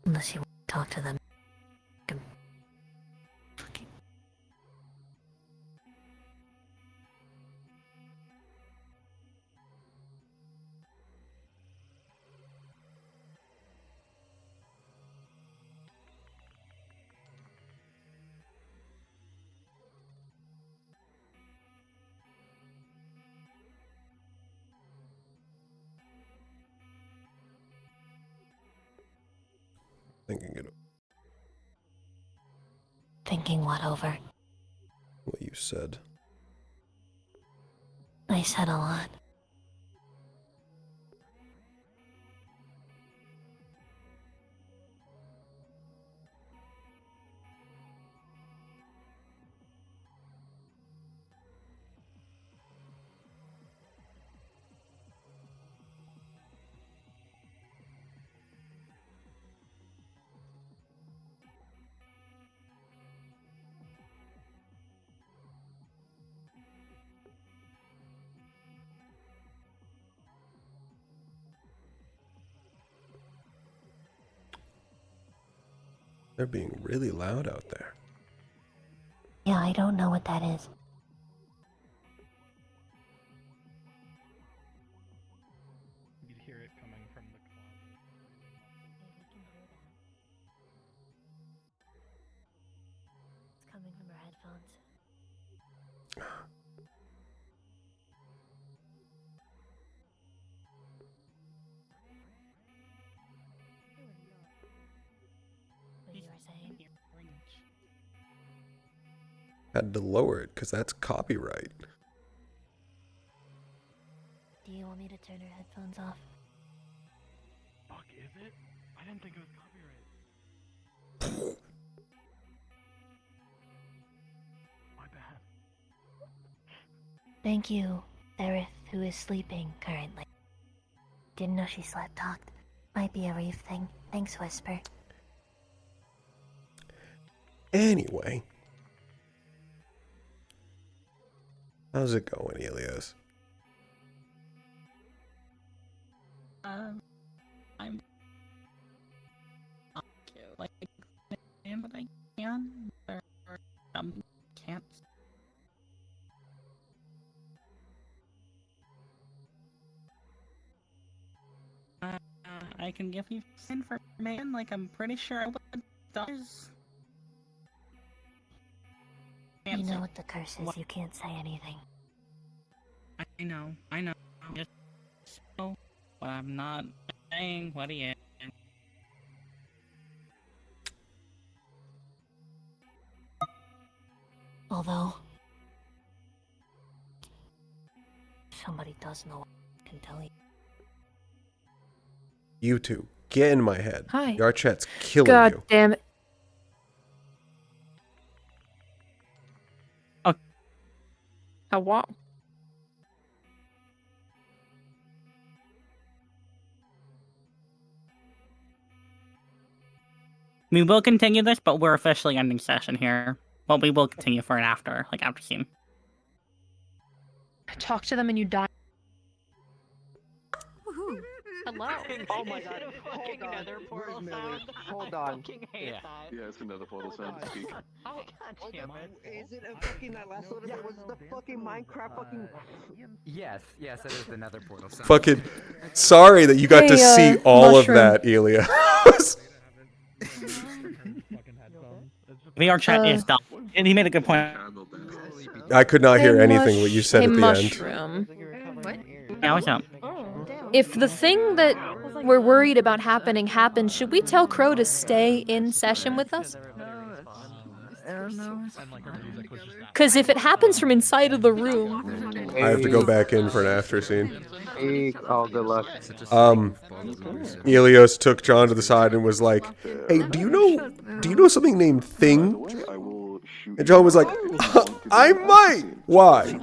Unless you want to talk to them. Thinking it. Thinking what over? What you said. I said a lot. They're being really loud out there. Yeah, I don't know what that is. You'd hear it coming from the closet. It's coming from her headphones. What you were saying? Had to lower it because that's copyright. Do you want me to turn her headphones off? Fuck, is it? I didn't think it was copyright. My bad. Thank you, Aerith, who is sleeping currently. Didn't know she slept talked. Might be a Reeve thing. Thanks, Whisper. Anyway. How's it going, Elias? I'm like but I can. Or, can't. I can give you information. Like I'm pretty sure what it does. You know what the curse is, you can't say anything. I know. Just so, but I'm not saying what he is. Although, somebody does know, I can tell you. You two, get in my head. Hi. Your chat's killing God you. damn it. Oh, wow. We will continue this, but we're officially ending session here. Well, we will continue for an after scene. Talk to them and you die. Hello. Oh my god. Hold on. portal sound. Hold on. fucking hate that. Yeah, it's another portal sound to speak. Oh god damn it. Is it a fucking that last little bit? Was the fucking Minecraft fucking? Yes, it is the nether portal sound. Fucking sorry that you got to see all of that, Elia. VR chat is dumb. And he made a good point. I could not hear anything what you said at the mushroom. What? Yeah, what's up? If the thing that we're worried about happening happens, should we tell Crow to stay in session with us? I don't know. Because if it happens from inside of the room... I have to go back in for an after scene. Oh, good luck. Elios took John to the side and was like, "Hey, do you know something named Thing?" And John was like, "I might. Why?"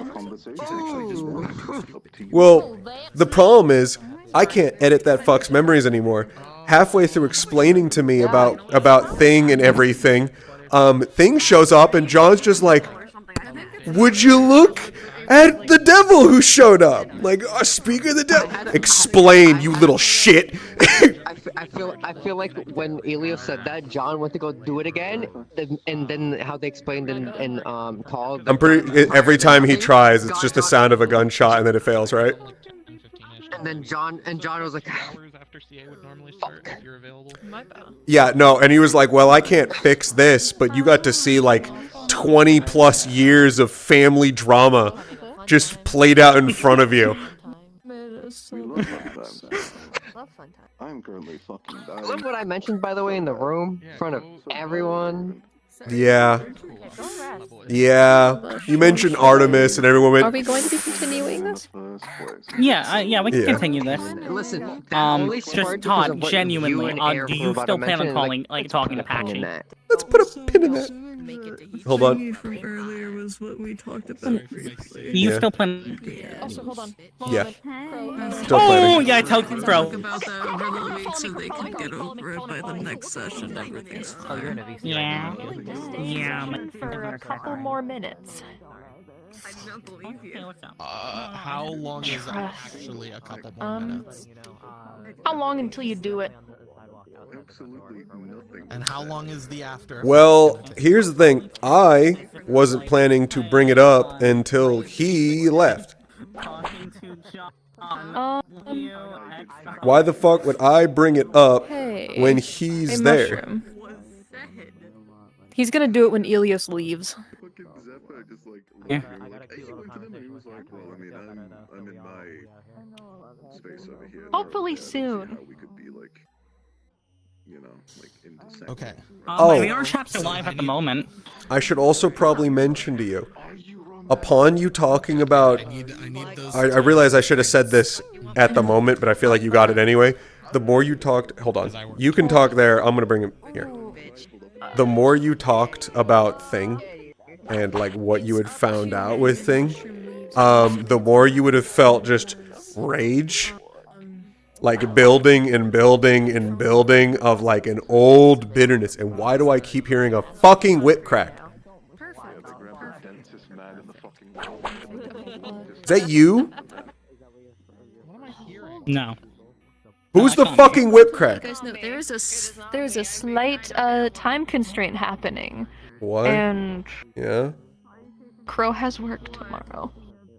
Well, the problem is I can't edit that fuck's memories anymore. Halfway through explaining to me about Thing and everything, Thing shows up and John's just like, "Would you look at the devil who showed up?" Like, speak of the devil. Explain, you little shit. I feel like when Elio said that, John went to go do it again, and then how they explained and called. I'm pretty. Every time he tries, it's just the sound of a gunshot and then it fails, right? And then John was like, "Fuck." Yeah, no, and he was like, "Well, I can't fix this, but you got to see like 20 plus years of family drama just played out in front of you." I'm currently fucking dying. Look what I mentioned, by the way, in the room, in front of everyone. Yeah. Yeah. You mentioned Artemis and everyone went, Are we going to be continuing this? Yeah, we can Yeah. continue this. Listen, just Todd, genuinely, do you still plan on talking to Patchy? Let's put a pin in that. Hold on. Thingy from earlier was what we talked about briefly. You Yeah. still plan? Also, hold on. Yeah. Crow. Still planning. Oh, yeah, I tell you, bro. Talk about that over the week so they can get over it by the next session. Everything's fine. Yeah. For a couple more minutes. I do not believe you. How long is actually a couple more minutes? How long until you do it? Absolutely nothing. And how long is the after? Well, here's the thing. I wasn't planning to bring it up until he left. Why the fuck would I bring it up when he's there? Mushroom. He's gonna do it when Elios leaves. Yeah. Hopefully soon. Okay. We are chapter live at the moment. I should also probably mention to you, upon you talking about, I realize I should have said this at the moment, but I feel like you got it anyway. The more you talked, hold on, you can talk there. I'm gonna bring him here. The more you talked about Thing and like what you had found out with Thing, the more you would have felt just rage. Like building and building and building of like an old bitterness. And why do I keep hearing a fucking whip crack? Is that you? No. Who's the fucking whip crack? You guys know there's a slight time constraint happening. What? And Yeah. Crow has work tomorrow.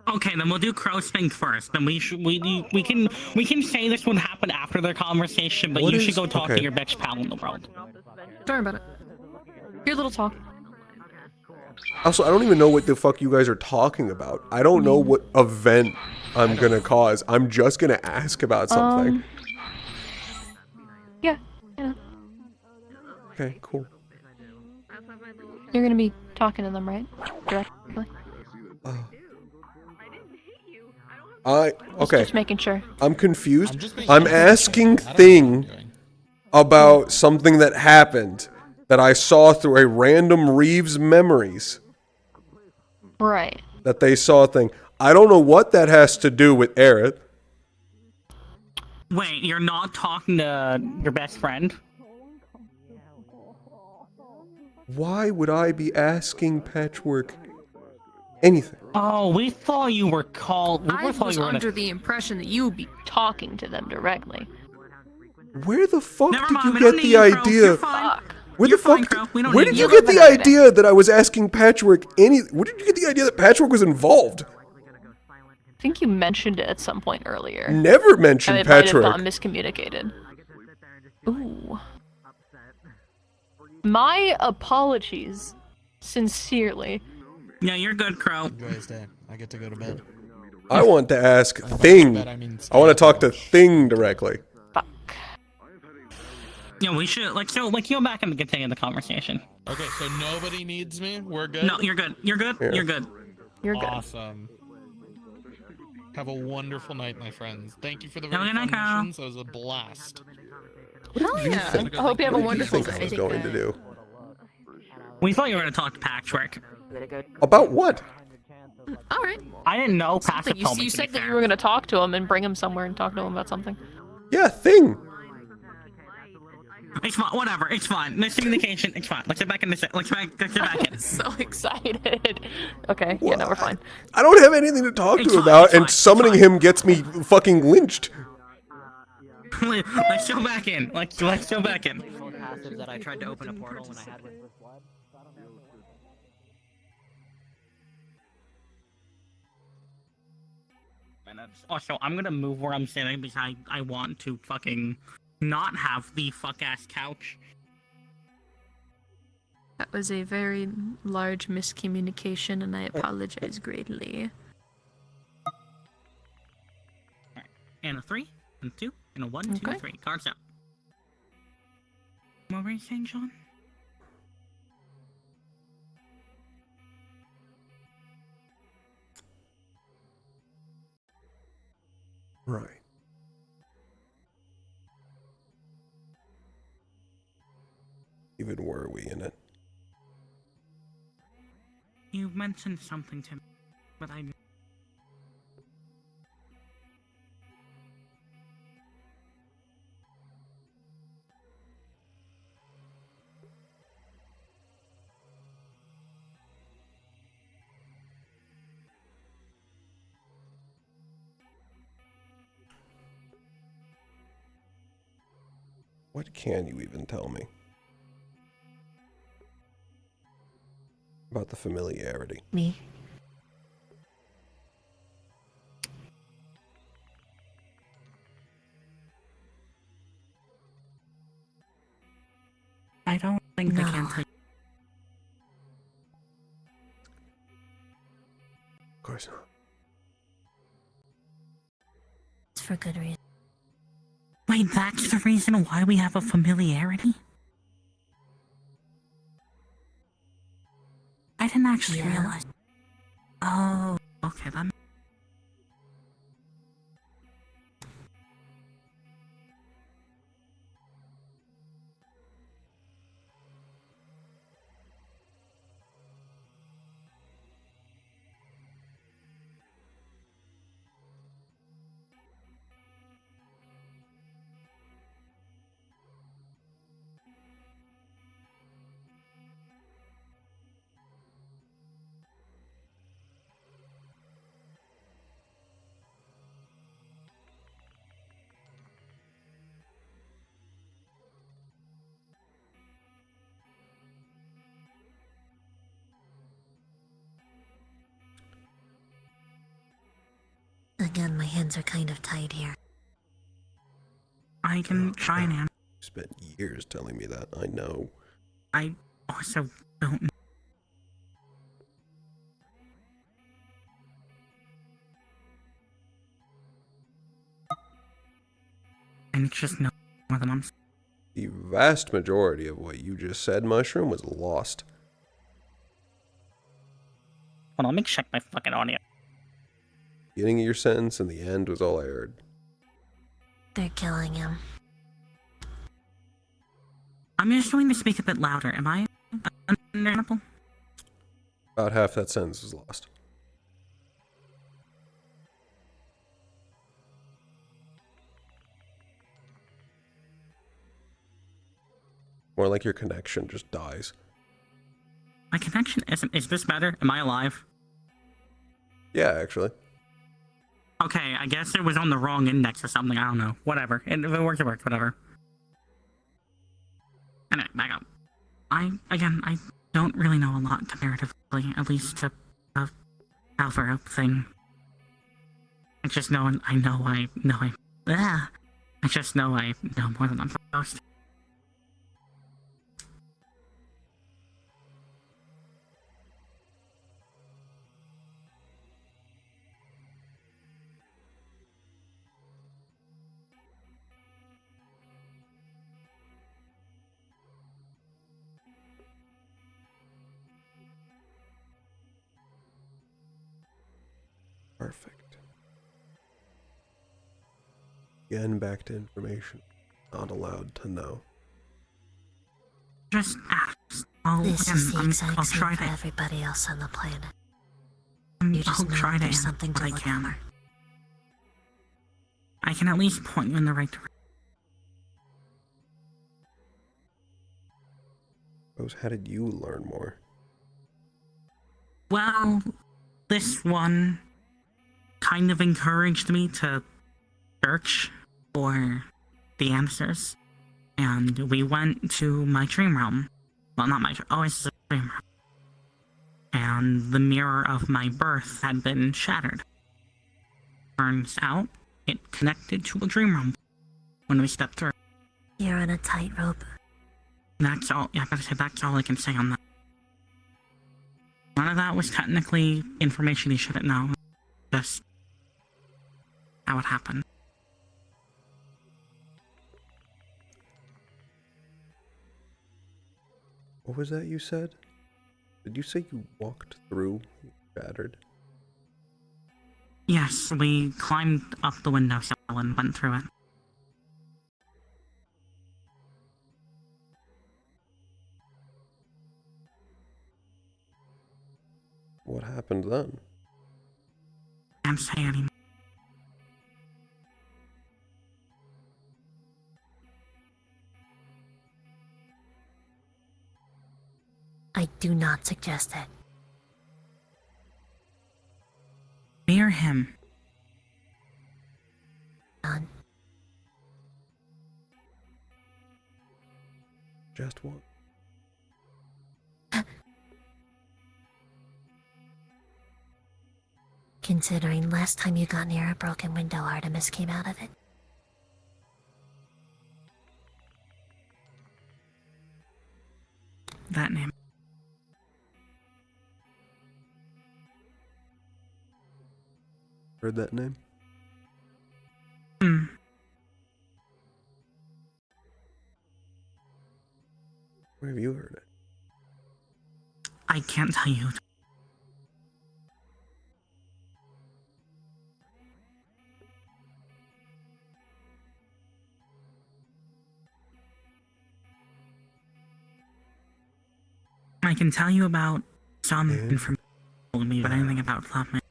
Okay, then we'll do Crow's thing first. Then we can say this would happen after their conversation, but What you is- should go talk okay. to your best pal in the world. Don't worry about it. Your little talk. Also, I don't even know what the fuck you guys are talking about. I don't know what event I'm gonna cause. I'm just gonna ask about something. Yeah. Okay, cool. You're gonna be talking to them, right? Directly. Okay. Just making sure. I'm confused. I'm asking Thing about something that happened that I saw through a random Reeves memories. Right. That they saw a thing. I don't know what that has to do with Aerith. Wait, you're not talking to your best friend? Why would I be asking Patchwork anything? Oh, we thought you were called. I was under the impression that you would be talking to them directly. Where the fuck Never did mind, you we get don't the need you, Crow. idea? You're fine. Where You're the fuck? fine, Crow. We don't Where need did you. you get the idea that I was asking Patchwork any? Where did you get the idea that Patchwork was involved? I think you mentioned it at some point earlier. Never mentioned and it might have Patchwork. gotten miscommunicated. Ooh. My apologies. Sincerely. Yeah, you're good, Crow. Enjoy his day. I get to go to bed. I want to ask Thing. I want to talk to Thing directly. Yeah, we should you're back and continue the conversation. Okay, so nobody needs me. We're good. No, you're good. You're good. Yeah. You're good. You're good. Awesome. Have a wonderful night, my friends. Thank you for the Have a very good fun night, Carl. missions. That was a blast. Hell you yeah. think? I hope you have a What do you wonderful think I day. was going to do? We thought you were going to talk to Patchwork. About what? Alright. I didn't know Passive Something. told me You to said be that fair. you were going to talk to him and bring him somewhere and talk to him about something. Yeah, Thing. It's fine. Whatever. It's fine. Miscommunication. It's fine. Let's get back in this. Let's get back in. So excited. Okay. Yeah, no, we're fine. I don't have anything to talk to It's fine, about, it's and fine, it's summoning fine. him gets me fucking lynched. Let's go back in. Let's go back in. Passive that I tried to open a portal when I had Whisper's Blood. Also, I'm gonna move where I'm sitting because I want to fucking not have the fuck ass couch. That was a very large miscommunication, and I apologize greatly. And a 3, and a 2, and a 1, 2, Okay. 3. Cards out. What were you saying, John? Right. Even were we in it? You mentioned something to me, but I... What can you even tell me about the familiarity? Me. I don't think I can No. tell you. Of course not. It's for good reason. Wait, that's the reason why we have a familiarity? I didn't actually Yeah. realize. Oh, okay, that Again, my hands are kind of tied here. I can try and answer. You spent years telling me that. I know. I also don't know. And it's just no more than I'm saying. The vast majority of what you just said, Mushroom, was lost. Hold on, let me check my fucking audio. Beginning of your sentence and the end was all I heard. They're killing him. I'm just going to speak a bit louder. Am I understandable? About half that sentence was lost. More like your connection just dies. My connection isn't. Is this better? Am I alive? Yeah, actually. Okay, I guess it was on the wrong index or something. I don't know. Whatever. If it works, it works. Whatever. Anyway, back up. I don't really know a lot comparatively, at least to the Alpha thing. I just know I just know I know more than I'm supposed to. Perfect. Again, back to information. Not allowed to know. Just ask. This is the I'll exact try same for to. everybody else on the planet. I'll just know try to there's answer something to what I look can. for. I can at least point you in the right direction. Rose, how did you learn more? Well, this one kind of encouraged me to search for the answers. And we went to my dream realm. Well, not my dream. Oh, it's a dream realm. And the mirror of my birth had been shattered. Turns out, it connected to a dream realm when we stepped through. You're on a tightrope. That's all. Yeah, I gotta say, that's all I can say on that. None of that was technically information you shouldn't know. Just how it happened. What was that you said? Did you say you walked through shattered? Yes, we climbed up the windowsill and went through it. What happened then? Can't say anymore. I do not suggest it. Me or him? None. Just one. Considering last time you got near a broken window, Artemis came out of it. That name. Heard that name? Hmm. Where have you heard it? I can't tell you. I can tell you about some information told me, but anything about Flopman,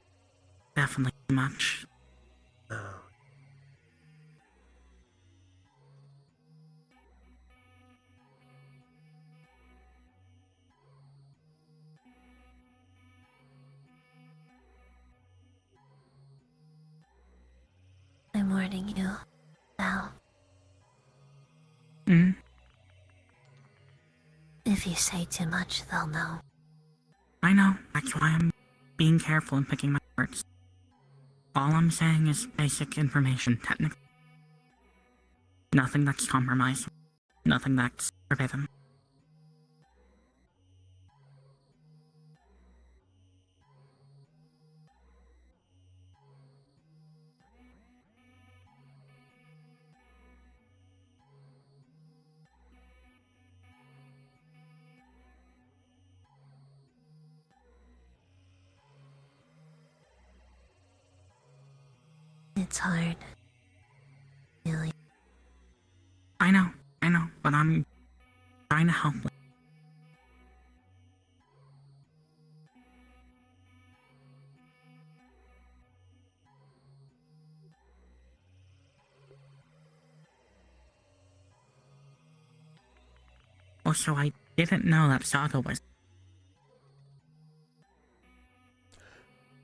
definitely too much. I'm warning you, Val. Hmm? If you say too much, they'll know. I know. That's why I'm being careful and picking my words. All I'm saying is basic information, technically. Nothing that's compromised. Nothing that's forbidden. It's hard. Really. I know, but I'm trying to help. Also, I didn't know that Saga was.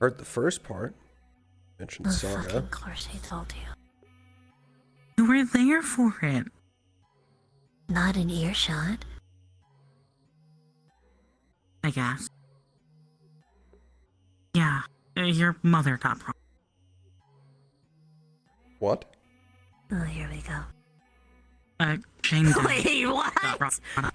Heard the first part. Mentioned Of fucking Saga. course he told you. You were there for it. Not an earshot. I guess. Yeah, your mother got wrong. What? Oh, here we go. Shane. Wait, what? Got wrong.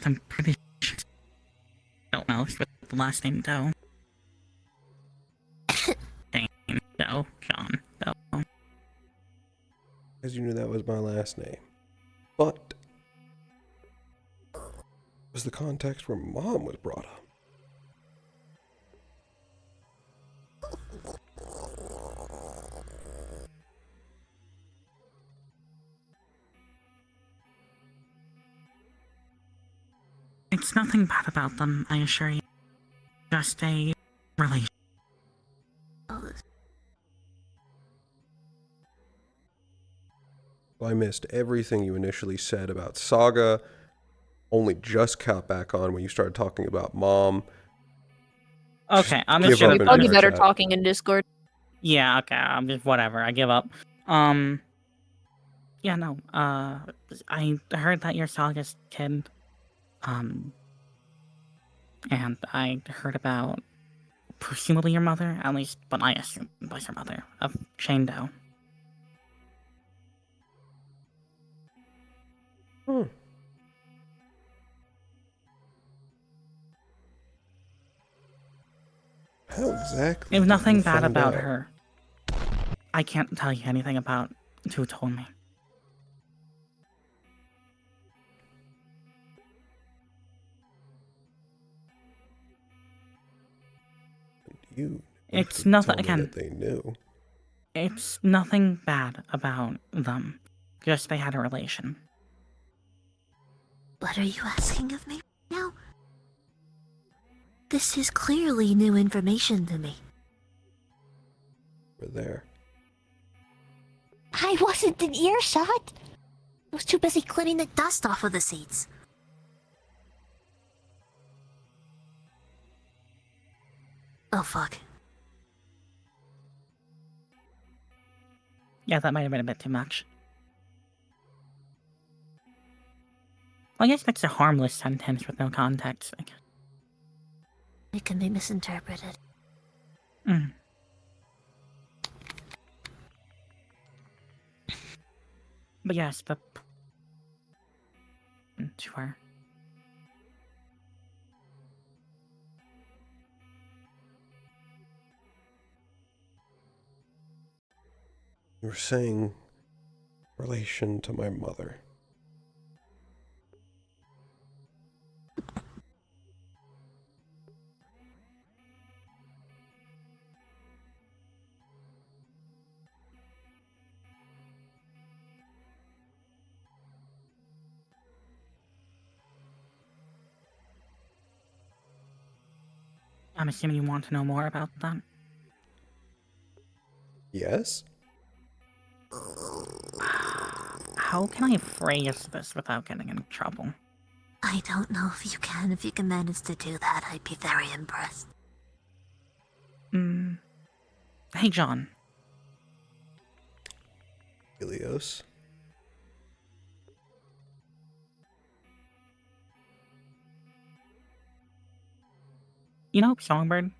I'm pretty sure. I don't know, it's with the last name Doe. Shane, Doe, John, Doe. As you knew that was my last name. But was the context where Mom was brought up? It's nothing bad about them, I assure you. Just a relation. I missed everything you initially said about Saga. Only just caught back on when you started talking about Mom. Okay, I'm Give just up gonna. in Probably our better chat. talking in Discord. Yeah, okay, I'm just whatever. I give up. Yeah, no. I heard that you're Saga's kid. And I heard about presumably your mother, at least, but I assume was your mother of Shane Doe. Hmm. How exactly? There's did nothing you bad find about out? her. I can't tell you anything about who told me. You. It's couldn't nothing. tell me Again, that they knew. it's nothing bad about them. Just they had a relation. What are you asking of me now? This is clearly new information to me. We're there. I wasn't in earshot. I was too busy cleaning the dust off of the seats. Oh, fuck. Yeah, that might have been a bit too much. Well, I guess that's a harmless sentence with no context. It can be misinterpreted. Mm. But yes, but sure. You were saying relation to my mother. I'm assuming you want to know more about that. Yes? How can I phrase this without getting in trouble? I don't know if you can. If you can manage to do that, I'd be very impressed. Hey, John. Ilios. You know, Songbird?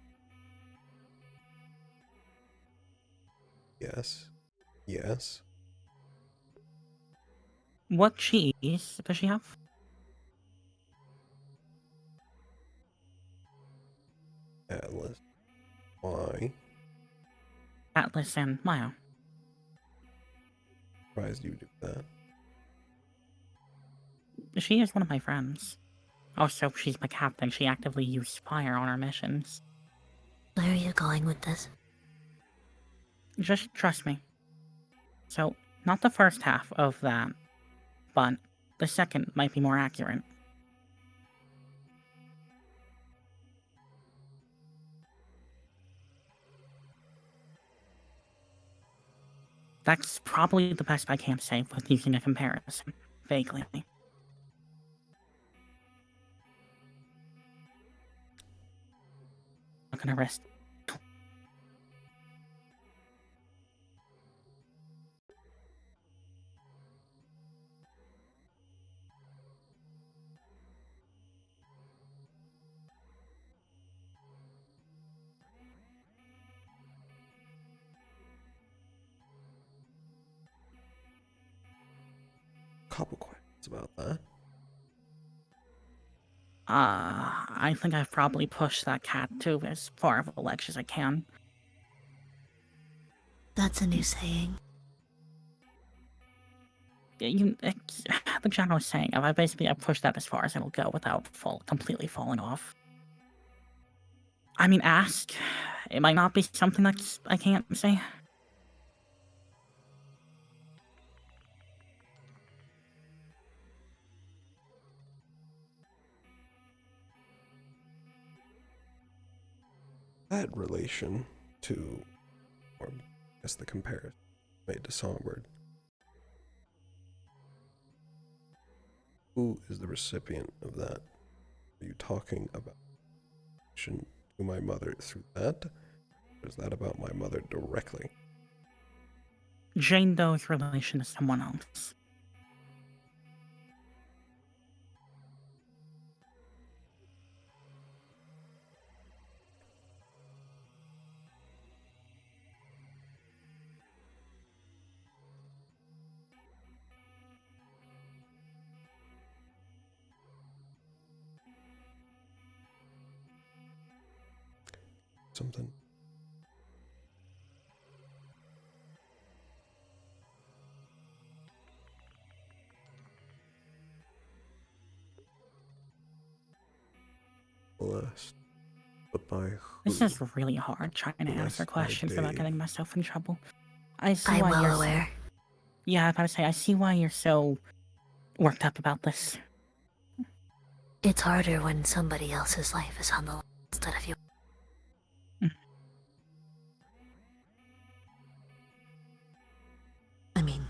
Yes. Yes. What cheese does she have? Atlas. Why? Atlas and Maya. Surprised you do that. She is one of my friends. Also, she's my captain. She actively used fire on our missions. Where are you going with this? Just trust me. So, not the first half of that, but the second might be more accurate. That's probably the best I can say with using a comparison. Vaguely. Not gonna rest. Couple questions about that. I think I've probably pushed that cat to as far of a ledge as I can. That's a new saying. It's the general saying. I've pushed that as far as it'll go without completely falling off. I mean, ask. It might not be something I can't say. That relation to, or I guess the comparison made to Songbird. Who is the recipient of that? Are you talking about relation to my mother through that? Or is that about my mother directly? Jane Doe's relation to someone else. Something. Blessed. But by who? This is really hard trying to answer questions without getting myself in trouble. I see I'm why well you're aware. Yeah, I was about to say, I see why you're so worked up about this. It's harder when somebody else's life is on the line instead of yours. I mean,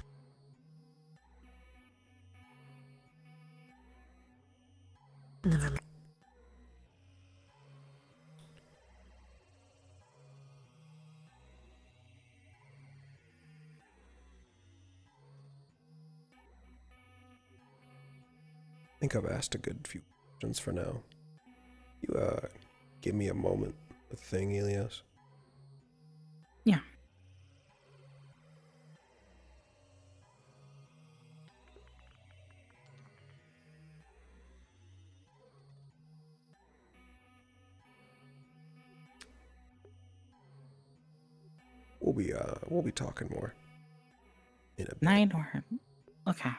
never mind. I think I've asked a good few questions for now. You, give me a moment to think, Elias. Yeah. We'll be talking more in a bit. Night or... Okay.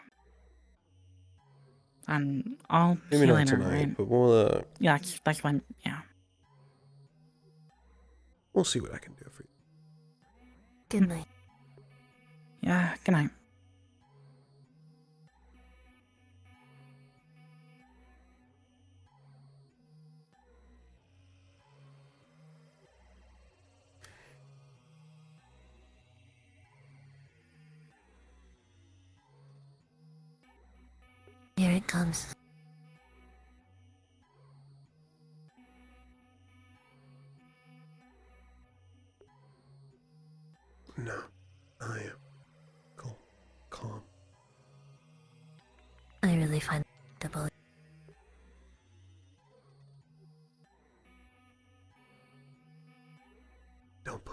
I'll Maybe see you not later, tonight, right? but we'll Yeah, that's fine, yeah. we'll see what I can do for you. Good night. Yeah, good night. Here it comes. No, I am calm. I really find the bully.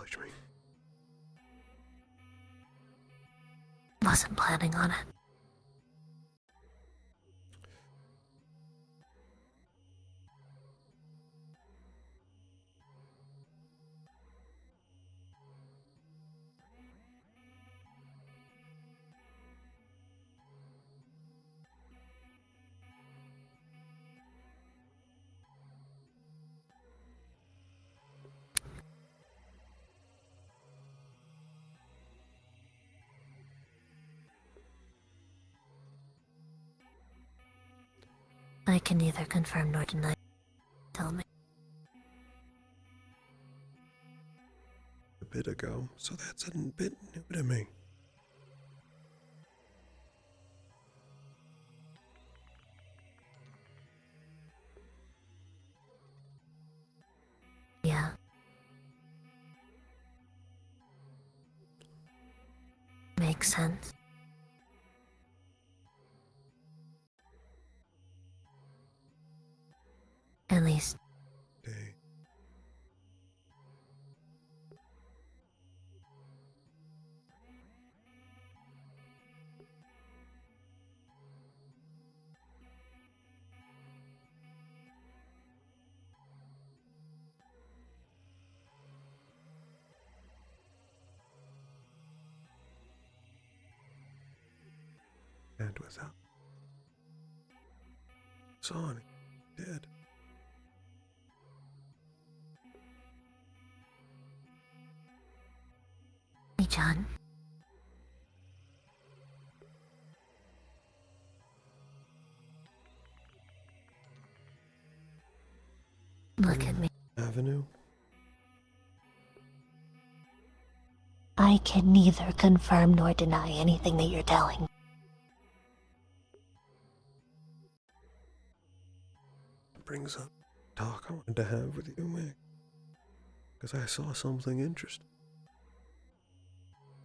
push me. Wasn't planning on it. I can neither confirm nor deny. Tell me. A bit ago, so that's a bit new to me. Yeah. Makes sense. At least. Okay. And without Sonic dead. Hey, John. Look at me. Avenue? I can neither confirm nor deny anything that you're telling. Brings up talk I wanted to have with you, Meg. Because I saw something interesting.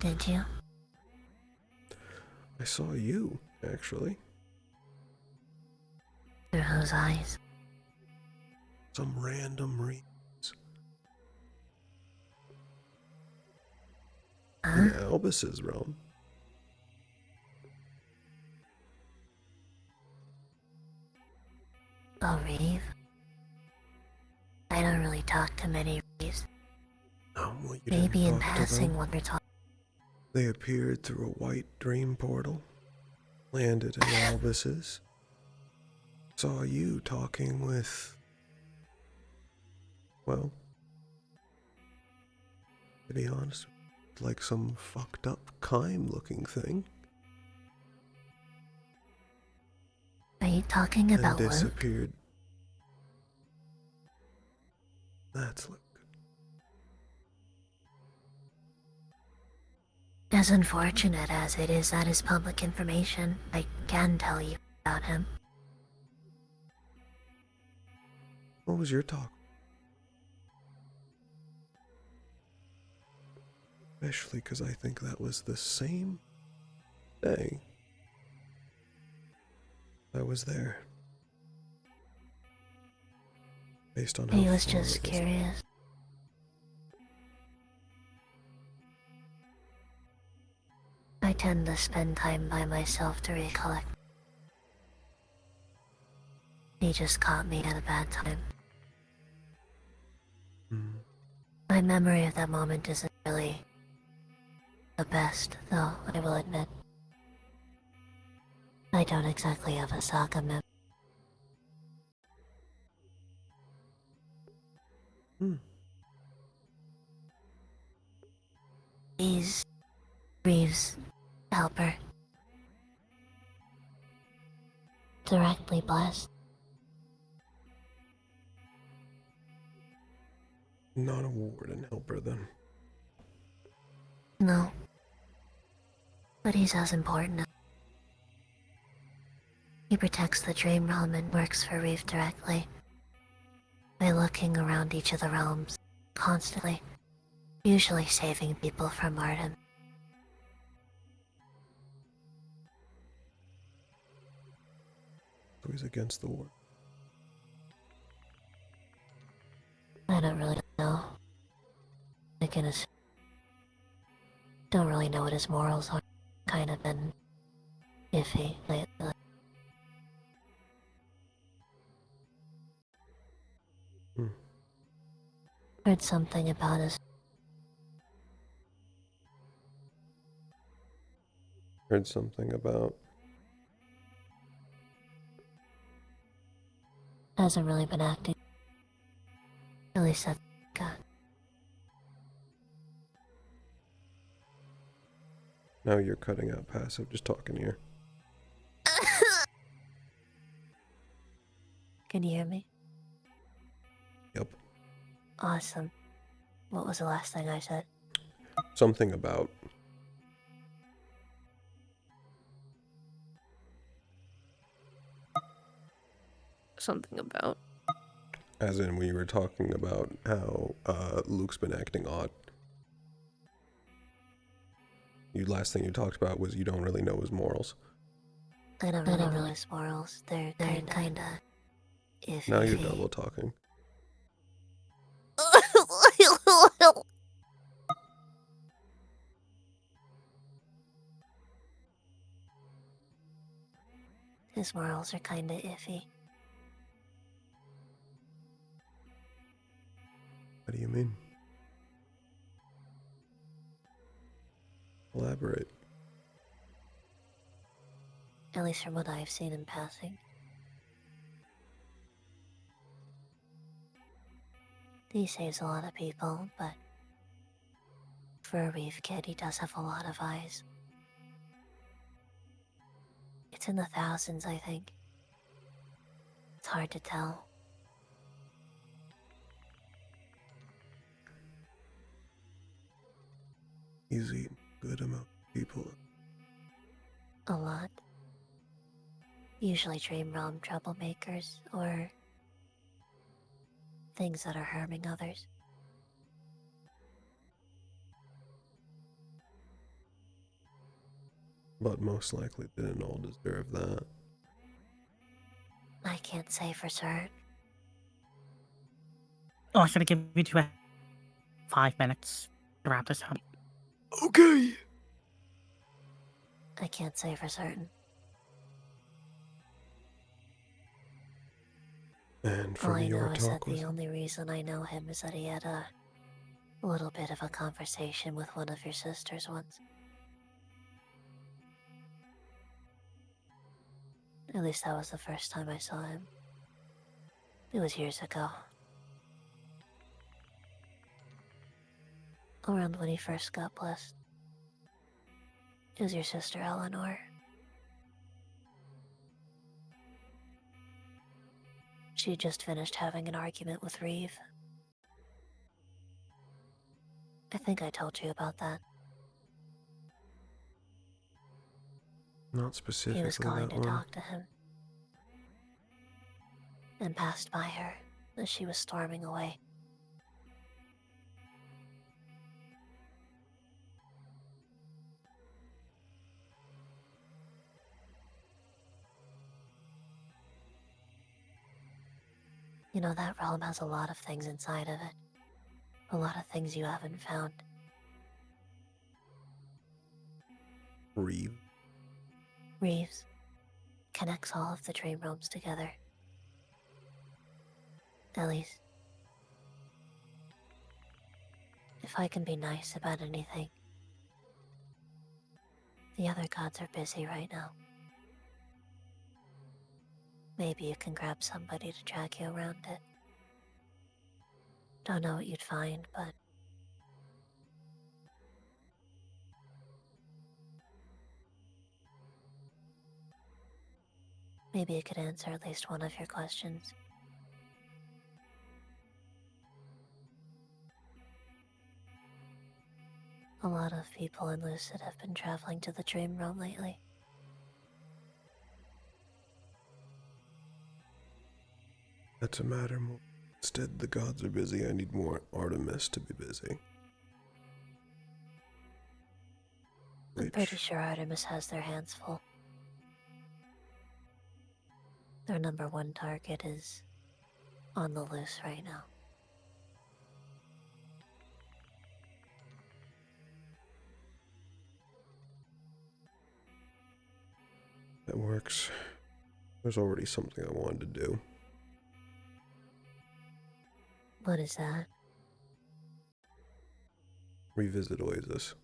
Did you? I saw you, actually. Through whose eyes? Some random reads. In Albus's realm. Oh, Reeve? I don't really talk to many Reeves. No, well, you Maybe didn't in talk to passing them. when we're talking. They appeared through a white dream portal, landed in Albus's, saw you talking with, well, to be honest, like some fucked up Kime looking thing. Are you talking And about Luke? disappeared. That's Luke. As unfortunate as it is that is public information, I can tell you about him. What was your talk? Especially because I think that was the same day I was there. Based on how He was far just it is. curious. I tend to spend time by myself to recollect. He just caught me at a bad time. My memory of that moment isn't really the best, though, I will admit. I don't exactly have a saga memory. He's Reeves' helper. Directly blessed. Not a warden helper, then. No. But he's as important. He protects the Dream Realm and works for Reeve directly. By looking around each of the realms, constantly. Usually saving people from Arden. So he's against the war. I don't really know. I can assume. Don't really know what his morals are. Kind of been iffy lately. Heard something about his. Heard something about. Hasn't really been acting. At least I got. Now you're cutting out passive, just talking here. Can you hear me? Yep. Awesome. What was the last thing I said? Something about. Something about. As in, we were talking about how Luke's been acting odd. You last thing you talked about was you don't really know his morals. I don't really know his morals. They're kinda iffy. Now you're double talking. His morals are kinda iffy. What do you mean? Elaborate. At least from what I've seen in passing. He saves a lot of people, but for a Reeve kid, he does have a lot of eyes. It's in the thousands, I think. It's hard to tell. He's eaten a good amount of people. A lot. Usually dream realm troublemakers, or things that are harming others. But most likely didn't all deserve that. I can't say for certain. Oh, I'm gonna give you 5 minutes to wrap this up. Okay. I can't say for certain. And All from I know your is that talk with the only reason I know him is that he had a little bit of a conversation with one of your sisters once. At least that was the first time I saw him. It was years ago. Around when he first got blessed. It was your sister Eleanor. She just finished having an argument with Reeve. I think I told you about that. not specifically He was going that to one. talk to him. And passed by her as she was storming away. You know, that realm has a lot of things inside of it. A lot of things you haven't found. Reeve. Reeves connects all of the dream realms together. At least, if I can be nice about anything, the other gods are busy right now. Maybe you can grab somebody to drag you around it. Don't know what you'd find, but maybe it could answer at least one of your questions. A lot of people in Lucid have been traveling to the dream realm lately. That's a matter more. Instead, the gods are busy. I need more Artemis to be busy. I'm pretty sure Artemis has their hands full. Their number one target is on the loose right now. That works. There's already something I wanted to do. What is that? Revisit Oasis.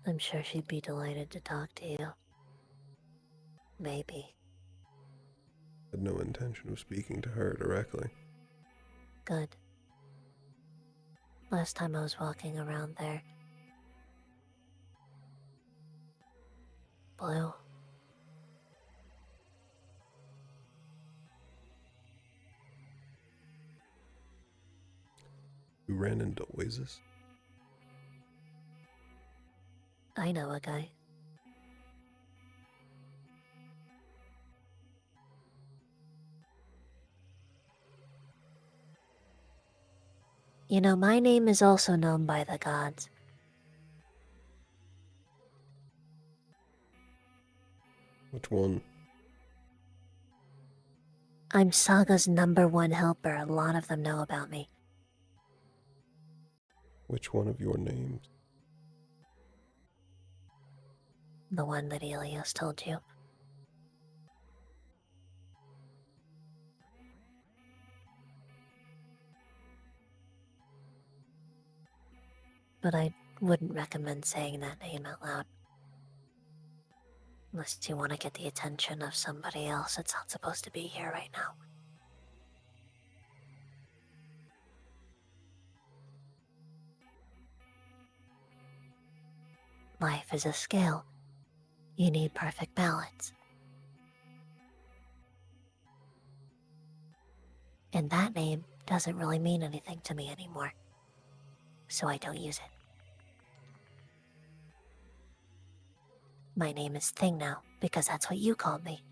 I'm sure she'd be delighted to talk to you. Maybe. Had no intention of speaking to her directly. Good. Last time I was walking around there. Blue. You ran into Oasis? I know a guy. You know, my name is also known by the gods. Which one? I'm Saga's #1 helper. A lot of them know about me. Which one of your names? The one that Elios told you. But I wouldn't recommend saying that name out loud. Unless you want to get the attention of somebody else that's not supposed to be here right now. Life is a scale. You need perfect balance. And that name doesn't really mean anything to me anymore. So I don't use it. My name is Thing now, because that's what you called me.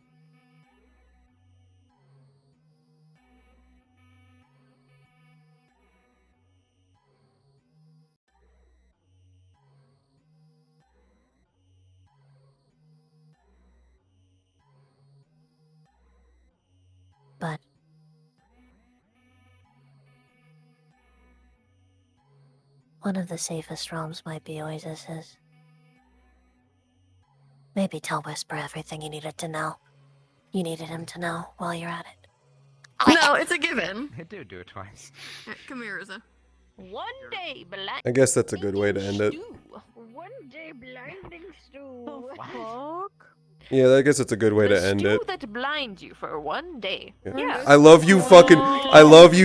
But one of the safest realms might be Oasis's. Maybe tell Whisper everything you needed to know. You needed him to know while you're at it. No, it's a given. Do it twice. Come here, Riza. One day, blind. I guess that's a good way to end it. One day, blinding stew. Fuck. Yeah, I guess it's a good way to end it. That blind you for one day. Yeah. I love you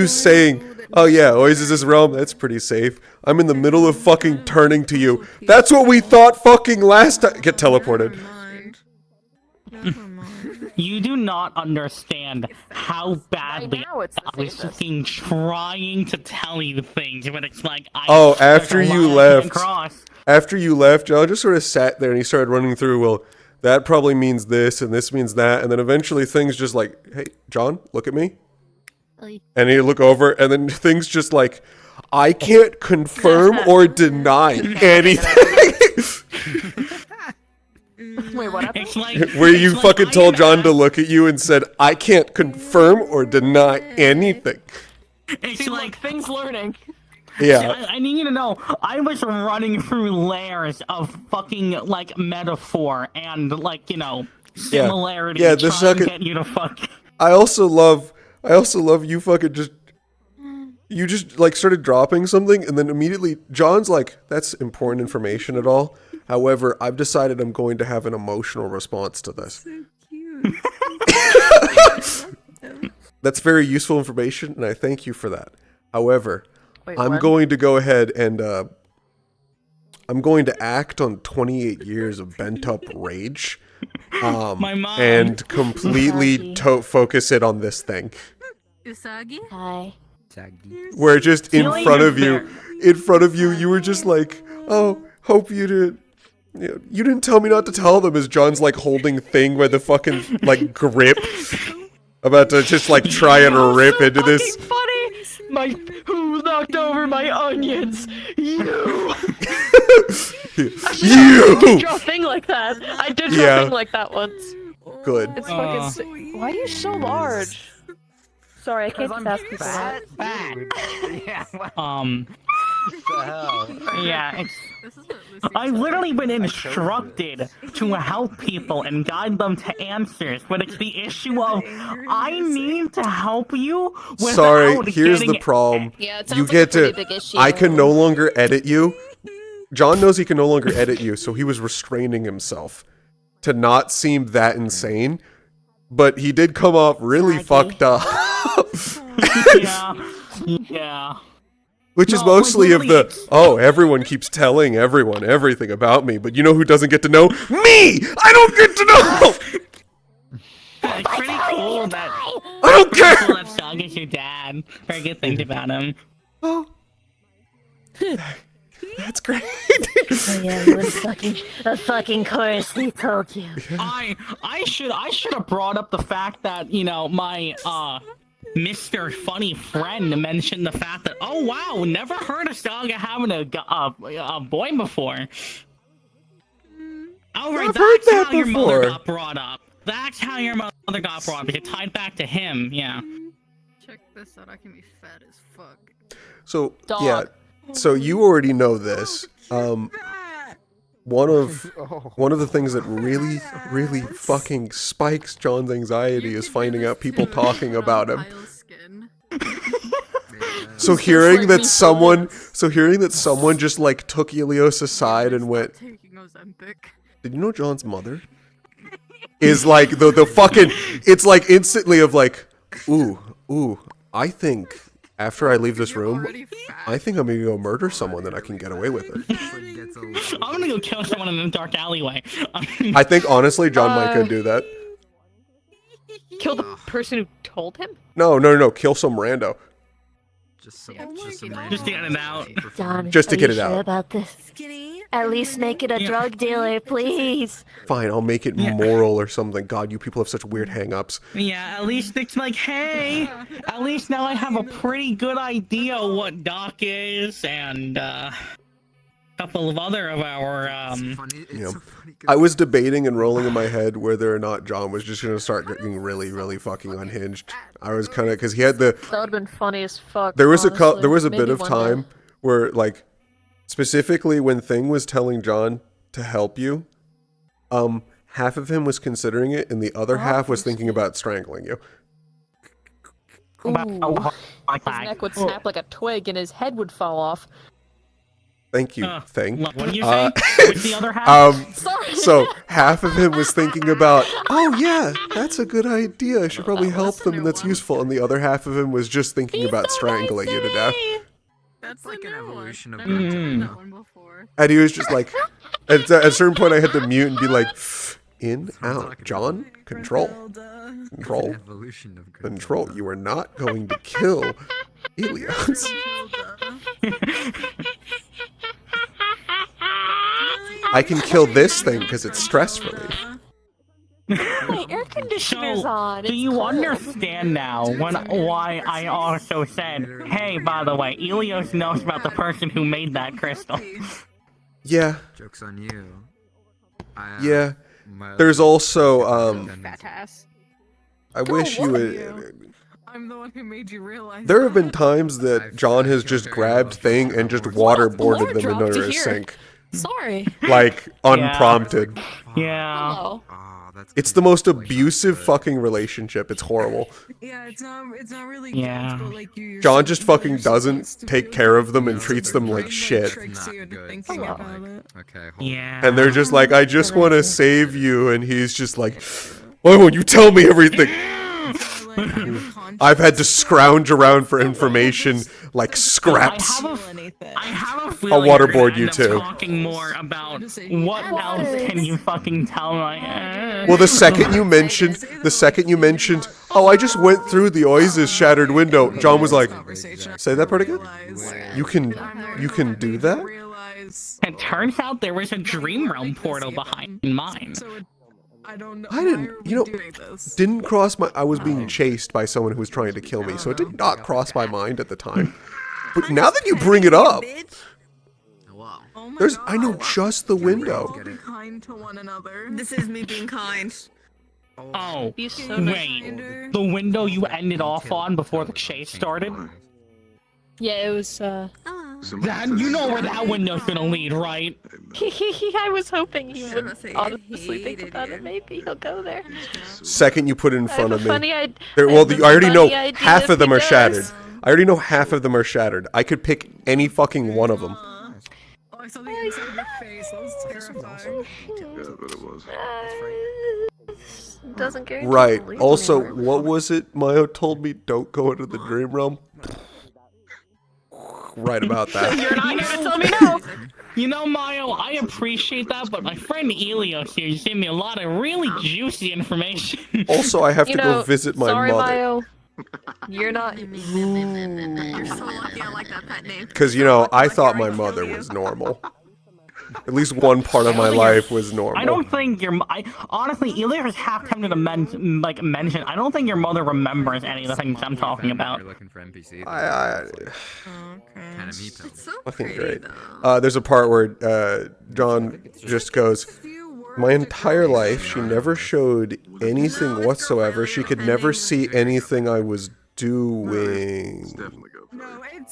saying, oh yeah, Oasis's realm, that's pretty safe. I'm in the middle of fucking turning to you. That's what we thought fucking last time. Get teleported. You do not understand how badly I was fucking trying to tell you things when it's like after you left, John just sort of sat there and he started running through, well, that probably means this and this means that, and then eventually things just like, hey, John, look at me. And he'd look over, and then things just like, I can't confirm or deny anything. Wait, what happened? It's like, Where you fucking told John to look at you and said, I can't confirm or deny anything. It's like things learning. Yeah. I need you to know, I was running through layers of fucking, like, metaphor and, like, you know, similarity Yeah, trying to get you to fuck. I also love you fucking you just, like, started dropping something, and then immediately, John's like, that's important information at all. However, I've decided I'm going to have an emotional response to this. So cute. That's very useful information, and I thank you for that. However, Wait, I'm what? going to go ahead and I'm going to act on 28 years of bent-up rage, My mom. and completely focus it on this thing. Usagi? Hi. Where just in Feeling front is of you, you were just like, oh, hope you did. You didn't tell me not to tell them, as John's like holding thing by the fucking like grip, about to just like try and rip into this. Funny. Who knocked over my onions? You. You. I did draw a thing like that. I did draw a thing like that once. Good. It's fucking sick. Why are you so large? Sorry, I can't just ask people that. the hell? Yeah, I've literally been instructed to help people and guide them to answers, but it's the issue of I need to help you without Sorry, here's the getting... problem. Yeah, it You sounds get like a to. pretty big issue. I can no longer edit you. John knows he can no longer edit you, so he was restraining himself to not seem that insane. But he did come off really fucked up. Yeah. Which is mostly of the, oh, everyone keeps telling everyone everything about me, but you know who doesn't get to know? Me! I don't get to know! It's pretty cool that... I don't care! Cool that Song is your dad. Very good things about him. Oh. That's great. Oh yeah, you fucking course he told you. I should have brought up the fact that, you know, my Mr. Funny Friend mentioned the fact that, oh wow, never heard of Saga having a boy before. Oh right, that's how your mother got brought up. That's how your mother got brought up. It tied back to him, yeah. Check this out, I can be fat as fuck. So, yeah. So you already know this. One of the things that really fucking spikes John's anxiety is finding out people talking about him. So hearing that someone just like took Ilios aside and went, "Did you know John's mother?" Is like the fucking, it's like instantly of like, ooh, I think after I leave this room, I think I'm gonna go murder someone that I can get away with it. I'm gonna go kill someone in a dark alleyway. I think honestly, John might go do that. Kill the person who told him? No, kill some rando. Just to get it out. John, Just to are get you it sure out. about this? At least make it a drug dealer, please. Fine, I'll make it moral or something. God, you people have such weird hang-ups. Yeah, at least it's like, hey, at least now I have a pretty good idea what Doc is, and a couple of other of our, Yeah. I was debating and rolling in my head whether or not John was just going to start getting really fucking unhinged. I was kind of, because he had the... That would have been funny as fuck. There was honestly. there was a Maybe bit of one time day. where, like, specifically when Thing was telling John to help you, half of him was considering it, and the other half was thinking about strangling you. Ooh. His neck would snap like a twig and his head would fall off. Thank you, Thing. What did you say? What's the other half? Sorry. So half of him was thinking about, oh yeah, that's a good idea. I should probably help them, and that's useful. And the other half of him was just thinking about strangling you to death. That's like an evolution of Mm. one before. And he was just like, at a certain point, I had to mute and be like, in, out, John, control, control. You are not going to kill Ilios. I can kill this thing because it's stress relief. My air conditioner's on. Do you understand now why I also said, hey, by the way, Ilios knows about the person who made that crystal? Yeah. Joke's on you. Yeah. There's also, Fat ass. I wish you would... I'm the one who made you realize. There have been times that John has just grabbed Thing and just waterboarded them dropped into to his here. sink. Sorry. Like, unprompted. Yeah. Hello. It's the most abusive fucking relationship. It's horrible. Yeah, it's not really. Yeah. But like you. John just fucking doesn't take care of them and treats them like shit. Okay. Yeah. And they're just like, I just want to save you. And he's just like, why won't you tell me everything? I've had to scrounge around for information like scraps. I have a feeling I'll waterboard you too. Talking more about what else can you fucking tell me? Well, the second you mentioned, oh, I just went through the Oiz's shattered window, John was like, say that part again? You can do that? It turns out there was a dream realm portal behind mine. I don't know. I didn't cross my, I was being chased by someone who was trying to kill me, so it did not cross my mind at the time. But now that you bring it up, I know just the window. Kind to one another. This is me being kind. Oh, He's so wait. The window you ended off on before the chase started? Yeah, it was, That, you know where that window's gonna lead, right? I was hoping he would honestly think about it. Maybe he'll go there. Second you put it in I front have of a me. funny id- Well, I have I a already know funny idea half if of them he are does. shattered. I already know half of them are shattered. I could pick any fucking one of them. Oh, I saw the inside of your face. That was terrifying. Yeah, but it was. Doesn't guarantee Right. it'll lead Also, anywhere. what was it Mayo told me? Don't go into the dream realm. Right about that. You're not here to tell me no. You know, Mayo, I appreciate that, but my friend Elios here just gave me a lot of really juicy information. Also, I have You to know, go visit my sorry, mother. Mayo. You're not. You're so lucky I like that pet name. Because, you know, I thought my mother was normal. At least one part of my life was normal. I don't think your. Honestly, Elios is half tempted to mention. I don't think your mother remembers any of the things I'm talking about. You're looking for NPC. Kind of me pill. Fucking great. There's a part where John just goes, my entire life, she never showed anything whatsoever. She could never see anything I was doing.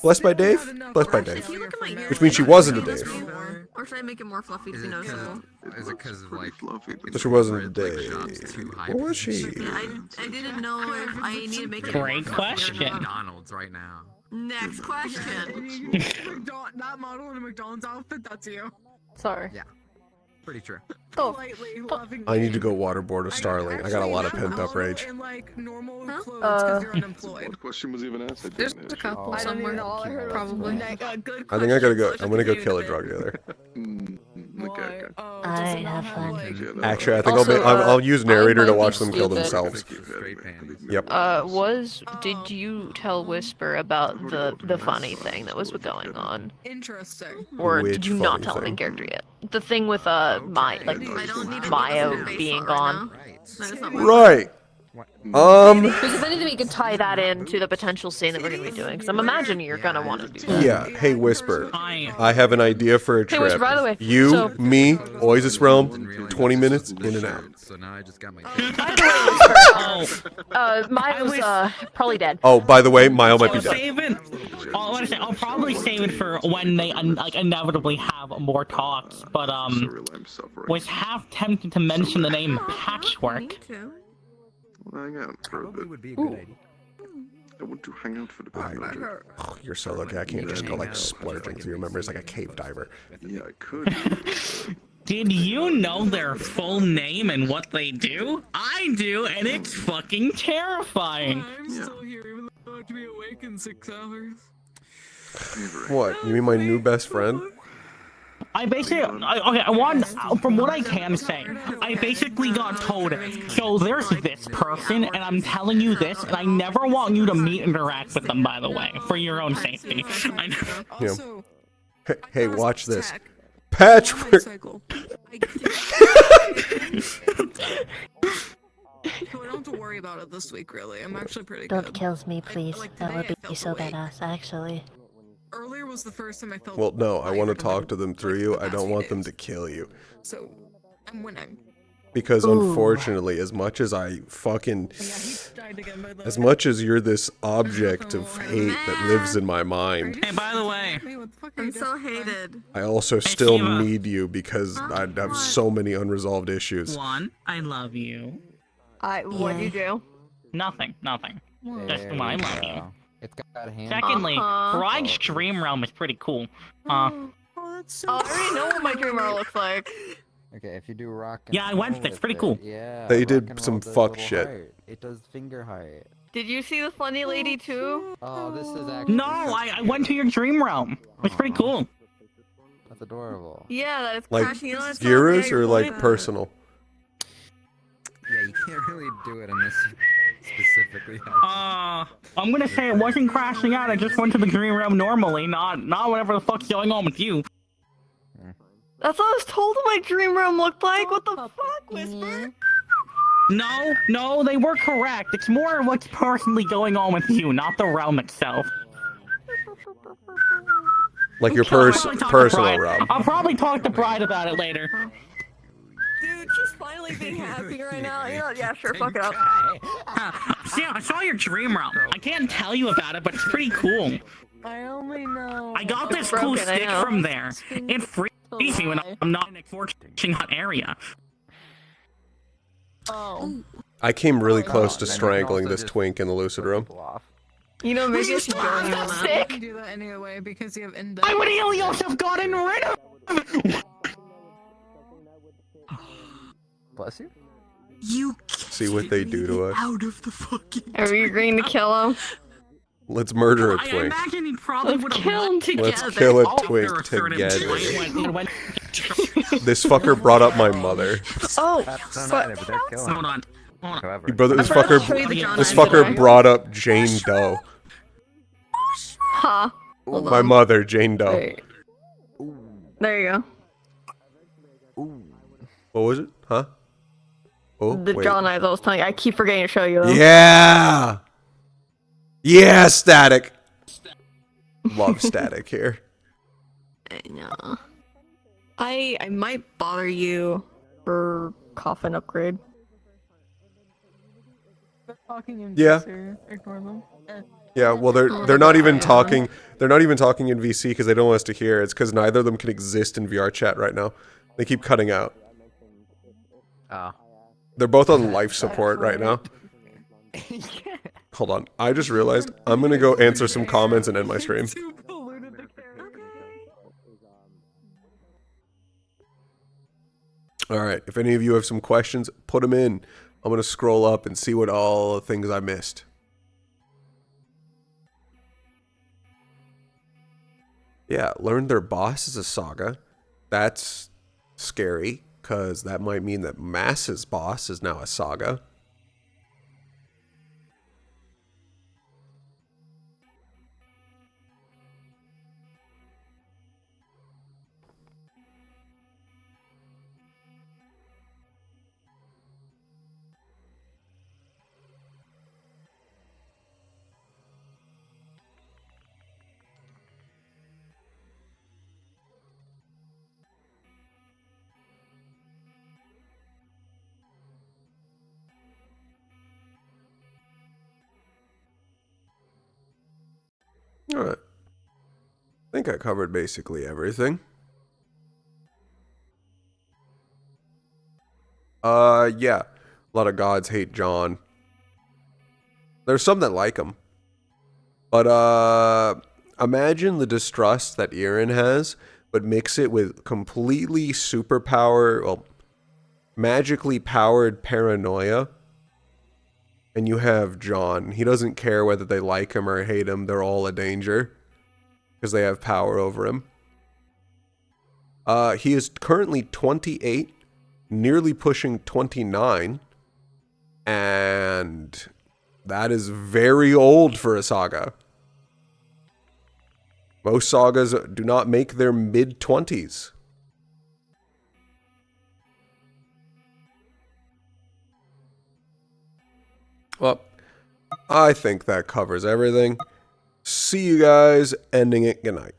Blessed by Dave? Blessed by Dave. Which means she wasn't a Dave. Or should I make it more fluffy to be noticeable? Is it because of like So she wasn't a Dave. What was she? I didn't know if I need to make it Great more question. McDonald's right now? Next question. That model in a McDonald's outfit, that's you. Sorry. Yeah. Pretty true. Politely loving I need to go waterboard a Starling. I got a lot of pent up rage. in like normal clothes because you're unemployed. What question was even asked? There's a couple somewhere, probably. I think I gotta go. I'm gonna go kill a drug dealer. Okay. I have fun. Actually, I think Also, I'll use narrator I to might be watch them kill stupid. themselves. Yep. Did you tell Whisper about the funny thing that was going on? Interesting. Or Which did you not funny tell him in thing? character yet? The thing with Mayo being gone. Right. Because if anything, we could tie that into the potential scene that we're gonna be doing. Because I'm imagining you're gonna want to do that. Yeah. Hey, Whisper. I have an idea for a Hey, trip. Whisper, by the way, You, so- me, Oasis Realm, 20 minutes in and out. So now I just got my. Mayo's probably dead. Oh, by the way, Mayo might be I'll dead. save it. I'll probably save it for when they inevitably have more talks. But was half tempted to mention the name Patchwork. Hang out for a bit. Would be a good idea. I want to hang out for the bit. You're so lucky. I can't just go like splurging through your memories like a cave diver. Yeah, I could. Did you know their full name and what they do? I do, and it's fucking terrifying. I'm still here, even though I have to be awake in 6 hours. What? You mean my new best friend? I basically, from what I can say, I basically got told, so there's this person, and I'm telling you this, and I never want you to meet and interact with them, by the way, for your own safety. Yeah. Hey, watch this. Patchwork. So I don't have to worry about it this week, really. I'm actually pretty Don't good. kill me, please. That would today I be felt so awake. badass, actually. Earlier was the first time I felt. Well, no, I want to talk to them through you. I don't want them to kill you. So I'm winning. Because Ooh. unfortunately, as much as I fucking... As much as you're this object of hate that lives in my mind, Hey, by the way, I'm so hated. I also still Shiva. need you because I have so many unresolved issues. one, I love you. What'd you do? Nothing. Just There one, I we love go. you. It's got a hand. Secondly, Bride's Dream Realm is pretty cool. I already know what my dream world looks like. Okay, if you do rock. Yeah, I went. It's pretty cool. Yeah. They rock did and some roll does fuck little shit. heart. It does finger heart. Did you see the funny lady too? Oh, this is actually. No, I went to your Dream Realm. It's pretty cool. That's adorable. Yeah, that is Like crashing on its own Gira's egg, or boy. like personal? Yeah, you can't really do it unless specifically. I'm gonna say it wasn't crashing out. I just went to the Dream Realm normally, not whatever the fuck's going on with you. That's what I was told what my dream room looked like. What the fuck, Whisper? No, they were correct. It's more what's personally going on with you, not the realm itself. Like your I'll probably talk to personal Bride. realm. I'll probably talk to Bride about it later. Dude, she's finally being happy right now. You know, yeah, sure, fuck it up. See, I saw your Dream Realm. I can't tell you about it, but it's pretty cool. I only know. I got this It's cool broken, I stick know. from there. It frees me when I'm not in a scorching hot area. Oh. I came really Oh, close no, to then you can strangling also this just twink in the lucid room. You know, maybe I should go in on You that. can do that anyway because you have index. I would Helios have gotten rid of. Bless you. You See what they do to us. out of the fucking. Are we agreeing to kill him? Let's murder a I twink. imagine he probably Let's would have kill him together. Let's kill a After twink a certain together. point when- This fucker brought up my mother. Oh, Don't fuck. matter, but they're killing. Hold on. However, He brother, this I forgot to show fucker, you the John this Eyes fucker today. brought up Jane Doe. Huh. Hold My on. mother, Jane Doe. Wait. There you go. What was it? Huh? Oh, The wait. John Eyes I was telling you. I keep forgetting to show you though. Yeah! Yeah, Static! Love Static here. I know. I might bother you for coffin upgrade. They're talking in Yeah. VC, ignore them. Yeah, well, they're not even talking. They're not even talking in VC because they don't want us to hear. It's because neither of them can exist in VR chat right now. They keep cutting out. Oh. They're both on life support right now. Hold on. I just realized I'm gonna go answer some comments and end my stream. All right. If any of you have some questions, put them in. I'm gonna scroll up and see what all the things I missed. Yeah, learned their boss is a saga. That's scary, because that might mean that Mass's boss is now a saga. Alright. I think I covered basically everything. Yeah. A lot of gods hate John. There's some that like him. But, imagine the distrust that Aaron has, but mix it with completely superpower, well, magically powered paranoia. And you have John. He doesn't care whether they like him or hate him. They're all a danger. Because they have power over him. He is currently 28. Nearly pushing 29. And that is very old for a saga. Most sagas do not make their mid-20s. Well, I think that covers everything. See you guys. Ending it. Good night.